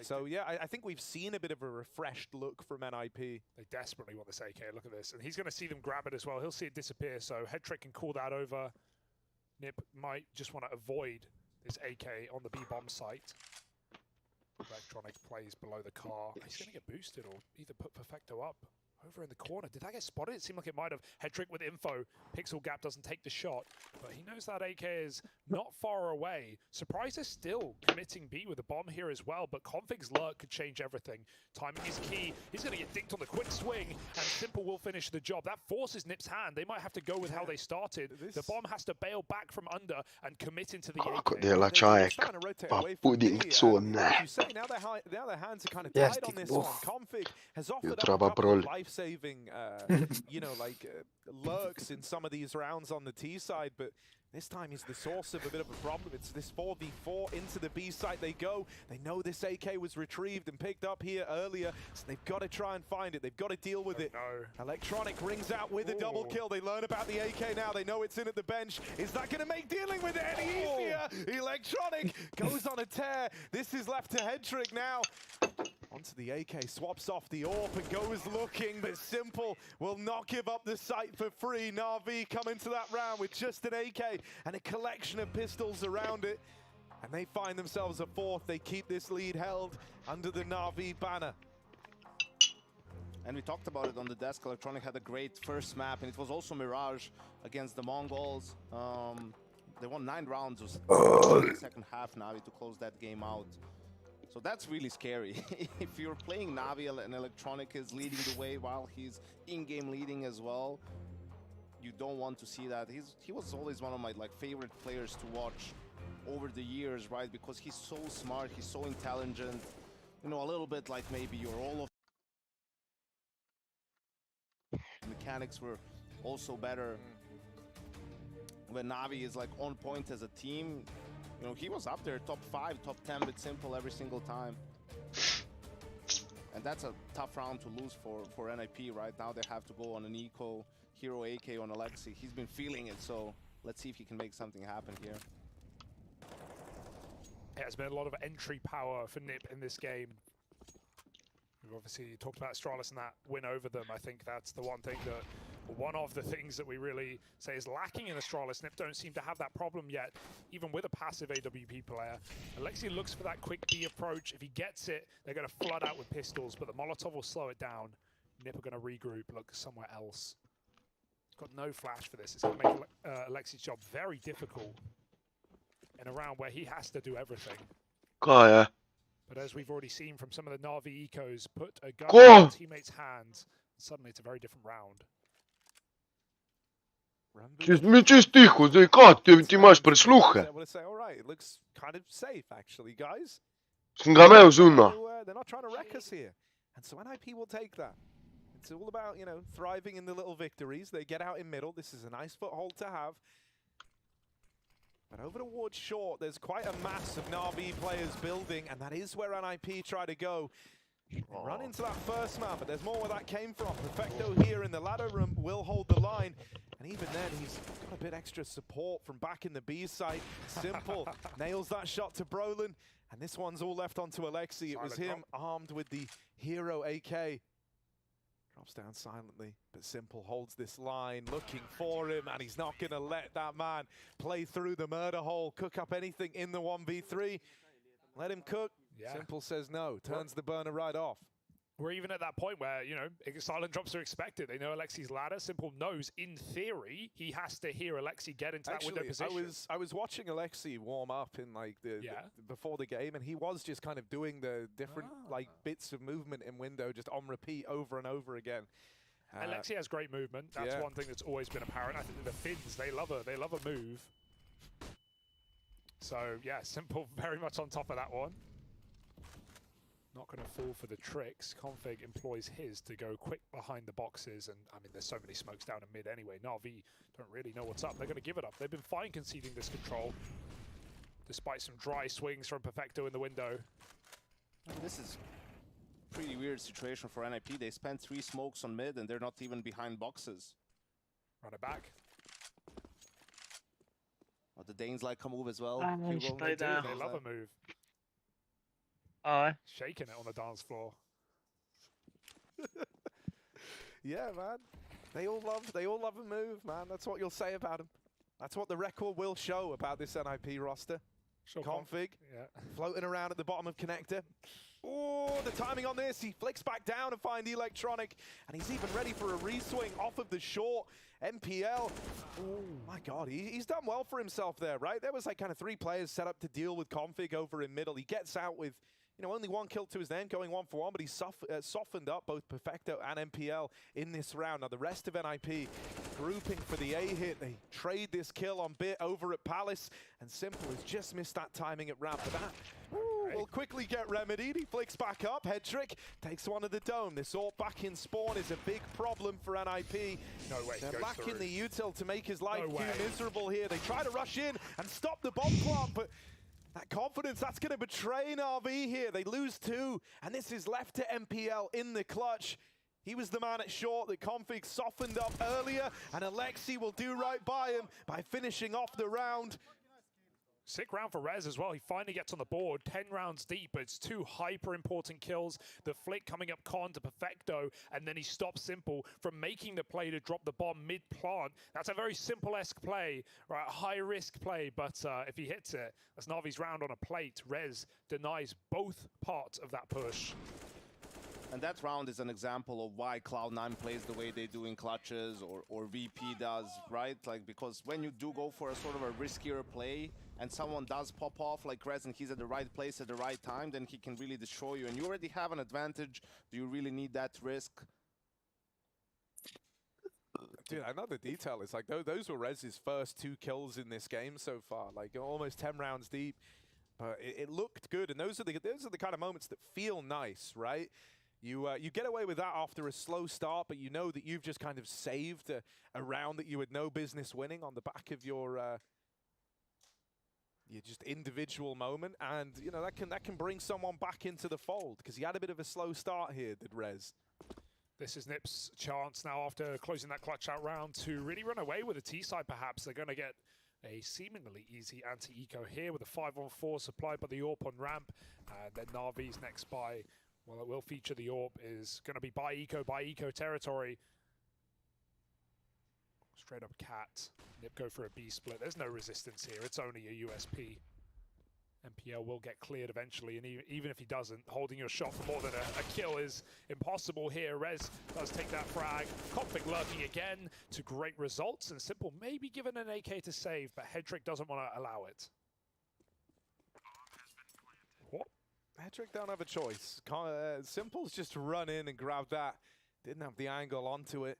So yeah, I think we've seen a bit of a refreshed look from NIP. They desperately want this AK, look at this. And he's going to see them grab it as well. He'll see it disappear, so Headtrick can call that over. Nip might just want to avoid this AK on the B-bomb site. Electronic plays below the car. He's going to get boosted or either put Perfecto up. Over in the corner. Did that get spotted? It seemed like it might have. Headtrick with info. Pixel Gap doesn't take the shot, but he knows that AK is not far away. Surprise is still committing B with a bomb here as well, but Config's lurk could change everything. Timing is key. He's going to get dinked on the quick swing, and Simple will finish the job. That forces Nip's hand. They might have to go with how they started. The bomb has to bail back from under and commit into the AK. Della c'ha pudding zone. You say now their hands are kind of tied on this one. Config has offered up a trova couple of prol. life-saving, you know, like lurks in some of these rounds on the T side, but this time he's the source of a bit of a problem. It's this 4v4 into the B site they go. They know this AK was retrieved and picked up here earlier, so they've got to try and find it. They've got to deal with it. No. Electronic rings out with a double kill. They learn about the AK now. They know it's in at the bench. Is that going to make dealing with it any easier? Electronic goes on a tear. This is left to Headtrick now. Onto the AK, swaps off the AWP and goes looking, but Simple will not give up the site for free. Na'Vi come into that round with just an AK and a collection of pistols around it, and they find themselves a 4th. They keep this lead held under the Na'Vi banner. And we talked about it on the desk. Electronic had a great first map, and it was also Mirage against the Mongols. They won 9 rounds in the second half, Na'Vi, to close that game out. So that's really scary. If you're playing Na'Vi and Electronic is leading the way while he's in-game leading as well, you don't want to see that. He was always one of my favorite players to watch over the years, right? Because he's so smart, he's so intelligent. You know, a little bit like maybe your all of mechanics were also better. When Navi is like on point as a team, you know, he was up there top 5, top 10 with Simple every single time. And that's a tough round to lose for NIP. Right now they have to go on an eco, hero AK on Alexi. He's been feeling it, so let's see if he can make something happen here. Yeah, there's been a lot of entry power for NIP in this game. We've obviously talked about Astralis and that win over them. I think that's the one thing that, one of the things that we really say is lacking in Astralis. NIP don't seem to have that problem yet, even with a passive AWP player. Alexi looks for that quick B approach. If he gets it, they're going to flood out with pistols, but the Molotov will slow it down. NIP are going to regroup, look somewhere else. Got no flash for this. It's going to make Alexi's job very difficult in a round where he has to do everything. Kai. But as we've already seen from some of the Na'Vi ecos, put a gun in their teammates' hands, and suddenly it's a very different round. Тихо, заикать, ти маєш прислуха. Alright, it looks kind of safe actually, guys. Снгамео зуна. They're not trying to wreck us here. And so NIP will take that. It's all about, you know, thriving in the little victories. They get out in middle. This is a nice foothold to have. But over towards short, there's quite a mass of Na'Vi players building, and that is where NIP try to go. Run into that first man, but there's more where that came from. Perfecto here in the ladder room will hold the line. And even then, he's got a bit extra support from back in the B site. Simple nails that shot to Brolin. And this one's all left onto Alexi. It was him armed with the hero AK. Drops down silently, but Simple holds this line, looking for him, and he's not going to let that man play through the murder hole, cook up anything in the 1v3. Let him cook. Yeah. Simple says no, turns the burner right off. We're even at that point where, you know, silent drops are expected. They know Alexi's ladder. Simple knows, in theory, he has to hear Alexi get into that window position. I was watching Alexi warm up in like the before the game, and he was just kind of doing the different like bits of movement in window just on repeat over and over again. Alexi has great movement. That's one thing that's always been apparent. I think the Finns, they love a move. So yeah, Simple very much on top of that one. Not going to fall for the tricks. Config employs his to go quick behind the boxes, and I mean, there's so many smokes down in mid anyway. Na'Vi don't really know what's up. They're going to give it up. They've been fine conceding this control, despite some dry swings from Perfecto in the window. This is a pretty weird situation for NIP. They spent 3 smokes on mid, and they're not even behind boxes. Run it back. Oh, the Danes like a move as well. They love a move. Shaking it on the dance floor. Yeah, man. They all love a move, man. That's what you'll say about them. That's what the record will show about this NIP roster. Sure, Config, floating around at the bottom of connector. Oh, the timing on this. He flicks back down to find Electronic, and he's even ready for a re-swing off of the short. MPL, oh my God, he's done well for himself there, right? There was like kind of 3 players set up to deal with Config over in middle. He gets out with, you know, only 1 kill to his name, going 1-for-1, but he's softened up both Perfecto and MPL in this round. Now the rest of NIP grouping for the A-hit. They trade this kill on Bit over at Palace, and Simple has just missed that timing at ramp. But that will quickly get remedied. He flicks back up. Head trick takes one of the dome. This AWP back in spawn is a big problem for NIP. No way. They're lacking the util to make his life miserable here. They try to rush in and stop the bomb plant, but that confidence, that's going to betray Na'Vi here. They lose 2, and this is left to MPL in the clutch. He was the man at short that Config softened up earlier, and Alexi will do right by him by finishing off the round. Sick round for Rez as well. He finally gets on the board, 10 rounds deep, but it's 2 hyper-important kills. The flick coming up con to Perfecto, and then he stops Simple from making the play to drop the bomb mid-plant. That's a very Simple-esque play, right? High-risk play, but if he hits it, that's Na'Vi's round on a plate. Rez denies both parts of that push. And that round is an example of why Cloud9 plays the way they do in clutches, or VP does, right? Like, because when you do go for a sort of a riskier play, and someone does pop off like Rez and he's at the right place at the right time, then he can really destroy you. And you already have an advantage. Do you really need that risk? Dude, another detail is like those were Rez's first 2 kills in this game so far, like almost 10 rounds deep. But it looked good, and those are the kind of moments that feel nice, right? You get away with that after a slow start, but you know that you've just kind of saved a round that you had no business winning on the back of your just individual moment, and you know that can bring someone back into the fold because he had a bit of a slow start here, did Rez. This is Nip's chance now after closing that clutch out round to really run away with the T side. Perhaps they're going to get a seemingly easy anti-eco here with a 5-on-4 supplied by the AWP on ramp, and then Na'Vi's next buy, well, it will feature the AWP, is going to be by eco territory. Straight up cat. Nip go for a B split. There's no resistance here. It's only a USP. MPL will get cleared eventually, and even if he doesn't, holding your shot for more than a kill is impossible here. Rez does take that frag. Conflict lurking again to great results, and Simple maybe given an AK to save, but Headtrick doesn't want to allow it. What? Headtrick don't have a choice. Simple's just run in and grab that. Didn't have the angle onto it.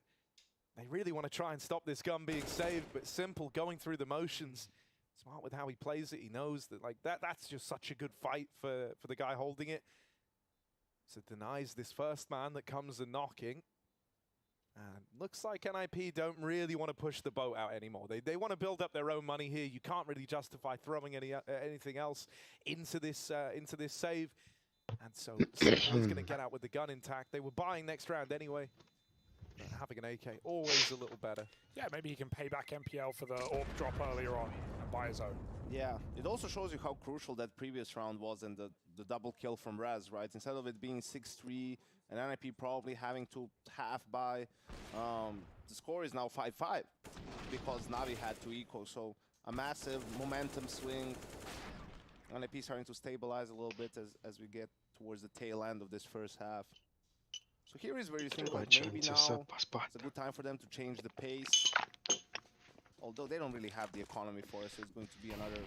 They really want to try and stop this gun being saved, but Simple going through the motions. Smart with how he plays it. He knows that that's just such a good fight for the guy holding it. So denies this first man that comes and knocking. And looks like NIP don't really want to push the boat out anymore. They want to build up their own money here. You can't really justify throwing anything else into this save. And so Simple's going to get out with the gun intact. They were buying next round anyway. Having an AK always a little better. Yeah, maybe he can pay back MPL for the AWP drop earlier on and buy his own. Yeah, it also shows you how crucial that previous round was and the double kill from Rez, right? Instead of it being 6-3 and NIP probably having to half buy, the score is now 5-5 because Na'Vi had 2 eco. So a massive momentum swing. NIP starting to stabilize a little bit as we get towards the tail end of this first half. So here is where you think like maybe now it's a good time for them to change the pace. Although they don't really have the economy for it, so it's going to be another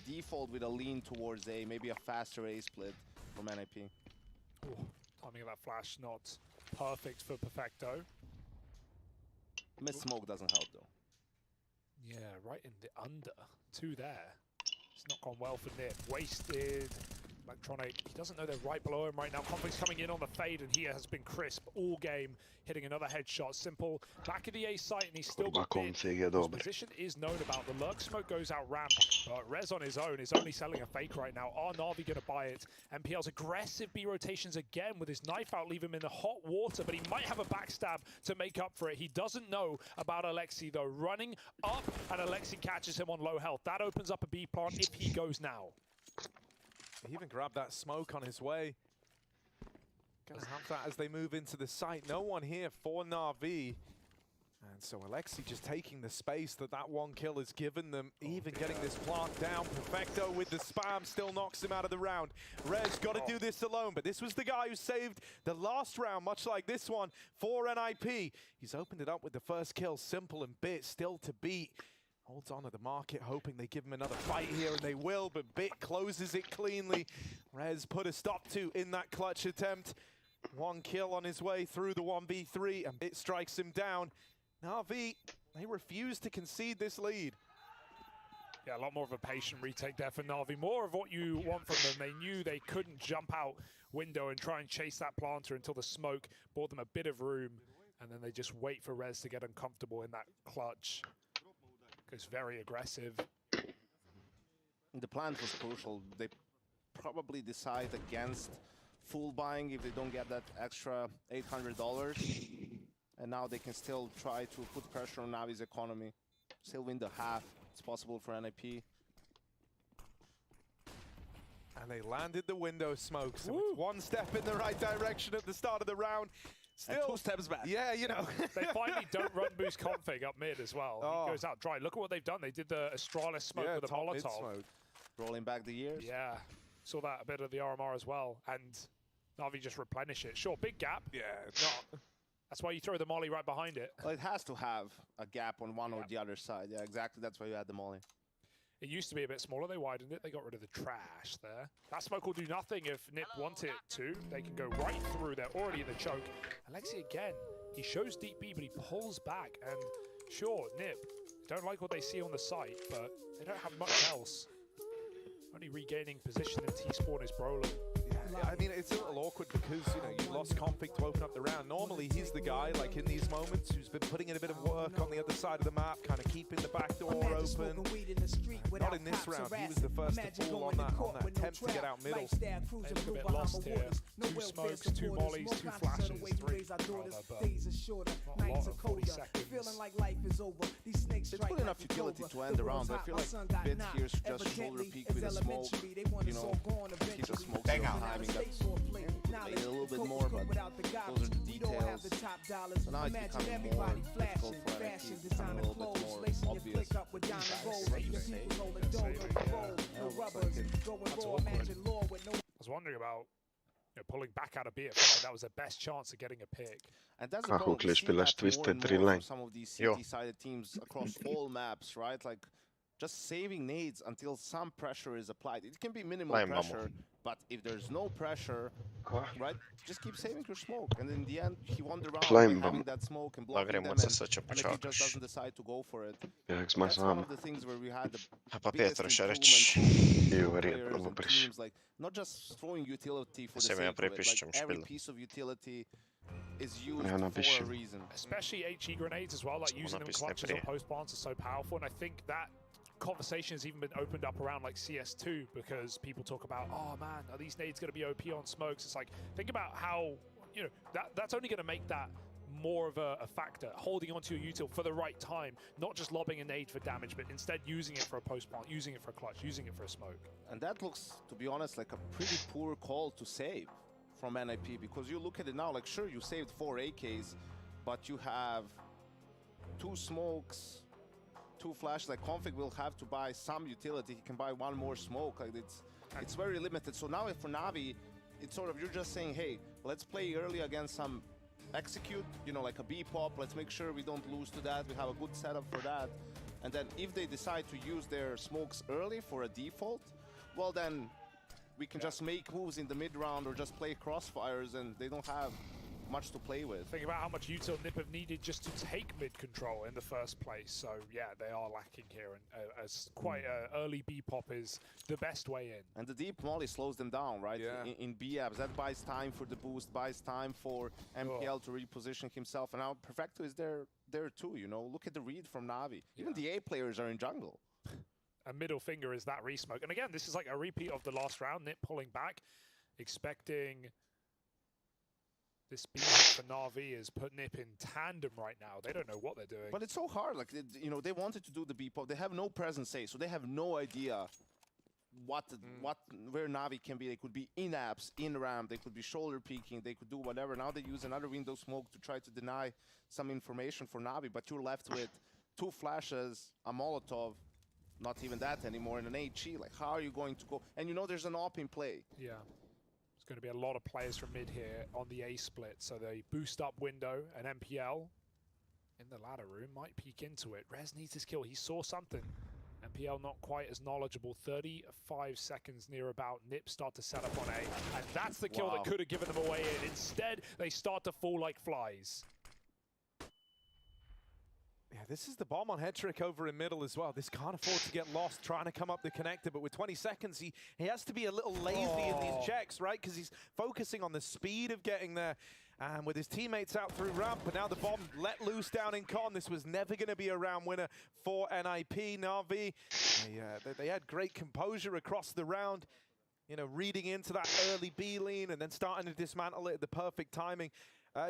default with a lean towards A, maybe a faster A split from NIP. Ooh, timing of that flash not perfect for Perfecto. Miss smoke doesn't help though. Yeah, right in the under. 2 there. It's not gone well for Nip. Wasted. Electronic, he doesn't know they're right below him right now. Conflict's coming in on the fade, and he has been crisp all game, hitting another headshot. Simple back of the A site, and he's still got bit. His position is known about. The lurk smoke goes out ramp, but Rez on his own is only selling a fake right now. Are Na'Vi going to buy it? MPL's aggressive B rotations again with his knife out, leave him in the hot water, but he might have a backstab to make up for it. He doesn't know about Alexi though. Running up, and Alexi catches him on low health. That opens up a B plant if he goes now. He even grabbed that smoke on his way. Gonna have that as they move into the site. No one here for Na'Vi. And so Alexi just taking the space that one kill has given them. Even getting this plant down. Perfecto with the spam still knocks him out of the round. Rez got to do this alone, but this was the guy who saved the last round, much like this one, for NIP. He's opened it up with the first kill. Simple and Bit still to beat. Holds on to the market, hoping they give him another fight here, and they will, but Bit closes it cleanly. Rez put a stop to in that clutch attempt. 1 kill on his way through the 1v3, and Bit strikes him down. Na'Vi, they refuse to concede this lead. Yeah, a lot more of a patient retake there for Na'Vi. More of what you want from them. They knew they couldn't jump out window and try and chase that planter until the smoke bought them a bit of room, and then they just wait for Rez to get uncomfortable in that clutch. It's very aggressive. The plant was crucial. They probably decide against full buying if they don't get that extra $800. And now they can still try to put pressure on Navi's economy. Still win the half. It's possible for NIP. And they landed the window smoke. So it's 1 step in the right direction at the start of the round. Still 2 steps back. Yeah, you know. They finally don't run boost config up mid as well. He goes out dry. Look at what they've done. They did the Astralis smoke with a Molotov. Smoke. Rolling back the years. Yeah. Saw that a bit of the RMR as well. And Na'Vi just replenish it. Sure, big gap. Yeah. That's why you throw the molly right behind it. Well, it has to have a gap on one or the other side. Yeah, exactly. That's why you had the molly. It used to be a bit smaller. They widened it. They got rid of the trash there. That smoke will do nothing if Nip want it to. They can go right through. They're already in the choke. Alexi again He shows deep B, but he pulls back. And sure, Nip don't like what they see on the site, but they don't have much else. Only regaining position in T-spawn is Brolin. Yeah, I mean, it's a little awkward because, you know, you lost Config to open up the round. Normally, he's the guy, like, in these moments, who's been putting in a bit of work on the other side of the map, kind of keeping the back door open. Not in this round. He was the first to fall on that attempt to get out middle. They look a bit lost here. 2 smokes, 2 mollies, 2 flashes, 3 rather, but not a lot of 40 seconds. It's good enough utility to end the round. I feel like Bit here should just shoulder peek with a smoke, you know, keep the smoke timing. That's play a little bit more, but those are the details. So now it's becoming more difficult for NIP. It's becoming a little bit more obvious. I was wondering about pulling back out of B. I felt like that was the best chance of getting a pick. And that's the problem. We see that more and more from some of these CT-sided teams across all maps, right? Like, just saving nades until some pressure is applied. It can be minimal pressure, but if there's no pressure, right, just keep saving your smoke. And in the end, he won the round by having that smoke and blocking them, and he just doesn't decide to go for it. That's one of the things where we had the biggest improvement from players and teams, like, not just throwing utility for the sake of it, like every piece of utility is used for a reason. Especially HE grenades as well, like using them clutches or post plants are so powerful, and I think that conversation has even been opened up around like CS2 because people talk about, oh man, are these nades going to be OP on smokes? It's like, think about how, you know, that's only going to make that more of a factor, holding onto your util for the right time, not just lobbing a nade for damage, but instead using it for a post plant, using it for a clutch, using it for a smoke. And that looks, to be honest, like a pretty poor call to save from NIP, because you look at it now, like, sure, you saved 4 AKs, but you have 2 smokes, 2 flashes. Like, Config will have to buy some utility. He can buy 1 more smoke. Like, it's very limited. So now for Na'Vi, it's sort of, you're just saying, hey, let's play early against some execute, you know, like a B pop. Let's make sure we don't lose to that. We have a good setup for that. And then if they decide to use their smokes early for a default, well, then we can just make moves in the mid round or just play crossfires, and they don't have much to play with. Think about how much util Nip have needed just to take mid control in the first place. So yeah, they are lacking here, and as quite early B pop is the best way in. And the deep molly slows them down, right? Yeah. In B apps, that buys time for the boost, buys time for MPL to reposition himself, and now Perfecto is there too. You know, look at the read from Na'Vi. Even the A players are in jungle. A middle finger is that resmoke, and again, this is like a repeat of the last round. Nip pulling back, expecting. This beat for Na'Vi is put Nip in tandem right now. They don't know what they're doing. But it's so hard. Like, you know, they wanted to do the B-pop. They have no presence A, so they have no idea where Na'Vi can be. They could be in apps, in ramp. They could be shoulder peeking. They could do whatever. Now they use another window smoke to try to deny some information for Na'Vi. But you're left with 2 flashes, a Molotov, not even that anymore, and an HE. Like, how are you going to go? And you know there's an AWP in play. Yeah. There's going to be a lot of players from mid here on the A split, so they boost up window, and MPL in the ladder room might peek into it. Rez needs his kill. He saw something. MPL not quite as knowledgeable. 35 seconds near about. Nip start to set up on A, and that's the kill that could have given them away in. Instead, they start to fall like flies. Yeah, this is the bomb on Ve7trih over in middle as well. This can't afford to get lost trying to come up the connector, but with 20 seconds, he has to be a little lazy in these checks, right? Because he's focusing on the speed of getting there. And with his teammates out through ramp, but now the bomb let loose down in con. This was never going to be a round winner for NIP. Na'Vi, they had great composure across the round, you know, reading into that early B lean and then starting to dismantle it at the perfect timing.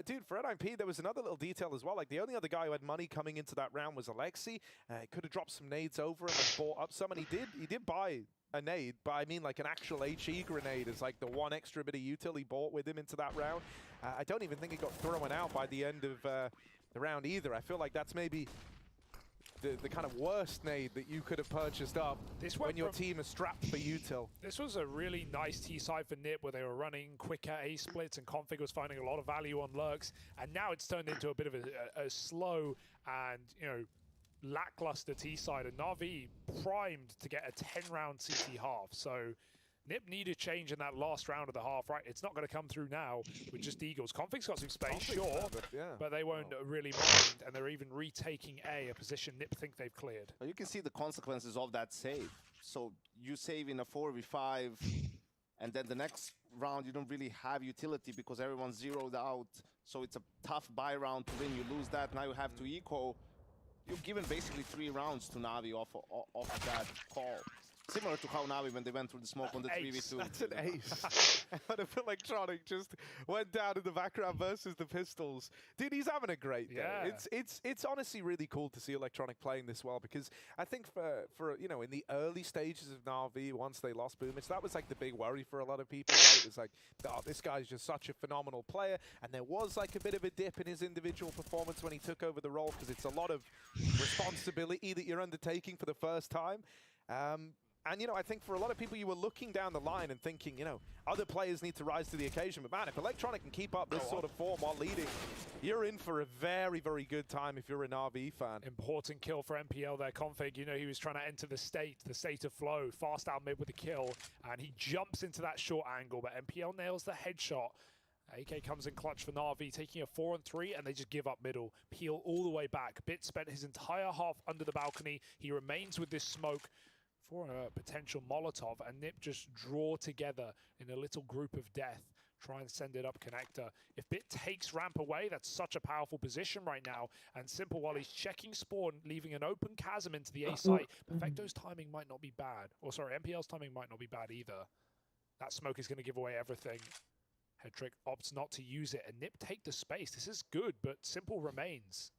Dude, for NIP, there was another little detail as well. Like, the only other guy who had money coming into that round was Alexi. Could have dropped some nades over and then bought up some, and he did buy a nade, but I mean like an actual HE grenade is like the one extra bit of util he bought with him into that round. I don't even think it got thrown out by the end of the round either. I feel like that's maybe the kind of worst nade that you could have purchased up when your team is strapped for util. This was a really nice T-side for Nip where they were running quicker A-splits and Config was finding a lot of value on lurks, and now it's turned into a bit of a slow and, you know, lackluster T-side, and Na'Vi primed to get a 10-round CT half. So Nip needed change in that last round of the half, right? It's not going to come through now with just Eagles. Config's got some space, sure, but they won't really mind, and they're even retaking a position Nip think they've cleared. You can see the consequences of that save. So you save in a 4v5, and then the next round you don't really have utility because everyone's zeroed out. So it's a tough buy round to win. You lose that, now you have to eco. You've given basically 3 rounds to Navi off of that call. Similar to how Navi when they went through the smoke on the 3v2. That's an ace. And if Electronic just went down in the background versus the Pistols. Dude, he's having a great day. Yeah. It's honestly really cool to see Electronic playing this well, because I think for you know, in the early stages of Na'Vi, once they lost Boomich, that was like the big worry for a lot of people, right? It was like, oh, this guy's just such a phenomenal player. And there was like a bit of a dip in his individual performance when he took over the role, because it's a lot of responsibility that you're undertaking for the first time. And, you know, I think for a lot of people, you were looking down the line and thinking, you know, other players need to rise to the occasion. But, man, if Electronic can keep up this sort of form while leading, you're in for a very, very good time if you're an RV fan. Important kill for MPL there. Config, you know, he was trying to enter the state of flow. Fast out mid with a kill, and he jumps into that short angle, but MPL nails the headshot. AK comes in clutch for Na'Vi, taking a 4-on-3, and they just give up middle. Peel all the way back. Bit spent his entire half under the balcony. He remains with this smoke for a potential Molotov, and Nip just draw together in a little group of death, try and send it up connector. If Bit takes ramp away, that's such a powerful position right now, and Simple, while he's checking spawn, leaving an open chasm into the A site, Perfecto's timing might not be bad. Or sorry, MPL's timing might not be bad either. That smoke is going to give away everything. Headtrick opts not to use it, and Nip take the space. This is good, but Simple remains.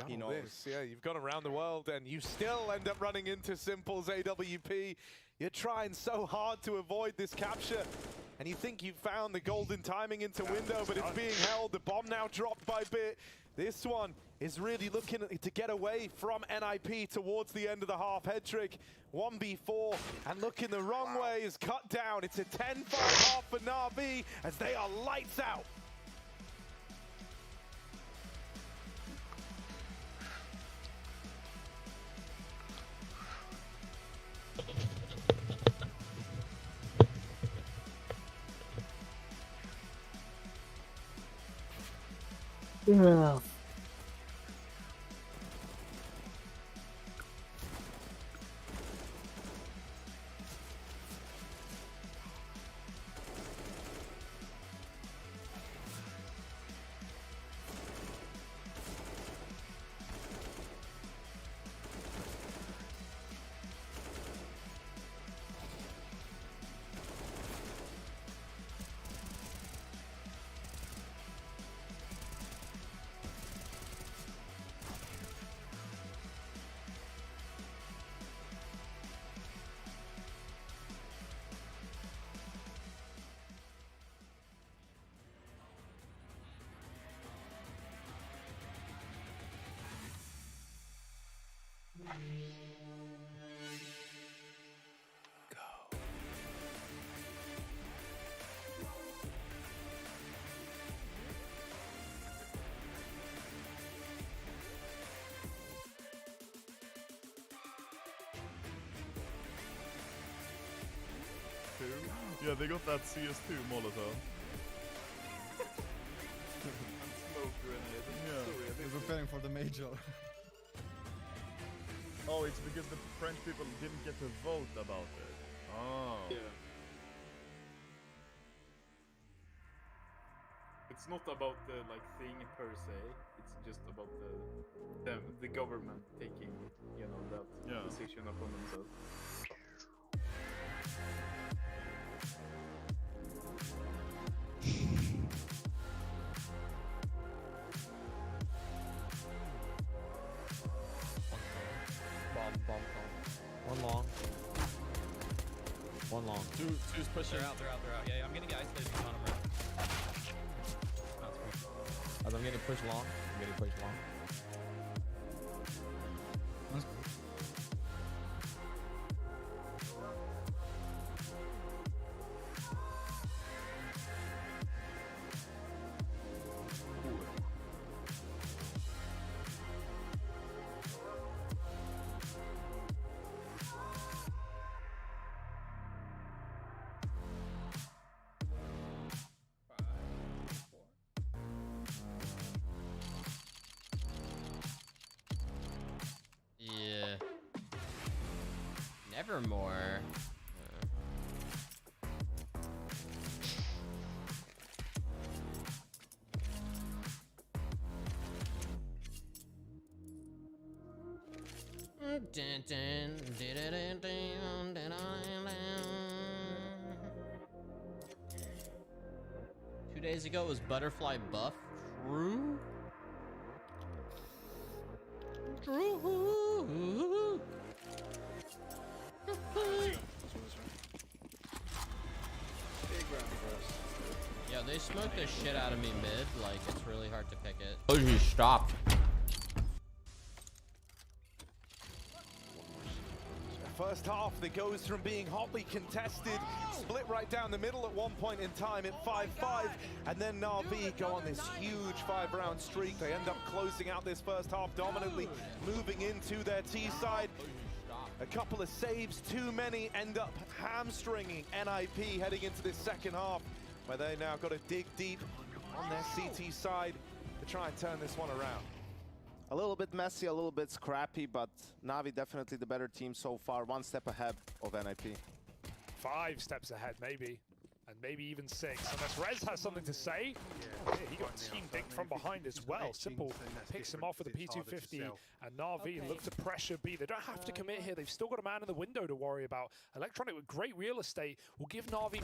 He knows. Yeah, you've gone around the world and you still end up running into Simple's AWP. You're trying so hard to avoid this capture, and you think you've found the golden timing into window, but it's being held. The bomb now dropped by Bit. This one is really looking to get away from NIP towards the end of the half. Headtrick 1v4 and looking the wrong way is cut down. It's a 10-5 half for Na'Vi as they are lights out. Yeah. Yeah, they got that CS2 Molotov. Smoke grenade. Yeah, They're preparing for the major. Oh, it's because the French people didn't get to vote about it. Oh. Yeah. It's not about the thing per se. It's just about the government taking, you know, that decision upon themselves. Bomb. One long. One long. Two's pushing. They're out. Yeah, I'm gonna get isolated on him right. As I'm getting pushed long. Evermore. 2 days ago it was Butterfly Buff. True. True. Yo, they smoked the shit out of me mid. Like, it's really hard to pick it. Oh, you stopped. First half that goes from being hotly contested, split right down the middle at one point in time at 5-5, and then Na'Vi go on this huge 5-round streak. They end up closing out this first half dominantly, moving into their T side. A couple of saves, too many, end up hamstringing NIP heading into this second half, where they now got to dig deep on their CT side to try and turn this one around. A little bit messy, a little bit scrappy, but Na'Vi definitely the better team so far. 1 step ahead of NIP. 5 steps ahead, maybe. And maybe even 6. Unless Rez has something to say. Yeah, he got team dinked from behind as well. Simple picks him off with a P250. And Na'Vi look to pressure B. They don't have to commit here. They've still got a man in the window to worry about. Electronic with great real estate will give Na'Vi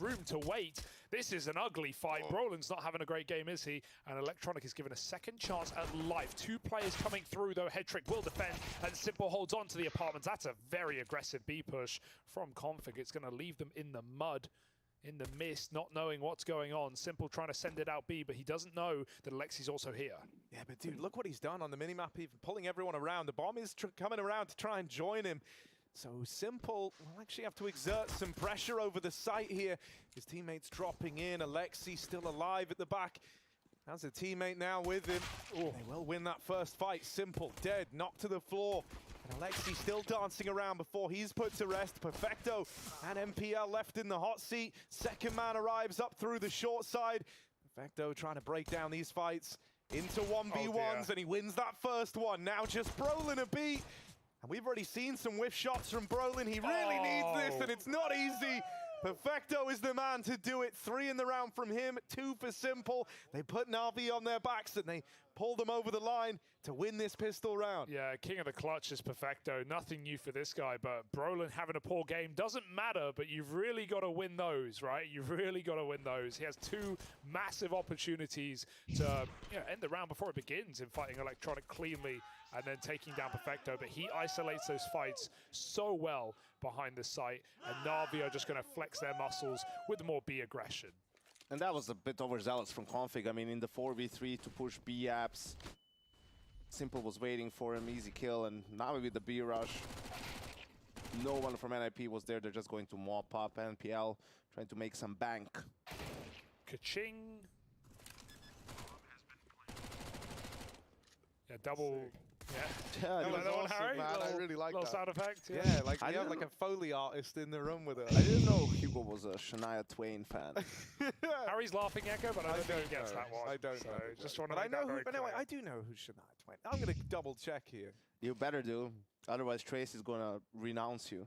room to wait. This is an ugly fight. Brolin's not having a great game, is he? And Electronic is given a second chance at life. 2 players coming through, though. Headtrick will defend, and Simple holds on to the apartments. That's a very aggressive B push from Config. It's going to leave them in the mud, in the mist, not knowing what's going on. Simple trying to send it out B, but he doesn't know that Alexi's also here. Yeah, but dude, look what he's done on the minimap, even pulling everyone around. The bomb is coming around to try and join him. So Simple will actually have to exert some pressure over the site here. His teammates dropping in. Alexi still alive at the back. How's a teammate now with him? Oh, they will win that first fight. Simple dead, knocked to the floor. And Alexi still dancing around before he's put to rest. Perfecto and MPL left in the hot seat. Second man arrives up through the short side. Perfecto trying to break down these fights into 1v1s, and he wins that first one. Now just Brolin a beat. And we've already seen some whiff shots from Brolin. He really needs this, and it's not easy. Perfecto is the man to do it. 3 in the round from him, 2 for Simple. They put Na'Vi on their backs and they pull them over the line to win this pistol round. Yeah, king of the clutch is Perfecto. Nothing new for this guy, but Brolin having a poor game doesn't matter, but you've really got to win those, right? You've really got to win those. He has 2 massive opportunities to end the round before it begins in fighting Electronic cleanly and then taking down Perfecto, but he isolates those fights so well behind the site, and Na'Vi are just going to flex their muscles with more B aggression. And that was a bit overzealous from Config. I mean, in the 4v3 to push B apps, Simple was waiting for him, easy kill, and now with the B rush, no one from NIP was there. They're just going to mop up NPL, trying to make some bank. Ka-ching. Yeah, double. Yeah, that was awesome, Harry? man. I really like that. Sound effect. Yeah, like we have like a Foley artist in the room with us. I didn't know Hugo was a Shania Twain fan. Harry's laughing echo, but I don't think he gets that one. I don't know. Just want to but make I know that who. very But anyway, clear. I do know who Shania Twain. I'm gonna double check here. You better do. Otherwise, Trace is gonna denounce you,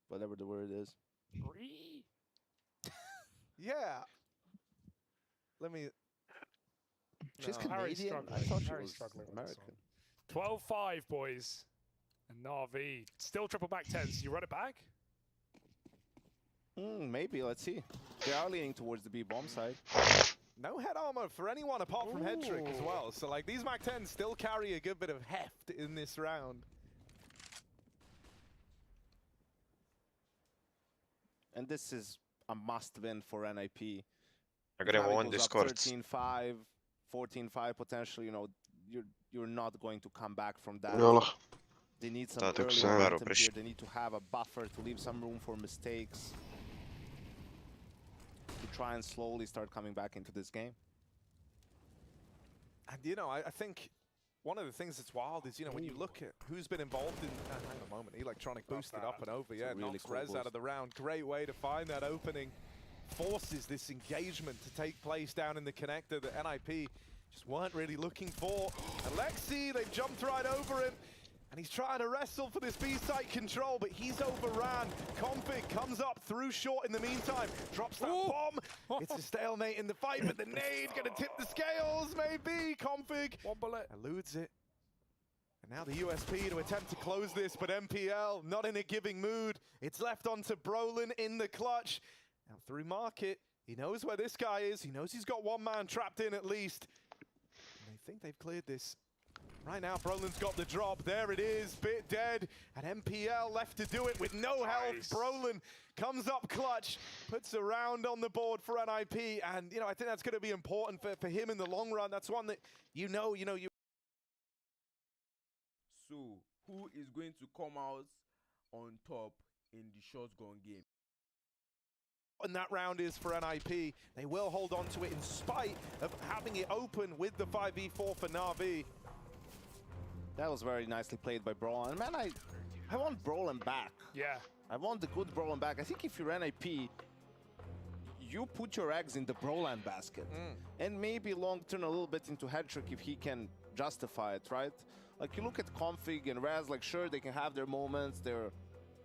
whatever the word is. Yeah. Let me. She's No. Canadian. I thought she Harry's was struggling with this American. 12-5, boys. And Na'Vi still triple back 10s. You run it back? Maybe, let's see. They are leaning towards the B bomb side. No head armor for anyone apart from Headtrick as well. So like these Mac 10s still carry a good bit of heft in this round. And this is a must-win for NIP. They're gonna win this Discord. 13-5, 14-5 potentially. You know, you're not going to come back from that. Jolla. They need some That early looks momentum very here. They need to have a buffer to leave some room for mistakes, to try and slowly start coming back into this game. And you know, I think one of the things that's wild is, you know, when you look at who's been involved in, hang on a moment, Electronic boosted up and over, yeah, really knocks cool Rez boost. out of the round. Great way to find that opening. Forces this engagement to take place down in the connector that NIP just weren't really looking for. Alexi, they've jumped right over him. And he's trying to wrestle for this B-site control, but he's overran. Config comes up through short in the meantime, drops that bomb. It's a stalemate in the fight, but the nade gonna tip the scales, maybe. Config eludes it. And now the USP to attempt to close this, but MPL not in a giving mood. It's left onto Brolin in the clutch. Now through Market, he knows where this guy is. He knows he's got one man trapped in at least. And they think they've cleared this. Right now, Brolin's got the drop. There it is, bit dead. And MPL left to do it with no health. Brolin comes up clutch, puts a round on the board for NIP. And, I think that's going to be important for him in the long run. That's one that you. So, who is going to come out on top in the shotgun game? And that round is for NIP. They will hold on to it in spite of having it open with the 5v4 for Na'Vi. That was very nicely played by Brolin. Man, I want Brolin back. Yeah. I want the good Brolin back. I think if you're NIP, you put your eggs in the Brolin basket. And maybe long turn a little bit into head trick if he can justify it, right? Like you look at Config and Raz, like sure they can have their moments, they're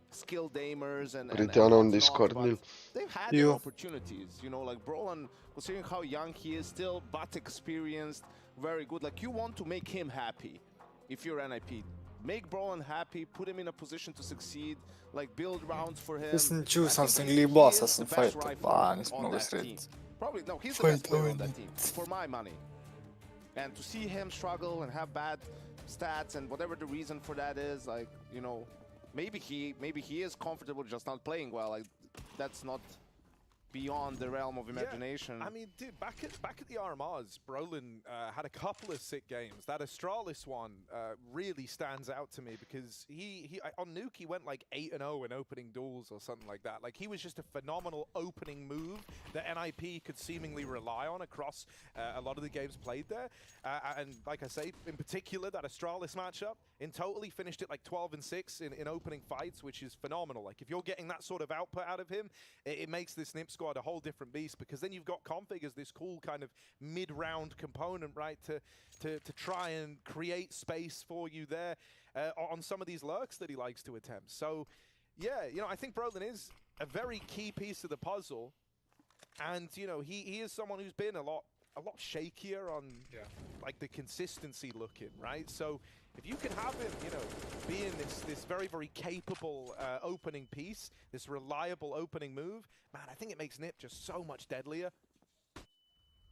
skilled aimers and on Discord, Nil. They've had their opportunities, like Brolin, considering how young he is still, but experienced, very good. Like you want to make him happy. If you're NIP, make Brolin happy, put him in a position to succeed, like build rounds for him. Если чую something либо Assassin Fight, не смогу встретить. Probably, no, he's the best player on that team, for my money. And to see him struggle and have bad stats and whatever the reason for that is, like, maybe he is comfortable just not playing well. Like, that's not beyond the realm of imagination. Yeah. I mean, dude, back at the RMRs, Brolin had a couple of sick games. That Astralis one really stands out to me because he on Nuke he went like 8-0 in opening duels or something like that. Like he was just a phenomenal opening move that NIP could seemingly rely on across a lot of the games played there. And like I say, in particular, that Astralis matchup in total he finished it like 12-6 in opening fights, which is phenomenal. Like if you're getting that sort of output out of him, it makes this NIP squad a whole different beast, because then you've got Config as this cool kind of mid-round component, right, to try and create space for you there on some of these lurks that he likes to attempt. So yeah, I think Brolin is a very key piece of the puzzle, and he is someone who's been a lot shakier on like the consistency looking, right? So if you can have him, being this very, very capable opening piece, this reliable opening move, man, I think it makes NIP just so much deadlier.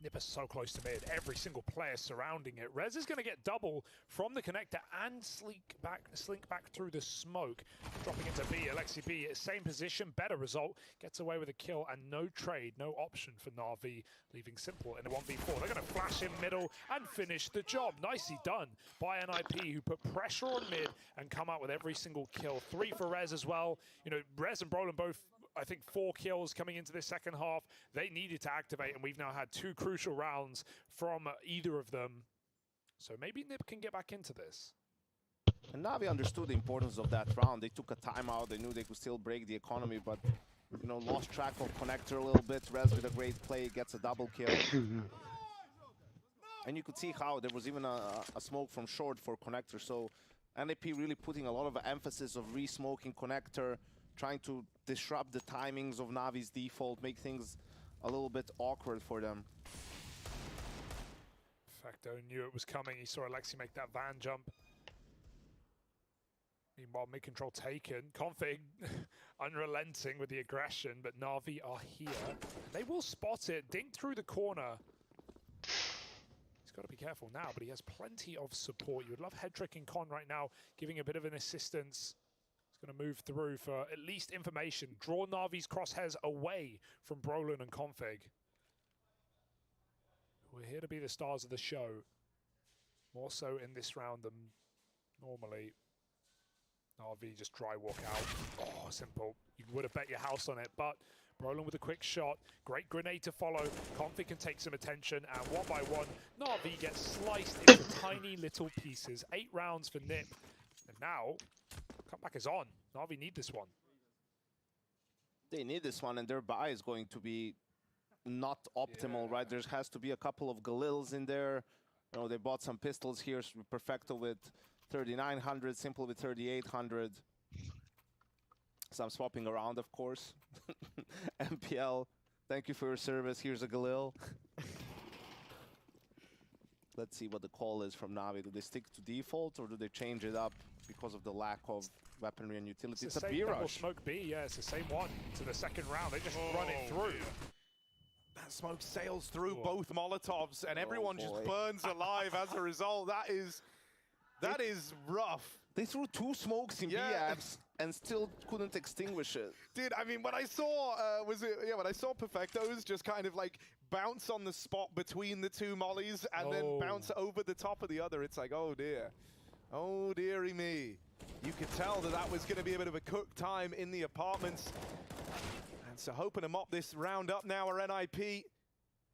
NIP are so close to mid. Every single player surrounding it. Rez is going to get double from the connector and slink back through the smoke. Dropping into B. Alexi B, same position, better result. Gets away with a kill and no trade, no option for Na'Vi, leaving Simple in a 1v4. They're going to flash in middle and finish the job. Nicely done by NIP, who put pressure on mid and come out with every single kill. 3 for Rez as well. Rez and Brolin both, I think 4 kills coming into this second half. They needed to activate, and we've now had 2 crucial rounds from either of them. So maybe NIP can get back into this. And Na'Vi understood the importance of that round. They took a timeout. They knew they could still break the economy, but lost track of connector a little bit. Rez with a great play gets a double kill. And you could see how there was even a smoke from short for connector. So NIP really putting a lot of emphasis of re-smoking connector, trying to disrupt the timings of Navi's default, make things a little bit awkward for them. Facto knew it was coming. He saw Alexi make that van jump. Meanwhile, mid-control taken. Config unrelenting with the aggression, but Na'Vi are here. They will spot it. Dink through the corner. He's got to be careful now, but he has plenty of support. You would love head tricking Con right now, giving a bit of an assistance. Going to move through for at least information. Draw Na'Vi's crosshairs away from Brolin and Config. We're here to be the stars of the show. More so in this round than normally. Na'Vi just dry walk out. Oh, Simple. You would have bet your house on it, but Brolin with a quick shot. Great grenade to follow. Config can take some attention, and one by one, Na'Vi gets sliced into tiny little pieces. 8 rounds for NIP. And now, comeback is on. Na'Vi need this one. They need this one, and their buy is going to be not optimal, right? There has to be a couple of Galils in there. They bought some pistols here. Perfecto with 3,900, Simple with 3,800. Some swapping around, of course. MPL, thank you for your service. Here's a Galil. Let's see what the call is from Na'Vi. Do they stick to default or do they change it up because of the lack of weaponry and utility? It's the same double smoke B, yeah, it's the same one to the second round. They just run it through. That smoke sails through both Molotovs, and everyone just burns alive as a result. That is rough. They threw 2 smokes in B-abs and still couldn't extinguish it. Dude, I mean, when I saw, when I saw Perfectos just kind of like bounce on the spot between the 2 mollies and then bounce over the top of the other, it's like, oh dear. Oh dearie me. You could tell that that was going to be a bit of a cook time in the apartments. And so hoping to mop this round up now are NIP.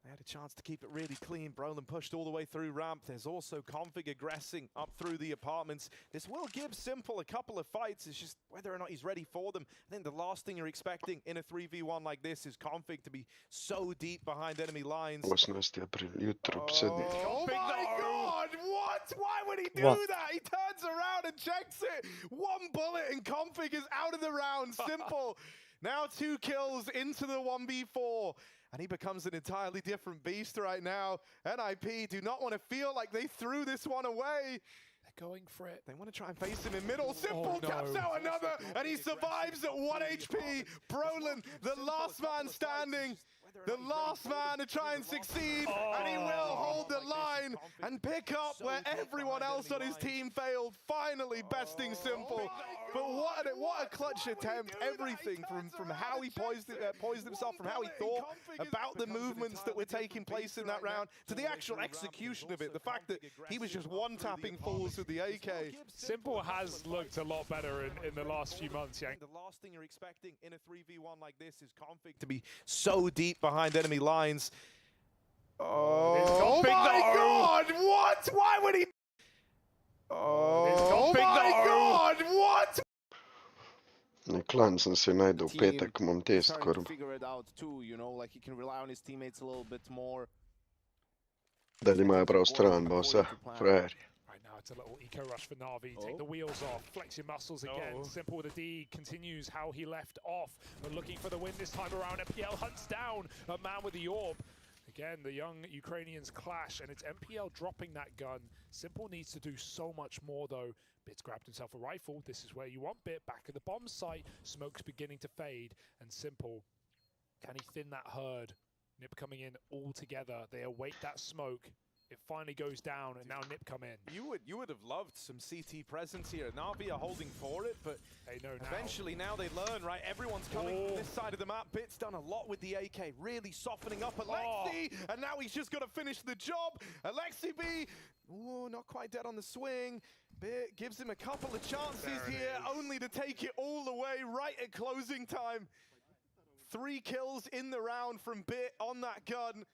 They had a chance to keep it really clean. Brolin pushed all the way through ramp. There's also Config aggressing up through the apartments. This will give Simple a couple of fights. It's just whether or not he's ready for them. I think the last thing you're expecting in a 3v1 like this is Config to be so deep behind enemy lines. 18. april, jutro ob 7. Oh my god! What? Why would he do that? He turns around and checks it. 1 bullet and Config is out of the round. Simple. Now 2 kills into the 1v4. And he becomes an entirely different beast right now. NIP do not want to feel like they threw this one away. They're going for it. They want to try and face him in middle. Simple caps out another, and he survives at 1 HP. Brolin, the last man standing. The last man to try and succeed, and he will hold the line and pick up where everyone else on his team failed, finally besting Simple. But what a clutch attempt. Everything from how he poised himself, from how he thought about the movements that were taking place in that round, to the actual execution of it. The fact that he was just one-tapping fools with the AK. Simple has looked a lot better in the last few months, Yank. The last thing you're expecting in a 3v1 like this is Config to be so deep behind enemy lines. Oh my god! What? Why would he? Oh my god! What? Klan sam se najdel u petak, imam test korb. Figure it out too, you know, like he can rely on his teammates a little bit more. Dalje imajo prav stran, bosa, frajeri. Right now it's a little eco rush for Na'Vi. Take the wheels off, flex your muscles again. Simple with a D continues how he left off. But looking for the win this time around. MPL hunts down a man with the orb. Again, the young Ukrainians clash, and it's MPL dropping that gun. Simple needs to do so much more, though. Bit's grabbed himself a rifle. This is where you want Bit. Back at the bomb site. Smoke's beginning to fade, and Simple, can he thin that herd? Nip coming in all together. They await that smoke. It finally goes down, and now Nip come in. You would have loved some CT presence here. Na'Vi are holding for it, but they know eventually now they learn, right? Everyone's coming from this side of the map. Bit's done a lot with the AK, really softening up Alexi, and now he's just got to finish the job. Alexi B, not quite dead on the swing. Bit gives him a couple of chances here, only to take it all the way right at closing time. 3 kills in the round from Bit on that gun,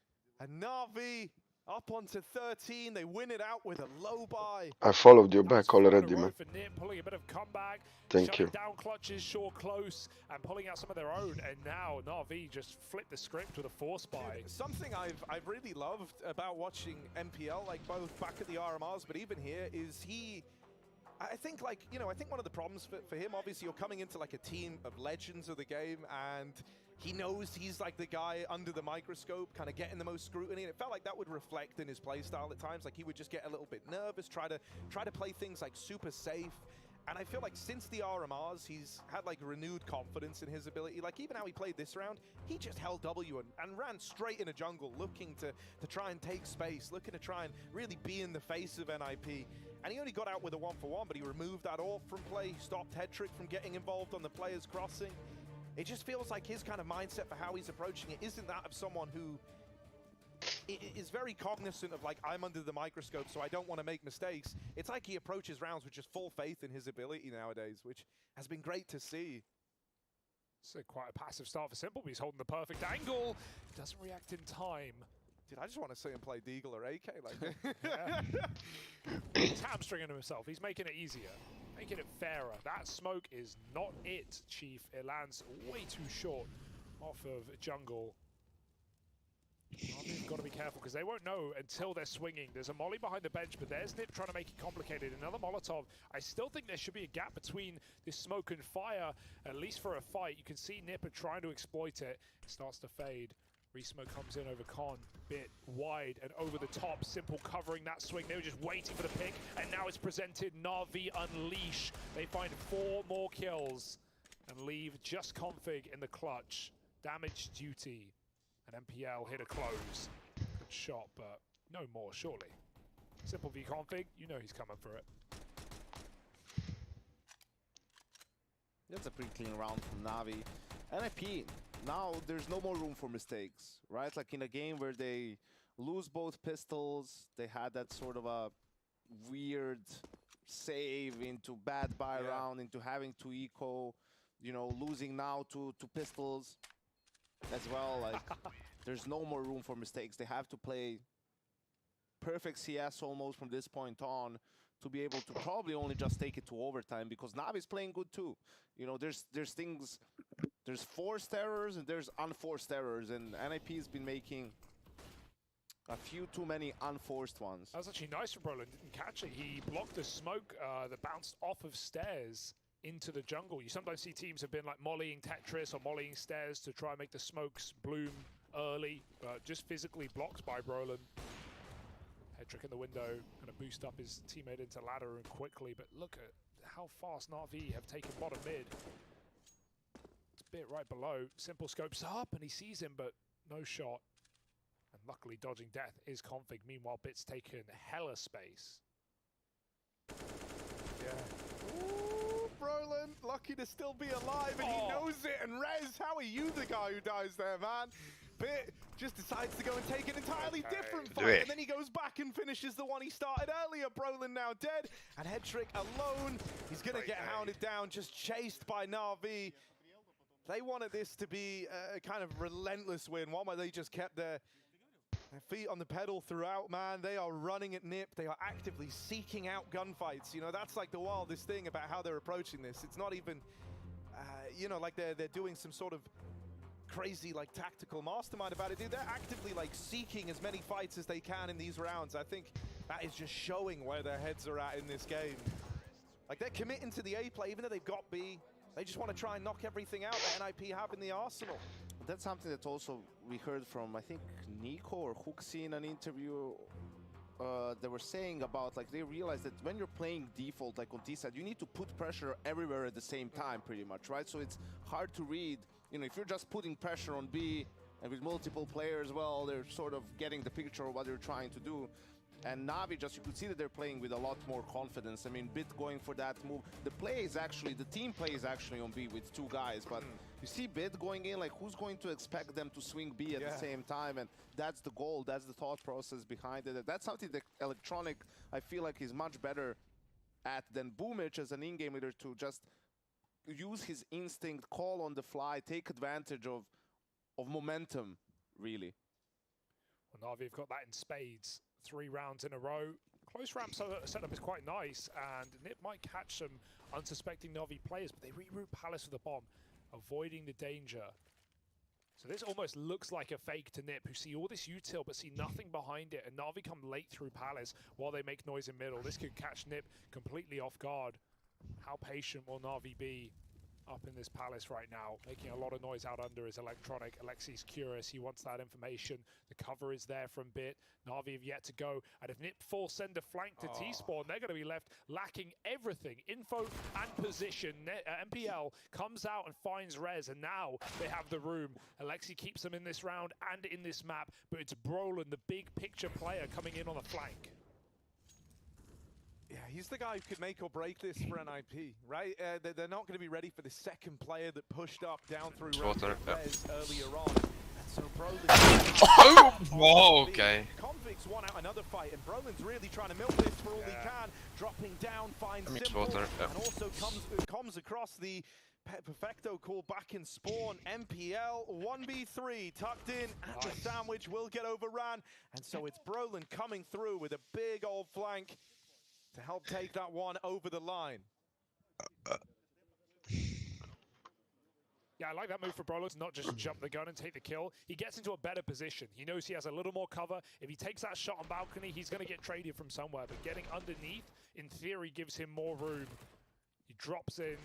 and Na'Vi up onto 13. They win it out with a low buy. I followed you back already, man. Pulling a bit of comeback. Thank you. Down clutches, sure close, and pulling out some of their own. And now Na'Vi just flipped the script with a force buy. Something I've really loved about watching MPL, like both back at the RMRs, but even here, is I think one of the problems for him, obviously, you're coming into like a team of legends of the game, and he knows he's like the guy under the microscope, kind of getting the most scrutiny, and it felt like that would reflect in his playstyle at times. Like he would just get a little bit nervous, try to play things like super safe. And I feel like since the RMRs, he's had like renewed confidence in his ability. Like even how he played this round, he just held W and ran straight in a jungle, looking to try and take space, looking to try and really be in the face of NIP. And he only got out with a 1-for-1, but he removed that off from play, stopped Hetrick from getting involved on the players crossing. It just feels like his kind of mindset for how he's approaching it isn't that of someone who is very cognizant of like, I'm under the microscope, so I don't want to make mistakes. It's like he approaches rounds with just full faith in his ability nowadays, which has been great to see. So quite a passive start for Simple, but he's holding the perfect angle. Doesn't react in time. Dude, I just want to see him play Deagle or AK like He's hamstringing himself. He's making it easier, making it fairer. That smoke is not it, Chief. It lands way too short off of jungle. You've got to be careful because they won't know until they're swinging. There's a molly behind the bench, but there's Nip trying to make it complicated. Another Molotov. I still think there should be a gap between this smoke and fire, at least for a fight. You can see Nip are trying to exploit it. It starts to fade. Resmoke comes in over Con, bit wide and over the top. Simple covering that swing. They were just waiting for the pick, and now it's presented. Na'Vi unleash. They find 4 more kills and leave just Config in the clutch. Damage duty. And MPL hit a close. Good shot, but no more, surely. Simple v Config, you know he's coming for it. That's a pretty clean round from Na'Vi. NIP, now there's no more room for mistakes, right? Like in a game where they lose both pistols, they had that sort of a weird save into bad buy round, into having to eco, you know, losing now to pistols as well. Like, there's no more room for mistakes. They have to play perfect CS almost from this point on to be able to probably only just take it to overtime, because Na'Vi's playing good too. You know, there's things, there's forced errors and there's unforced errors, and NIP's been making a few too many unforced ones. That was actually nice from Brolin. Didn't catch it. He blocked the smoke that bounced off of stairs into the jungle. You sometimes see teams have been like mollying Tetris or mollying stairs to try and make the smokes bloom early, but just physically blocked by Brolin. Headtrick in the window, going to boost up his teammate into ladder and quickly, but look at how fast Na'Vi have taken bottom mid. It's a bit right below. Simple scopes up and he sees him, but no shot. And luckily dodging death is Config. Meanwhile, Bit's taken hella space. Yeah. Ooh, Brolin, lucky to still be alive, and he knows it. And Rez, how are you the guy who dies there, man? Bit just decides to go and take an entirely different fight, and then he goes back and finishes the one he started earlier. Brolin now dead, and Headtrick alone. He's going to get hounded down, just chased by Na'Vi. They wanted this to be a kind of relentless win, one where they just kept their feet on the pedal throughout, man. They are running at Nip. They are actively seeking out gunfights. You know, that's like the wildest thing about how they're approaching this. It's not even, you know, like they're doing some sort of crazy like tactical mastermind about it, dude. They're actively like seeking as many fights as they can in these rounds. I think that is just showing where their heads are at in this game. Like, they're committing to the A play, even though they've got B. They just want to try and knock everything out that NIP have in the arsenal. That's something that also we heard from, I think, Nico or Huxi in an interview. They were saying about, like, they realized that when you're playing default, like on T-side, you need to put pressure everywhere at the same time, pretty much, right? So it's hard to read. You know, if you're just putting pressure on B and with multiple players, well, they're sort of getting the picture of what they're trying to do. And Na'Vi, just, you could see that they're playing with a lot more confidence. I mean, Bit going for that move. The play is actually, the team play is actually on B with 2 guys, but you see Bit going in, like, who's going to expect them to swing B at the same time? And that's the goal, that's the thought process behind it. That's something that Electronic, I feel like, is much better at than Boomich as an in-game leader, to just use his instinct, call on the fly, take advantage of momentum, really. Well, Na'Vi have got that in spades. 3 rounds in a row. Close ramp setup is quite nice, and Nip might catch some unsuspecting Na'Vi players, but they reroute Palace with a bomb, avoiding the danger. So this almost looks like a fake to Nip, who see all this util but see nothing behind it, and Na'Vi come late through Palace while they make noise in middle. This could catch Nip completely off guard. How patient will Na'Vi be up in this Palace right now? Making a lot of noise out under is Electronic. Alexi's curious, he wants that information. The cover is there from Bit. Na'Vi have yet to go, and if Nip force send a flank to T-Spawn, they're going to be left lacking everything. Info and position. MPL comes out and finds Rez, and now they have the room. Alexi keeps them in this round and in this map, but it's Brolin, the big picture player, coming in on the flank. Yeah, he's the guy who could make or break this for NIP, right? They're not going to be ready for the second player that pushed up down through Rez earlier on. And so Brolin... Oh, okay. Convicts won out another fight, and Brolin's really trying to milk this for all he can. Dropping down, finds Simple, and also comes across the Perfecto call back in spawn. MPL 1v3 tucked in, and the sandwich will get overrun. And so it's Brolin coming through with a big old flank to help take that one over the line. Yeah, I like that move for Brolo to not just jump the gun and take the kill. He gets into a better position. He knows he has a little more cover. If he takes that shot on balcony, he's going to get traded from somewhere. But getting underneath, in theory, gives him more room. He drops in,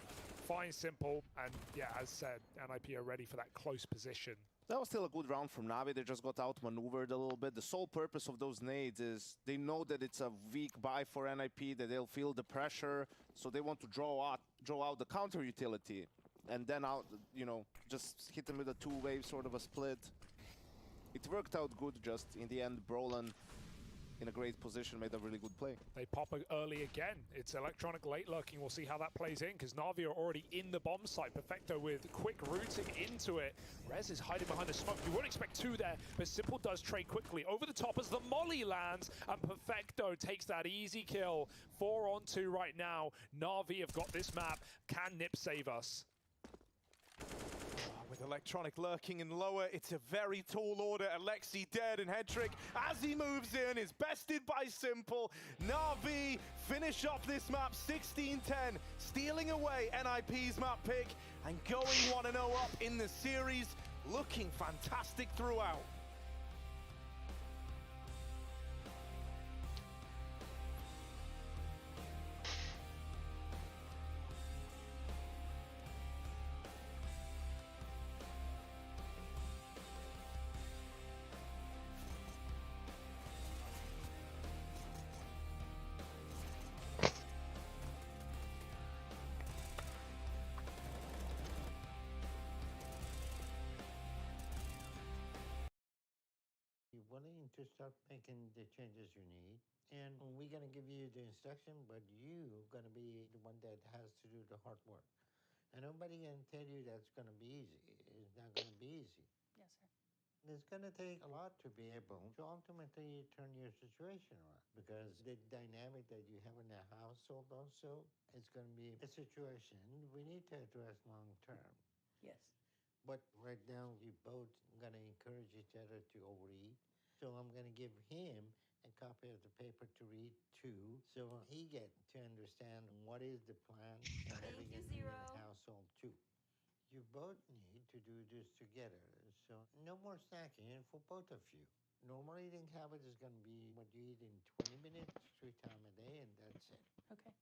finds Simple, and yeah, as said, NIP are ready for that close position. That was still a good round from Navi. They just got outmaneuvered a little bit. The sole purpose of those nades is they know that it's a weak buy for NIP, that they'll feel the pressure, so they want to draw out the counter utility. And then out, you know, just hit them with a two-wave sort of a split. It worked out good just in the end. Brolin in a great position, made a really good play. They pop early again. It's electronic late lurking. We'll see how that plays in, because Na'Vi are already in the bomb site. Perfecto with quick rooting into it. Rez is hiding behind the smoke. You wouldn't expect two there, but Simple does trade quickly. Over the top as the molly lands, and Perfecto takes that easy kill. 4 on 2 right now. Na'Vi have got this map. Can Nip save us? With electronic lurking in lower, it's a very tall order. Alexi dead, and Hedrick, as he moves in, is bested by Simple. Na'Vi finish off this map 16-10, stealing away NIP's map pick and going 1-0 up in the series, looking fantastic throughout. Willing to start making the changes you need, and we're going to give you the instruction, but you're going to be the one that has to do the hard work. And nobody can tell you that's going to be easy. It's not going to be easy. Yes, sir. It's going to take a lot to be able to ultimately turn your situation around, because the dynamic that you have in the household also is going to be a situation we need to address long term. Yes. But right now, you both going to encourage each other to overeat. So I'm going to give him a copy of the paper to read too, so he get to understand what is the plan and what we can do in the household too. You both need to do this together. So no more snacking for both of you. Normal eating habit is going to be what you eat in 20 minutes, 3 times a day, and that's it. Okay.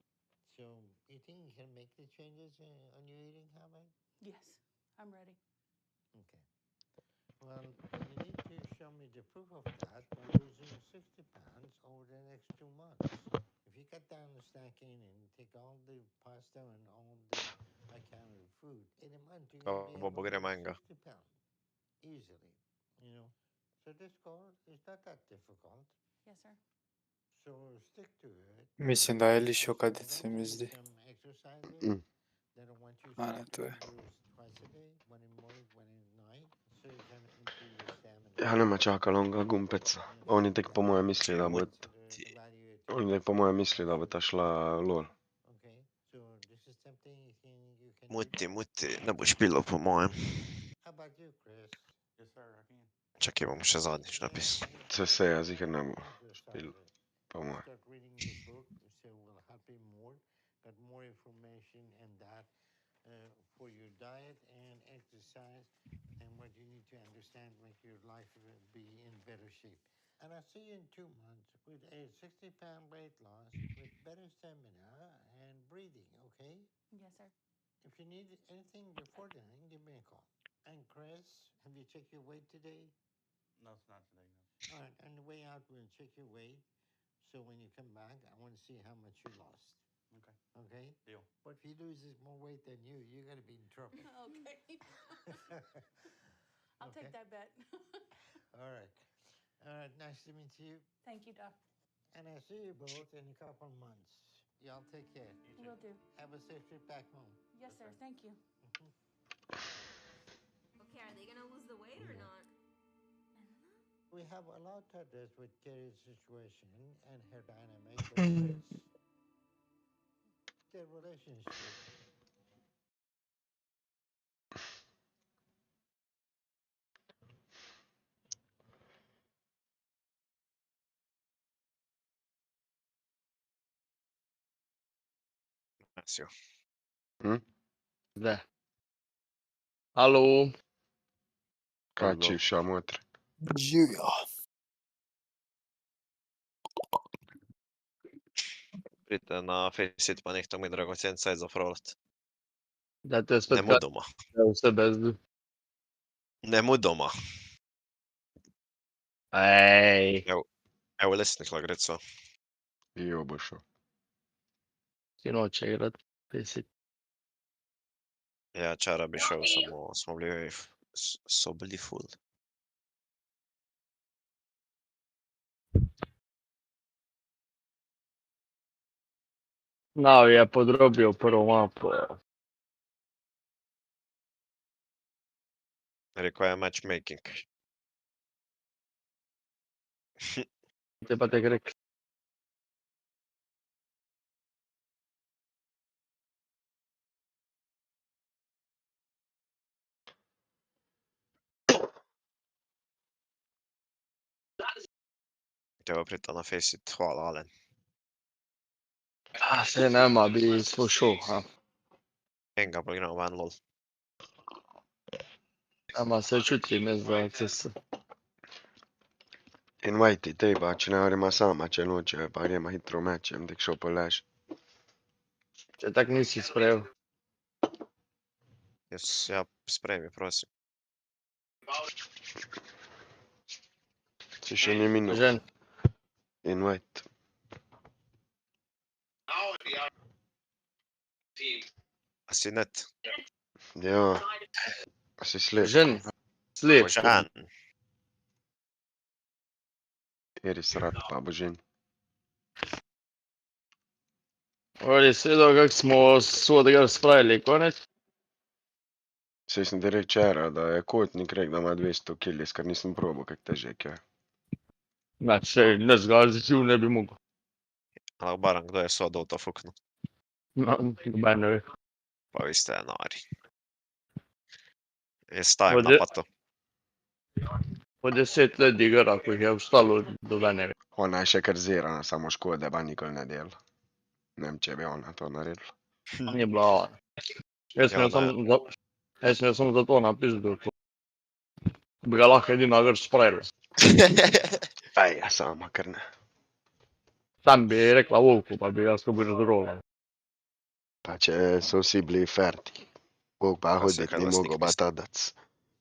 So you think you can make the changes on your eating habit? Yes, I'm ready. Okay. Well, you need to show me the proof of that by losing 60 pounds over the next 2 months. If you cut down the snacking and take all the pasta and all the high-calorie food, in a month you're going to be able to lose 60 pounds easily. You know, so this goal is not that difficult. Yes, sir. So stick to it. Mislim da je liš kad se mi zdi. That I want you A ne, to tu je. do twice a day, one in morning, one in night, so you can improve your stamina. Ihan nema čakalonga gumpeca. Oni tek po moje misli da bo... Oni tek po moje misli da bo ta šla lol. Okay, so this is something you can Mutti, ne boš špilal po mojem. How about you, Chris? Yes, sir, I can. Čakaj, bom še zadnjič napisal. Se ja ziher ne bo špil po moje. Start reading this book, so it will help you more. Got more information and that for your diet and exercise and what you need to understand to make your life be in better shape. And I'll see you in 2 months with a 60-pound weight loss with better stamina and breathing, okay? Yes, sir. If you need anything before then, give me a call. And Chris, have you checked your weight today? No, it's not today, no. All right, on the way out, we'll check your weight. So when you come back, I want to see how much you lost. Okay. Okay? Deal. But if he loses more weight than you, you're going to be in trouble. Okay. I'll take that bet. All right. Nice to meet you. Thank you, Doc. And I'll see you both in a couple of months. Y'all take care. Will do. Have a safe trip back home. Yes, sir. Thank you. Okay, are they gonna lose the weight or not? We have a lot to address with Carrie's situation and her dynamic with their relationship. Все. Да. Alo. Kači šamotre. Živjo. Pridite na Faceit pa nehajte mi dragocen sajt zafrolati. Dajte spet Nemudoma. vse bezdu. Nemudoma. Ej. Evo lesnikla greco. I ovo šo. Ti noče igrat. Faceit. Ja, čara bi šel, samo smo bili so bili full. Nav je podrobil prvo mapo. Rekao je matchmaking. Te pa tek rekli. Treba prita na Faceit, hvala Alen. Se nema bi slušao, ha. Enga pa igramo van lol. Nama se čuti me za CS. Invite teiba, cine are masama ce noce, parema hitro matchem, deci și-o păleaș. Ce tak nisi sprejel. Ja spremi, prosim. Si še ni minut. Žen. Invite. A si net? Ja. A si slep? Žen. Slep. Božan. Eri srat pa Božin. Ori se vidio kak smo svojega spravili, konec. Saj sem ti rekel včeraj, da je Kotnik rekel, da ima 200 killis, ker nisem probal, kak težek je. Znači, ne zgazi, ne bi mogel. Ali baran, kdo je sodo to fuknu? No, noben ne ve. Pa vi ste nori. Je stavim na pato. Po 10 let igra, ko jih je ostalo, noben ne ve. Ona je še kar zirana, samo škode, pa nikoli ne dela. Ne vem, če bi ona to naredila. Ni bila ona. Jaz sem jo samo zato napisal, ko bi ga lahko edina gr spravili. Ej, ja sama, ker ne. Sam bi rekla Volku, pa bi ga skupaj razrolal. Pa če so vsi bili ferti. Volk pa Pa se hoditi kaj ni lastnik mogel, pa tadac.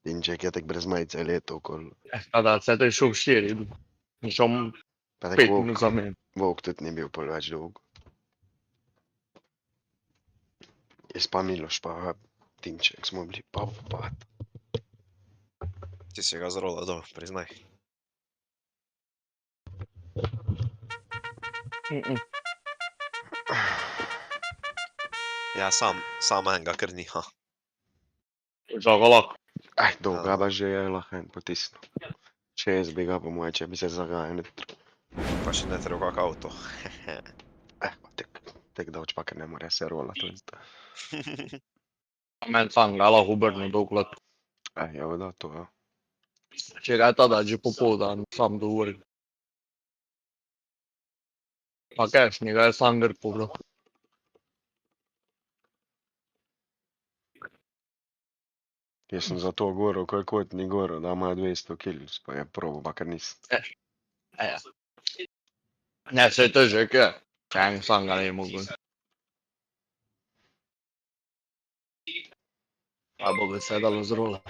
Dinček je tek brez majice leto okoli. Tada se je to šel v 4. Šel Pa 5 tek minut za meni. Volk tudi ni bil pol več dolgo. Jaz pa Miloš pa Dinček smo bili pa vpad. Ti si ga zrola, do, priznaj. Ja, sam enega kar ni, ha. Žal ga lahko. Dolga pa že je lahko en potisnil. 6 bi ga po moje, če bi se zagajal netro. Pa še ne treba kak avto. Tek da oč pa, ker ne more se rolati. Men sam ga lahko obrnil dokler. Ja, da, to ja. Če ga je tada že popoldan sam dovolil. Pa kešni ga je sam gr pobral. Jaz sem zato govoril, ko je Kotnik govoril, da ima 200 kills, pa je probal, pa ker nisem. Ja. Ne, se je težek je. Če en sam ga ne je mogel. Pa bo bi se dalo zrola.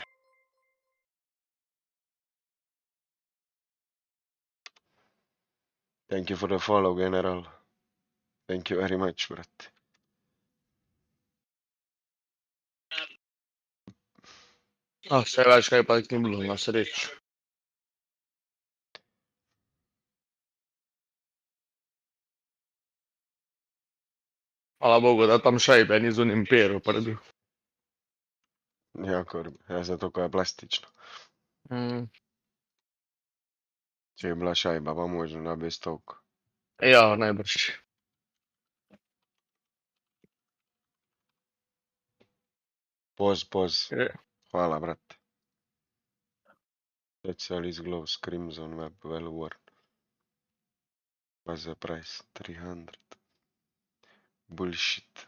Thank you for the follow, general. Thank you very much, brat. Še več kaj pa ni bilo, na srečo. Hvala Bogu, da tam šajbe ni z unim pero prebil. Ja, zato ko je plastično. Če je bila šajba, pa možno da bi stovko. Ja, najbrž. Poz. Hvala, brat. Specialist gloves, crimson web, well worn. What's the price? 300. Bullshit.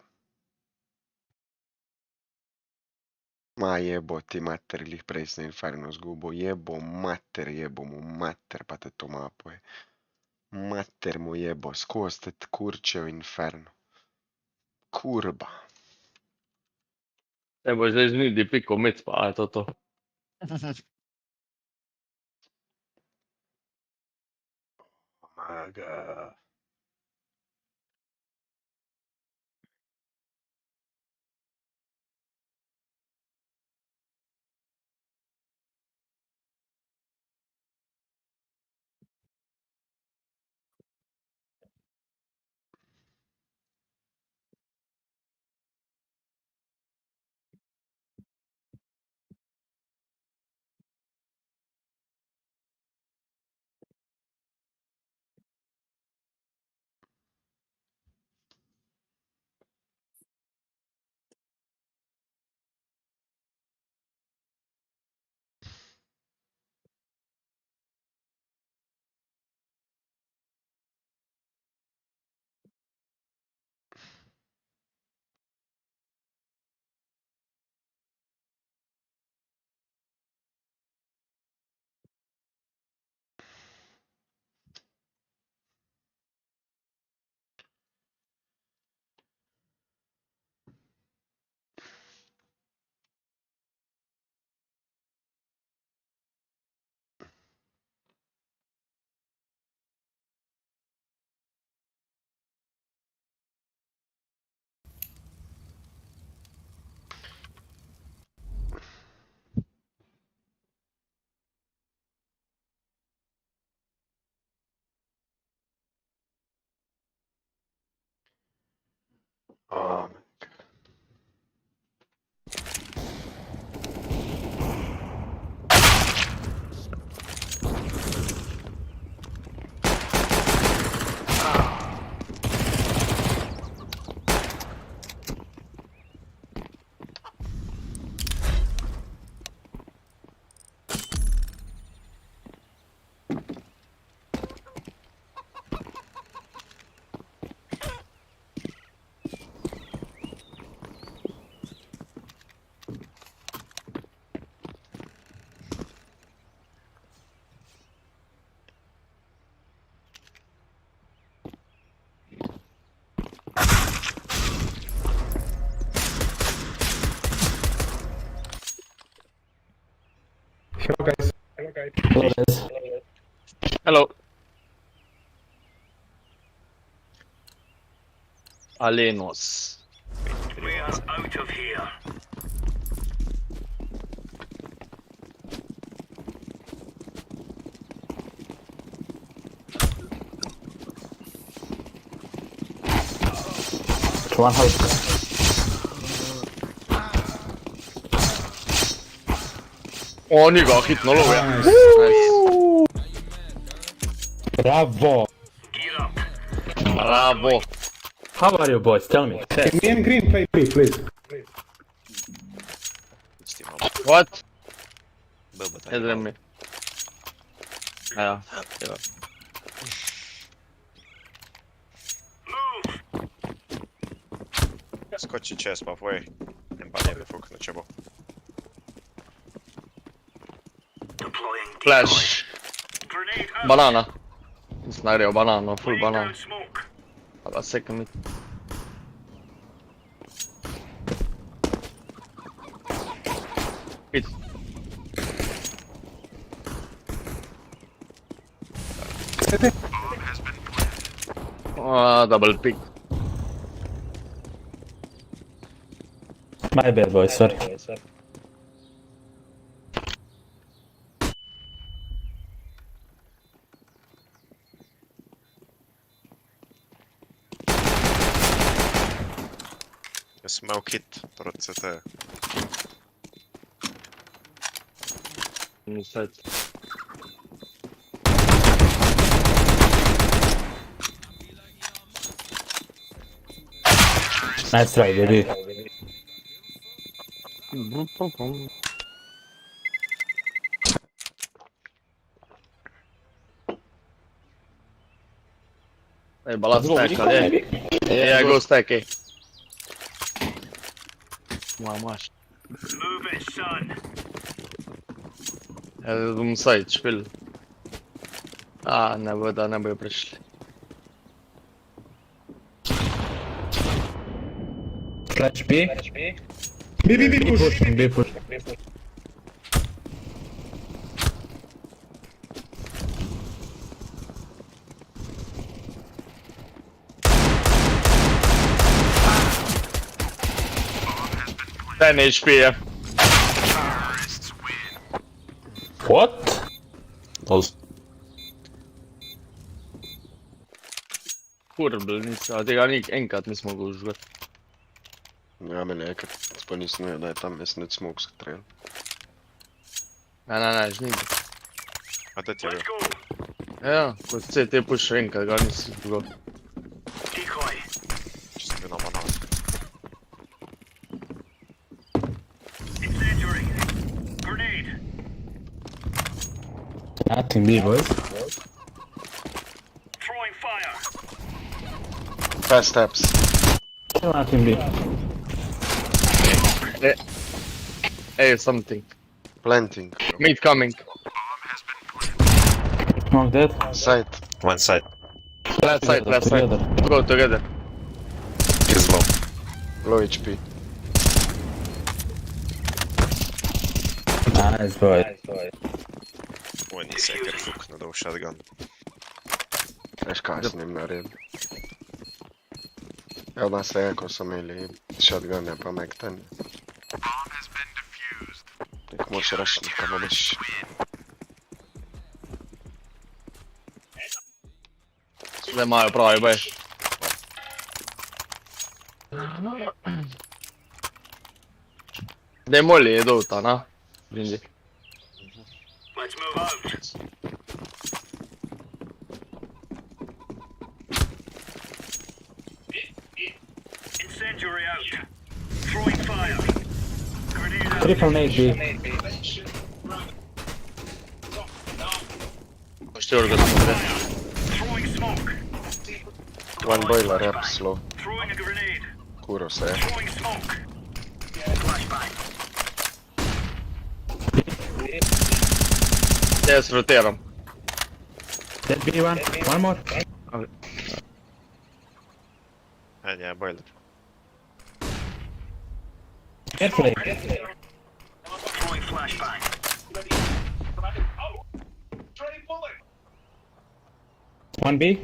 Ma jeboti mater, lih prej sem Inferno zgubo, jebo mu mater, pa te to mapo je. Mater mu jebo, skozi te kurčev Inferno. Kurba. E boš zdaj znidi piko mic, pa je to to. Maga. Oh. Hello guys. Hello guys. Hello guys. Hello. Alenos. We are out of here. One house. O, ni ga hitno lovio. Nice. Bravo. Bravo. How are you boys? Tell me. Me and Green play free, please. What? Edrem mi. Evo. Skoči čez pa poj. En pa njebe fuk na čebo. Flash. Banana. Nisem naredil banano, full banana. Pa sekam mi. Hit. Double pick. My bad boys, sorry. Smoke hit proti CT. Nice. Nice try, baby. Hey, bala stack, yeah. Yeah, go stack, eh. Mamaš. Move it, son. Side špil. Ne bojo prišli. Flash B. B pushing, B push. Ten HP. What? Kurblnica, tega enkrat nismo mogli uživati. Ja, meni enkrat pa nisem vedel, da je tam jaz net smog skatrel. Ne, žnidi. A da ti je bil? Ja, kot CT push enkrat, ga nisi drugo. Če sem bil na banal. Nothing B, boys. Throwing fire. Fast steps. Nothing B. Hey, something. Planting. Mid coming. Smoke dead. Side. One side. Last side. Go together. He's low. Low HP. Nice, boy. Oj, nisem kar fuknil, da v shotgun. Veš kaj s njim naredil? Evo da se ko so imeli shotgunje pa Mac-10. Nek moraš rašiti, kaj boš. Zdaj imajo pravi bej. Daj moli je dolta, na? Brindi. Let's move out. Incendiary out. Throwing fire. Grenade out. Triple nade B. Pošti ga smo gre. Throwing smoke. One boiler, rep, slow. Throwing a grenade. Kuro se je. Throwing smoke. Flashbang. Jaz rotiram. Dead B one. One more. Yeah, boiler. Carefully. Throwing flashbang. One B.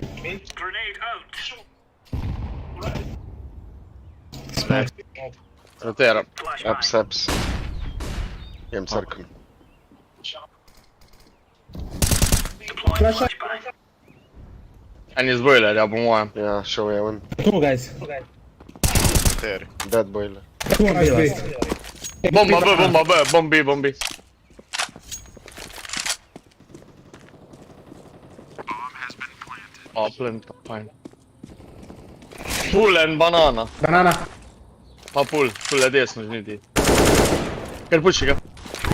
Grenade out. Smash. Rotiram. Apps. Jem crknu. Flashbang. En iz boilerja po mojem. Ja, šel je on. Two guys. Ter. Dead boiler. Two on B last. Bomba B. Plant, fine. Pull and banana. Banana. Pa pull je desno žniti. Ker puši ga.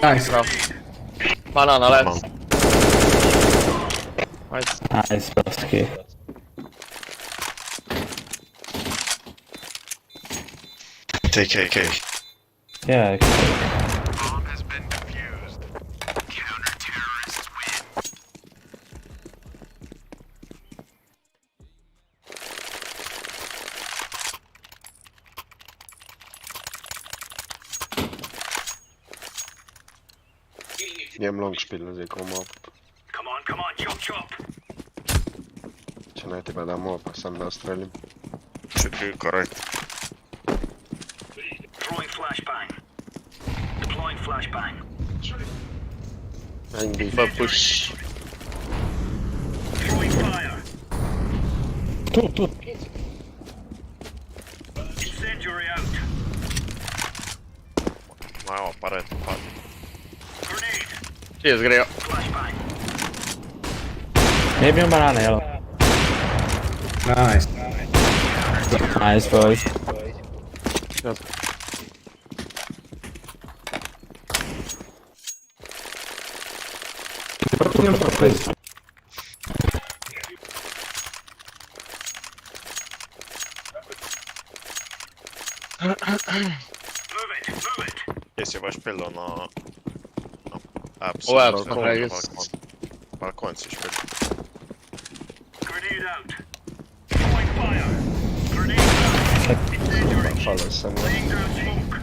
Nice. Banana, let's. Nice, okay. Take AK. Yeah, okay. Jem long špil, zdaj ko mop. Come on, chop. Če naj ti pa da mopa, sam da strelim. Should be correct. Throwing flashbang. Deploying flashbang. ENG. Push. Throwing fire. Two. Incendiary out. Wow, pared. Grenade. Cheers, grejo. Flashbang. Maybe on banana yellow. Nice. Nice, boys. Yep. Please. Move it. spela någon... Och är det faktiskt. Balkon si spela. Grenade out. Throwing fire. Grenade out. Incendiary. Faller sen. Laying down smoke.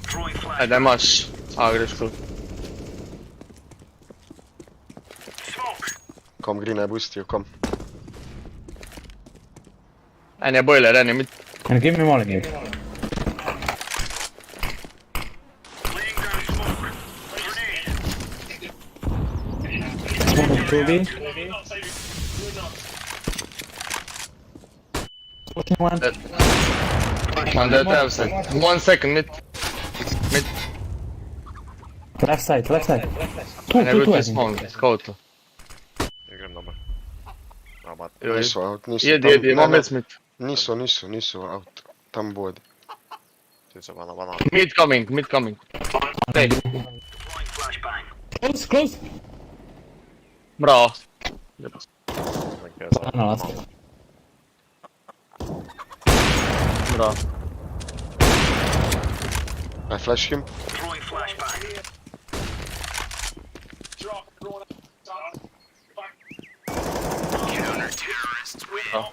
Throwing flash. Ajde, maš. Agresku. Smoke. Kom, Green är boostig, kom. En är boiler, en är mitt. And give me more again. Laying down smoke. Grenade. Smoke 2B. Pushing one. Man, det är avsnitt. 1 second, mitt. Left side, left side. En är Two, ute i I think. smån, scout. Jag glömde bara. Rabat. Niso out, Niso. Jedi, Mohamed Smith. Niso out. Tam både. Siis on vanha. Mid coming. Deploying flashbang. Close. Bra. No, last. Bra. I flash him. Throwing flashbang. Bra.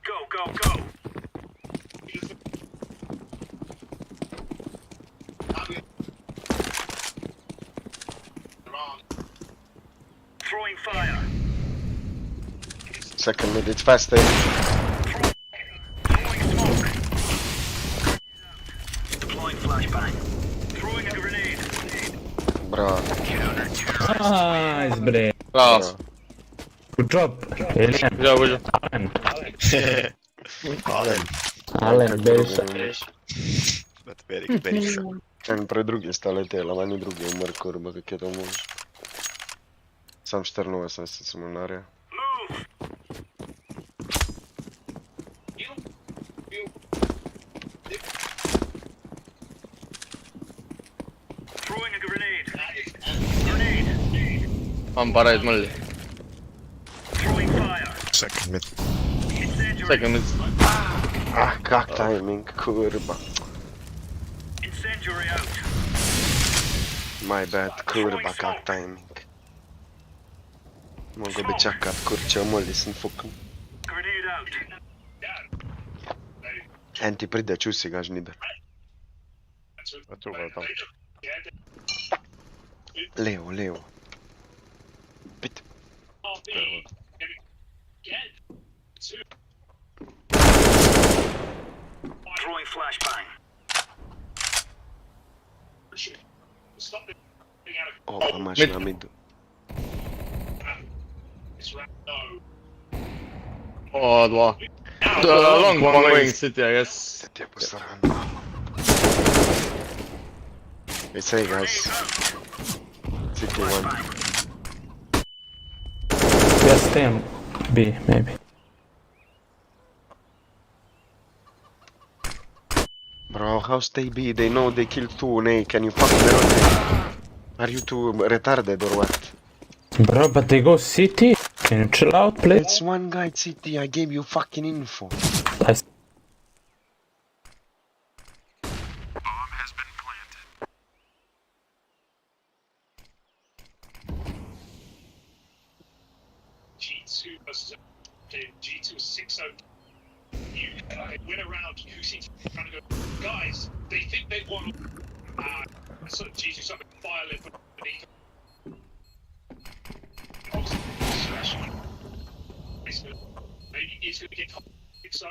Go. Throwing fire. Second mid, it's fast there. Throwing smoke. Deploying flashbang. Throwing a grenade. Bra. Nice, bre. Bra. Good job. Alien. Good job. Allen, Berisha. Berisha. En pre drugi letela, meni drugi umr, kurba, kak je to možno. Sam 84 sam u narija. Throwing a grenade. Grenade. Man bara ett mulli. Throwing fire. Second mid. Second mid. Ah, kak timing, kurba. Incendiary out. My bad, kurba, kak timing. Mogu bi čakat, kurče, molji sem fucking. Grenade out. En ti pride, čusi ga Žnidar. Tu ga tam. Levo. Pit. Throwing flashbang. Opa, maš na midu. Oh, dva. Long one going city, I guess. City je po stranu. It's hey guys. City one. We are staying B, maybe. Bro, how stay B? They know they killed two, Nay. Can you fucking rotate? Are you two retarded or what? Bro, but they go city. Can you chill out, please? It's one guy at City, I gave you fucking info. G2 versus G2 6-0. You win a round, who seems to be trying to go, guys, they think they won. So G2 something violent, but maybe he's going to get 6-0.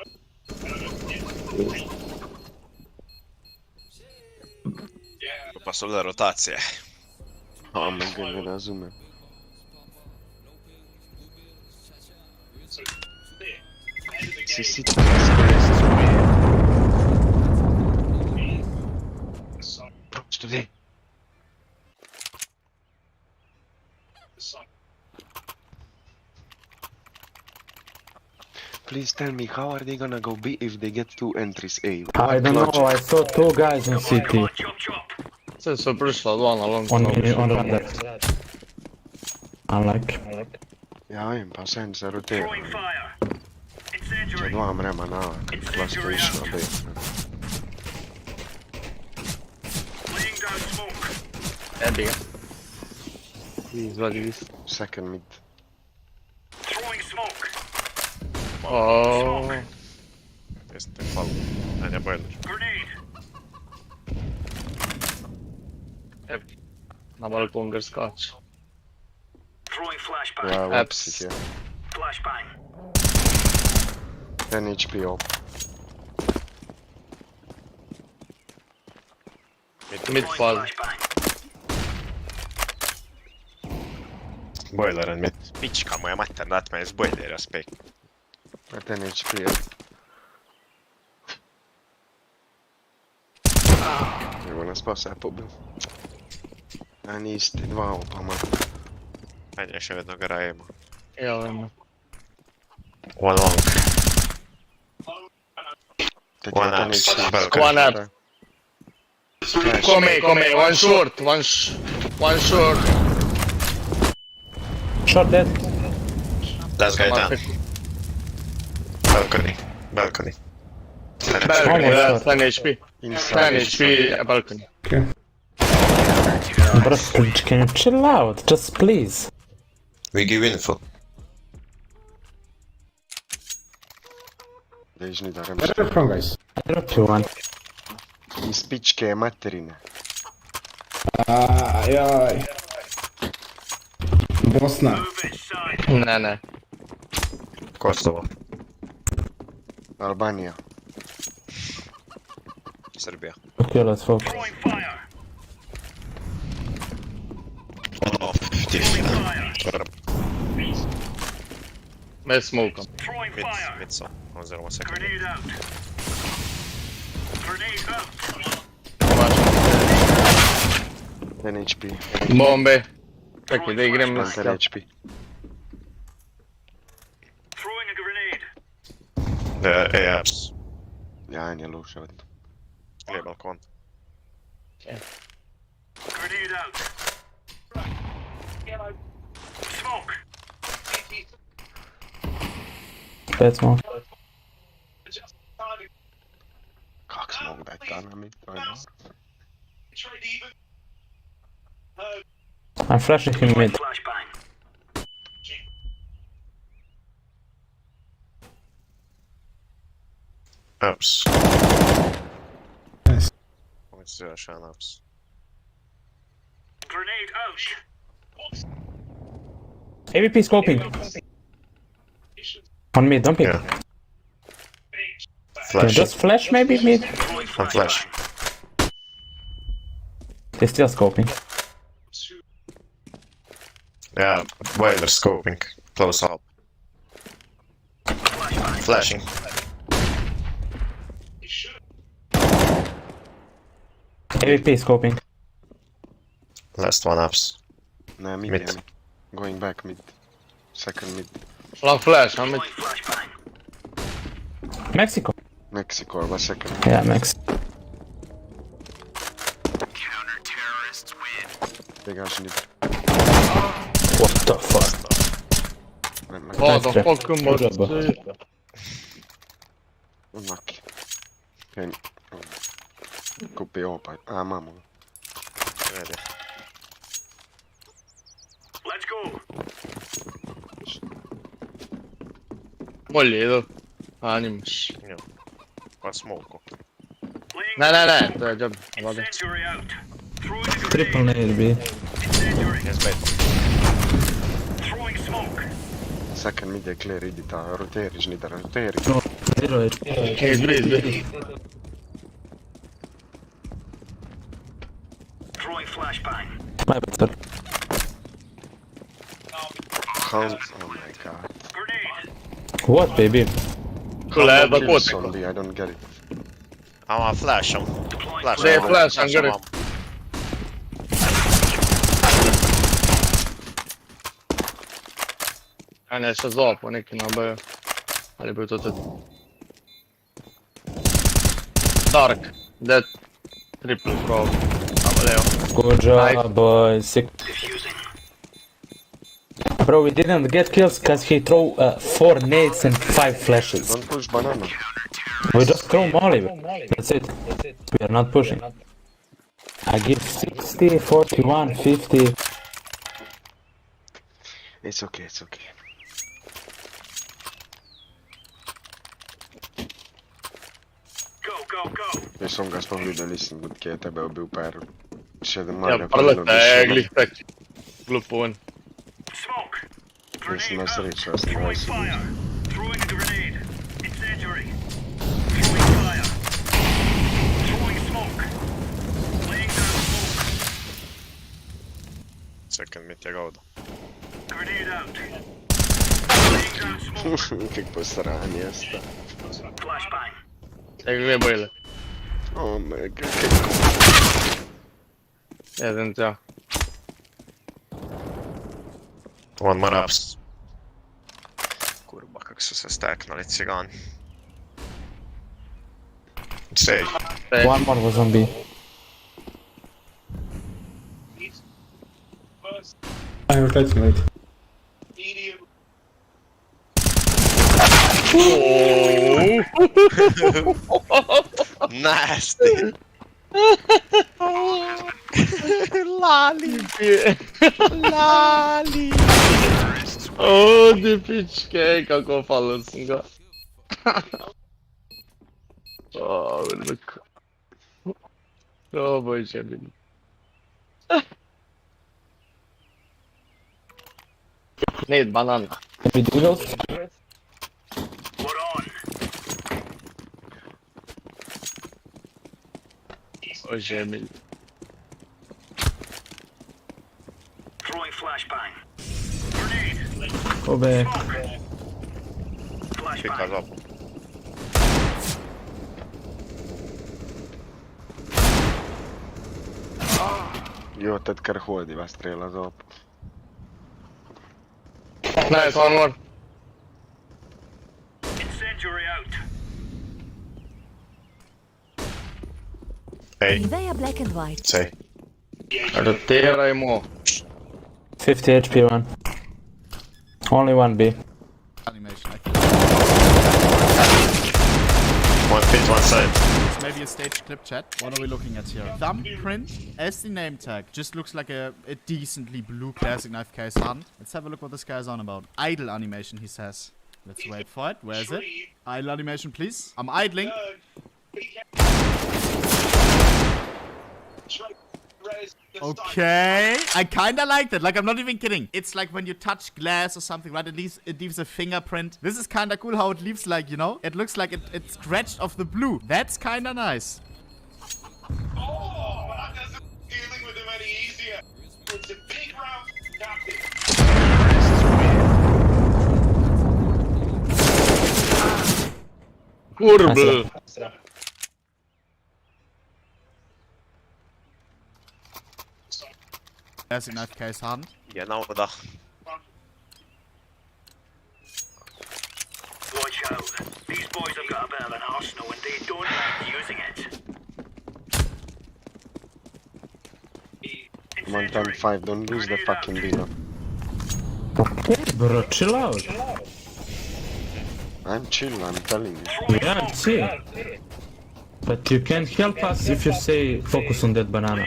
Pa su ovdje rotacije. A, mega ne razumem. Si City. Što gdje? Please tell me, how are they gonna go B if they get 2 entries A? I don't know, I saw 2 guys in CT. Sad su prišla 2 na long. On radar. Unlike. Ja vem, pa vsem se rotira. Če 2 mrema na A, kad klasko išla B. Jebi ga. Izvadi vis. Second mid. Oooo. Ja sitten pallo. Näin ja boiler. Jep. Na balkon ga skače. Ja, Apps. ja. 10 HP op. Mid fall. Boileren mid. Pička moja mater, dat me je z boilera spek. 10 HP op. Evo nas spasa, ja pobil. A nisi ti 2 opa, man. Ajde, še vedno ga rajemo. Ja, vem. One long. One apps. One up. Come, one short, one short. Short dead. Last guy down. Balcony. 10 HP. 10 HP balcony. Okay. Bro, can you chill out? Just please. We give info. Deci nu darem. Where are you from, guys? I dropped you one. Iz pičke materine. Ajaj. Bosna. Ne. Kosovo. Albanija. Srbija. Okay, let's focus. Bez smoke. Mid so. 1 second. 10 HP. Bombe. Čekaj, da igram na 10 HP. A apps. Ja, nije loše vedno. Gdje je balkon? Bad smoke. Kak smo daj ta na mid, to je dobro. I'm flashing him mid. Apps. Nice. Let's do a shot apps. AVP scoping. On mid, don't pick. Yeah. Okay, just flash maybe mid. One flash. They're still scoping. Yeah, boiler scoping. Close up. Flashing. AVP scoping. Last one apps. Ne, mid. Mid. Ja, mid. Going back mid. Second mid. Long flash, I'm mid. Mexico. Mexico or second mid. Yeah, Mexico. Ve7trih Žnidar. What the fuck? What the fuck must Unlucky. Okay. Kupi opa. A, mamo. Ready. Bolje idu. A, nimaš. Jo. Koja smoku. Ne, to je job. Vode. Triple nade B. Yes, bait. Second mid je clear, idi ta, roteri Žnidar, roteri. No, zero HP. Izbi. My bad, sir. How? Oh my god. What, baby? Kule, da Kills kod. on B, I don't get it. I'm gonna flash him. Flash They him. flash, I'm good. A ne, še zopo neki na B. Ali bio to Dark, dead, triple probe, samo leo. Good job, boys. Bro, we didn't get kills because he threw 4 nades and 5 flashes. Don't push banana. We just throw molly. That's it. We are not pushing. I give 60, 41, 50. It's okay, it's okay. Ja sam ga smo vidjeli, sam kod kje tebe ubil per 7 Ja, prlete, glih tak. Glupon. Nisam na sreću, ja sam na ICD. Throwing a grenade. Incendiary. Throwing fire. Throwing smoke. Laying down smoke. Second mid je gauda. Grenade out. Kak posranje jeste. Flashbang. Ej, gdje bojile? Oh my god. Jeden tja. One more ups. Kurva, kak su se steknuli cigani. Sej. One more was on B. I will touch me. Nasty. Lali. Lali. O, ty pičke, kako falil sam ga. O, veliko. O, bože mi. Need banana. Bože mi. Throwing flashbang. Grenade. Go back. Because of. Jo, tad kar hodi, vas strela za op. Nice, one more. Incendiary out. Hey. They are black and white. Say. Rotirajmo. 50 HP one. Only one B. Animation. One pit, one side. It's maybe a stage clip chat. What are we looking at here? Thumbprint as the name tag. Just looks like a decently blue classic knife case hand. Let's have a look what this guy's on about. Idle animation, he says. Let's wait for it. Where is it? Idle animation, please. I'm idling. Okay, I kinda like that. Like, I'm not even kidding. It's like when you touch glass or something, right? It leaves a fingerprint. This is kinda cool how it leaves, like, you know? It looks like it scratched off the blue. That's kinda nice. Kurwa. Classic knife case hand. Genau, da. Watch out. These boys have got a bit of an arsenal and they don't like using it. 1.5, don't lose the fucking Dino. Bro, chill out. I'm chill, I'm telling you. Yeah, chill. But you can't help us if you say focus on that banana,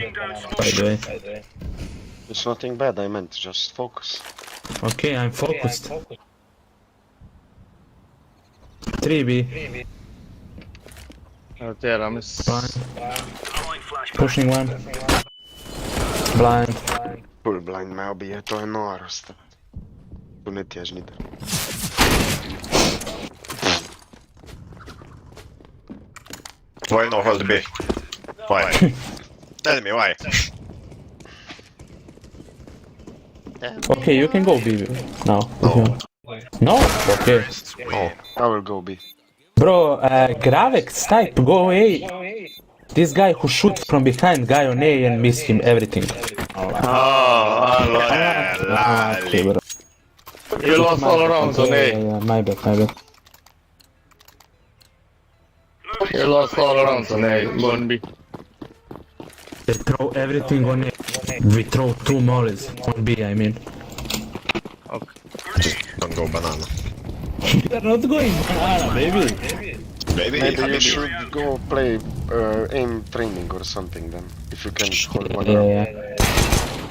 by the way. It's nothing bad, I meant just focus. Okay, I'm focused. 3B. Rotiram se. Pushing one. Blind. Full blind me obije, to je norost. Tu ne ti je Žnidar. Why no hold B? Why? Tell me why. Okay, you can go B now. No? Okay. No, I will go B. Bro, Gravex type, go A. This guy who shoots from behind, guy on A and miss him everything. Okay, bro. You lost all around on A. Yeah, my bad, my bad. He lost all around on A, on B. They throw everything on A. We throw 2 mollies on B, I mean. Okay. Just don't go banana. They're not going banana, baby. Maybe you should go play aim training or something then. If you can hold one Yeah.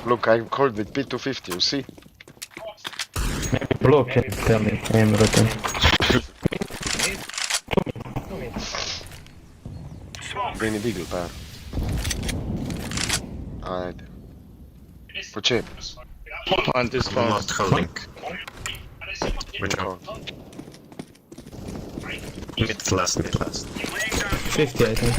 Look, I hold with P250, you see? Maybe Blue can tell me aim routine. Beni Beagle par. Ajde. Po čem? Not holding. Withdraw. Mid last. 50, I think.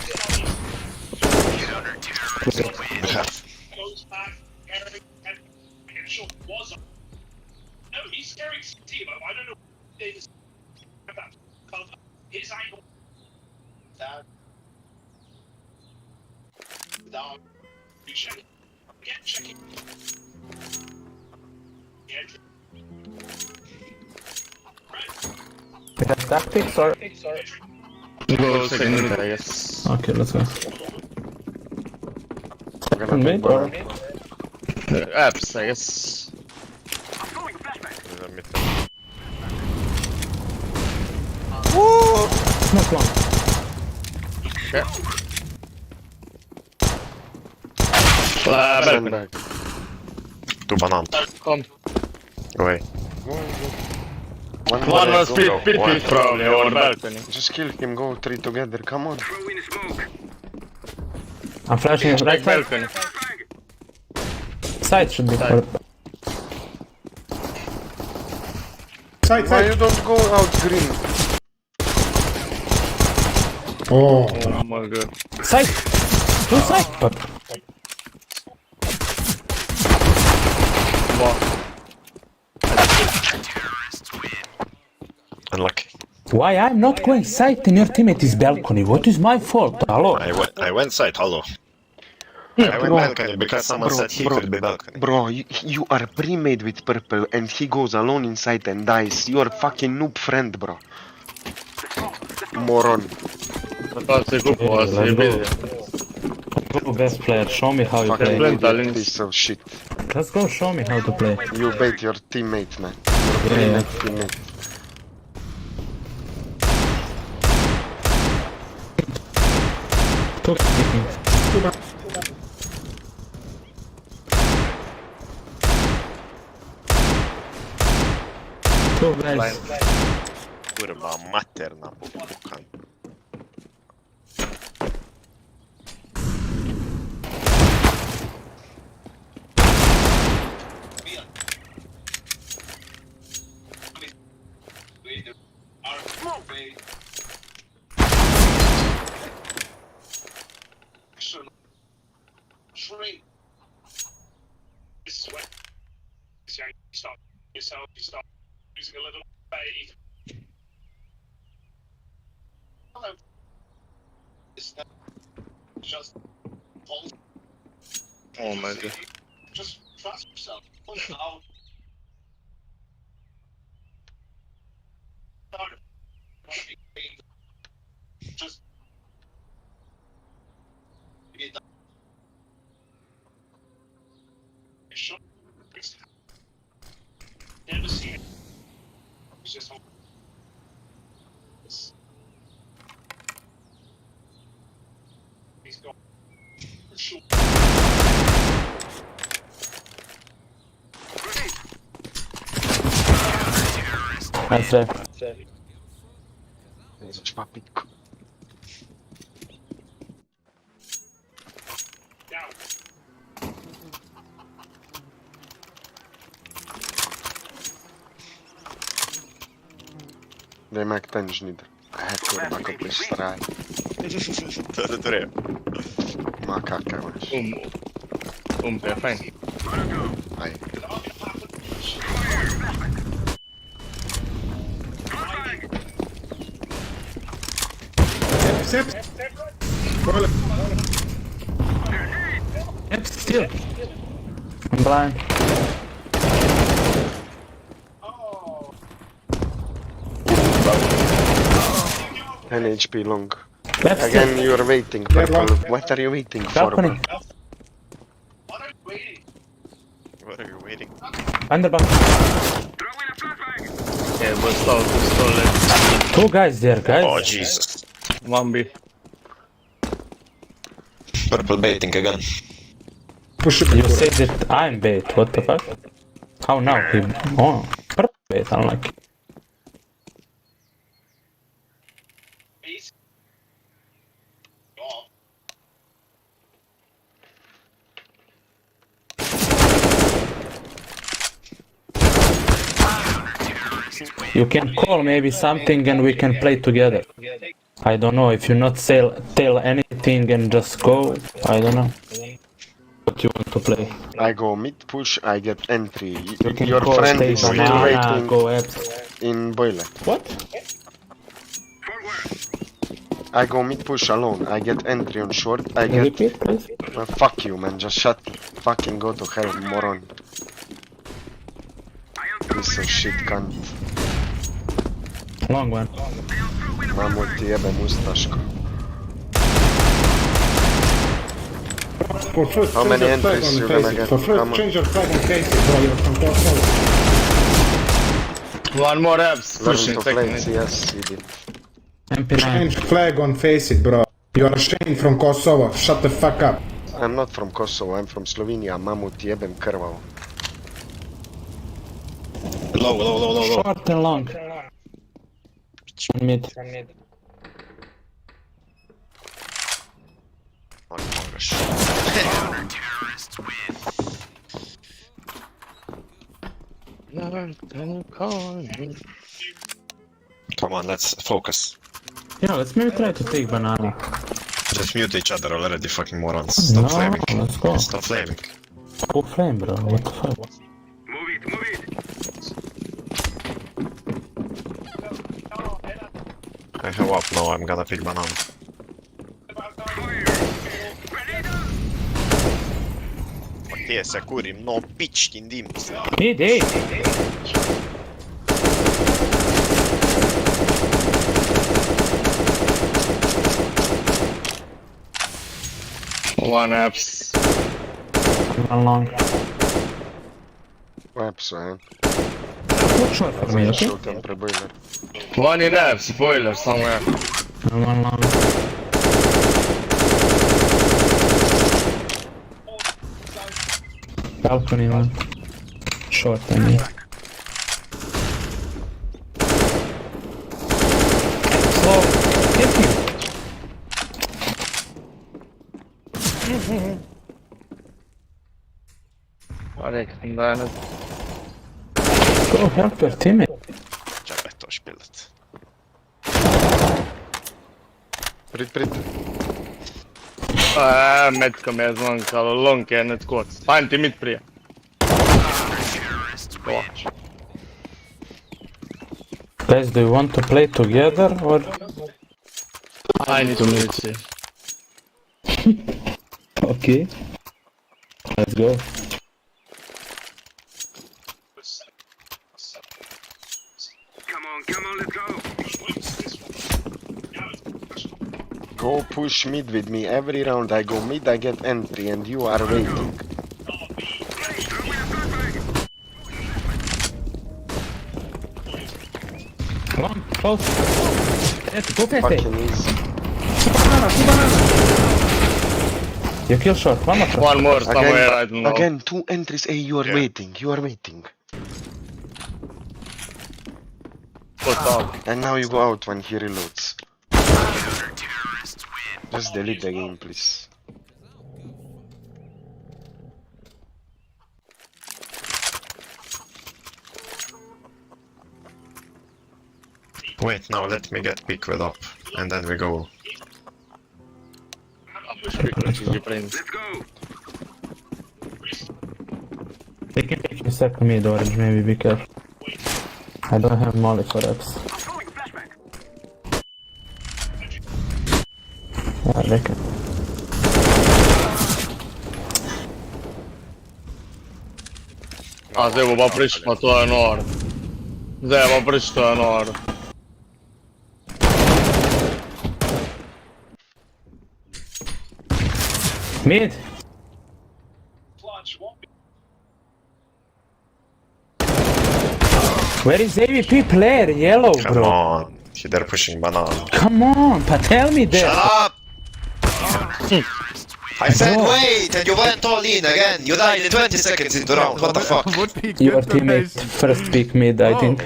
No, he's scaring Timo. I don't know what it is about cover. His angle. That. Down. You check it. Again, check it. We have tactics or? Go second, I guess. Okay, let's go. Mid or? Apps, I guess. Woo! Not long. Okay. Balcony. Two banana. Come. Away. One was pit probably, or balcony. Just kill him, go 3 together, come on. I'm flashing right side. Balcony. Side should be for. Why you don't go out green? Oh my god. Side! Two side! But Unlucky. why I'm not going side and your teammate is balcony? What is my fault? Hello? I went side, hello. I went balcony because someone said he could be balcony. Bro, you are pre-made with purple and he goes alone inside and dies. You are fucking noob friend, bro. Moron. Go best player, show me how you play. Fucking piece of shit. Let's go show me how to play. You bait your teammate, man. Yeah. Teammate. Two speaking. Two guys. Kurwa materna pukan. This is when you start yourself, you start using a little faith. Hello. Is that just hold? Oh my god. Just trust yourself. Pull it out. Just never seen it. It's just he's gone. For sure. Nice try. Daj meg ten Žnidar. Kurva, ako budeš strať. To je. Má kaká máš. Je fajn. Aj. Yep, still. I'm blind. 10 HP long. Left Again, you're waiting, purple. What are you waiting for? Balcony. What are you waiting? Under balcony. Yeah, but stall it. 2 guys there, guys. Oh, Jesus. 1B. Purple baiting again. Push it. You say that I'm bait, what the fuck? How now? Oh, purple bait, unlucky. You can call maybe something and we can play together. I don't know, if you not tell anything and just go, I don't know. What you want to play? I go mid push, I get entry. You can Your call friend is stay still banana, waiting go in boiler. What? I go mid push alone, I get entry on short, I get... Repeat, please? Fuck you, man, just shut it. Fucking go to hell, moron. Piece of shit cunt. Long one. Mamu ti jebe mustaško. How many entries you gonna get? Come on. Change your flag and face it, bro. You're from Kosovo. One more abs. Learn to play CS, idiot. Change flag on face it, bro. You are Shane from Kosovo. Shut the fuck up. I'm not from Kosovo, I'm from Slovenia. Mamu ti jebem krvavo. Low. Short and long. Mid. Come on, let's focus. Yeah, let's maybe try to take banana. Just mute each other already, fucking morons. Stop flaming. Let's go. Stop flaming. Go flame, bro. What the fuck? I have up now, I'm gonna pick banana. Gdje se kurim, no pičkin dim se. Ide. One apps. One long. Apps, man. Look short for me, okay? Shoot them pre-boiler. One in apps, boiler somewhere. One long. Balcony one. Short, I mean. Slow. Hit you. Go help your teammate. Jävligt har spelet. Prit. Metka me znam kao long je net kod. Fajn ti mid prije. Guys, do you want to play together or? I need to meet you. Okay. Let's go. Come on, let's go. Go push mid with me. Every round I go mid, I get entry and you are waiting. Come on, close. Go fast. Fucking easy. You kill short, one more shot. One more somewhere, I don't know. Again, 2 entries. Hey, you are waiting. You are waiting. And now you go out when he reloads. Just delete the game, please. Wait, now let me get pick with up, and then we go. Let's go. They can take you second mid orange, maybe be careful. I don't have molly for X. Yeah, they can. A zdaj bo pa prišlo, to je nor. Zdaj bo prišlo, to je nor. Mid. Where is AVP player? Yellow, Come bro. on. They're pushing banana. Come on, but tell me that. Shut up! I said wait, and you went all in again. You died in 20 seconds into round. What the fuck? Your teammate first pick mid, I think.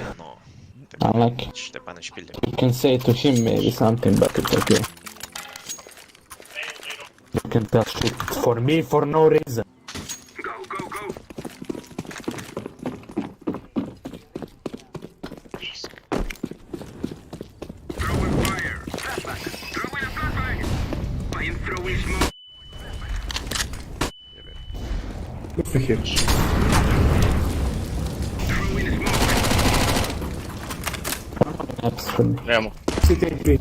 Unlucky. You can say to him maybe something, but it's okay. You can tell shit for me for no reason. Good for him. Nemo. CT3.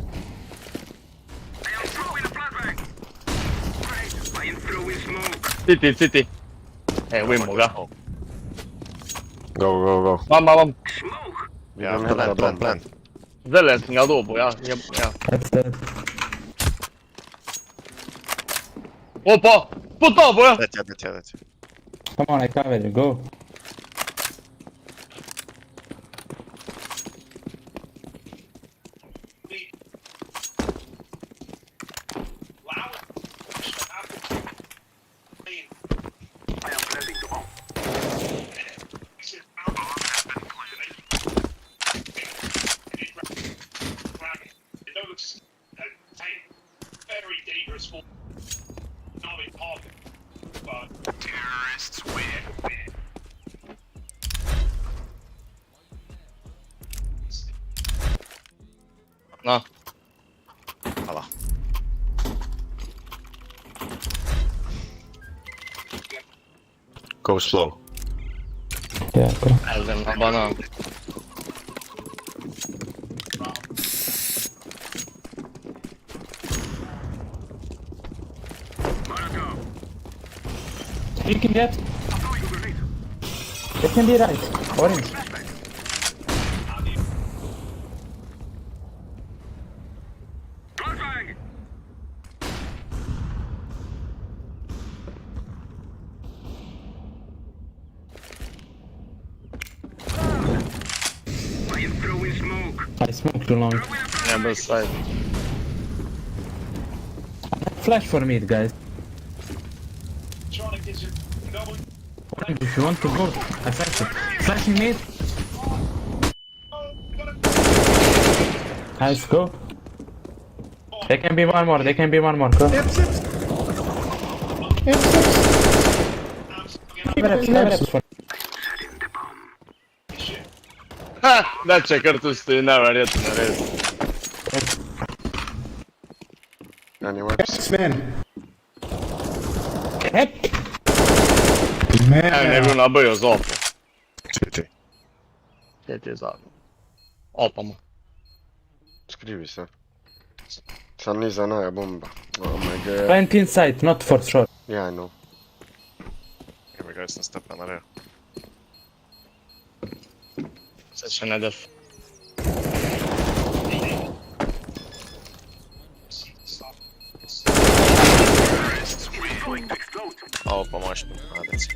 City. Hey, win mo ka. Go. Bam. Yeah, plan. Zelensk nga dobo, ja. That's dead. Опа! Потапо, ja! Let's. Come on, I cover you, go. Very dangerous for not in pocket, but terrorists win. Na. Hala. Go slow. Yeah, go. Elden a banán. You can get. It can be right. Orange. I smoke too long. Yeah, both side. Flash for mid, guys. If you want to go, I flash it. Flashing mid. Nice, go. There can be one more, go. Ha! Da čekar tu stoji najverjetno res. X-Men. Evo ne bi nabavio zopu. City. Gdje je zadnji? Opamo. Skrivi se. Sam niza noja bomba. Oh my god. Plant inside, not for sure. Yeah, I know. Here we go, sam stepa na real. Sad će ne def. Ovo pomoći mi, nadam se.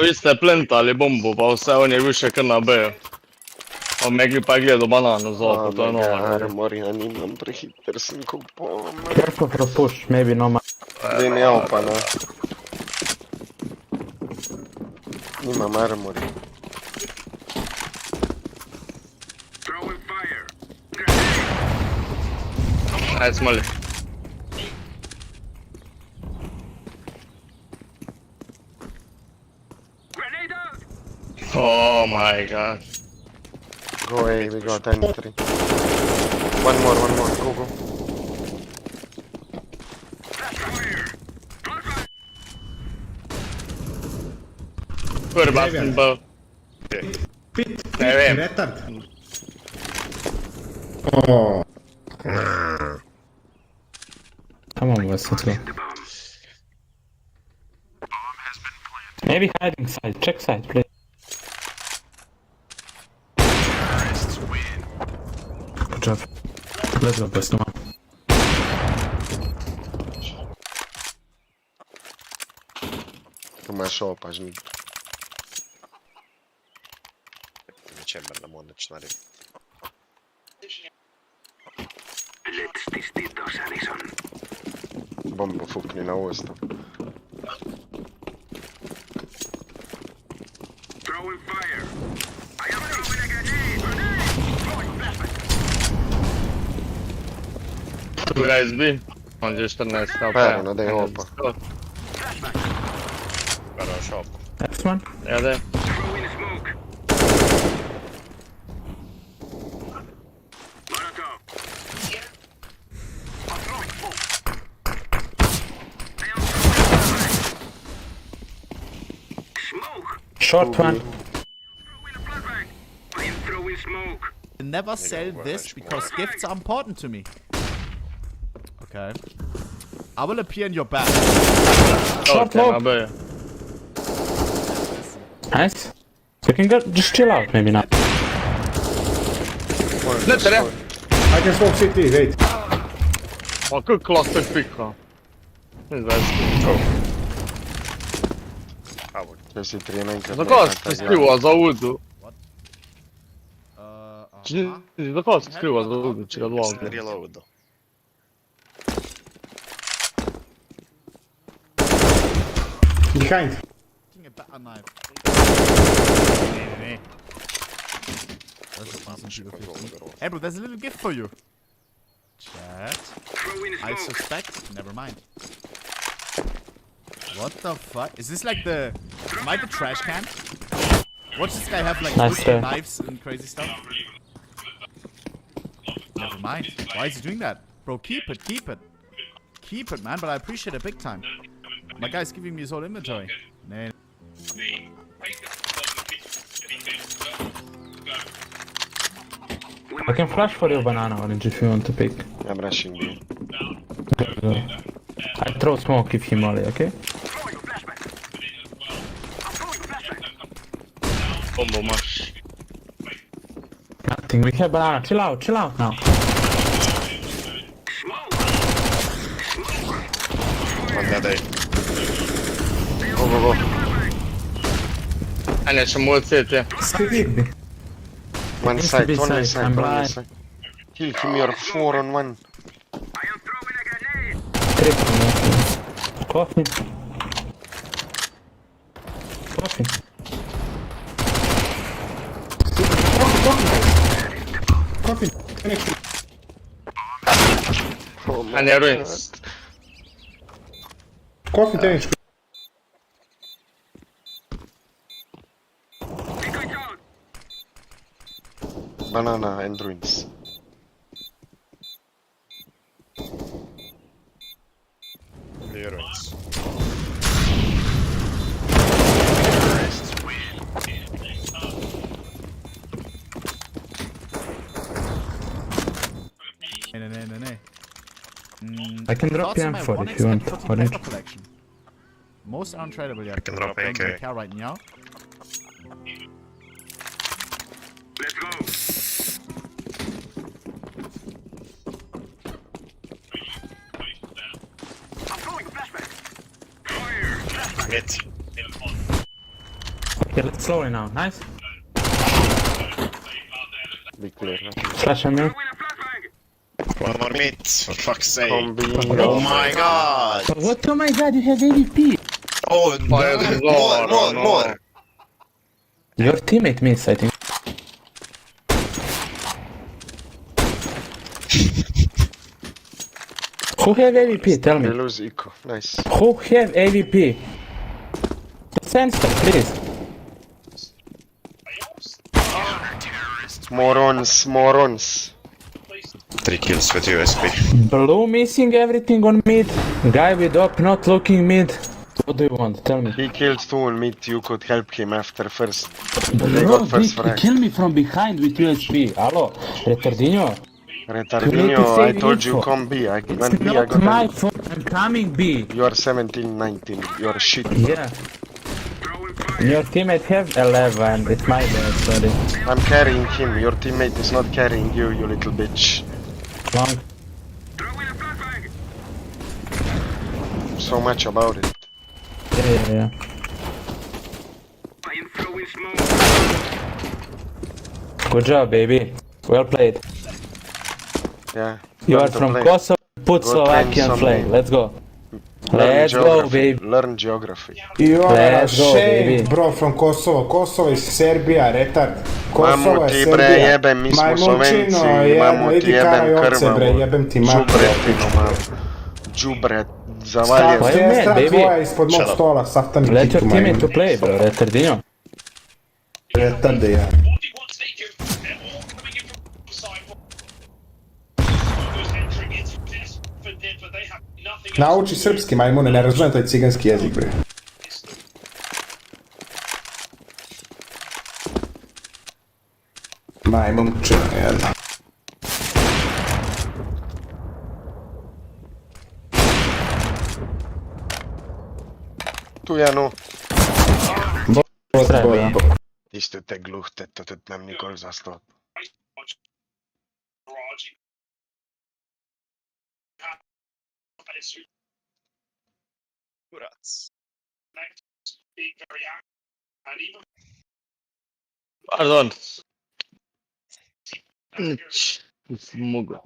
Vi ste plentali bombu, pa vse on je više kar nabeo. Pa Megli pa je gledao bananu zopu, to je nova. Armor, ja nimam prehiter sam ko pome. Careful for push, maybe no man. Gdje mi je opana? Nimam armor. Ajde smoli. Oh my god. Go A, we got entry. One more, go. Where bastard bow? Pit, vem. retard. Oh. Come on, boys, let's go. Maybe hiding side, check side, please. Good job. Let's go, boys, come on. Tu mai šopaš mi. Mi chamber na Monec nari. Bombu fukni na usta. Two guys B. On gdje 14 Perno, daj opa. Хорош, оп. Next one. Ja, daj. Short one. Never sell this because gifts are important to me. Okay. I will appear in your back. Short low. Nice. You can go, just chill out maybe now. I can smoke city, wait. Ma kako klaster pika. Ne znam. Če si 13 Zakaj se skriva za udu? Zakaj se skriva za udu, če ga dvam? Reload. Behind. A better knife. Nee. That's a decent 50. Hey bro, there's a little gift for you. Chat. I suspect. Never mind. What the fuck? Is this like the... Am I the trash can? Watch this guy have like Nice knives and crazy stuff. Never mind. Why is he doing that? Bro, keep it, keep it. Keep it, man, but I appreciate it big time. My guy's giving me his whole inventory. Nee. I can flash for you banana orange if you want to pick. I'm rushing B. I throw smoke if he molly, okay? Combo masz. Nothing, we have banana. Chill out now. One dead A. Go. A nećemo od CT. One side, one side, I'm one blind. side. Kill him, you're 4 on 1. Coffee. Coffee. Oh A ne ruins. Coffee damage. Banana and ruins. Clearance. Nee. I can drop you M4 if you want. Orange. Most untradeable yet. I can drop AK. Right now. Let's go. I'm throwing a flashback. Fire. Mid. Okay, let's slowly now. Nice. Be clear. Flash on me. One more mid, for fuck's sake. Combi. Oh my god! What? Oh my god, you have AVP! Oh, more! Your teammate missed, I think. Who have AVP? Tell me. We lose eco. Nice. Who have AVP? Sensor, please. Morons. 3 kills with USB. Blue missing everything on mid. Guy with up not looking mid. What do you want? Tell me. He killed 2 on mid, you could help him after first. They Bro, got first he frag. killed me from behind with USB. Hello, retardinho. Retardinho, I told you come B. I went B, I Not got my M. fault. I'm coming B. You are 17, 19. You are shit. Yeah. Your teammate have 11. It's my bad, sorry. I'm carrying him. Your teammate is not carrying you, you little bitch. Long. So much about it. Yeah. Good job, baby. Well played. Yeah. You learn are to from play. Kosovo. Put Go train Slovakian flag. some- Let's go. Learn Let's go, geography. baby. Learn geography. You are a Let's go, shame, baby. bro, from Kosovo. Kosovo is Serbia, retard. Kosovo Mamu je ti bre Serbia. jebem, mi smo Majmunčino, Slovenci, jedno, mamu ti idi jebem karaj ovce, bre, krvavo. jebem ti mater. Džubretino malo. Džubret, zavaljen. Why you mad, Sestra baby? tvoja ispod mog stola, safta mi Let your kitu, teammate to majmun. play, bro. Retardinho. Retarde, ja. Nauči srpski, majmune, ne razumijem taj ciganski jezik, bre. Majmunčino, jedna. Tu je nu. Tiste te gluhte, to te nem nikoli zastot. Kurac. Pardon. Nič. Nisem mogel.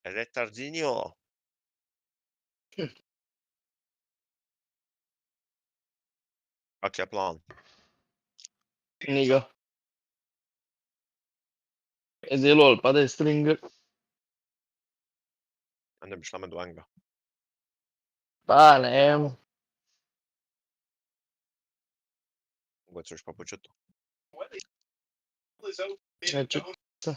Retardinho. Kak je plan? Ni ga. Ezi lol, pa daj stringer. A ne bi šla med Enga. Pa ne vem. Mogoče boš pa počutil. Ne čutim se.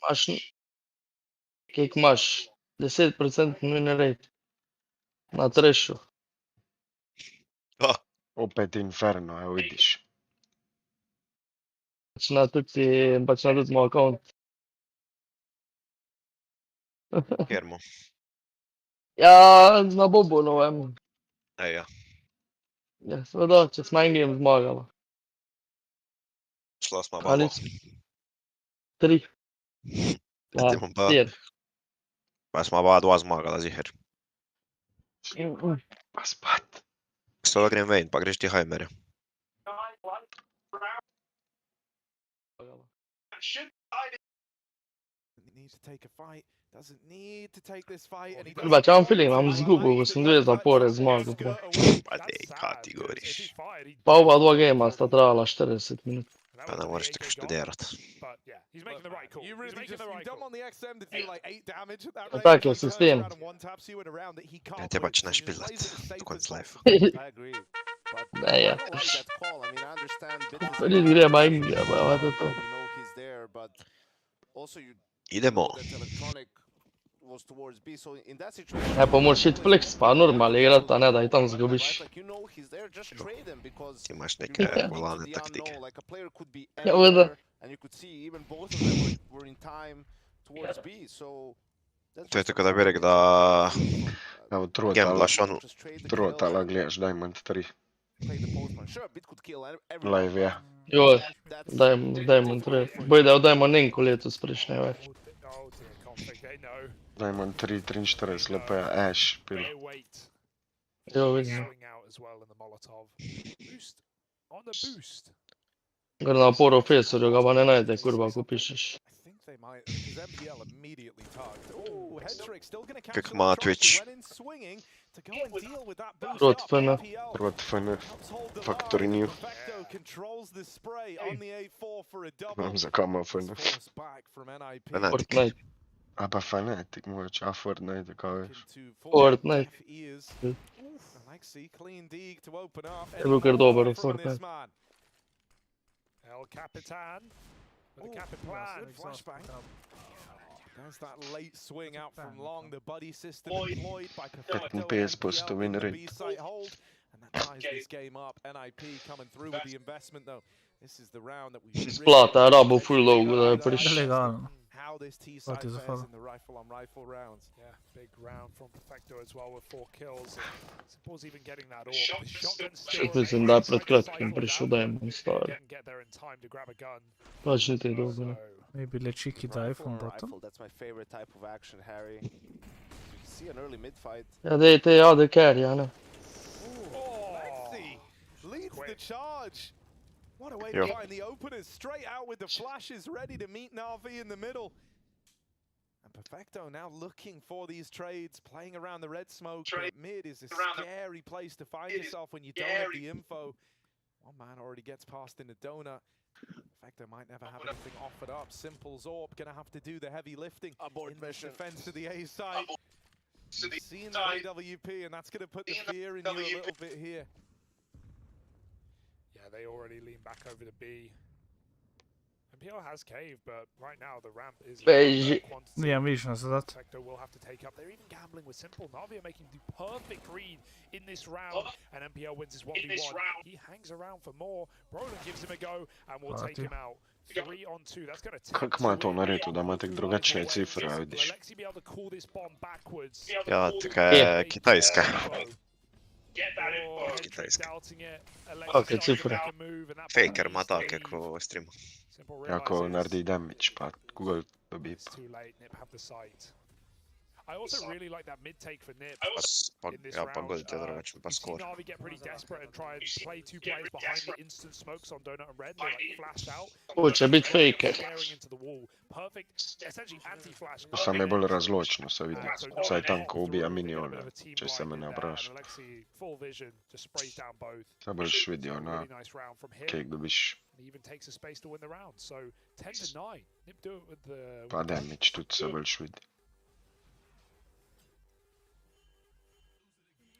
Imaš, koliko imaš? 10% win rate. Na trešu. Opet inferno, evo vidiš. Pač na tudi moj account. Kjermo. Ja, na Bobu novem. Ja. Ja, seveda, če smo Engem zmagali. Šla smo Ali Bobo. 3. Idemo pa. 4. Pa smo oba dva zmagala, ziher. Pa spat. Sada grem ven, pa greš ti hajmere. Kurva, če vam filim, imam zgubo, ko sem 2 zapore zmagal. Pa dej, kaj ti govoriš? Pa oba dva gema sta trajala 40 minut. Pa ne moraš tako študirat. Tak je sistem. Ne, te pač ne špilat do konca life. Ne, ja. Pa nis gremo Engem, pa to to. Idemo. Ja, pa moraš iti flex, pa normalno igrati, a ne da i tam zgubiš. Ti imaš neke volane taktike. Ja, veda. To je tako da bi rekel, da Evo gamblaš onu. trotala gledaš Diamond 3. Live je. Joj, dajmo tre. Boj da dajmo nenko letos prejšnje več. Diamond 3, 43, lepo je, Ash, pil. Jo, vidim. Gre na oporo Fesorju, ga pa ne najde, kurva, ko pišeš. Kak ima Twitch? Rot FN. Rot FN. Factory New. Mam za kama FN. Fortnite. A pa Fnatic mogoče, a Fortnite, kao veš. Fortnite. Je bil kar dober Fortnite. El Capitan. With the Capitan flashbang. There's that late swing out from long, the buddy system employed by 55% win rate. And that ties this game up. NIP coming through with the investment though. This is the round that we Splata Arabo full logo da priš. how this T side fares in the rifle on rifle rounds. Yeah, big round from Perfecto as well with 4 kills. Simpo's even getting that off. The shotgun still Mislim da pred kratkim prišel da imam stvar. get there in time to grab a gun. Pažnite te dobro. Maybe let cheeky die from bottom. That's my favorite type of action, Harry. You can see an early mid fight. Ja dejte ja da carry, ne? Lexi leads the charge. What a way to find the openers, straight out with the flashes, ready to meet Na'Vi in the middle. And Perfecto now looking for these trades, playing around the red smoke. But mid is a scary place to find yourself when you don't have the info. One man already gets past in the donut. Perfecto might never have anything offered up. Simple Zorb gonna have to do the heavy lifting in defense to the A side. You've seen the AWP, and that's gonna put the fear in you a little bit here. Yeah, they already lean back over to B. MPL has cave, but right now the ramp is Nemam vision za that. Perfecto will have to take up. They're even gambling with Simple. Na'Vi are making the perfect read in this round, and MPL wins his 1v1. He hangs around for more. Brolin gives him a go, and will take him out. 3 on 2. That's going to take Kako ima to na redu da ima tek drugačije cifre, a vidiš? Ja, taka je kitajska. Kitajska. Kakve cifre? Faker ima take ko u streamu. Ako naredi damage, pa koga dobi pa. I also really like that mid take for Nip. Ja, pa godite drugačno, pa score. Na'Vi get pretty desperate and try and play 2 players behind the instant smokes on Donut and Red. They like flash out. Hoće bit Faker. Perfect, essentially anti-flash. To sam je bolj razločno, se vidi. Saj tanko ubija minione, če se me ne obraša. Sad boljš vidio na kek dobiš. Pa damage tudi se boljš vidi.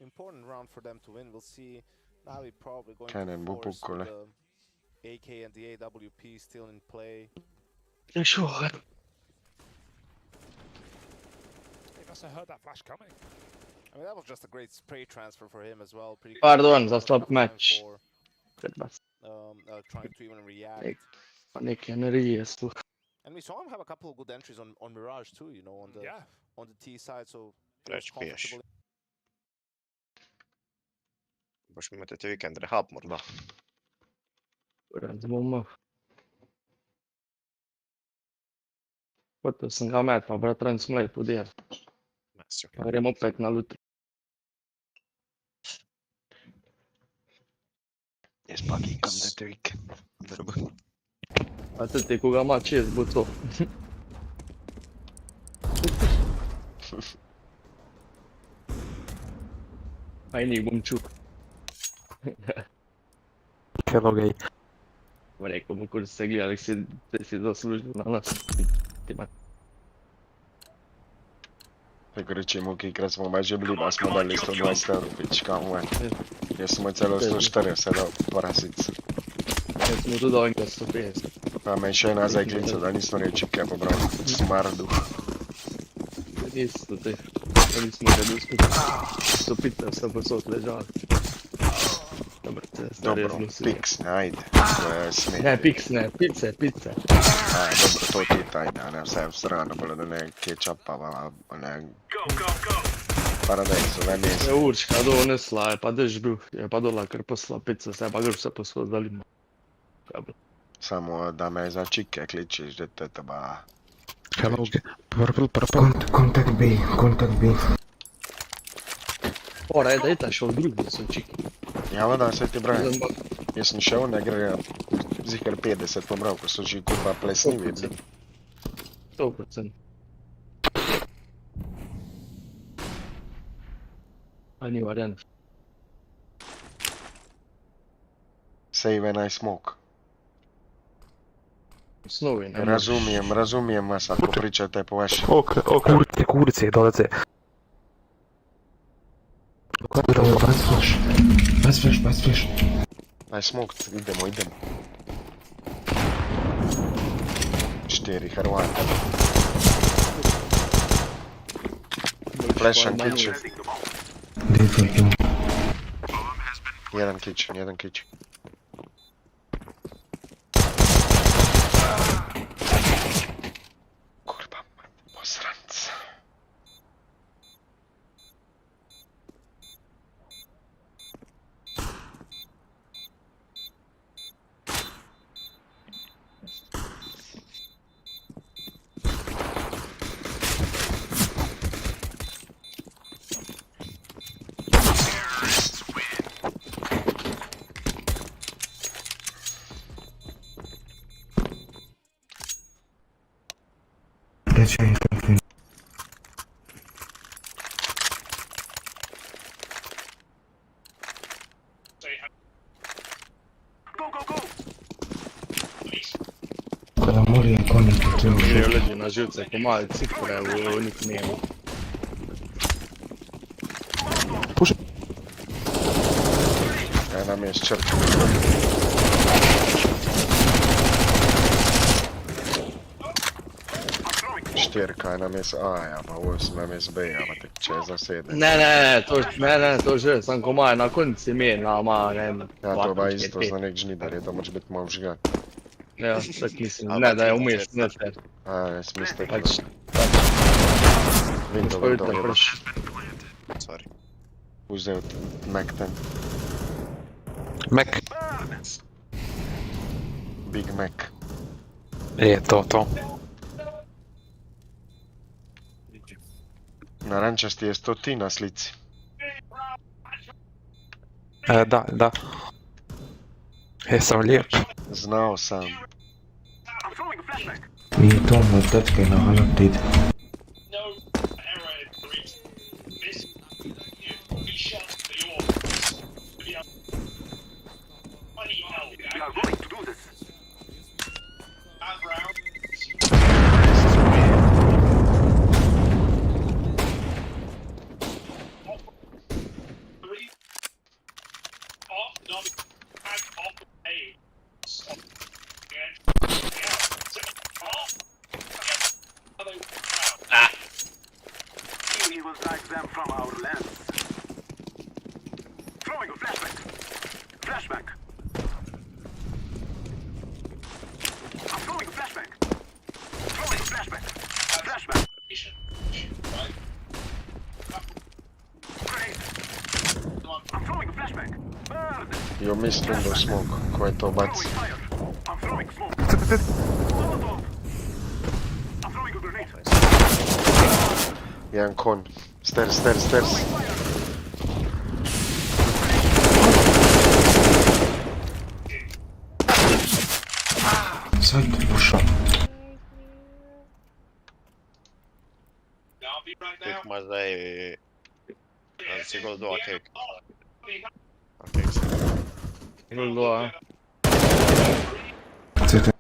Important round for them to win. We'll see. Na'Vi probably going Cannon to force Bupukole. the AK and the AWP still in play. Sure. They must have heard that flash coming. I mean, that was just a great spray transfer for him as well. Pretty Pardon, za slab match. Trying to even react. Pa neke energije su. And we saw him have a couple of good entries on Mirage too, you know, on the T side, so he was comfortable. Boš mi imate te vikend rehab morda. Bomo. Hotel sem ga met, pa bratran smo lepo delali. Pa gremo opet na lutri. Jaz pa kikam da te vikend. Dobro. A te koga ima čez, bo to. Aj njih bom čuk. Hello gay. Rekel mu, ko ste gledali, si zaslužil na nas. Tako rečemo, kikrat smo baš že bili, pa smo dali 120 evrov, pič, kam ven. Jaz smo celo 140 dal, parasic. Jaz smo tudi dal enkrat 150. Pa me še nazaj klical, da nismo reči, kaj pobral. Smardu. Nisto te. Da nismo ga dospili. 150 sem posod ležali. Dobro, piksne, ajde. To je smeh. Ne, piksne, pice. Dobro, to ti tajde, a ne vse v strano, bolj da ne kečapa, a ne paradajzu, ne mesa. Je určka donesla, je pa dež bil, je pa dola kar posla pica, se pa gre vse posod dali. Samo da me za čike kličiš, da te teba... Hello gay. Purple. Contact B. Ora, je da je ta šel drugi, da so čiki. Ja, da, sve ti braj. Jaz sem šel, ne gre zihar 50 pobral, ko so že kupa plesnivi. 100%. A ni variant. Save and I smoke. Snovi, ne? Razumijem vas, ako pričate po vaše. Kurice, dolaze. Bas flash. Aj smoke, idemo. 4 Hrvata. Flash and kitchen. Jedan kitchen, jedan kitchen. Kurwa, posranc. Io leggi una živce ko mali cifre u nickname. Nam je črka. Štirka nam je A, pa ovo su nam je B, pa tek če za 7. Ne, to že, sam ko mali na konci imena, ma ne. Ja, to ba isto za nek žnidar, je to moč biti malo žgat. Ja, tak mislim, ne da je umeš, ne te. A, ne smiste. Pač, Window, jebaš. Sorry. Uzeo Mac 10. Mac. Big Mac. To. Narančasti je 100 na slici. Da. Jesam lijep. Znao sam. Nije to moj tečke na halotid. You missed window smoke, ko je to baci? Jedan kon. Stairs. Sad puša. Tek možda je... Sigurno do cake. Sigurno do CT.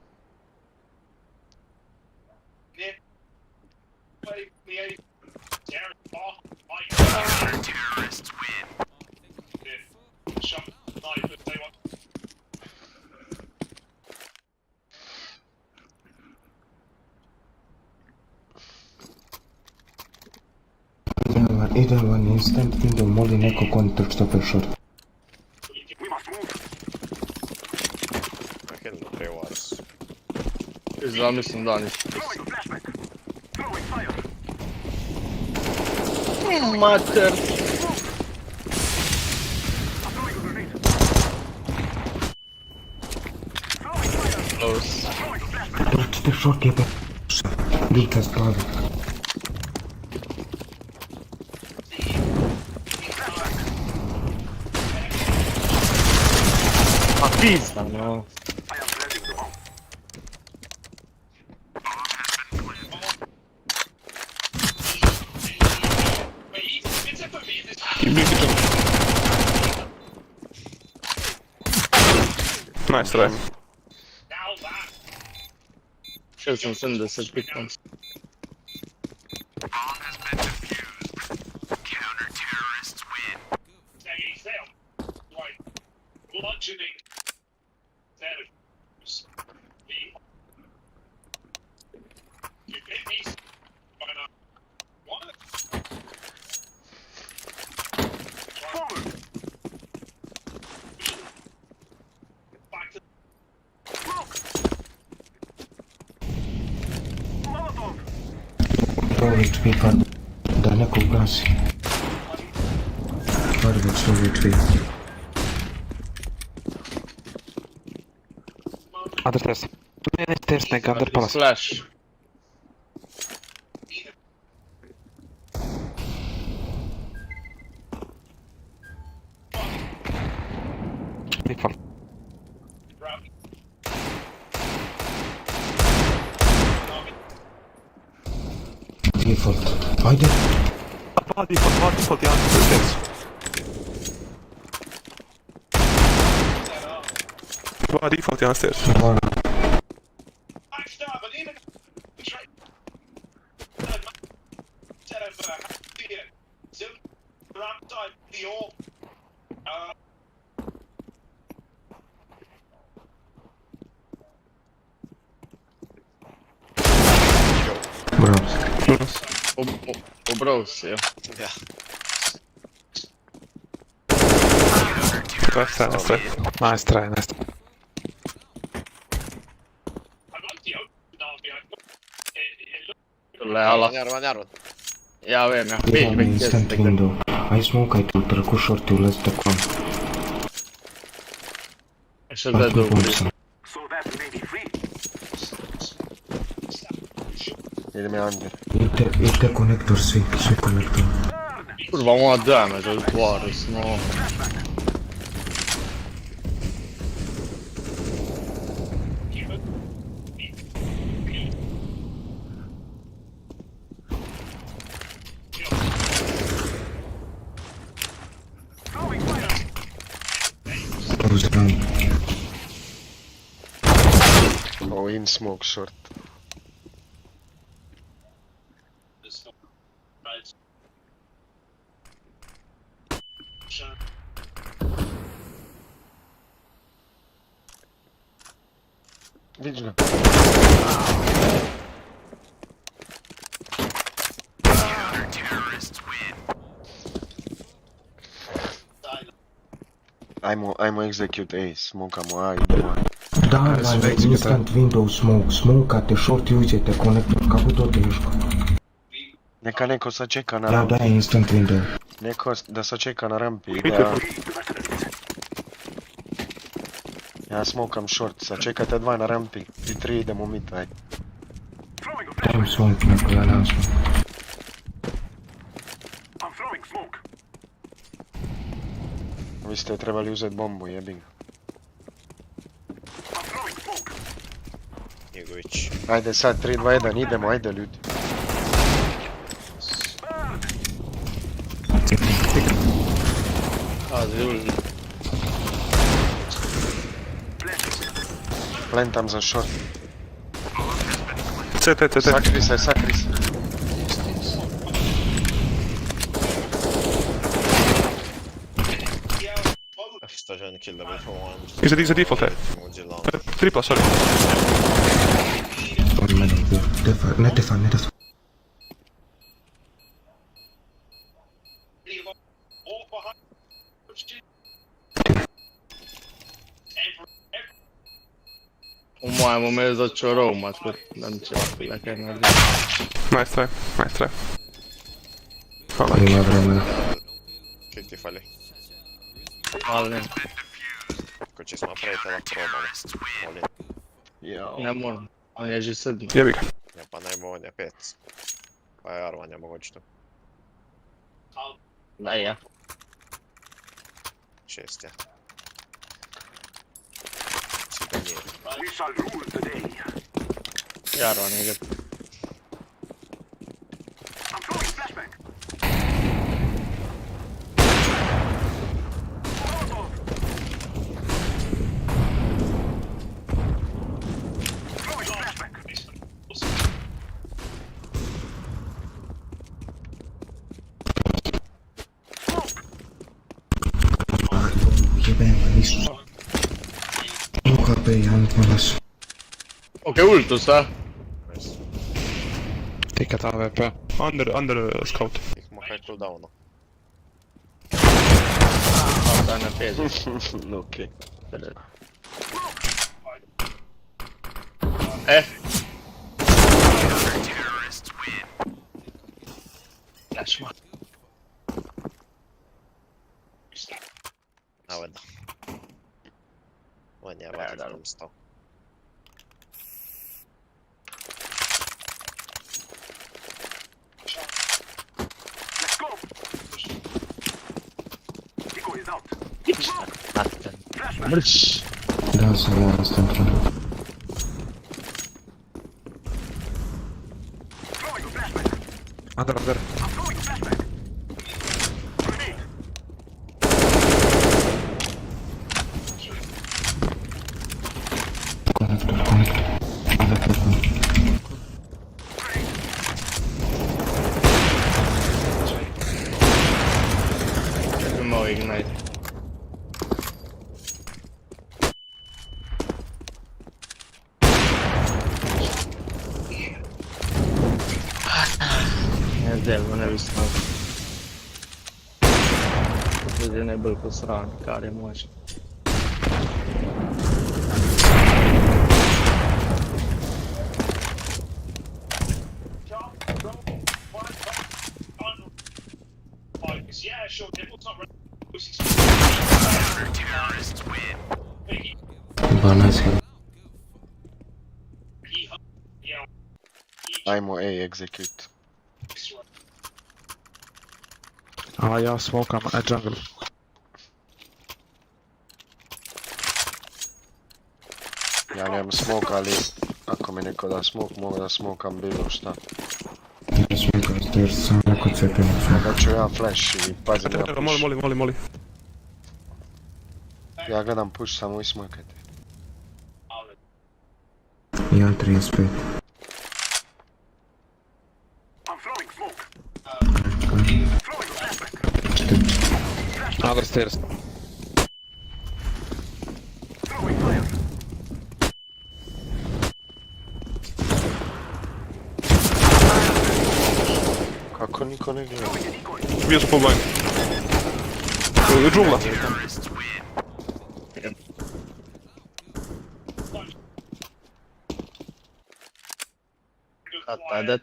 Idem van instant window moli neko kontrk što prešao. Zamislim da ništa. Mater. Close. Pročite šok jebe. Lika spravi. A pizda, no. Nice try. 670 pikam. već pipa da neko ugasi. Bar već ovi dvi. Under stairs. Ne, stairs, nego under palace. Flash. Big one. Default. Ajde. Dva default, ja under stairs. Dva default, ja under stairs. Ubrows, ja. Ja. Nice try. Tulee alas. Jarvan. Ja vem, ja. Jedan instant window. Aj smokaj tu trku shorti ulazite k vam. Še da je dobro. Ideme under. Idite konektor svi konektor. Kurva, moja damage od tvori smo. Close down. Oh, in smoke short. Vidiš ga. Ajmo execute A, smokamo A, idemo A. Da, instant window smoke. Smokate short i uđete konektor. Kako to teško? Neka neko sačeka na rampi. Da, instant window. Neko da sačeka na rampi. Ja smokam short, sačekajte dva na rampi. I 3 idemo mid, ajde. Dajem smoke neko, ja dam smoke. Vi ste trebali uzeti bombu, jebi ga. Njegović. Ajde sad 3, 2, 1, idemo, ajde ljudi. Plantam za short. CT. Sakri se. Stažen kill level for one. Is a default here. Tripla, sorry. Ne defan. Ajmo me začeo roamat, da mi će nekaj narediti. Nice try. Hvala. Ima vremena. Klik ti fali. Ali ne. Ko će smo napraviti ovak probamo. Molim. Ne moram. On je že 7. Jebi ga. Ja pa najmo on je 5. Pa je Arvanja mogoče. Da ja. 6 je. Jarvan je gdje. Okej, ultus va? Tickat AWP. Under scout. Ih ma kaj cooldownu. Dan je 5. Okej. flash man. Nawet. O nie, ładnie tam stał. Mrć! Da se, ja jestem prawy. Under. No ignite. Dello ne visto. Vedi ne bel posran, care moși. Yeah, sure. It's not Ba, nice hit. Ajmo A execute. Ja smokam jungle. Ja nemam smoke, ali ako mi neko da smoke, mogu da smokam bilo šta. Ne smijekam ste jer sam jako cepim. Da ću ja flash i pazim na push. Moli. Ja gledam push samo i smokajte. 1.35. Other stairs. Kako niko ne gleda? Bio su full line. Džungla. Dead.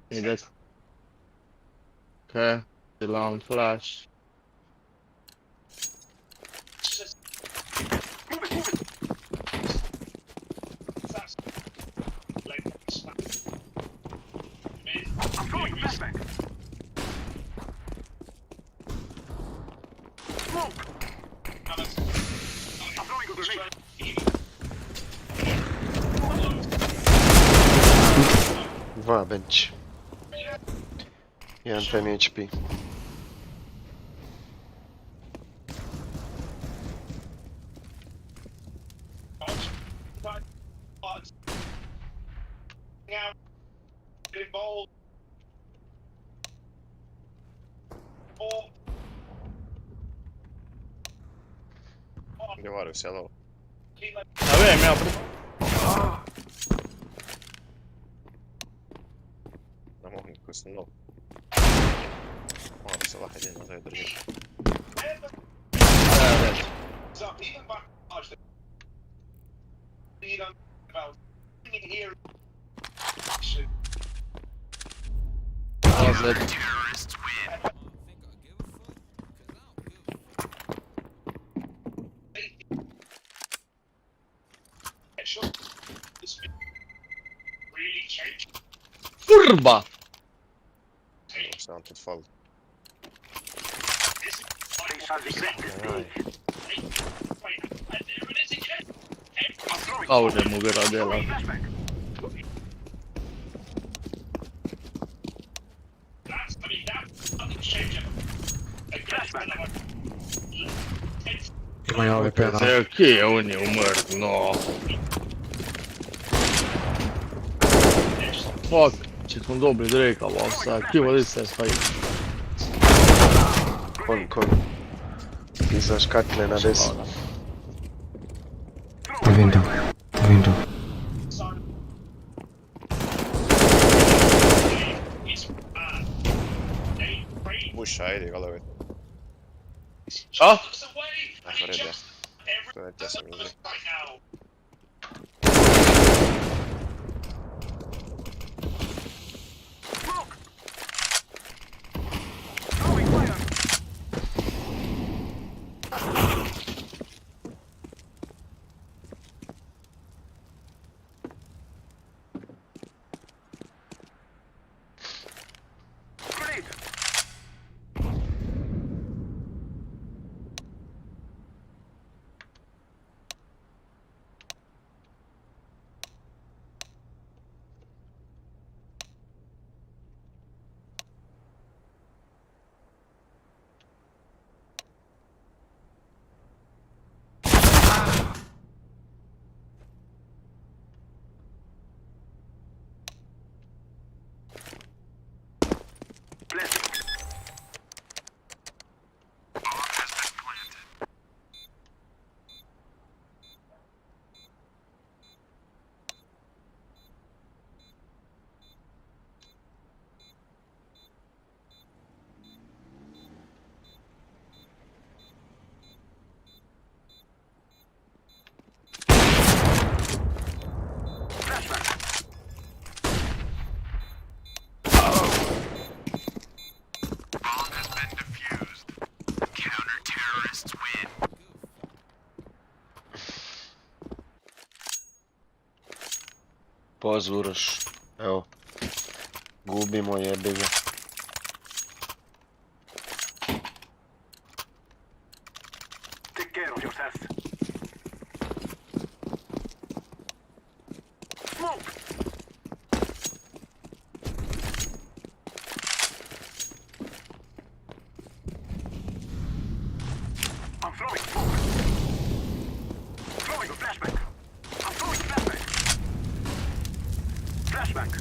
He dead. Okay. The long flash. Dva bench. 1 10 HP. Говорю, SLO. Vem, meu. Ne mogu niko se no. Moram se laka jedna da držim. Kurwa! Se on тут fall. Kaude mu gradela. Ima ja ovaj pena. Okej, on je umrt, no. Fuck, če smo dobili Drakea, sad, kje vodi se stoji? Kon. Iza škatle na desno. Window. Buša, ajde, gledaj. Šta? Tako rede. To je ja sam izde. Pozuraš. Evo. Gubimo, jebi ga. Take care of yourself. Smoke! I'm throwing smoke. Throwing a flashback. I'm throwing flashback. Flashback.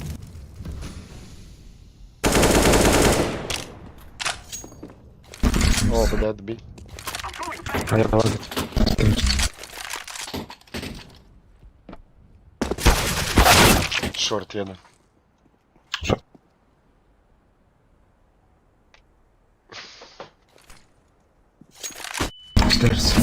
Oh, but that'd be. I'm throwing flashback. Short jedan. Stairs.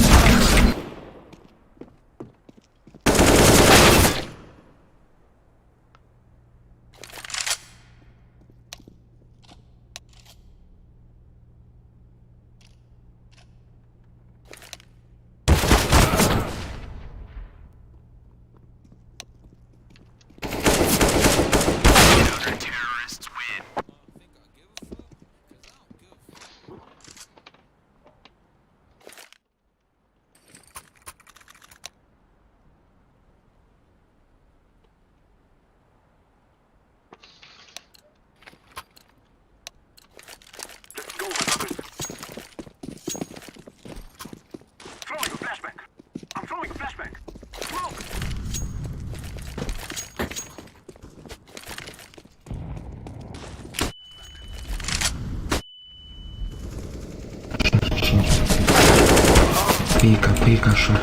Pika šo.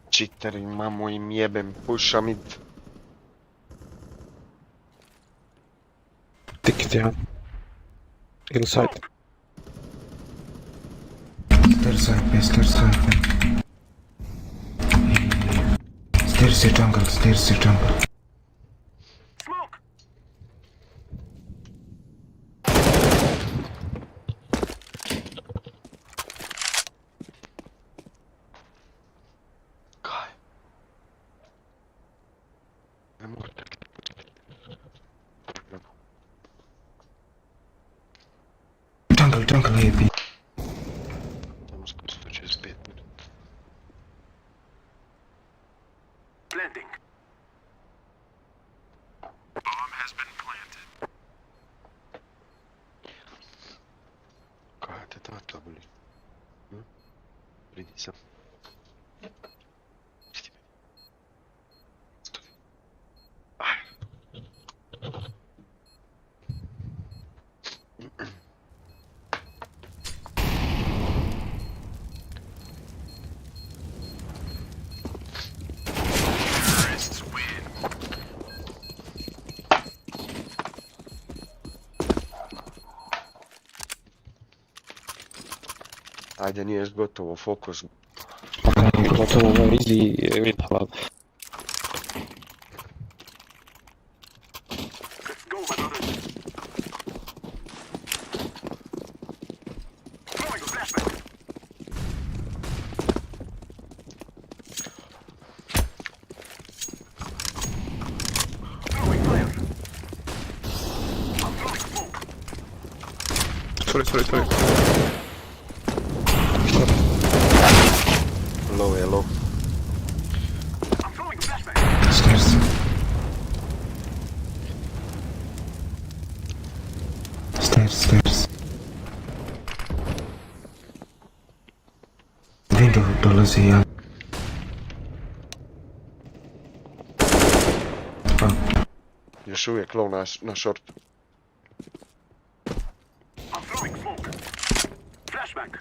Cheateri, mamo im jebem, puša mid. Ticket, yeah. Inside. Stairs side, stairs side. Stairs jungle, stairs jungle. Jungle AP. Estamos puesto через 5 минут. Planting. Bomb has been planted. Какая ты тата, блин. Приди сам. Ajde, nije još gotovo, fokus. Gotovo, ovo easy win, hvala. Sorry. Low, low. Stairs. Stairs. Window dolazi, ja. Još uvijek low na short. I'm throwing smoke. Flashback.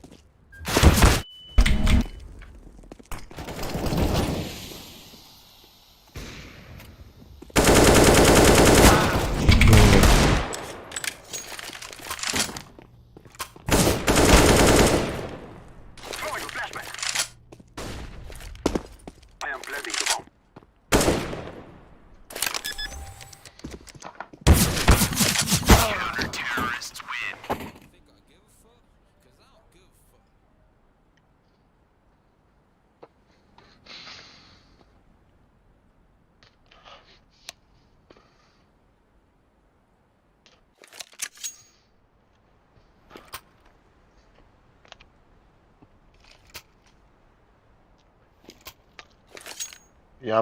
Ja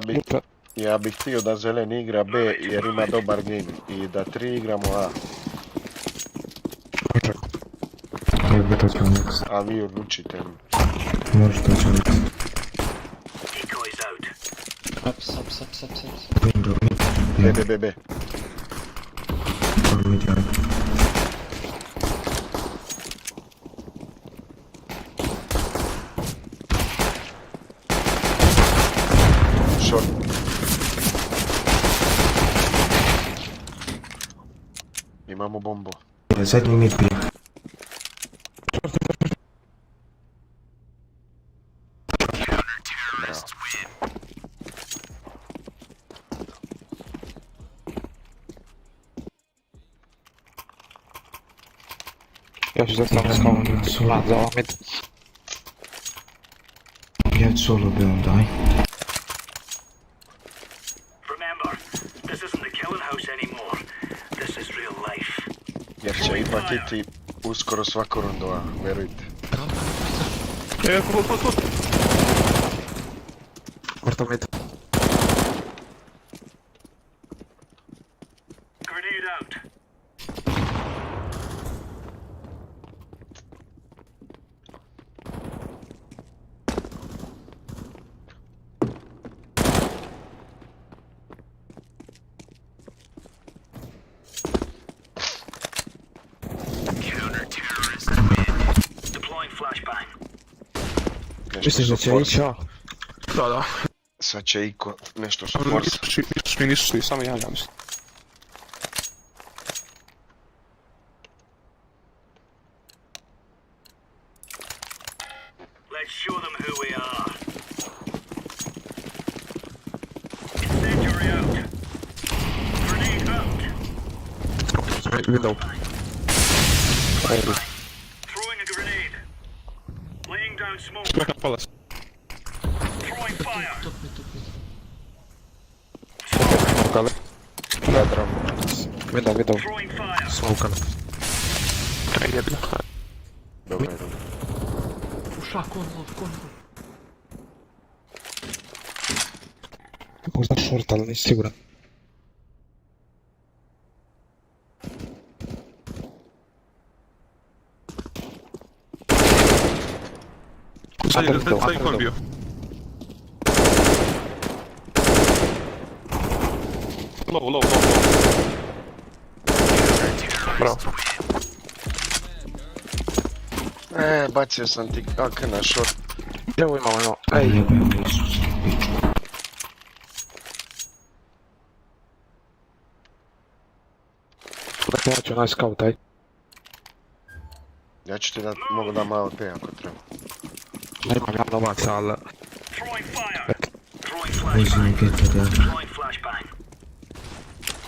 bih htio da zeleni igra B jer ima dobar game i da 3 igramo A. A vi odlučite. Možeš to će biti. B. Short. Imamo bombu. Zadnji mid B. Ja ću zastaviti smoke za ovo mid. Ja ću solo B onda, aj. Jer će ipak iti uskoro svaku rundu A, verujte. Portal mid. Misliš da će ići A? Da. Sad će Iko nešto su force. Nisu svi, samo ja mislim. Let's show them who we are. Incendiary out. Grenade out. Window. Throwing a grenade. Laying down smoke. Smoke na palace. Throwing fire. Smokali. Vedram. Window. Throwing fire. Smokali. Jedno. Dobro. Možda short, ali nisi siguran. Sad je kon bio. Low. Bravo. Bacio sam ti kak na short. Evo imamo. Ej. Dakle, ja ću onaj scout, aj. Ja ću ti dat, mogu da malo P ako treba. Nemam ja novaca, ali... Throwing fire. Uzim getter, ja. Throwing flashbang.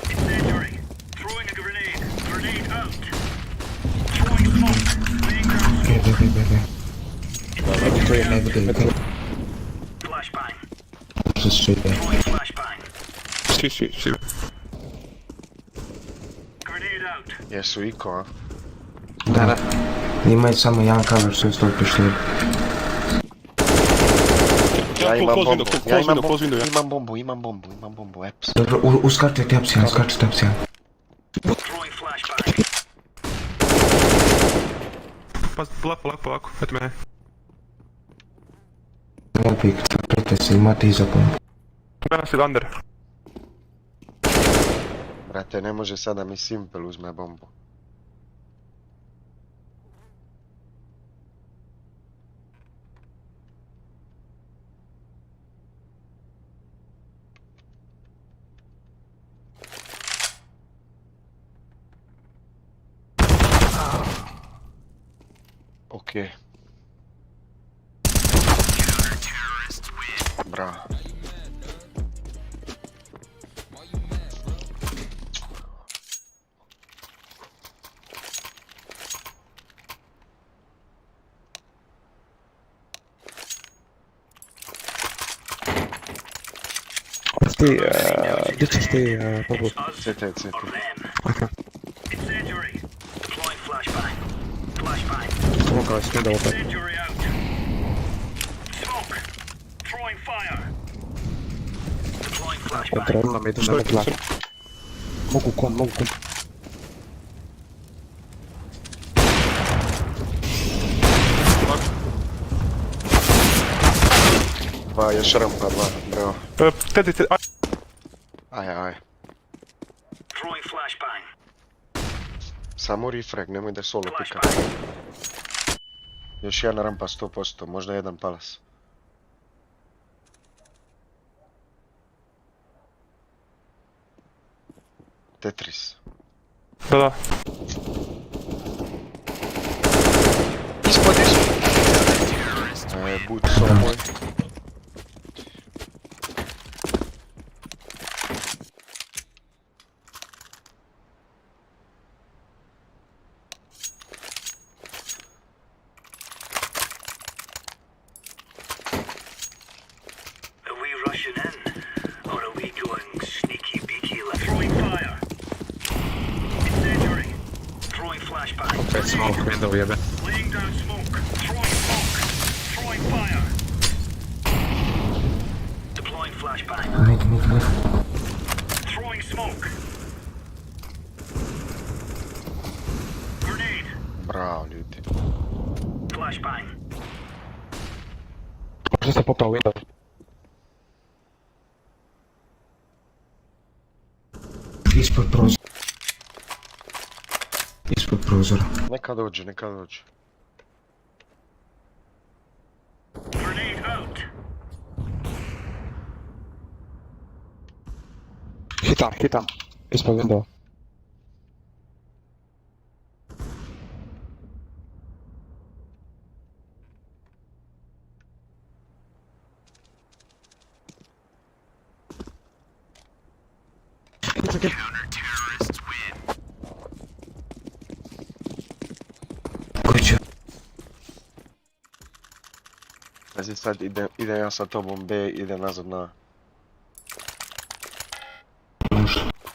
Incendiary. Throwing a grenade. Grenade out. Throwing smoke. Laying down smoke. Flashbang. Throwing flashbang. Si. Grenade out. Jesu Iko, a? Da. Imaju samo jedan cover, sve sto pištolj. Ja imam bombu. Imam bombu, eps. Dobro, uskačite apsijan. Throwing flashbang. Pa, polako, eto mene. Lepik, zaprete se, imate iza bombu. Gleda se under. Brate, ne može sada mi Simple uzme bombu. Okej. Bravo. Gdje ćeš ti pobud? CT. Aha. Incendiary. Deploying flashbang. Flashbang. Smokala si da opet. Incendiary out. Smoke. Throwing fire. Treba mi idem na metlak. Mogu kon. Dva, još rampa, dva, bravo. Tedi. Aj. Samo refrag, nemoj da solo pika. Još jedna rampa 100%, možda jedan palas. Tetris. Da. Ispod. Bud solo moj. Smoke window jebe. Laying down smoke. Throwing fire. Deploying flashbang. Mid. Throwing smoke. Grenade. Bravo, ljudi. Flashbang. Možda se popao window. Ispod prozora. Neka dođe. Grenade out. Hitam. Ispod window. Pazi sad ide ja sa tobom B, ide nazad na...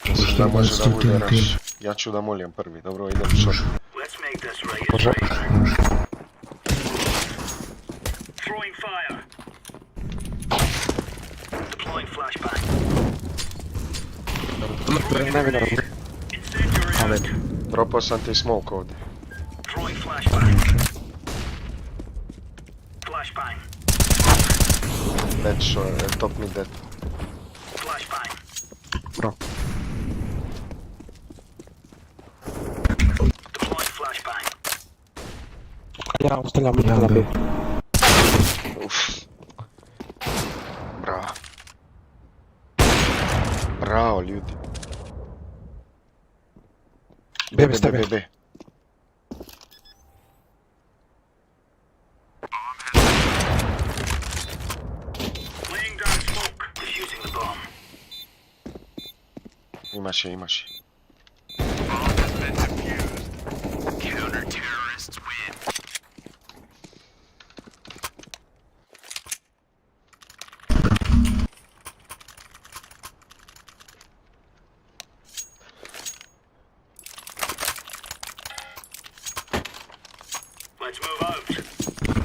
Mislim da može da bude rush. Ja ću da molim prvi, dobro, idem short. Throwing fire. Deploying flashbang. Propao sam ti smoke ovdje. Throwing flashbang. Flashbang. Dead shore, top mid dead. Flashbang. Bro. Deploying flashbang. Ja ostavljam na B. Bravo, ljudi. B. Imaš je. Let's move out.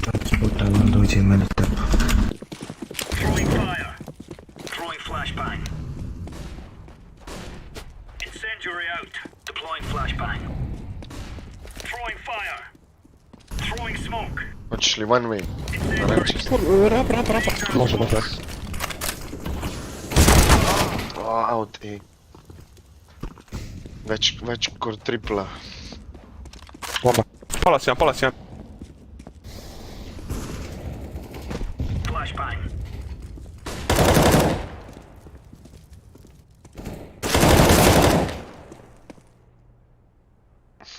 Transportavam dođe mene tepa. Throwing fire. Throwing flashbang. Incendiary out. Deploying flashbang. Throwing fire. Throwing smoke. Hoćeš li one way? Rap. Može da res. Out A. Već kod tripla. Bomba. Palas jedan. Flashbang.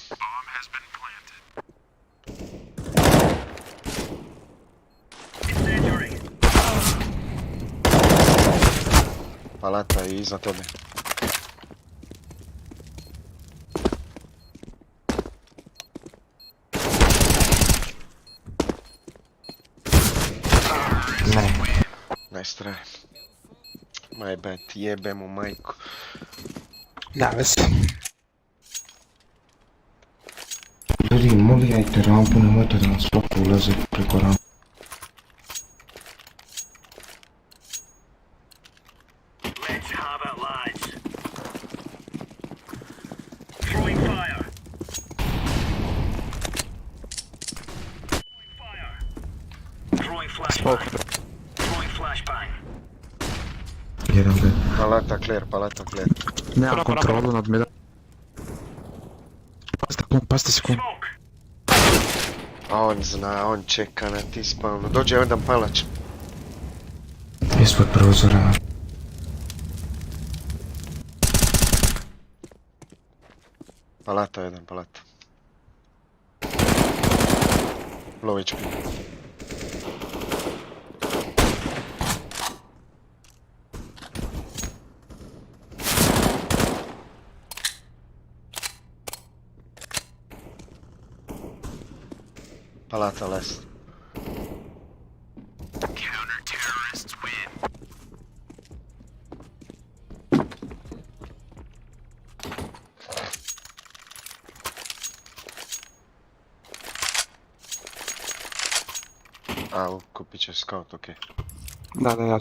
Bomb has been planted. Incendiary. Palata je iza tebe. Nice try. My bad, jebe mu majku. Da, vez. Ljudi, molijajte rampu, nemojte da nas popu ulaze preko rampu. Let's How about lads? Throwing fire. Throwing flashbang. Throwing flashbang. Jedan B. Paleta clear. Nemam kontrolu nad midom. Pazite sekundu. A on zna, on čeka na ti spavnu. Dođe jedan palač. Ispod prozora. Palata jedan, palata. Low HP. Palata last. Counter-terrorists win. A, kupit će scout, okej. Da, ja.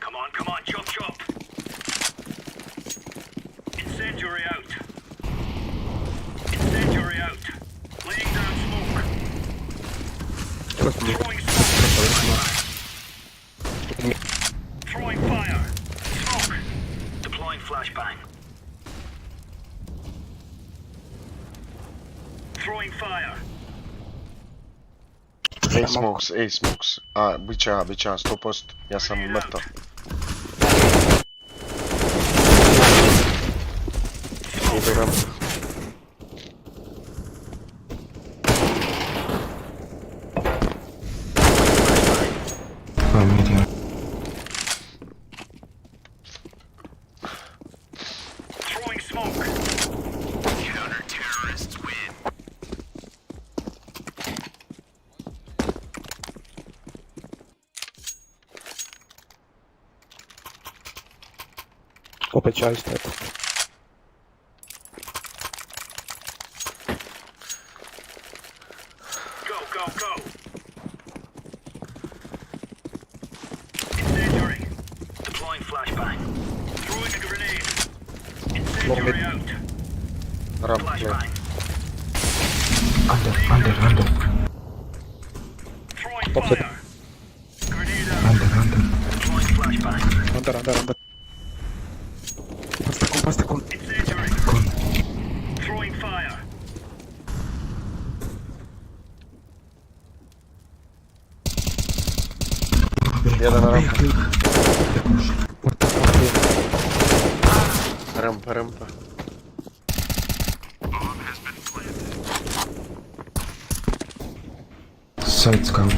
Come on, chop chop. Incendiary out. Incendiary out. Laying down smoke. Throwing smoke. Throwing fire. Smoke. Deploying flashbang. Throwing fire. A smokes. A, bit će A, 100%. Ja sam mrtav. Ubiram. Media. Throwing smoke. Counter-terrorists win. Opet čaj stajati. Go. Incendiary. Deploying flashbang. Throwing a grenade. Incendiary out. Flashbang. Under. Throwing fire. Grenade out. Under. Deploying flashbang. Under. Pastakun. Incendiary. Throwing fire. Jedan na rampa. Side scout.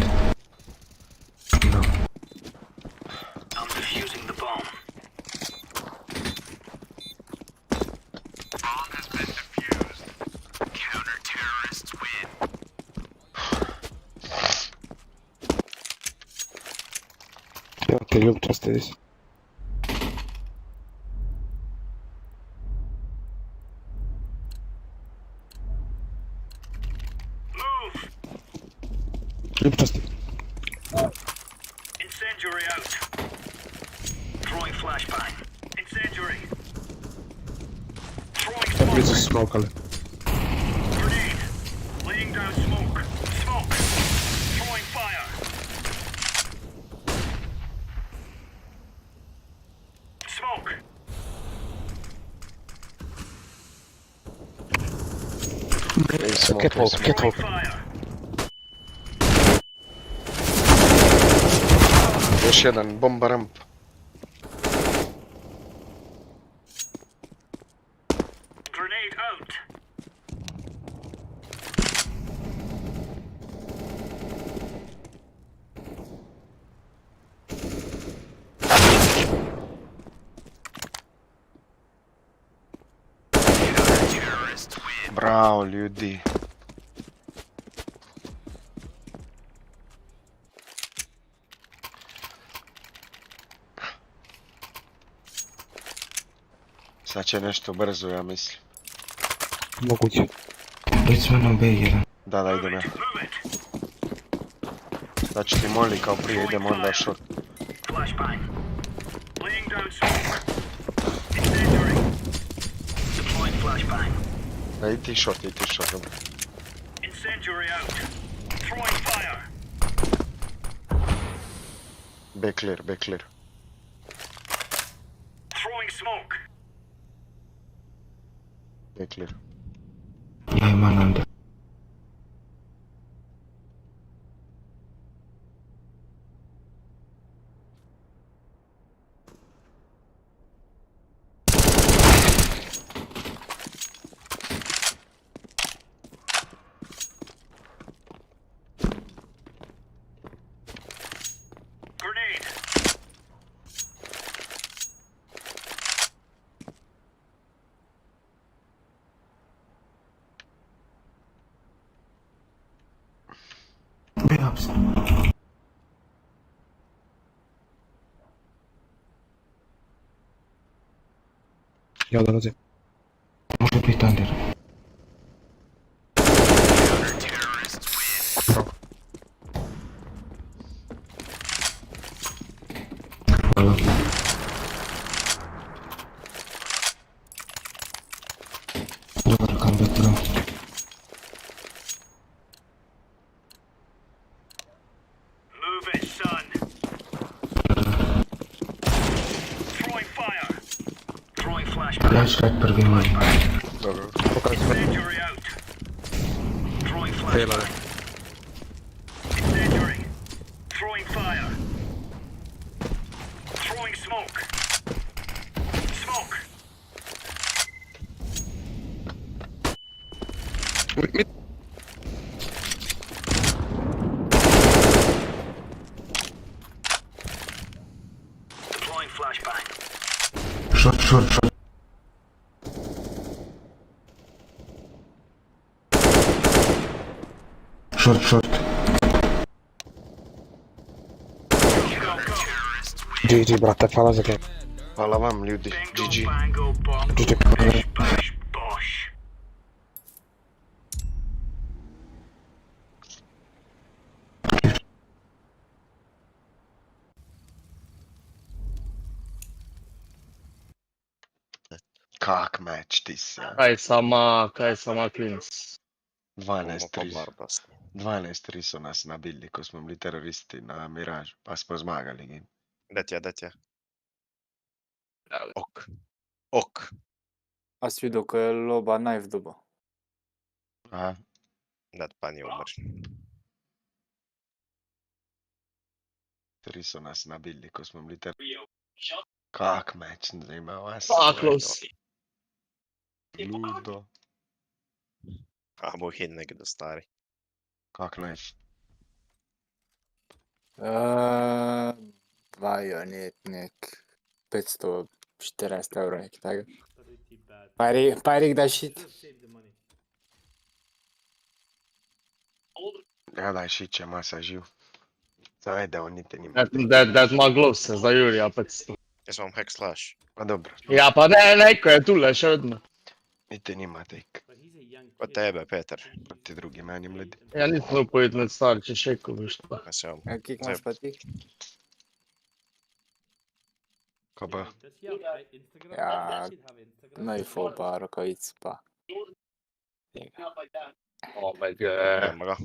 No. I'm defusing the bomb. Bomb has been defused. Counter-terrorists win. Okay, you trust this. Move. You trust it. Incendiary out. Throwing flashbang. Incendiary. Throwing This is smoke. smoke. Grenade. Laying down smoke. Smoke. Throwing fire. Smoke. Catwalk. Throwing fire. Još jedan, bomba ramp. Grenade out. Counter-terrorists win. Bravo, ljudi. Sad će nešto brzo, ja mislim. Moguće. Već smo na B1. Da, idem ja. Znači ti moli kao prije, idem onda shot. Flashbang. down smoke. Incendiary. Deploying flashbang. IT shot, dobro. Incendiary out. Throwing fire. Back clear. Throwing smoke. Back clear. Yeah, man, under. Grenade. Big ups. Ja dolazim. Može biti under. Hvala. Dobar comeback, bro. Move it, son. Throwing fire. Throwing flashbang. Flashback prvi man. Dobro. Incendiary out. Throwing flashbang. Incendiary. Throwing fire. Throwing smoke. Smoke. Mid. Deploying flashbang. Short. Short. GG, brate, hvala za game. Hvala vam, ljudi. GG. Bango bomb. GG. Bash bosh. Kak meč ti si, ja. Kaj sama klinac. 12-3 su nas nabili, ko smo bili teroristi na Miražu, pa smo zmagali. Da Ok. A si videl, ko je loba knife dobo? Aha. Da pa ni umr. 3 su nas nabili, ko smo bili teroristi. Kak meč, ne zanima vas. Close. Ludo. A bo hin nekdo stari. Kak knife? Bajonet 514 evrov, nekaj takega. Pa je da shit. Ja, daj šiče, masa živ. Zavede, on niti nima. Da ima glose za Jurija 500. Jaz imam hack slash. Pa dobro. Ja, pa ne, neko je tule še vedno. Niti nima tek. Od tebe, Peter. Proti drugi meni mladi. Ja, nisem upojit med stari, če še ko biš to. Kik imaš pa ti? Kaj pa? Ja, knifeov pa rokavic pa. Oh my god.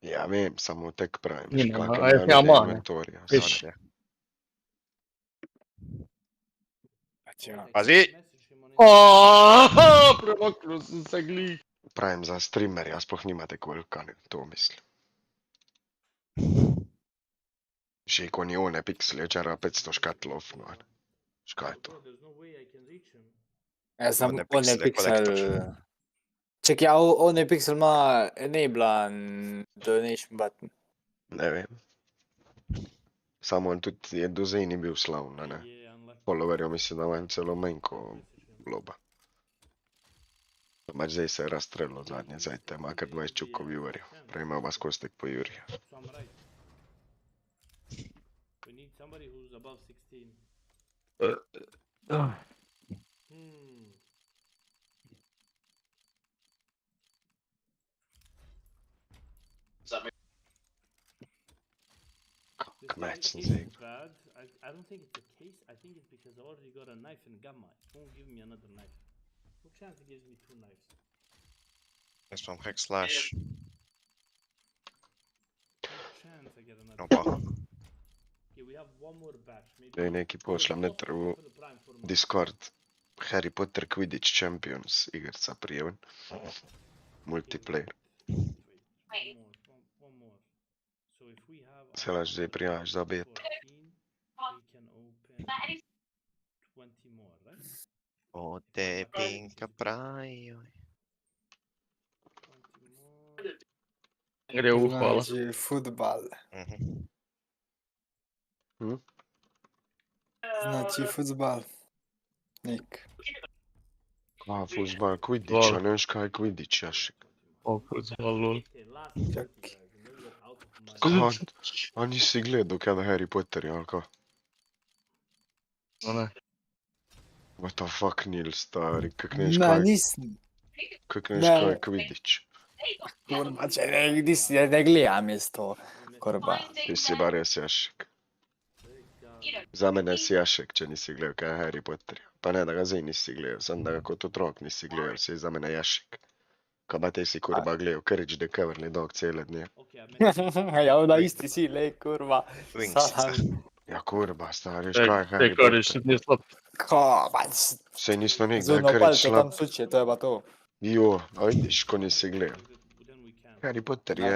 Ja, vem, samo tek pravim. Nima, a jaz ja mane. Viš. Pazi! Premaknil sem se glih. Pravim za streamerja, sploh nimate kolikane, to mislim. Še ko ni one pikseli, včera 500 škatlov, no. Škaj je to? Ja, sam one pixel... Ček, ja, one pixel ima enablan donation button. Ne vem. Samo on tudi je do zdaj ni bil slavna, ne. Followerjo mislim, da imam celo manj ko loba. Mač zdaj se je razstrelilo zadnje, zajte, ima kar 20 čukov viewerjev. Prej imel vas kostek po Jurija. Fuck matchen Case sig. is bad. I don't think it's a case. I think it's because I already got a knife and gamma. It won't give me another knife. No chance it gives me 2 knives. This from Hex Slash. No chance I get another Opa. Okay, we have one more batch. Maybe. Da je neki pošlem netra u Discord. Harry Potter Quidditch Champions igrica prijeven. Multiplayer. One more. So if we have Se laš zdaj prijaviš za beta. 14, we can open 20 more, right? O te pinka praio. Gre upala. Znači, futbal. Znači, futbal. Nik. A, fuzbal, Quidditch, a neš kaj je Quidditch, Jašek. O, fuzbal, lol. A nisi gledao kada Harry Potter, jel kao? O ne. What the fuck, Nil, stari, kak neš Ne, kaj... nisam. Kak neš kaj je Quidditch? Kurva, če ne gledam jaz to. Kurva. Ti si bar jes Jašek. Za mene si Jašek, če nisi gledao kaj je Harry Potter. Pa ne da ga zdaj nisi gledao, sam da ga kot otrok nisi gledao, si za mene Jašek. Ka ba te si kurva gledao Courage the Cowardly Dog cijele dnje. Ja, onda isti si, lej, kurva. Ja kurva, stari, kaj je Harry Potter? Te Courage nije slab. Ko, pa... Se nismo nikda Zurno Courage palce slab. tam suče, to je pa to. Jo, a vidiš, ko nisi gledao. Harry Potter je...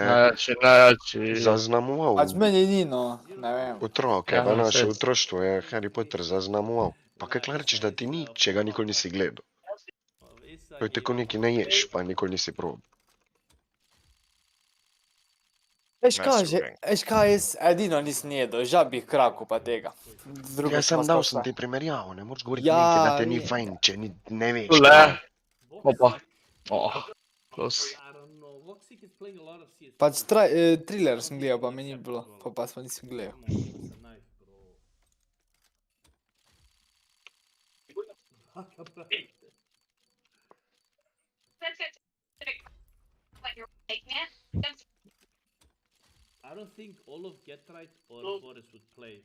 Najjači. Zaznamoval. Pač meni ni, no, ne vem. Otroke, Ja, v naše saj. otroštvo je Harry Potter zaznamoval. Pa kaj rečeš, da ti ni, če ga nikoli nisi gledal? To je tako neki ne ješ, pa nikoli nisi probal. Veš kaj, jaz edino nisem jedel, žabih kraku pa tega. Ja sam dal sem ti primerjavo, ne moreš govoriti Ja, nekaj, da te ni vem. fajn, če ne veš. Tule. kaj je. Opa. Oh, close. Pač thriller sem gledal, pa mi ni bilo, pa smo nisem gledal. I don't think all of Get Right or Boris would play.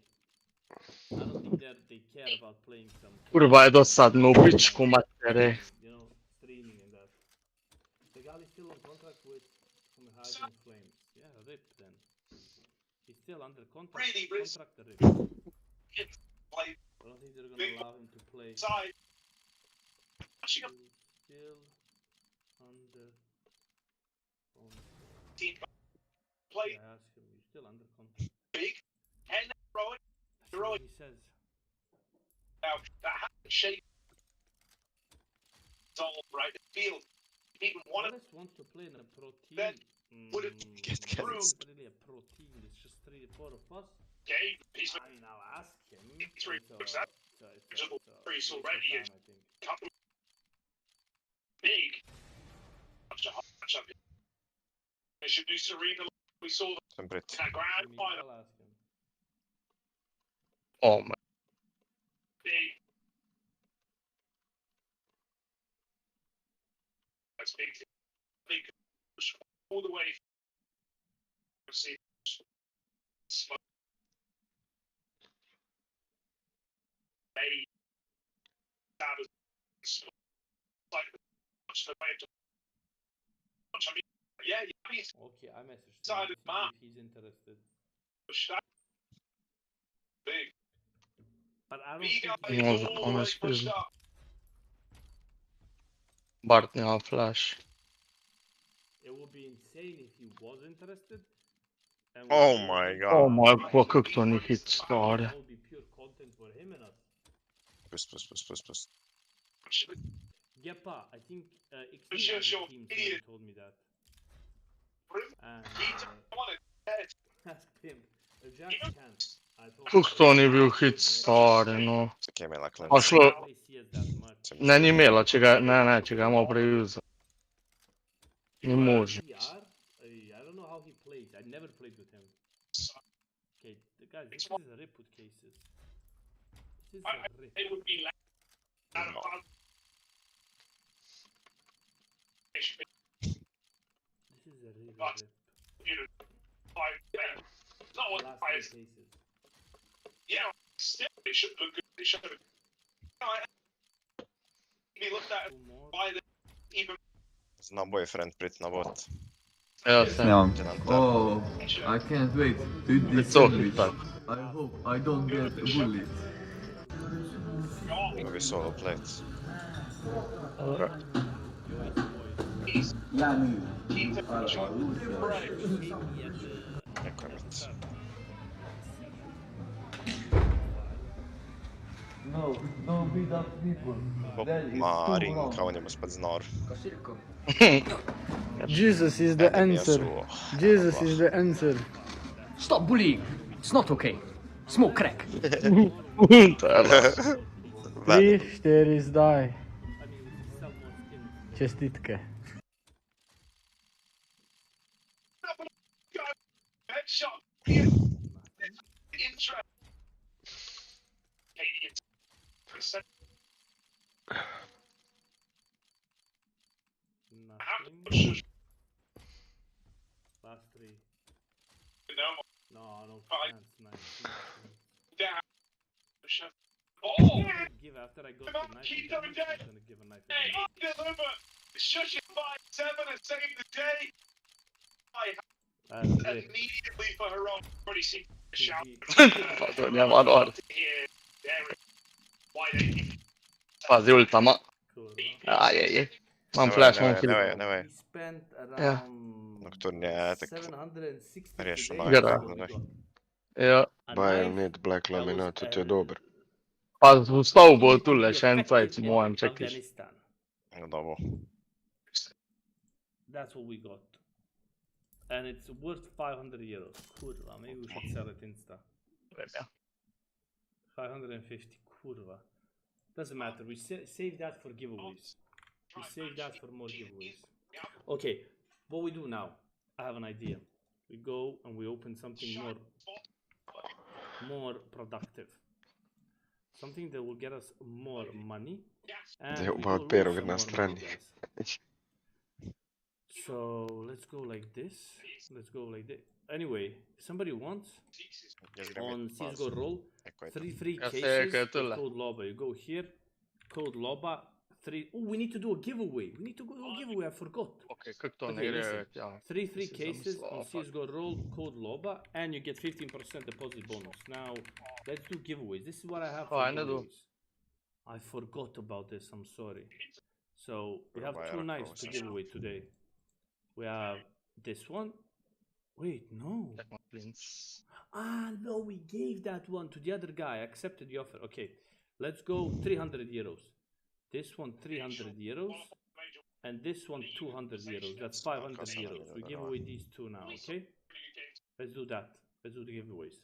I don't think they care about playing some. Kurva je dosadno u pičku matere. You know, streaming and that. The guy is still on contract with Copenhagen Flames. Yeah, RIP then. He's still under contract. Contract RIP. I don't think they're gonna allow him to play. Still under contract. Play. I asked him, you're still under contract. Big and throwing. That's what he says. Now that shape. It's all right in the field. Even one of Boris wants to play in a pro team. Then would it get It's through? not really a pro team, it's just 3-4 of us. Game. He's I mean, I'll ask him. three It's looks that it's already time, is I think. couple big. Match up. They should do Serena. We saw them in that grand final. I'll ask him. Oh my. Big. That's big. Big. All the way. See. Smoke. They. That was like the way to. I mean, yeah, he's Okay, I messaged him. Decided See man. if he's interested. big. But I don't Big think guy he- Može, all the ono way je pushed spižno. up. Bart nema flash. It would be insane if he was interested. And Oh we- my god. Oh my god, kak to ni hit stvari. That would be pure content for him and us. Pust. Gepa, I think XP Sure, has a sure, team idiot. told me that. And ask him. Jack can. I told him. Kak to ni bil hit stvari, no. Zakaj me lakle? A šlo... Nobody sees that much. Ne, ni imela, če ga, ne, če ga je malo prejuza. Ni može. PR, I don't know how he plays. I never played with him. Okay, guys, this is a rip with cases. This is a rip. It would be like This is a really rip. not what Last I. three cases. Yeah, still they should look good. They should have. Be looked at by the even. Знao boyfriend Brit na båt. Ja, Sam. Oh, I can't wait to eat this sandwich. I hope I don't get bullied. Har vi solo plates? DaNi. Neko je mit. No, don't beat up people. Marin kao njemu spod znor. Jesus is the answer. Jesus is the answer. Stop bullying. It's not okay. Smoke crack. 3, 4, zdaj. Čestitke. Headshot. Intro. Nothing. Last three. No, no chance, man. Oh! Give after I got the knife. I'm gonna give a knife. Hey, deliver! Shush it 5-7 and save the day! Immediately for her own already seen the shout. Nie ma dor. Pazi ulta ma. Ajajaj. Mam flash, mam kill. Nevoj. Ja. Nocturne je tak riješeno. Ja. Bayern need black laminate, to je dober. Pa vstal bo tule še en cajt, moram čekati. No dobro. That's what we got. And it's worth 500 euros. Kurva, maybe we should sell it insta. 550, kurva. Doesn't matter, we save that for giveaways. We save that for more giveaways. Okay, what we do now, I have an idea. We go and we open something more productive. Something that will get us more money. And Je about perog na strani. So let's go like this. Let's go like this. Anyway, somebody wants on CSGO roll 3 free cases with code LOBA. You go here, code LOBA 3. Oh, we need to do a giveaway. We need to do a giveaway. I forgot. Okay, kako to Okay, ne listen. gre? 3 free cases on CSGO roll code LOBA, and you get 15% deposit bonus. Now let's do giveaways. This is what I have for giveaways. I forgot about this. I'm sorry. So we have 2 knives to give away today. We have this one. Wait, no. Ah, no, we gave that one to the other guy. I accepted the offer. Okay, let's go 300 euros. This one 300 euros. And this one 200 euros. That's 500 euros. We give away these 2 now, okay? Let's do that. Let's do the giveaways.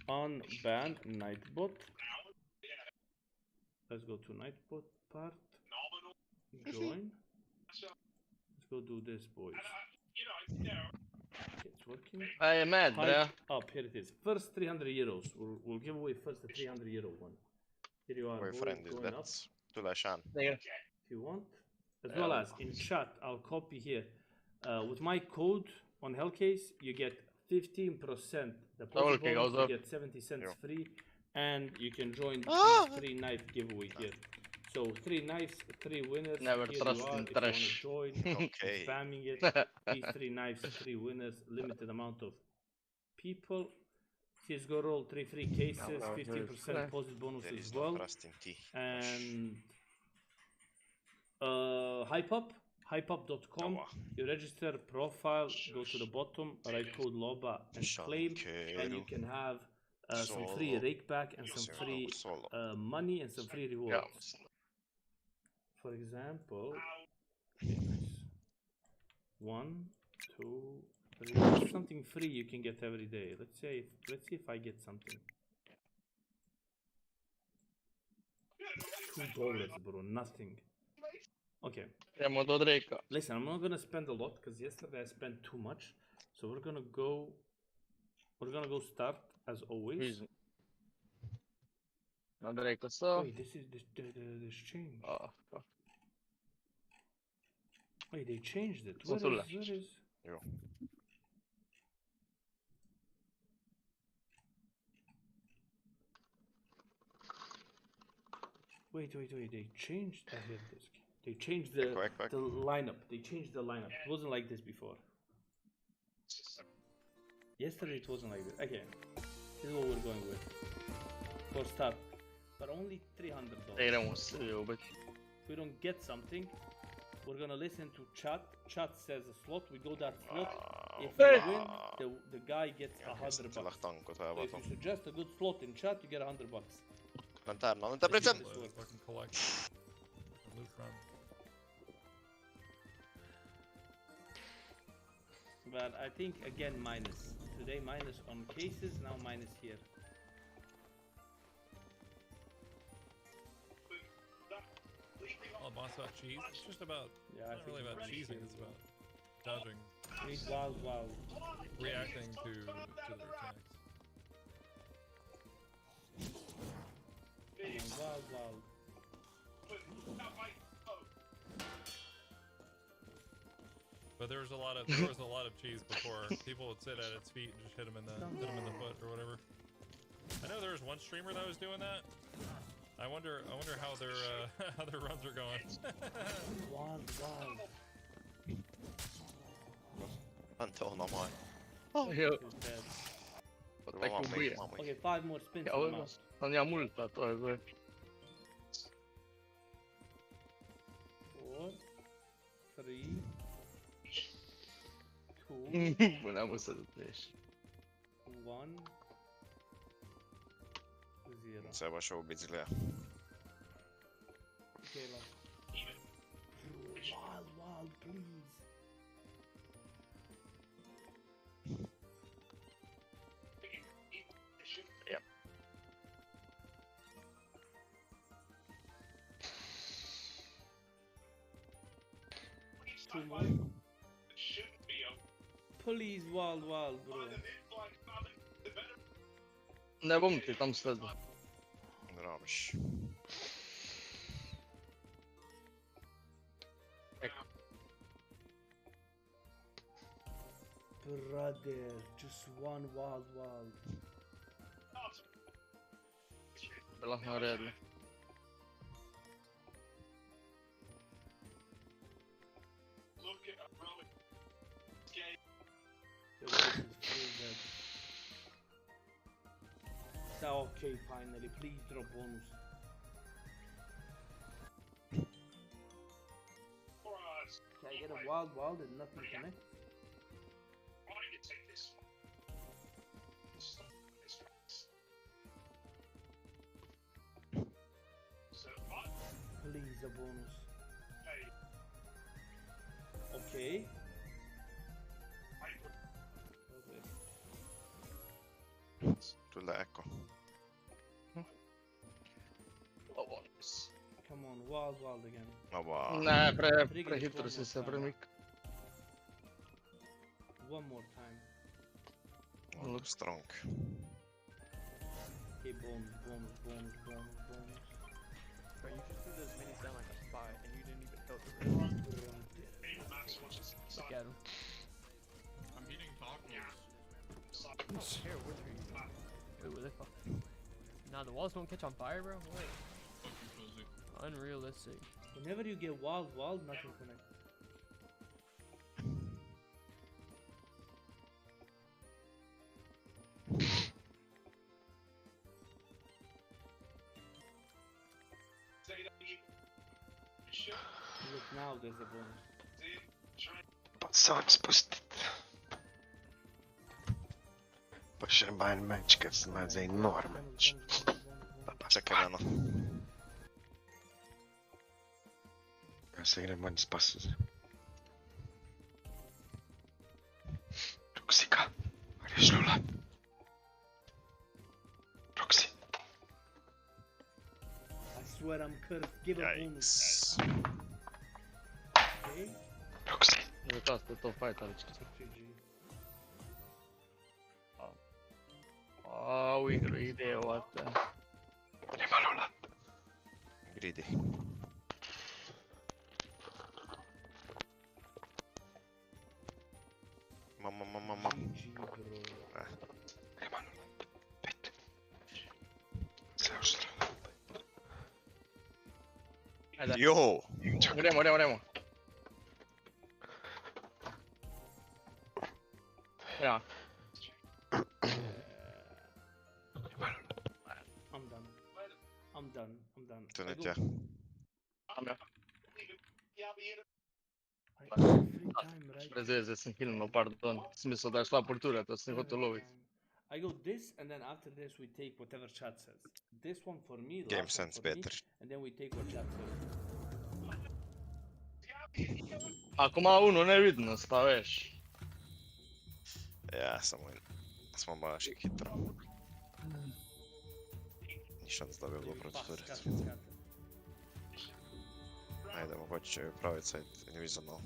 Unban Nightbot. Let's go to Nightbot part. Join. Let's go do this, boys. Okay, it's working. I am mad, bro. Up, here it is. First 300 euros. We'll give away first the 300 euro one. Here you are. Boyfriend is that. Tulashan. If you want. As well as in chat, I'll copy here. With my code on Hellcase, you get 15% deposit bonus, you get 70 cents free, and you can join the 3 knife giveaway here. So 3 knives, 3 winners. Never here trust you are. in If you trash. want to join, Okay. spamming it. These 3 knives, 3 winners, limited amount of people. CSGO roll 3 free cases, 15% deposit bonus as well. And hypeup.com, you register profile, go to the bottom, write code LOBA and claim, and you can have some free rake back and some free money and some free rewards. For example, 1, 2, 3, something free you can get every day. Let's see if I get something. $2, bro, nothing. Okay. Listen, I'm not gonna spend a lot because yesterday I spent too much. So we're gonna go start as always. Wait, this changed. Wait, they changed it. Where is? Wait, they changed this. They changed the lineup. They changed the lineup. It wasn't like this before. Yesterday it wasn't like this. Okay, this is what we're going with. For start, but only $300. If we don't get something, we're gonna listen to chat. Chat says a slot. We go that slot. If we win, the guy gets $100. So if you suggest a good slot in chat, you get $100. But I think again minus. Today minus on cases, now minus here. All the boss about cheese? It's just about, not really about cheesing, it's about dodging. Wild. Reacting to their attacks. Wild. But there was a lot of cheese before. People would sit at its feet and just hit him in the foot or whatever. I know there was one streamer that was doing that. I wonder how their runs are going. Wild. Until no more. Joo. Okay, 5 more spins. On ihan multaa toi voi. 4, 3, 2, Minä muistan teistä. 1, 0. Se vaše ubit zlija. Okay, wild, please. Yep. Two more. Please, wild, bro. Ne bombti tam sledda. Nraviš. Brother, just one wild. Pelasnaan reelle. Okay, finally, please drop bonus. Can I get a wild and nothing connect? Please, a bonus. Okay. Tulee ekko. Come on, wild again. No vaan. Nää prehitturisessa premikka. One more time. Look strong. Okay, bonus. Bro, you just threw those minis down like a spy, and you didn't even tilt the ring. Look at him. I'm eating tacos. Here, where are you? Wait, where the fuck? Nah, the walls don't catch on fire, bro? What? Unrealistic. Whenever you get wild, nothing connects. Look, now there's a bonus. Пацан спустит. Пошибаем мальчиков с мазей нормач. Sekerano. Conseguirem muitos passos. Toxica. Reševalec. Proxy. I swear I'm cursed. Give a bonus. Okay. Proxy. Joo, taas tuo fightalitski. We greedy what the... Greedy. Mamma. Se on Ajde. Jo! Gremo. Ja. I'm done. Tunnen jag. Prezeze sam kilnuo, pardon. Smisao da je šla portura, to sam gotovo lovit. I go this, and then after this we take whatever chat says. This one for me, Game last one sense for me, better. and then we take what chat says. Ako ma uno ne vidno, staveš. Ja, smo baš hitro. Ni šans da bi bilo procedurirat. Ajdemo, hoći će praviti site individual.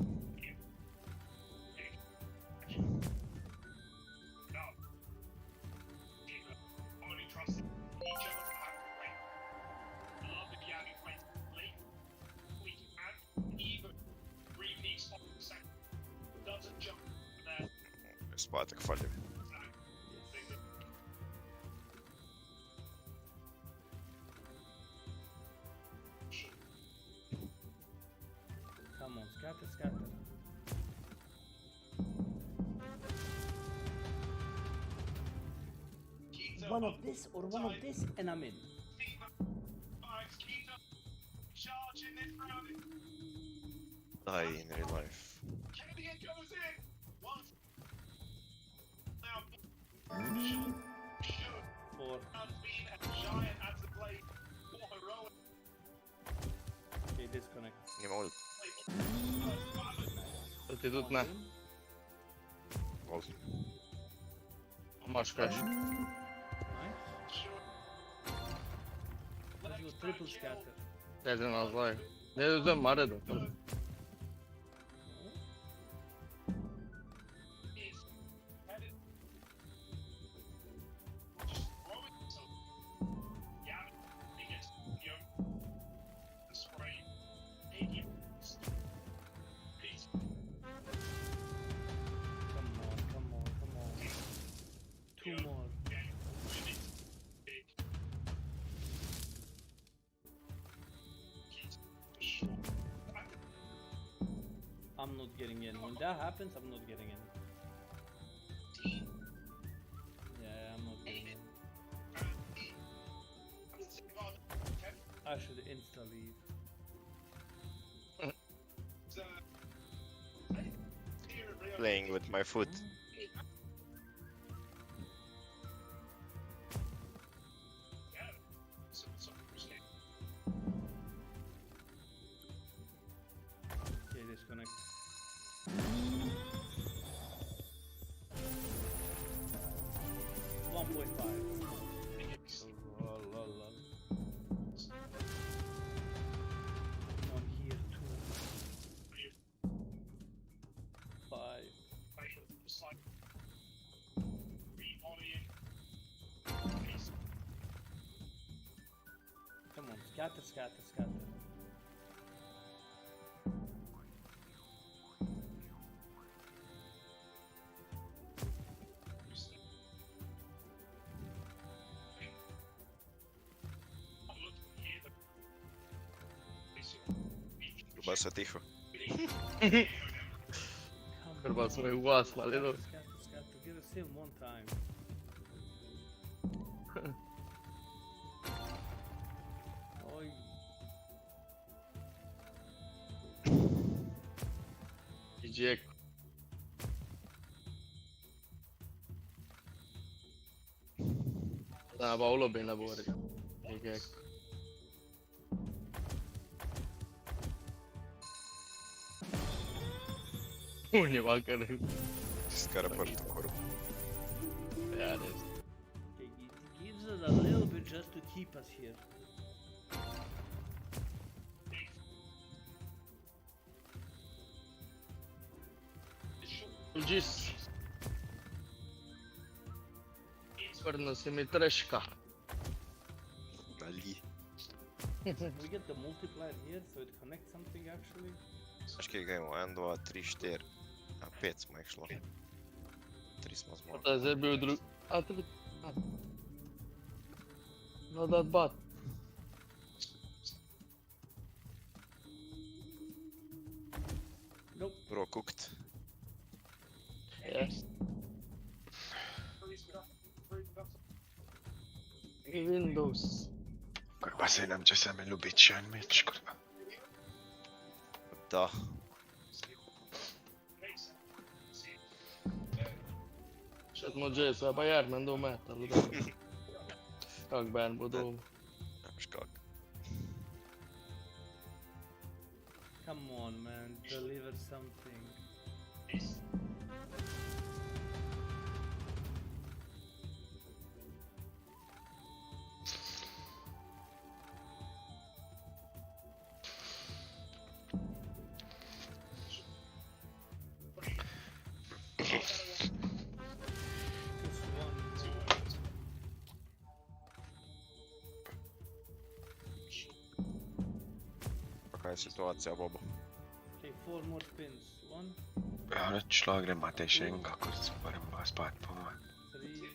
Spatek falio. Come on, scatter. One of this or one of this, and I'm in. Die in real life. Okay, disconnect. Nie ma ult. To ti тут ne. Ult. Maš crash. Let's go triple scatter. Jedem na zlaj. Ne uzem Maredo. Come on. 2 more. I'm not getting in. When that happens, I'm not getting in. Yeah, I'm not getting in. I should insta leave. Playing with my foot. Okay, disconnect. $1.5. One here, 2. 5. Come on, scatter. Chyba se ticho. Chyba sobie ułasła, ale no. Scatter. Give us him one time. Oj. Idzie. Da, Paolo ben lavori. Idzie. Nie ma kary. Skaraportu korbu. Ja, it is. Okay, it gives us a little bit just to keep us here. Gis. Svrno si mi treška. Ali. We get the multiplier here, so it connects something actually. Znaš kaj ga imamo? 1, 2, 3, 4. A 5 smo ih šlo. 3 smo zmogli. Da je zdaj bil drug... A, 3... No da bat. cooked. Yes. Windows. Kurwa, synam czasami lubić się mieć, kurwa. Da. Chat mă Jay, să apă iar, n-am două metal, da. Как бен буду. Skak. Come on, man, deliver something. Какая ситуация, Боба? Okay, 4 more spins. 1, Ja nyt slagren mä tein Shenga, kun se parempaa spat på mig. 3.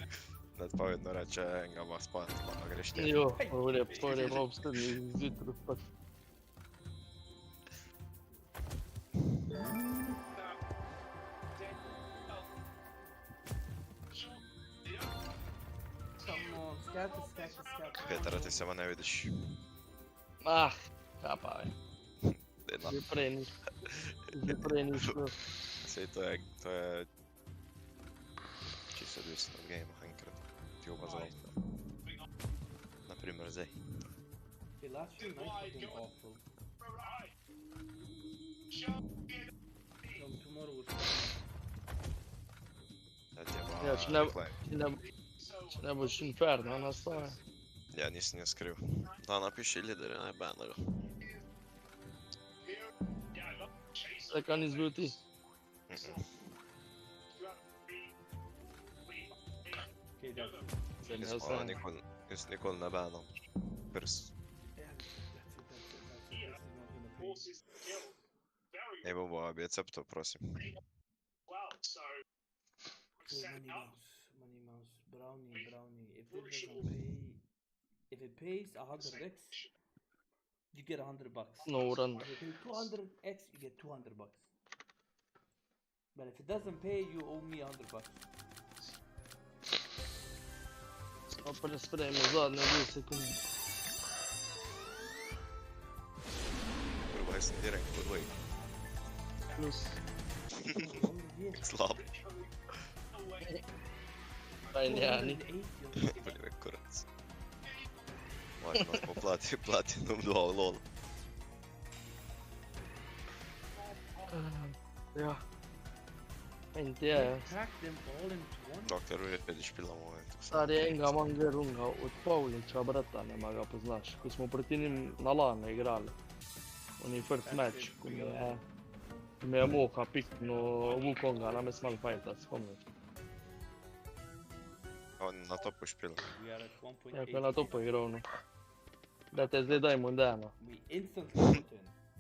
Net povjedno reče Enga ma spatila, a greš ti. Jo, ovdje je obstani zjutraj spat. Come on, scatter. Petra, ti se ma ne vidiš. Ah, kapaj. Dena. Že prej nišlo. Sej to je čisto odvisno od gamea, enkrat ti oba zvolite. Naprimer zdaj. Okay, last few nights have been awful. Tomorrow was Ja, če ne boš inferno nastaje. Ja, nisem ga skriv. Da, napiši lidere, ne bana ga. Zdaj, kaj nisi bil ti? Jaz nikoli ne banam. Prst. Ej, Bobo, a bi receptov, prosim. Money mouse, brownie. If it pays 100x, you get $100. No run. If it pays 200x, you get $200. But if it doesn't pay, you owe me $100. Opet sprejmo zadnje 2 sekunde. Prvaj sem direkt po dvojk. Plus. Slab. Kaj njani. Bolje kurac. Možno smo platinom 2 lol. Ja. Men det är... Doktor Urepedi špila momentu. Stari Enga Mangerunga od Paulića brata nema ga poznaš. Koji smo proti njim na lane igrali. Oni first match koji me je Moka pikno Wukonga na me smal fajta, spomniš. On na topu špila. Ja, koji je na topu igrao ono. Da te zdaj dajmo dana.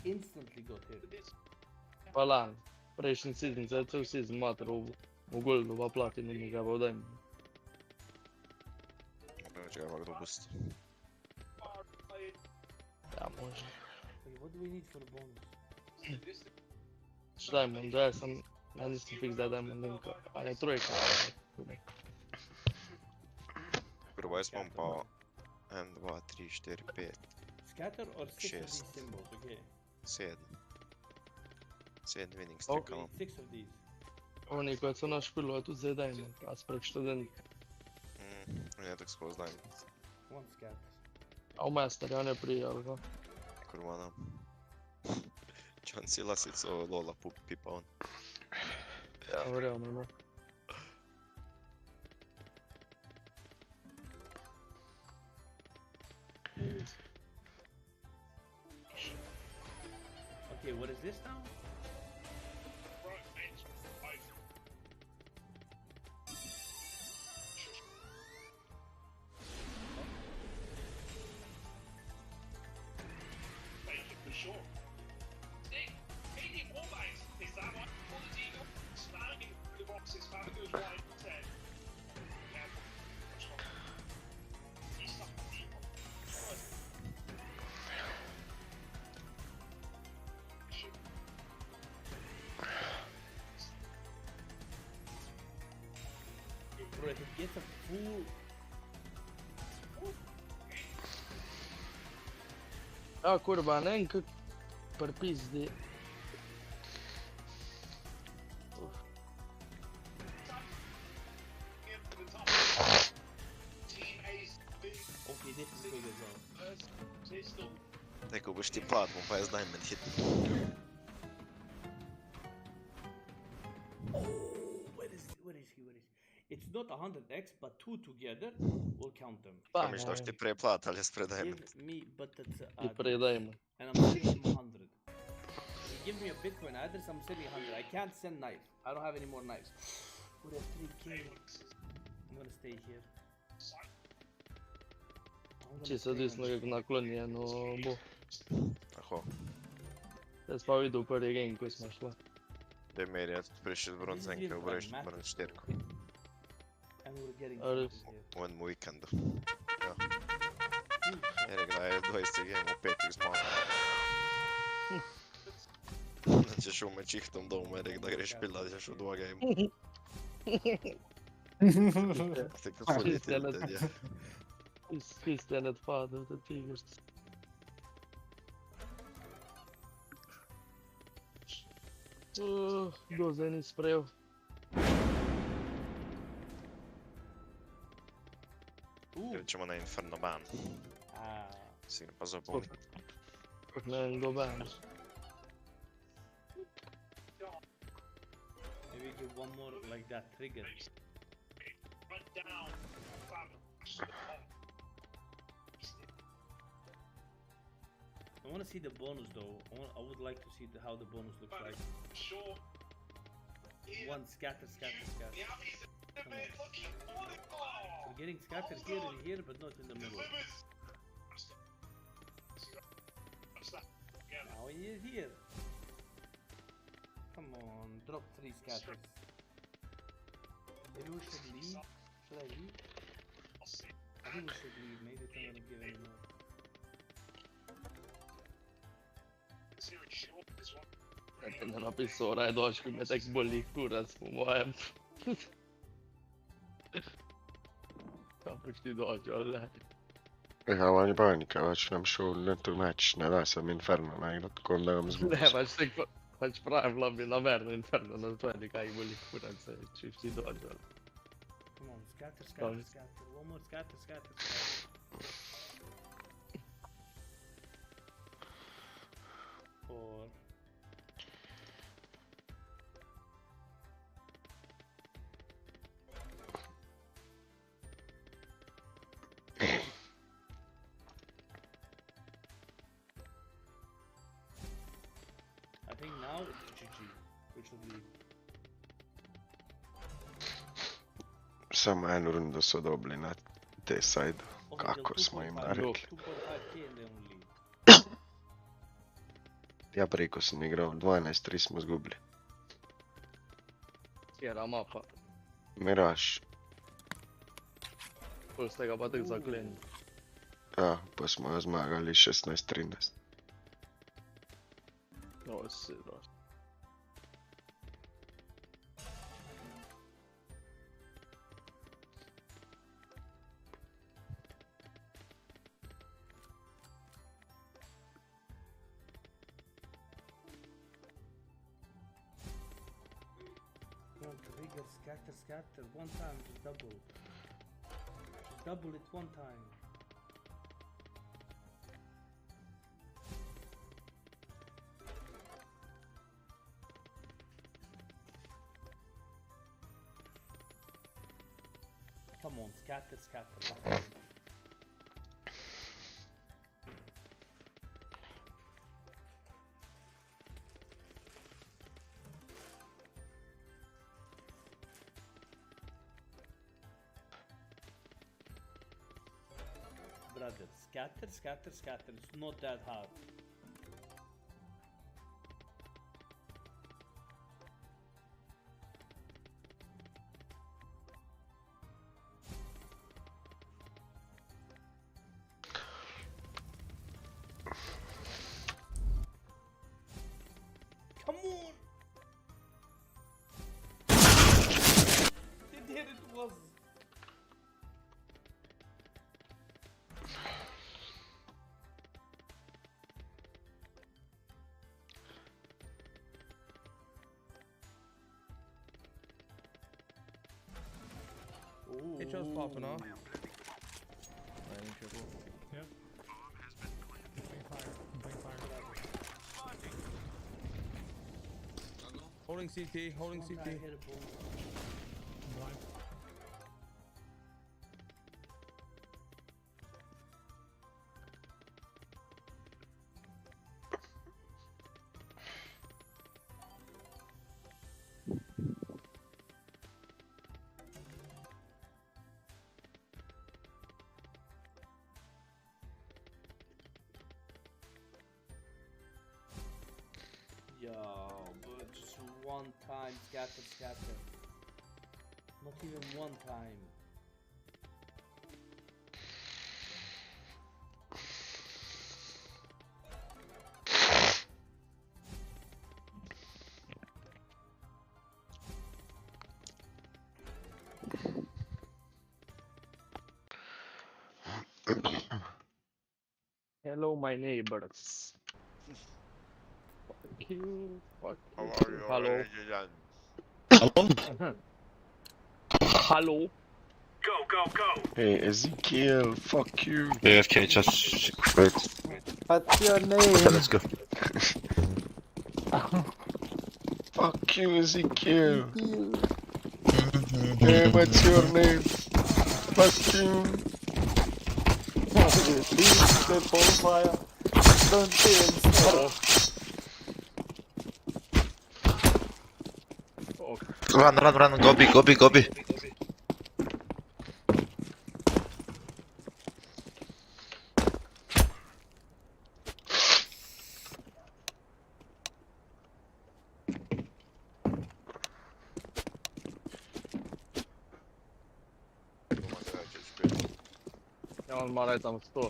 Instantly got hit. Pa lan. Prejšnji season, zdaj cel season mater v goldu pa platinu mi ga bo dajmo. Če ga pa kdo pusti. Ja, može. What do we need for bonus? Dajmo, da ja sam, ja nisam fiks da dajmo linka, a ne trojka. Prvo jaz imam pa 1, 2, 3, 4, 5, Scatter or 6 of these 6, symbols, okay? 7. 7 winning streak imam. 6 of these. Oni koji su naš pilova tu zdaj dajmo, a sprek študent. On je tak skozi dajmo. One scatter. A u master, ja ne prije, ali ga? Kurva nam. John si lasico lola pipa on. Ja, realno, no. Okay, what is this now? Sure. Stick, Katie Warbags, is that one? Quality spamming the boxes, spam goes wide for 10. Yeah. He's stuck with the if it gets a full... A kurva, nenka par pizdi. Okay, this is big as well. Neko boš ti platform pa je diamond hit. Oh, where is he? It's not 100x, but 2 together will count them. Pa mi što ti pre plat, ali spre diamond. Give me, but that's I pre diamond. and I'm sending him 100. He give me a Bitcoin address, I'm sending 100. I can't send knife. I don't have any more knives. We have 3k. I'm gonna stay here. Če se desno je naklonjeno bo. Aho. Te smo videl prvi game koji smo šla. Da je Merija prišli bronzenke u bronštirku. And we're getting Ali? U jednom vikendu. Ja. Jer igraje 20 game u 5x malo. Da ćeš ume čihtom doma jer da greš pila, da ćeš u 2 game. Tako politi ljudje. Kristianet fader till Tigers. Dozen i spreo. Ili ćemo na Inferno ban. Sine pa zabuni. Ne, go ban. Maybe give one more like that trigger. Run down. I want to see the bonus though. I would like to see how the bonus looks like. Sure. One scatter. Come on. We're getting scattered here and here, but not in the middle. Now he is here. Come on, drop 3 scatters. Maybe we should leave. Should I leave? I think we should leave. Maybe it's not gonna give any more. Että napisoo näin 20 bolli kuras mu mojem. Kapıştı dođole. Ega ma nii paanika, vaatasin enam show lentul match, näed asja Inferno näinud 3 tagamas. Ne, vaig praegu läbi Laverna Inferno, nad tuli kai bolli kuras, čipsi dođole. Come on, scatter. One more scatter. Four. I think now it's GG. We should leave. Samo jednu rundu su dobili na T-side. Kako smo im narekli. 2.5k and then we leave. Ja preko sam igrao, 12-3 smo zgubili. Era mapa. Mirage. Poslije ga pa tek zaklenili. Ja, pa smo ga zmagali 16-13. No, si, da. Trigger, scatter. One time, just double. Just double it one time. Come on, scatter. Brother, scatter. It's not that hard. Come on! There it was! just popping off. Yep. Bring fire. Bring fire. Holding CT, holding CT. Blind. Yo, but just one time scatter. Not even one time. Hello, my neighbors. Fuck you. Fuck How you. are you? Hello. Hello? Hello. Go. Hey, Ezekiel, fuck you. AFK, just wait. What's your name? Okay, let's go. Fuck you, Ezekiel. Hey, what's your name? Fuck you. Please step on fire. Don't kill. Run, go B. Ja, on ma laitan sto.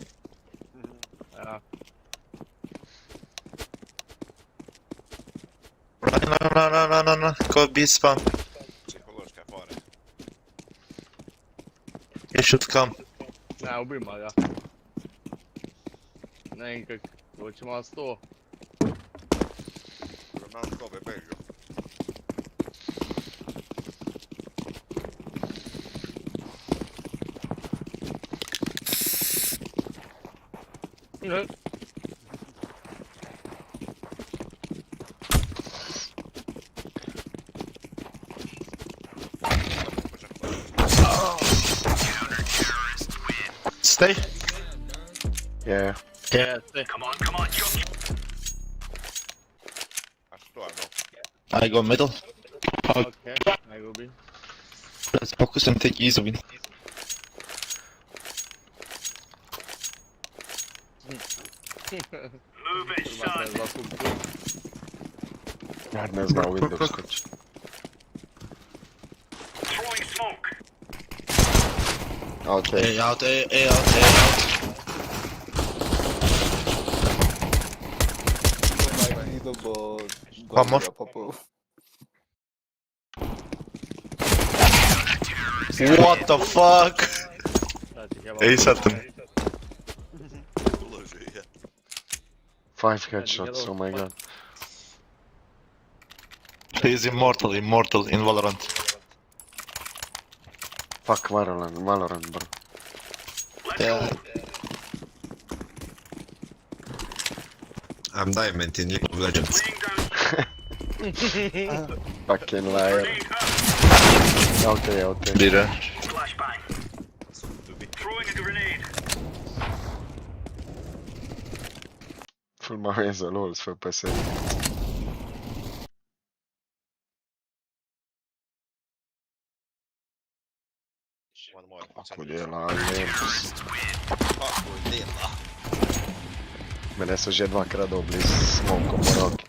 Ja. Run. Go B spam. You should come. Ne, ubijma ga. Ne, kak, to će ma sto. Ne. Stay. Yeah. Yeah, stay. Come on, I go middle. Okay, I go B. Let's focus and take easy win. Move it, son. Ja ne znam Windows skoči. Throwing smoke. Out A out. One more. What the fuck? Ace at them. 5 headshots, oh my god. He's immortal in Valorant. Fuck Valorant, bro. Yeah. I'm Diamond in League of Legends. Fucking liar. Out. Did I? Flashbang. Throwing a grenade. Filmar ez a LOL för PC. Akkor dela alliance. Men è så jedva credo bli smoke po roki.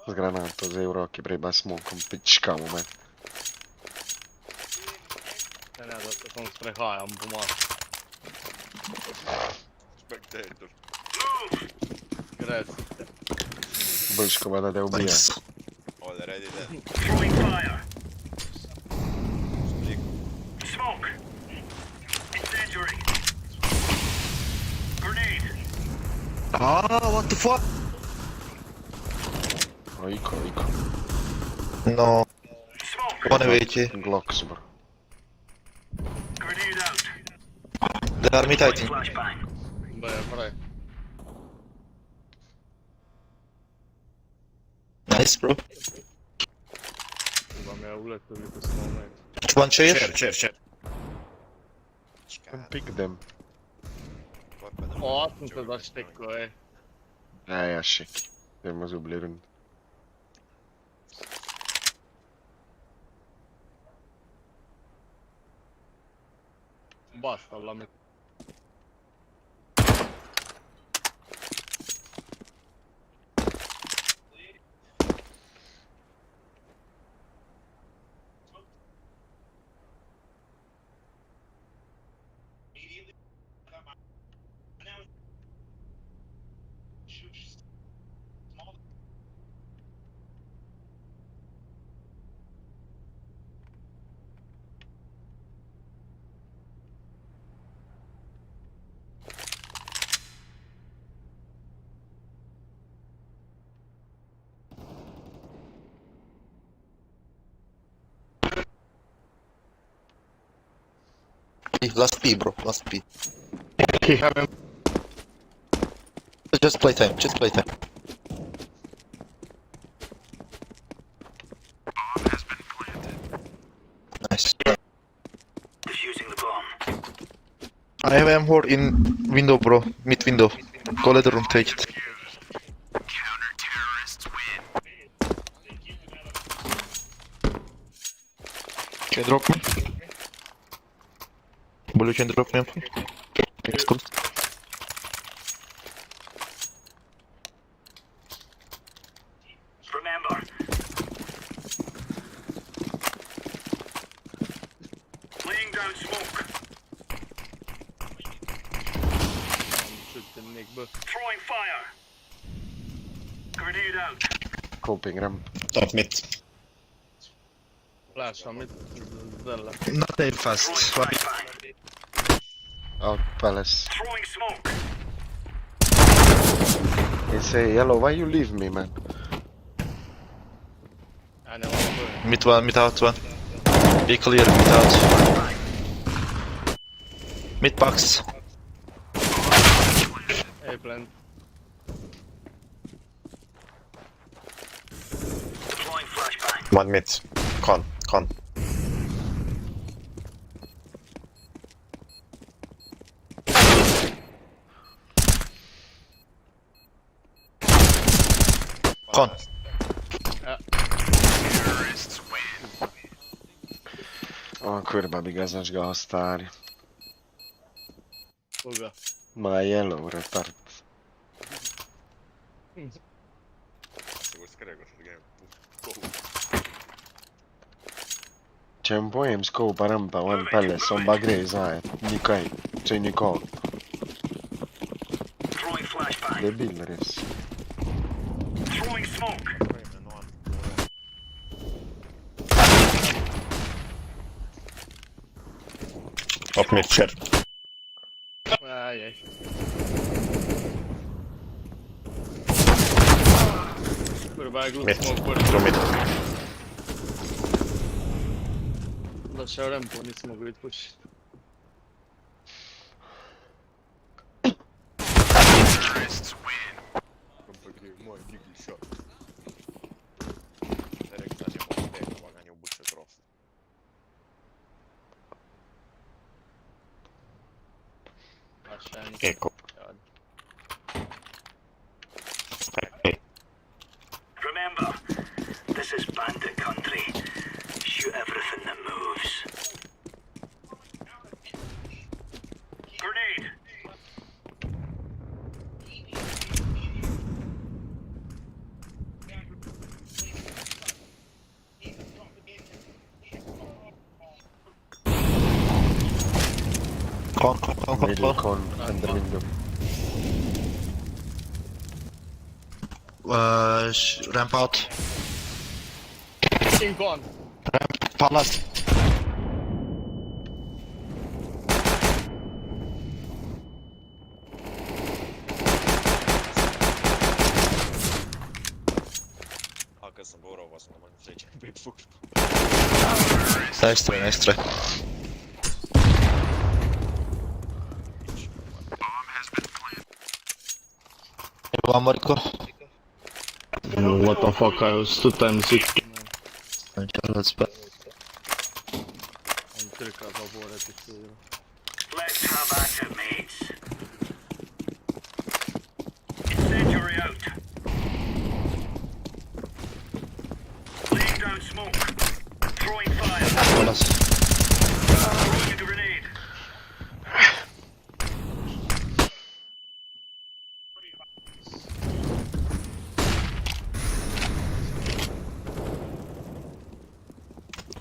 S granato za roki preba smoke pička mu me. Ne, zato sam sprehajam po masu. Spectator. Grazie. Brško vada da ubija. Already dead. Throwing fire. Smoke. Incendiary. Grenade. What the fuck? Iko. No. Smoke. One AWP. Glocks, bro. Grenade. They are mid, I think. Nice, bro. One chair? Chair. Pick them. O, atunci te daš teklo, Jašek. Idemo zubli rund. Basta la mea. Last P, bro. Last P. Just play time. Nice. Defusing the bomb. I have M4 in window, bro. Mid window. Go let the room, take it. Can you drop me? Blue, can you drop me? Excellent. Remember. Laying down smoke. Throwing fire. Grenade out. Coping ramp. Top mid. Flash on mid. Not very fast. Out palace. Throwing smoke. He say, yellow, why you leave me, man? Mid one, mid out one. Be clear, mid out. Mid box. A plan. Deploying flashbang. One mid. Con. Con. O kurwa, bigazasz go stary. Koga? Ma yellow, retard. C'è un poem scopa rampa, one palace, on bagreza, nikaj, c'è nikon. Throwing flashbang. Debil res. Throwing smoke. Top mid chair. Aj. Kurwa, jak Mid. smoke Through mid. Zaczął rempo, nic mogę wypuścić. Ecco. Remember, this is bandit country. Shoot everything that moves. Grenade. Middle con, under window. Ramp out. King con. Ramp palace. Nice try. One more go. What the fuck, I was 2 times hit. That's bad. Let's have at it, mates. Incendiary out. Laying down smoke. Throwing fire. Throwing a grenade.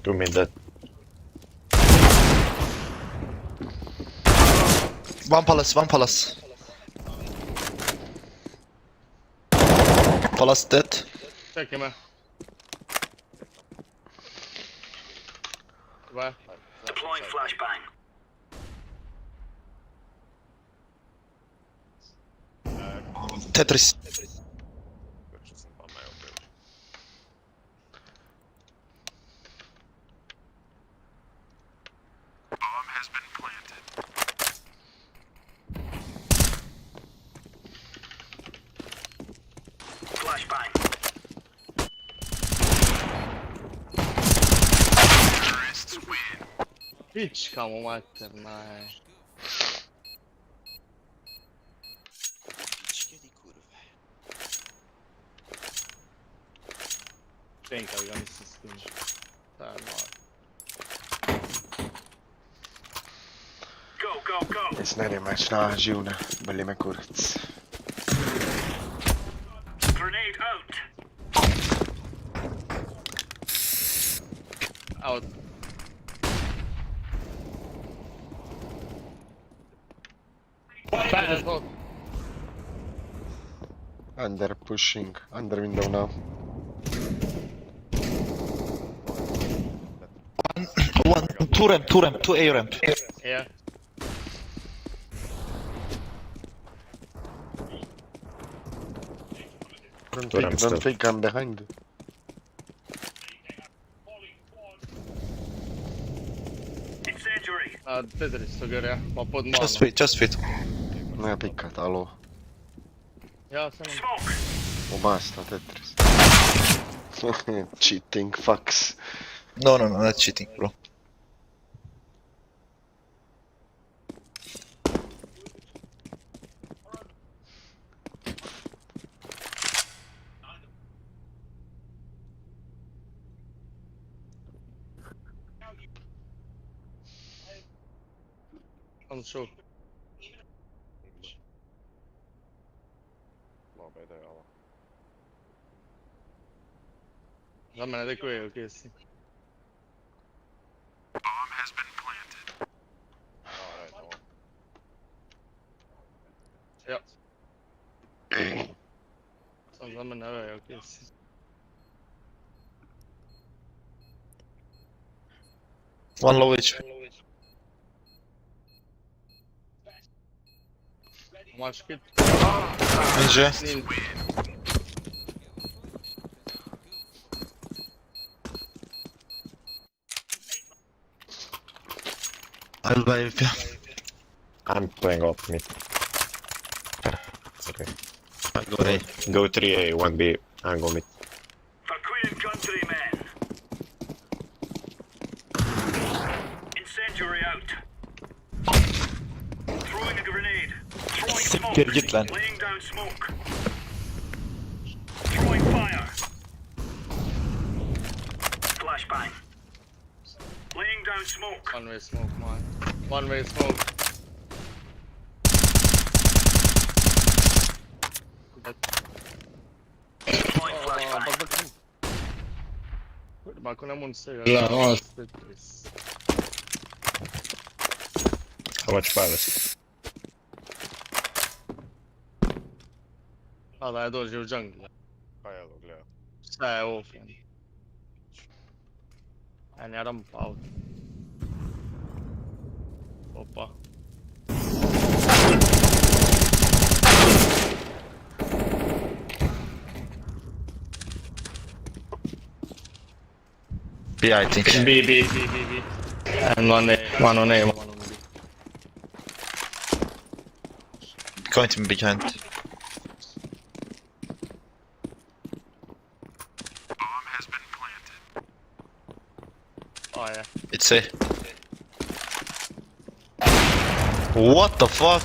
Do me that. One palace, one palace. Palace dead. Check him out. Where? Deploying flashbang. Tetris. Bomb has been planted. Flashbang. Terrorists win. Hiç kalmamakdır nay. Tänk att jag missar stund. Där var. Go, go, go. Snäri match na živne, boli me kurac. Grenade out. Out. Fast out. Under pushing, under window now. Two ramp, 2 A ramp. Yeah. Don't think I'm behind. Incendiary. Tetris, så går jag. Bara på en man. Just wait. No ja pikkat, alo. Ja, sen. Smoke. Omasta Tetris. Cheating fucks. No, not cheating, bro. I'm sure. Damn, det går ju okej. Bomb has been planted. Ja. Damn, det är okej. One low HP. Masz hit. ENG. I'll buy if you. I'm playing off mid. Okay. Go A. Go 3A, 1B, and go mid. For Queen and Country, men. Incendiary out. Throwing a grenade. Throwing smoke. Laying down smoke. Throwing fire. Flashbang. Laying down smoke. One way smoke, man. One way smoke. Deploying flashbang. Bara kunna monster. How much palace? Ja, det är dåligt ur jungle. Ja, jag låg löp. Så är jag off igen. En jag rampar out. Hoppa. B, I think. B. And one on A. Going to be behind. C. What the fuck?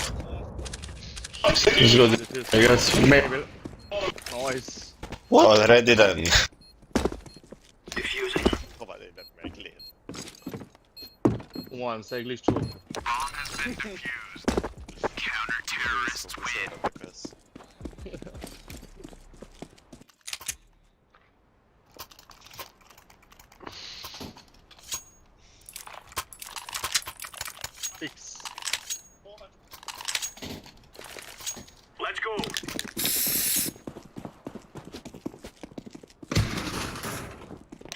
It's good, I guess. Maybe. Nice. What? Already then. Diffusing. One, say glitch 2. Bomb has been defused. Counter-terrorists win. Fix. Let's go.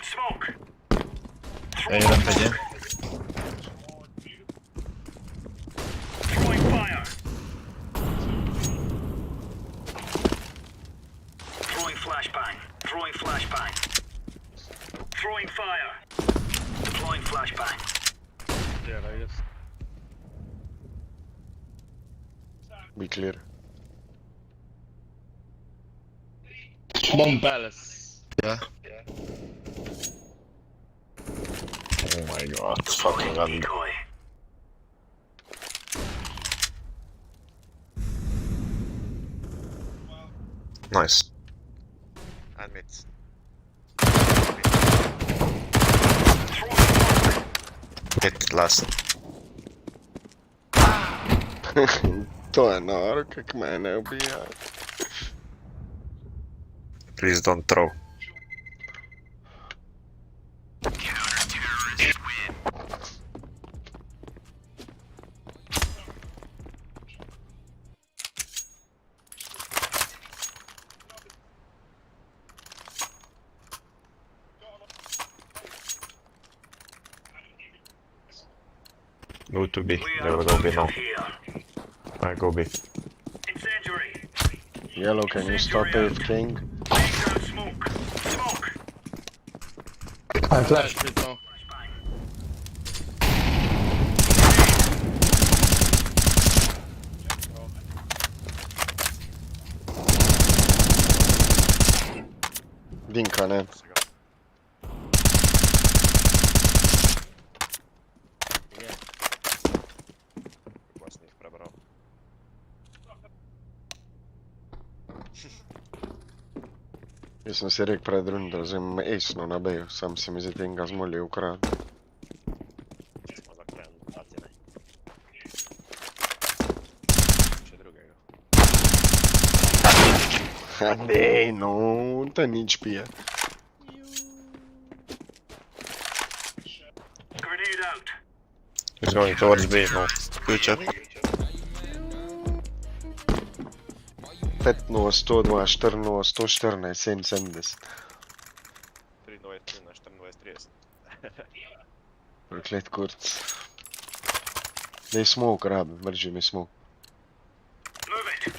Smoke. Throwing fire. Throwing flashbang. Throwing flashbang. Throwing fire. Deploying flashbang. Yeah, I guess. Be clear. Bomb palace. Yeah. Oh my god, it's fucking under. Decoy. Nice. And mid. Hit last. To je noro, kak mene ubija. Please don't throw. Counter-terrorists win. Go to B. They will go B now. I go B. Incendiary. Yellow, can you stop it, King? Smoke. Smoke. I flashed it now. Dinka, ne? Jaz sem si rekel pred rundo, vzem esno na B-ju, sam si mi za tega zmolil ukradel. Ne, no, to nič pije. Grenade out. He's going towards B now. Good job. 5-0, 102, 4-0, 114, 77. 3-23 na 24-30. Proklet kurc. Daj smoke rabi, vrži mi smoke. Move it.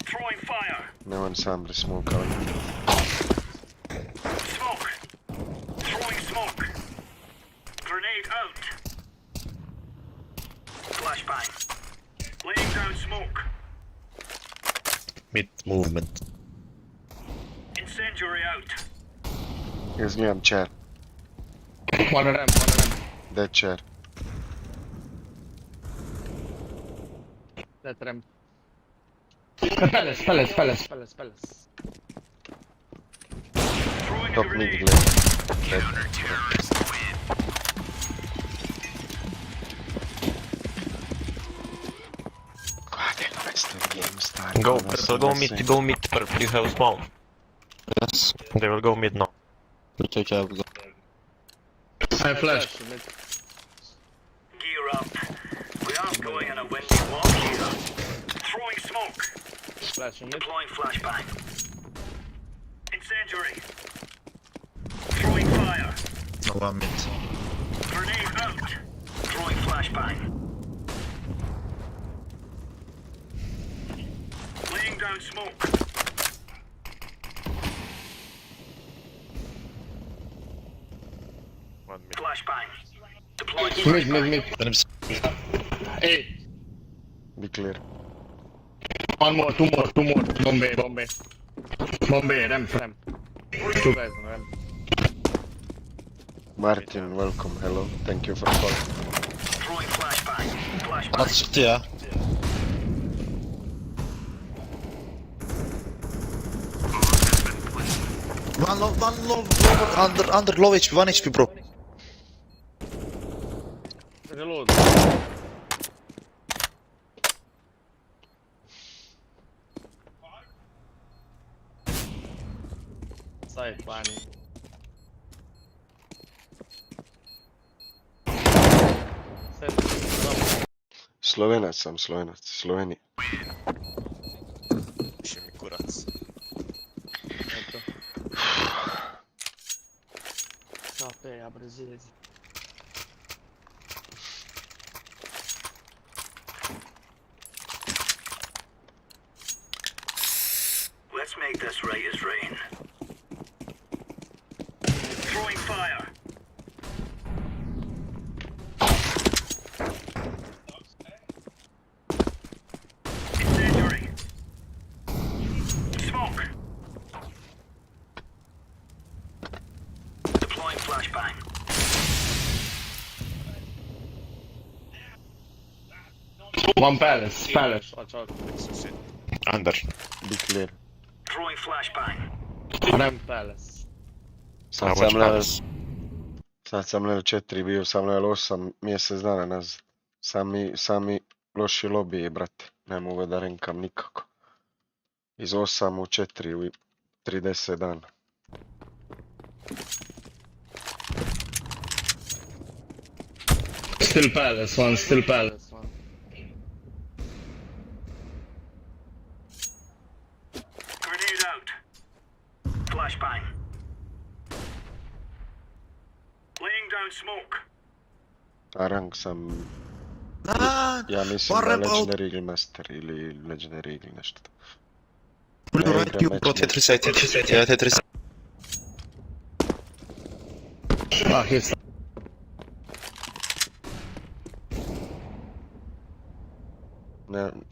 Throwing fire. Ne on sam brez smoke, ali. Smoke. Throwing smoke. Grenade out. Flashbang. Laying down smoke. Mid movement. Incendiary out. Jaz gledam chair. One ramp. Dead chair. That ramp. Palace. Top mid gled. Dead. Go mid, purple, you have spawn. Yes, they will go mid now. Take care, go. I flash. Gear up. We aren't going on a windy walk here. Throwing smoke. Flashing mid. Deploying flashbang. Incendiary. Throwing fire. No one mid. Grenade out. Throwing flashbang. Laying down smoke. One mid. Flashbang. Deploying Mid. Hey. Be clear. One more, two more. Bomb, ramp. Two guys on ramp. Martin, welcome, hello, thank you for calling. Throwing flashbang. Flashbang. At çıktı ya. One low, under low HP, 1 HP bro. Reload. Side planning. Slovenac sam, Sloveni. Še mi kurac. Eto. Kafe, ja Brazilec. Let's make this right as rain. Throwing fire. Incendiary. Smoke. Deploying flashbang. One palace. Watch out. Under. Be clear. Throwing flashbang. Ram palace. Sad sam level 4, bio sam level 8 mjesec dana nazad. Sami loši lobiji, brate. Ne mogu da renkam nikako. Iz 8 u 4 u 30 dana. Still palace one. Grenade out. Flashbang. Laying down smoke. Rank sam... Ja mislim da Legendary Eagle Master ili Legendary Eagle nešto. Right you bro, Tetris side, ja Tetris. He's...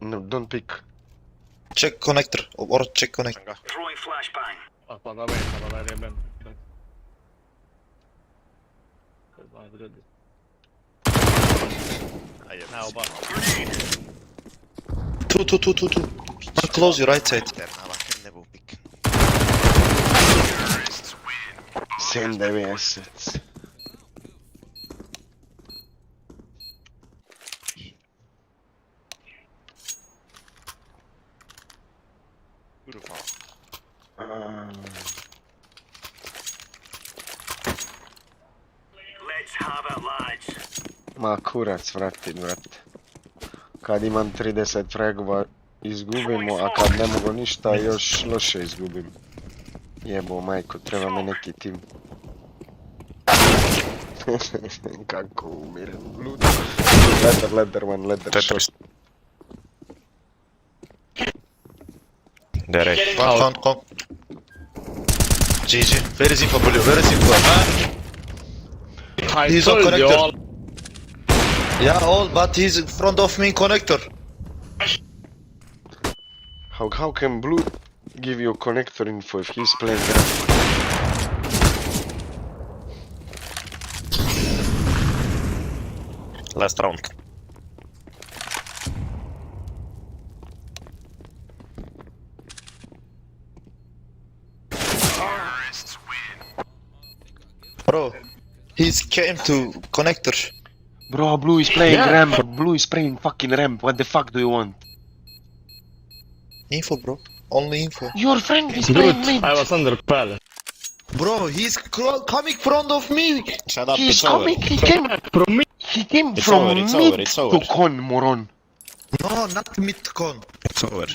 No, don't pick. Check connector, or check connector. Throwing flashbang. Aspetta, ben. Now, but... Grenade. Two. Close your right side. Send away assets. Let's have it, lads. Ma kurac, vrati. Kad imam 30 fragova izgubimo, a kad ne mogu ništa još loše izgubim. Jebo majko, treba me neki tim. Kako umirem, ludo. Ladder one shot. Dere. Con. GG. Where is info, Bully? He's on connector. Yeah, all, but he's in front of me connector. How can Blue give you connector info if he's playing that? Last round. Bro, he's came to connector. Bro, Blue is playing ramp. Blue is playing fucking ramp. What the fuck do you want? Info, bro. Only info. Your friend is playing mid. I was under palace. Bro, he's coming front of me. Shut up, He's it's coming. over. He came From me. He came It's from over, mid it's over, it's over. to con, moron. No, not mid-con. It's over.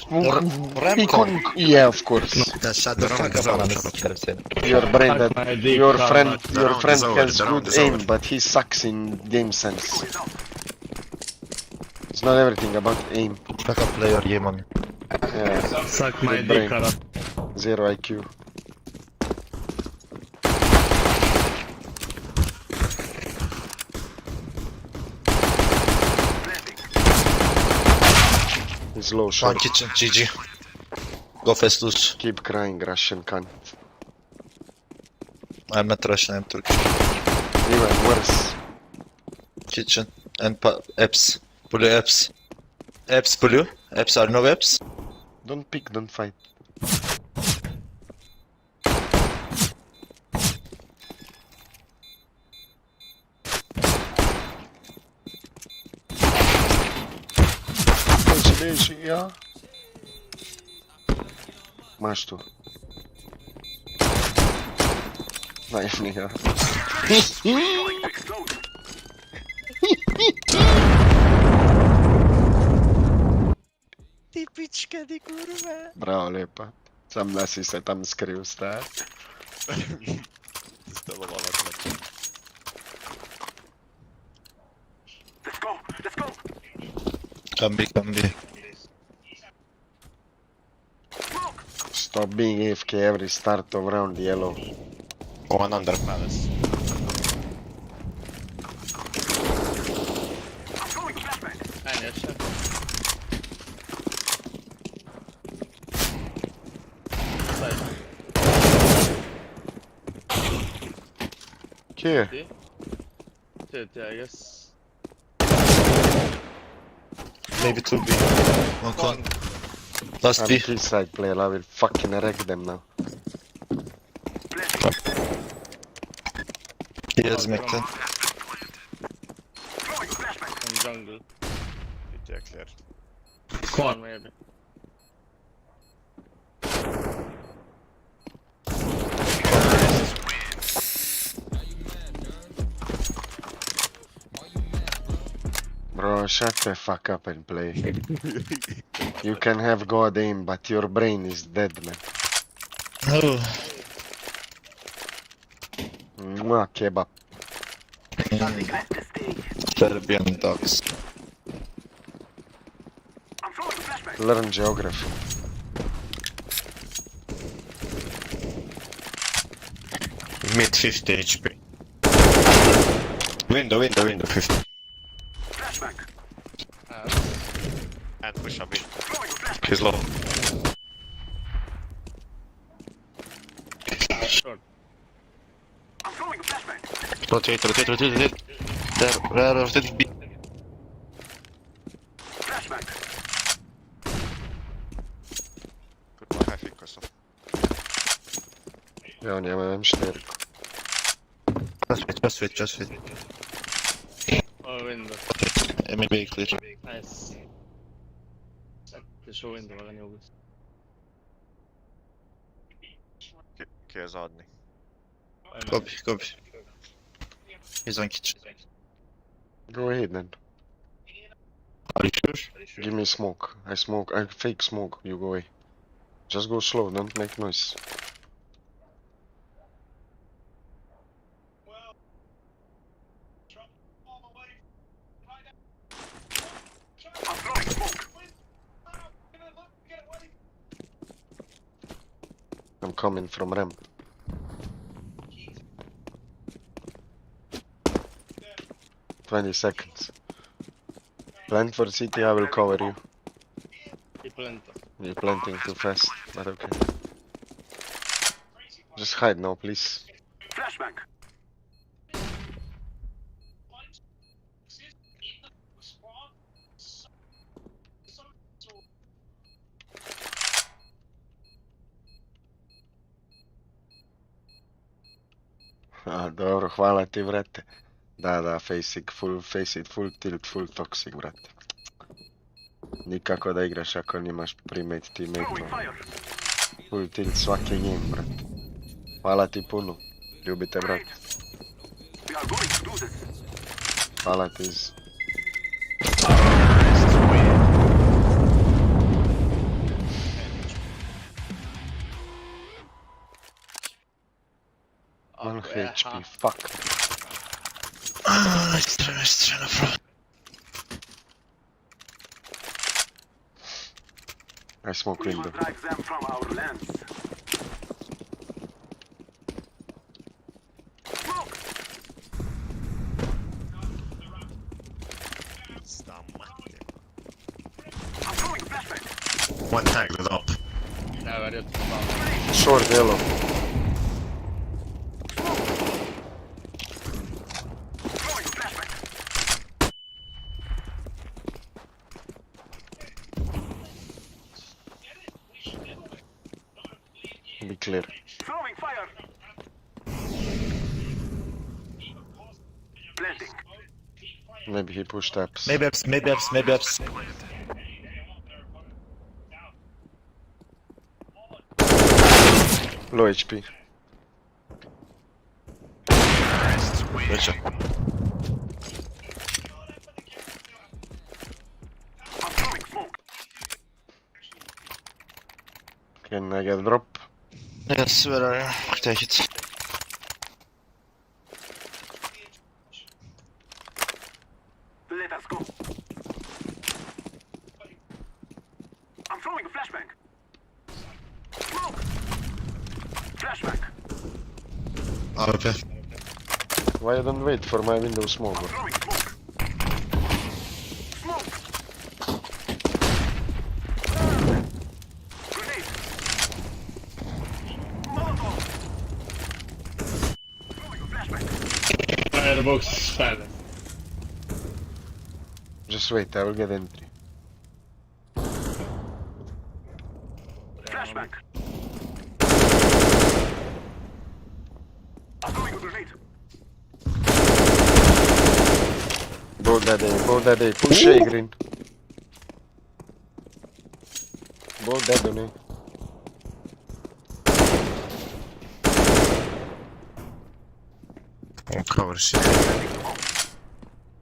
Ramp-con. Yeah, of course. Shut the fuck up. Your brain that your friend is over, has the round good is aim, over. but he sucks in game sense. It's not everything about aim. Backup player, yeah, man. Yeah. Suck my Good dick, brain. Zero IQ. He's low One shot. kitchen, GG. Go fast loose. Keep crying, Russian cunt. I'm not Russian, I'm Turkish. Even worse. Kitchen and apps. Blue apps. Apps blue. Apps are no apps. Don't pick, don't fight. Beži, ja. Maš tu. Naivni, ja. Ti pička, ti kurva. Bravo, lijepa. Sam da si se tam skrio staj. Stalo ovako. Let's go. Come be. Stop being AFK every start of round, yellow. One under palace. En yaşa. Here. Shit, I guess. Maybe 2B. One con. Last B. I'm side player, I will fucking wreck them now. He has mid-10. On jungle. Lite clear. Con maybe. Bro, shut the fuck up and play. You can have god aim, but your brain is dead, man. Oh. Mwah, kebab. Serbian dogs. Learn geography. Mid 50 HP. Window 50. And push a bit. He's low. Short. Rotate. There, rotate B. Kurwa, hefiko są. Ja nie miałem 4. Just wait. Oh, window. Maybe clear. Nice. Ty show window, ale nie ubić. Kje zadnji. Copy. He's on kitchen. Go ahead then. Are you sure? Give me smoke. I fake smoke. You go away. Just go slow, don't make noise. I'm coming from ramp. "20 seconds. Plant for city, I will cover you." You're planting too fast, but okay. Just hide now, please. Flashback. Dobro, hvala ti, vrate. Da, face it, full tilt, full toxic, vrate. Nikako da igraš ako nimaš primate teammate. Full tilt svaki game, brate. Hvala ti puno. Ljubite, brate. Hvala ti iz... One HP, fuck. Nice try, no problem. I smoke window. One tag with up. Short yellow. Be clear. Throwing fire. Planting. Maybe he pushed apps. Maybe apps, maybe apps, maybe apps. Low HP. Gotcha. Can I get a drop? Yes, where are you? Take it. Let us go. I'm throwing a flashbang. Smoke. Flashbang. Okay. Why you don't wait for my window smoke? Throwing smoke. Smoke. Grenade. Molotov. Throwing a flashbang. Firebox fell. Just wait, I will get entry. Flashbang. I'm throwing a grenade. Go that day, push A green. Go that way. On cover shit.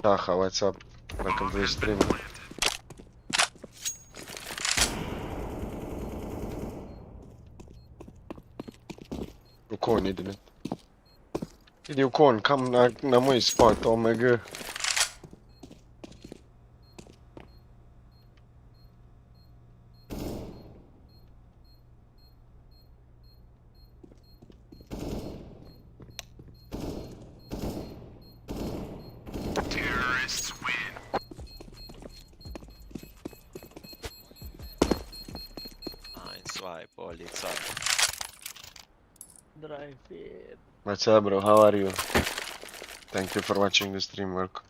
Taha, what's up? Welcome to the stream. U kon ide net. Idi u kon, kam na moj spot, OMG. Terrorists win. Polizei. Drive it. What's up, bro? How are you? Thank you for watching the stream, welcome.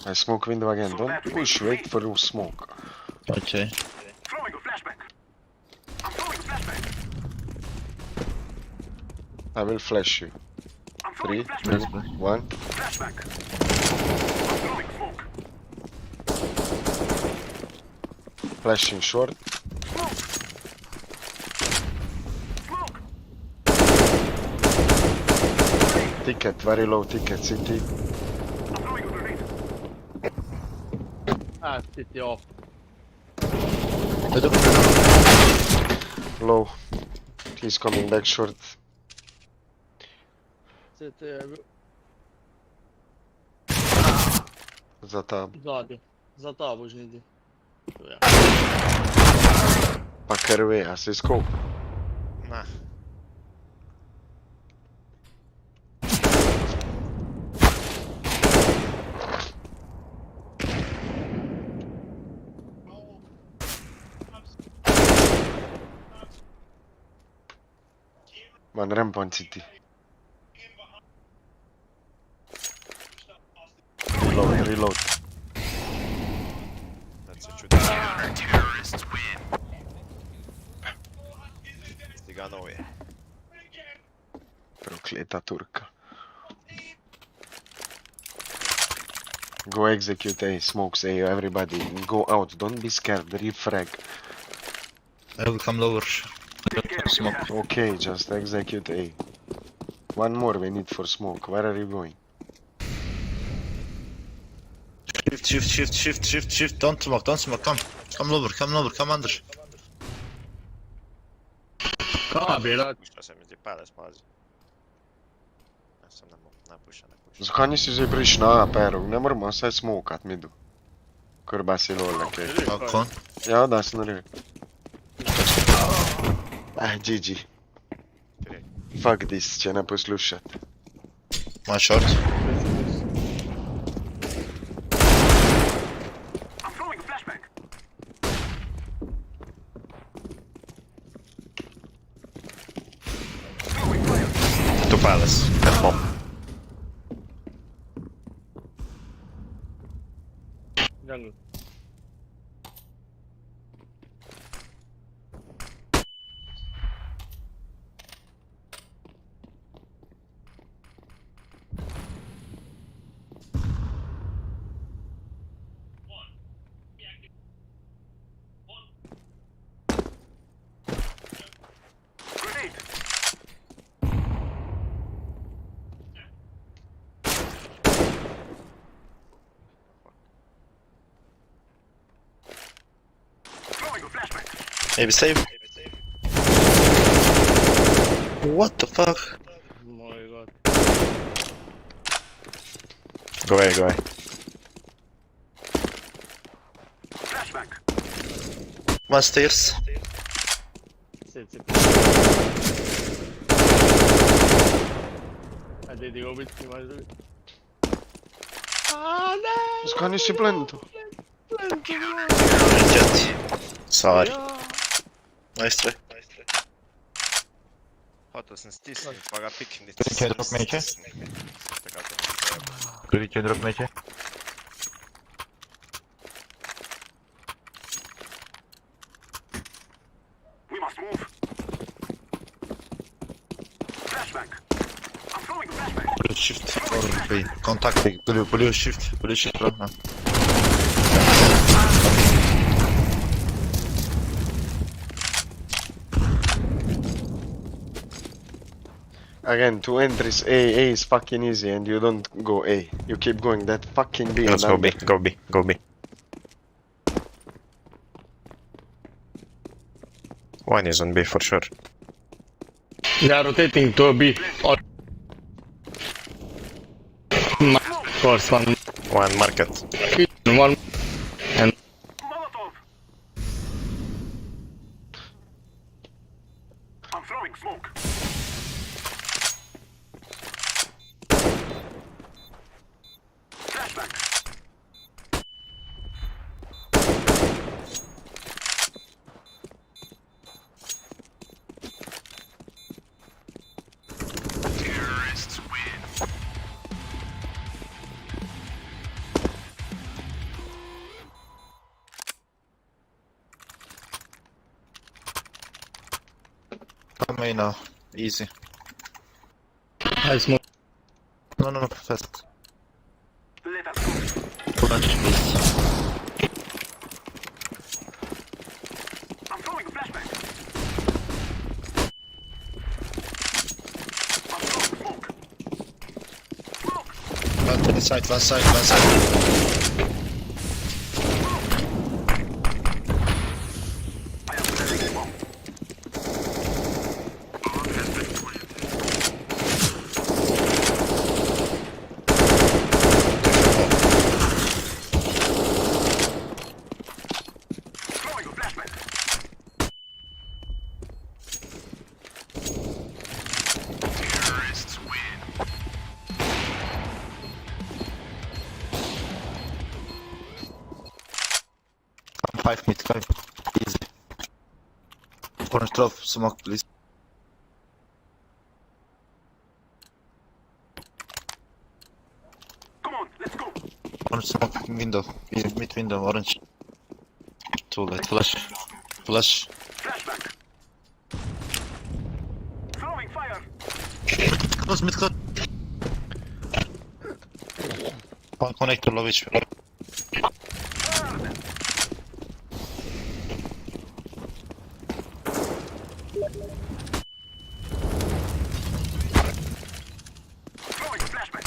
I smoke window again. Don't push, wait for you smoke. Okay. Throwing a flashbang. I'm throwing a flashbang. I will flash you. 3, 2, 1. Flashbang. I'm throwing smoke. Flashing short. Ticket, very low ticket, city. Ah, city off. Low. He's coming back short. City. Za tab. Zadi. Za tabu žnidi. Pa krve, a se scope. Na. One ramp on city. Reload, reload. That's a terrorists win. Stiganovi. Prokleta Turka. Go execute A, smokes A, everybody. Go out, don't be scared, refrag. I will come lower. Smoke. Okay, just execute A. One more we need for smoke. Where are you going? Shift. Don't smoke, come. Come lower, come under. Što se mi ti pale spazi. Ja sam napušan. Zakaj nisi zdaj prišel na A, Perov? Ne moramo vse smokat midu. Krba si lol, okej. Balkon? Ja, da sem naredil. GG. Fuck this, če ne poslušate. My short. I'm throwing a flashbang. To palace. At bomb. Jungle. Maybe save. What the fuck? Oh my god. Go away, go away. One stairs. Sit. Hadi digo bitti maçı. Ska ni se blento? Jet. Sorry. Nice try. Hotos'un stisni, pa ga pikni. Can you drop me here? Can you drop me here? We must move. Flashback. I'm throwing flashback. Blue shift. Or B. Contact blue shift. Blue shift run now. Again, 2 entries A. A is fucking easy and you don't go A. You keep going that fucking B. Let's go B, go B, go B. One is on B for sure. They are rotating to B. Or course one. One market. One. And I'm throwing smoke. Flashback. Terrorists win. Come in now. Easy. I smoke. No, fast. Let us go. Flash, please. I'm throwing a flashback. I'm throwing smoke. One to the side, one side. I am setting bomb. Bomb has been planted. Throwing a flashback. Terrorists win. I'm 5 mid, 5. Easy. Orange drop, smoke please. Come on, let's go. Orange smoke window. Mid window, orange. Too late. Flash. Flashback. Throwing fire. Mid close. One connector low HP. Throwing flashback.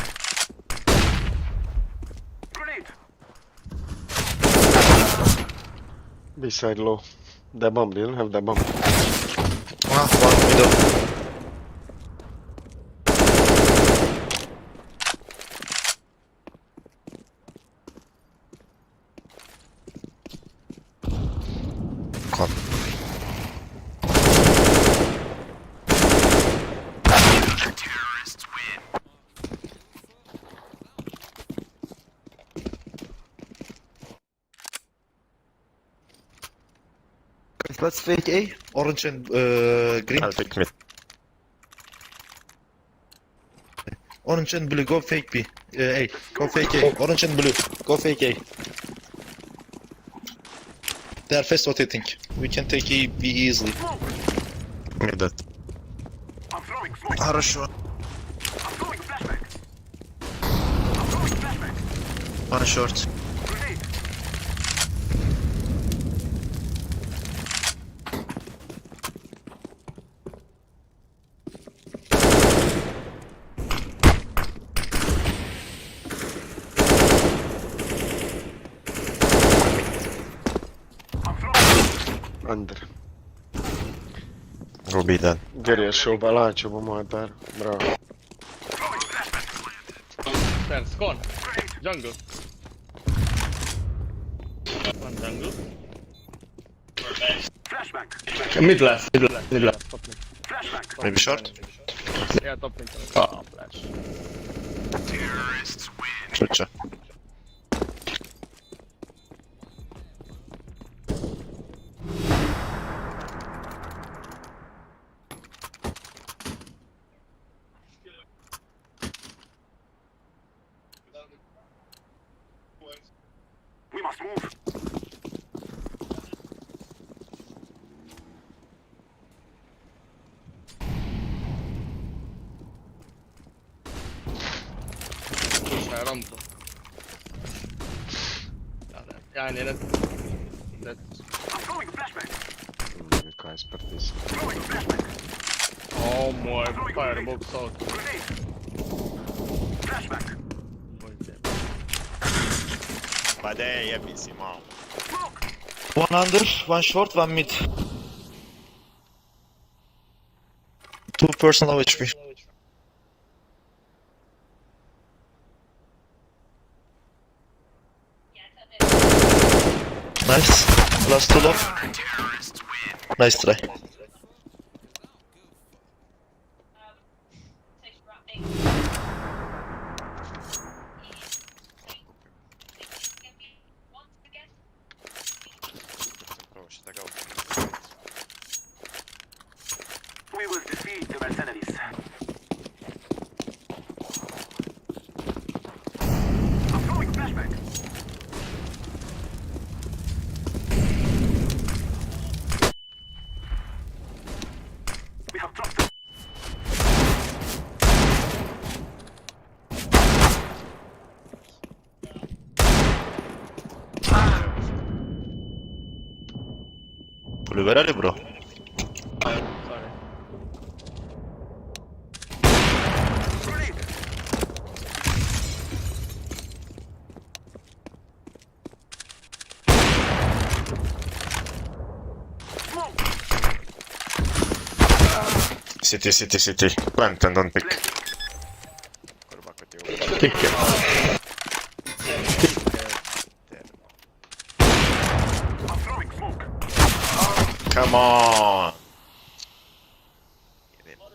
Grenade. B side low. That bomb, they don't have that bomb. One window. Con. Terrorists win. Let's fake A. Orange and green. I'll pick mid. Orange and blue, go fake B. A. Go fake A. Orange and blue, go fake A. They are fast rotating. We can take A, B easily. Mid that. I'm throwing smoke. Хорошо. I'm throwing flashback. I'm throwing flashback. One short. Grenade. I'm throwing Under. Go be dead. Gdje je šel balačo, bo moj per. Bravo. Stairs, con. Jungle. One jungle. Mid left. Top mid. Maybe short? Yeah, top mid. Oh, flash. Čuče. We must move. Pušaj rampu. Yani red. I'm throwing a flashbang. Kaj sprtis. Throwing a flashbang. Oh moj, firebox out. Grenade. Flashbang. Pa de, jebi si malo. One under, one short, one mid. 2 personal HP. Nice. Last 2 low. Nice try. We will defeat the mercenaries. I'm throwing a flashbang. We have dropped them. Pull över bro. City. Plant and don't pick. Pick it. I'm throwing smoke. Come on!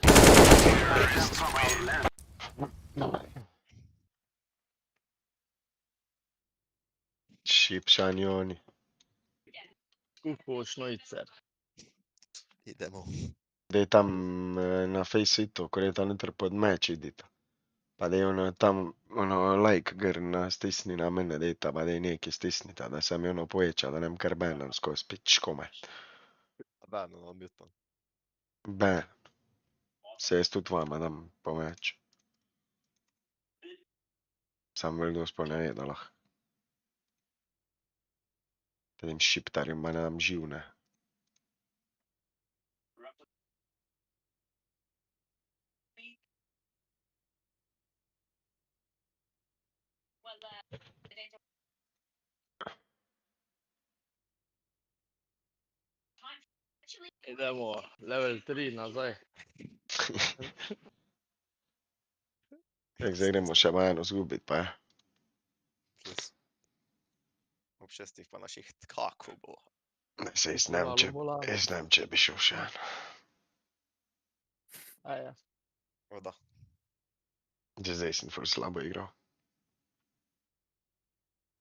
Terrorists from our land. Ship Shanioni. Kuko Schneuzer. Idemo. Dej tam na Faceitu, ko je tam noter pod meč idita. Pa dej ono tam, ono like grna stisni na mene dejta, pa dej neki stisnita, da se mi ono poveća, da nem kar banom skozi pičkome. Banom objutom. Ben. Se jaz tudi vama dam po meč. Sam veljdo spone da lahko. Tem šiptarjem ma ne dam živne. Idemo, level 3 nazaj. Kak zdaj gremo še vajno zgubit, pa je. Ob 6 pa naših kako bo. Se jaz ne vem, če bi šel še eno. Aja. Voda. Zdaj sem ful slabo igral.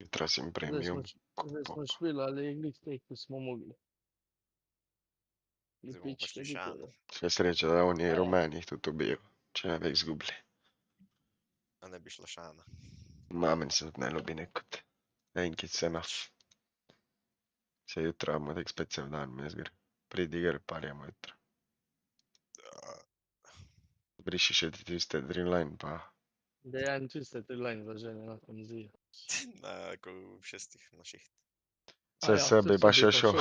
Jutra sem premium. Zdaj smo špilali glih teh, ko smo mogli. Sve sreče, da oni rumenih tudi ubijo, če ne bi izgubili. A ne bi šla šana. Mamen se tudi ne ljubi nekot. Enkic enough. Se jutra imamo tek spet cel dan, jaz gre. Pridi igr, parjamo jutra. Briši še ti tiste Dreamline, pa... Da je en tiste Dreamline zažene na komzijo. Ko v 6 na šiht. Vse sebi pa še šel.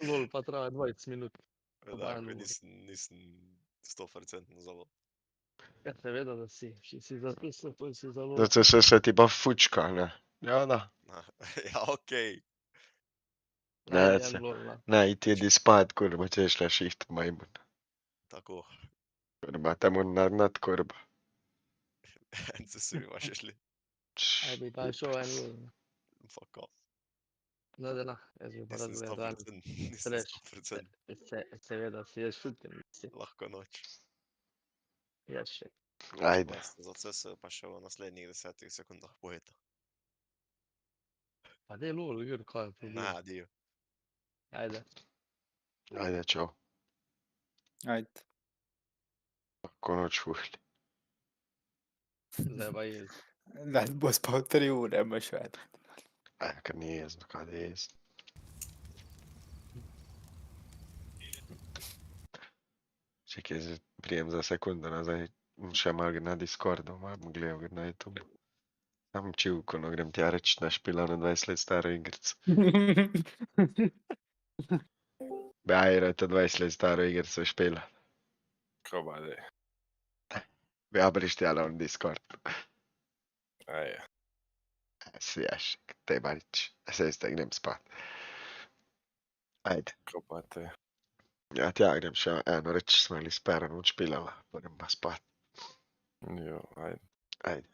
Lol pa traja 20 minut. Da, ko nisem 100% zalo. Ja, seveda, da si. Si zapisal, pa si zalo. Da se ti pa fučka, ne? Ja, da. Ja, okej. Näet i dispaat kurva ceesla shift maimun. Taku. Kurva tämän nat kurva. Inte sur varsåsli. Ei pitää show en luulla. Fuck off. No de la, eso para Nissen ver real. stoppertsen. Nissen stoppertsen. Se veda si je šutim. Lahko noč. Ja shit. Ajde. Zase se pa še v naslednjih 10 sekundah pojeta. Pa de luulla kyllä kaj je problem. Na, dio. Ajde. Ajde, čau. Ajde. Lahko noč Huhli. Zdaj pa je. Lähed bo spal 3 ure, imaš več. Kar ni jezno, kad je jezno. Čekaj, prijem za sekundu nazaj. Še malo na Discordu, malo gledal ga na YouTube. Sam čivko, no grem ti ja reč, da špila na 20 let staro igrico. Bajra je to 20 let staro igrico špila. Ko ba de. Ja, prištjala on Discord. Aja. Svijaš, te barič. Se grem spat. Ajde. Ko pa te. Ja, tja grem še eno reč, smo ili sperano odšpilala, pa grem pa spat. Jo, ajde. Ajde.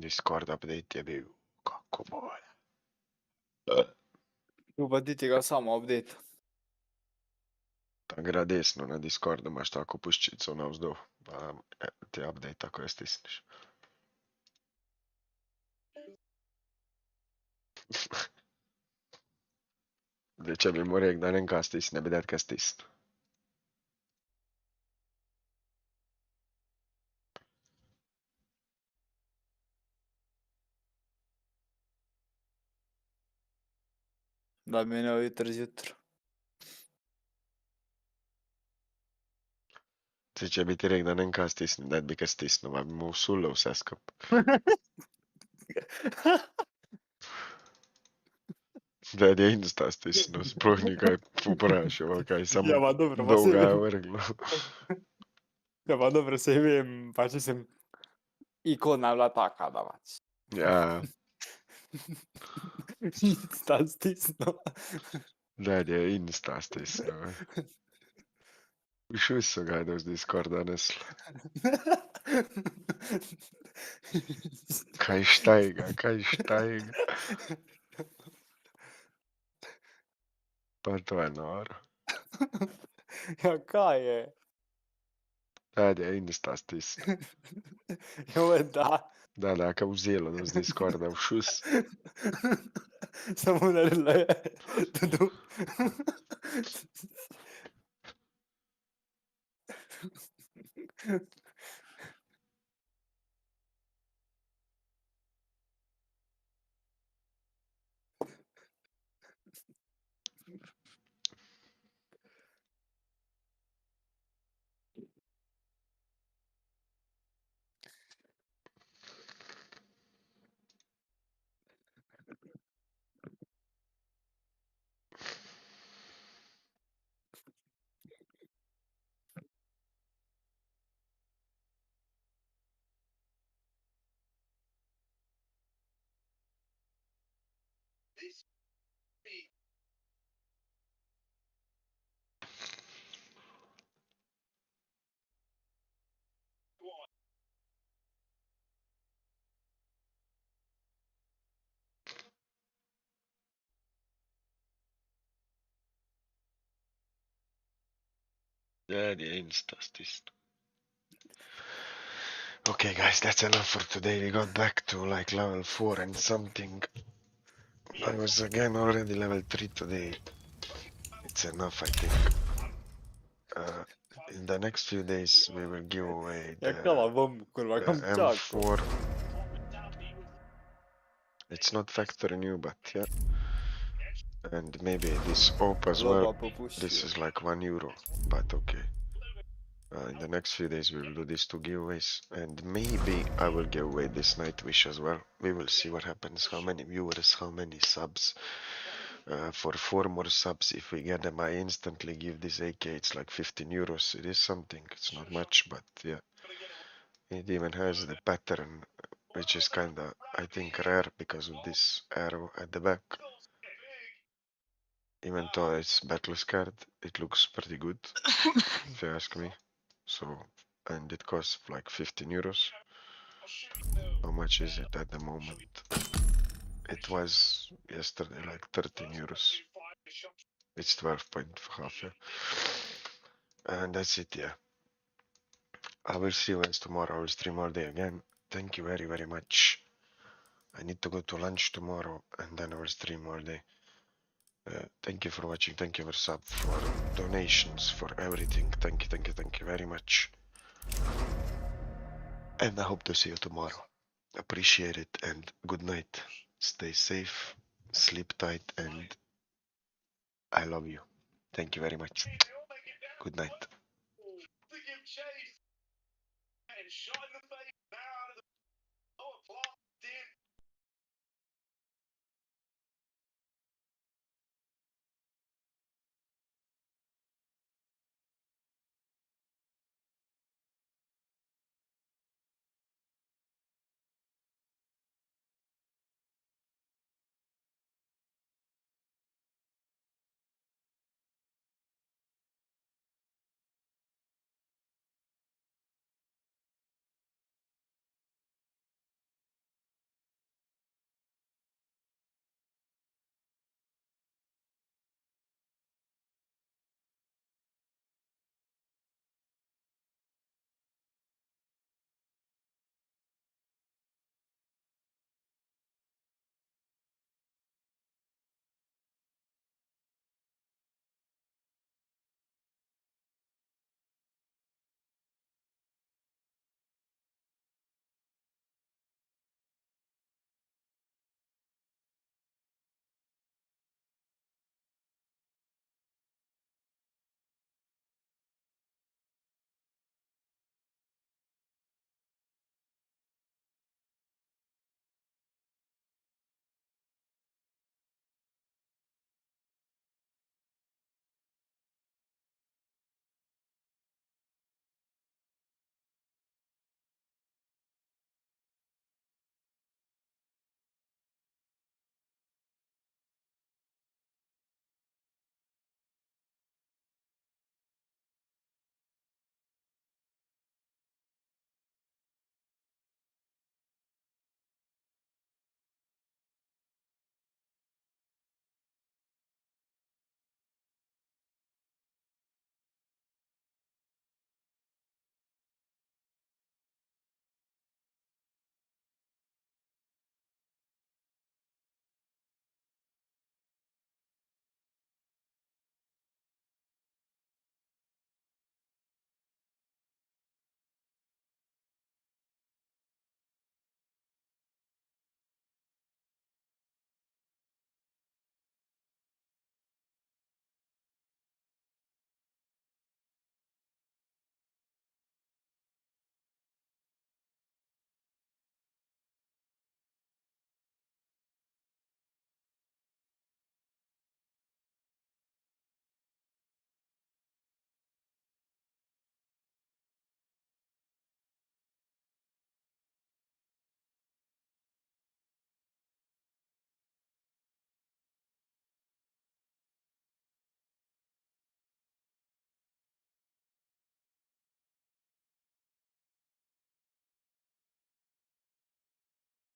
Discord update je bil, kako bolje. Juba ti ga samo update. Pa gra desno na Discordu, imaš tako puščico navzdol, pa ti update tako je stisneš. Zdaj, če bi mu rekel, da nekaj stisne, bi dati kaj stisne. Da bi imel jutro zjutraj. Zdaj, če bi ti rekel, da nekaj stisne, da bi kaj stisnil, pa bi mu usulo vse skup. Da je insta stisnil, sploh ni kaj vprašal, kaj samo Ja, ma dobro, pa dolga saj je vem. vrglo. Ja, pa dobro, saj vem, pač sem ikona je bila taka, da pač. Ja, Insta stisnil. da je insta stisnil. Všuj so ga je z Discorda nesla. Kaj štajga, kaj štajga. Pa to je noro. Ja, kaj je? Da je insta stisnil. Jo, da. Da, kaj vzelo z Discorda v šus. Samo naredila je. Tudu. Yeah, the Insta stisnul. Okay, guys, that's enough for today. We got back to like level 4 and something. I was again already level 3 today. It's enough, I think. In the next few days, we will give away the M4. It's not factory new, but yeah. And maybe this OP as well. This is like €1, but okay. In the next few days we will do these 2 giveaways, and maybe I will give away this Night Wish as well. We will see what happens, how many viewers, how many subs. For 4 more subs, if we get them, I instantly give this AK. It's like 15 euros. It is something. It's not much, but yeah. It even has the pattern, which is kinda, I think, rare because of this arrow at the back. Even though it's battle scarred, it looks pretty good, if you ask me. So, and it costs like 15 euros. How much is it at the moment? It was yesterday like 13 euros. It's 12.5, yeah. And that's it, yeah. I will see you guys tomorrow. I will stream all day again. Thank you very, very much. I need to go to lunch tomorrow and then I will stream all day. Thank you for watching. Thank you for sub, for donations, for everything. Thank you very much. And I hope to see you tomorrow. Appreciate it and good night. Stay safe, sleep tight, and I love you. Thank you very much. Good night.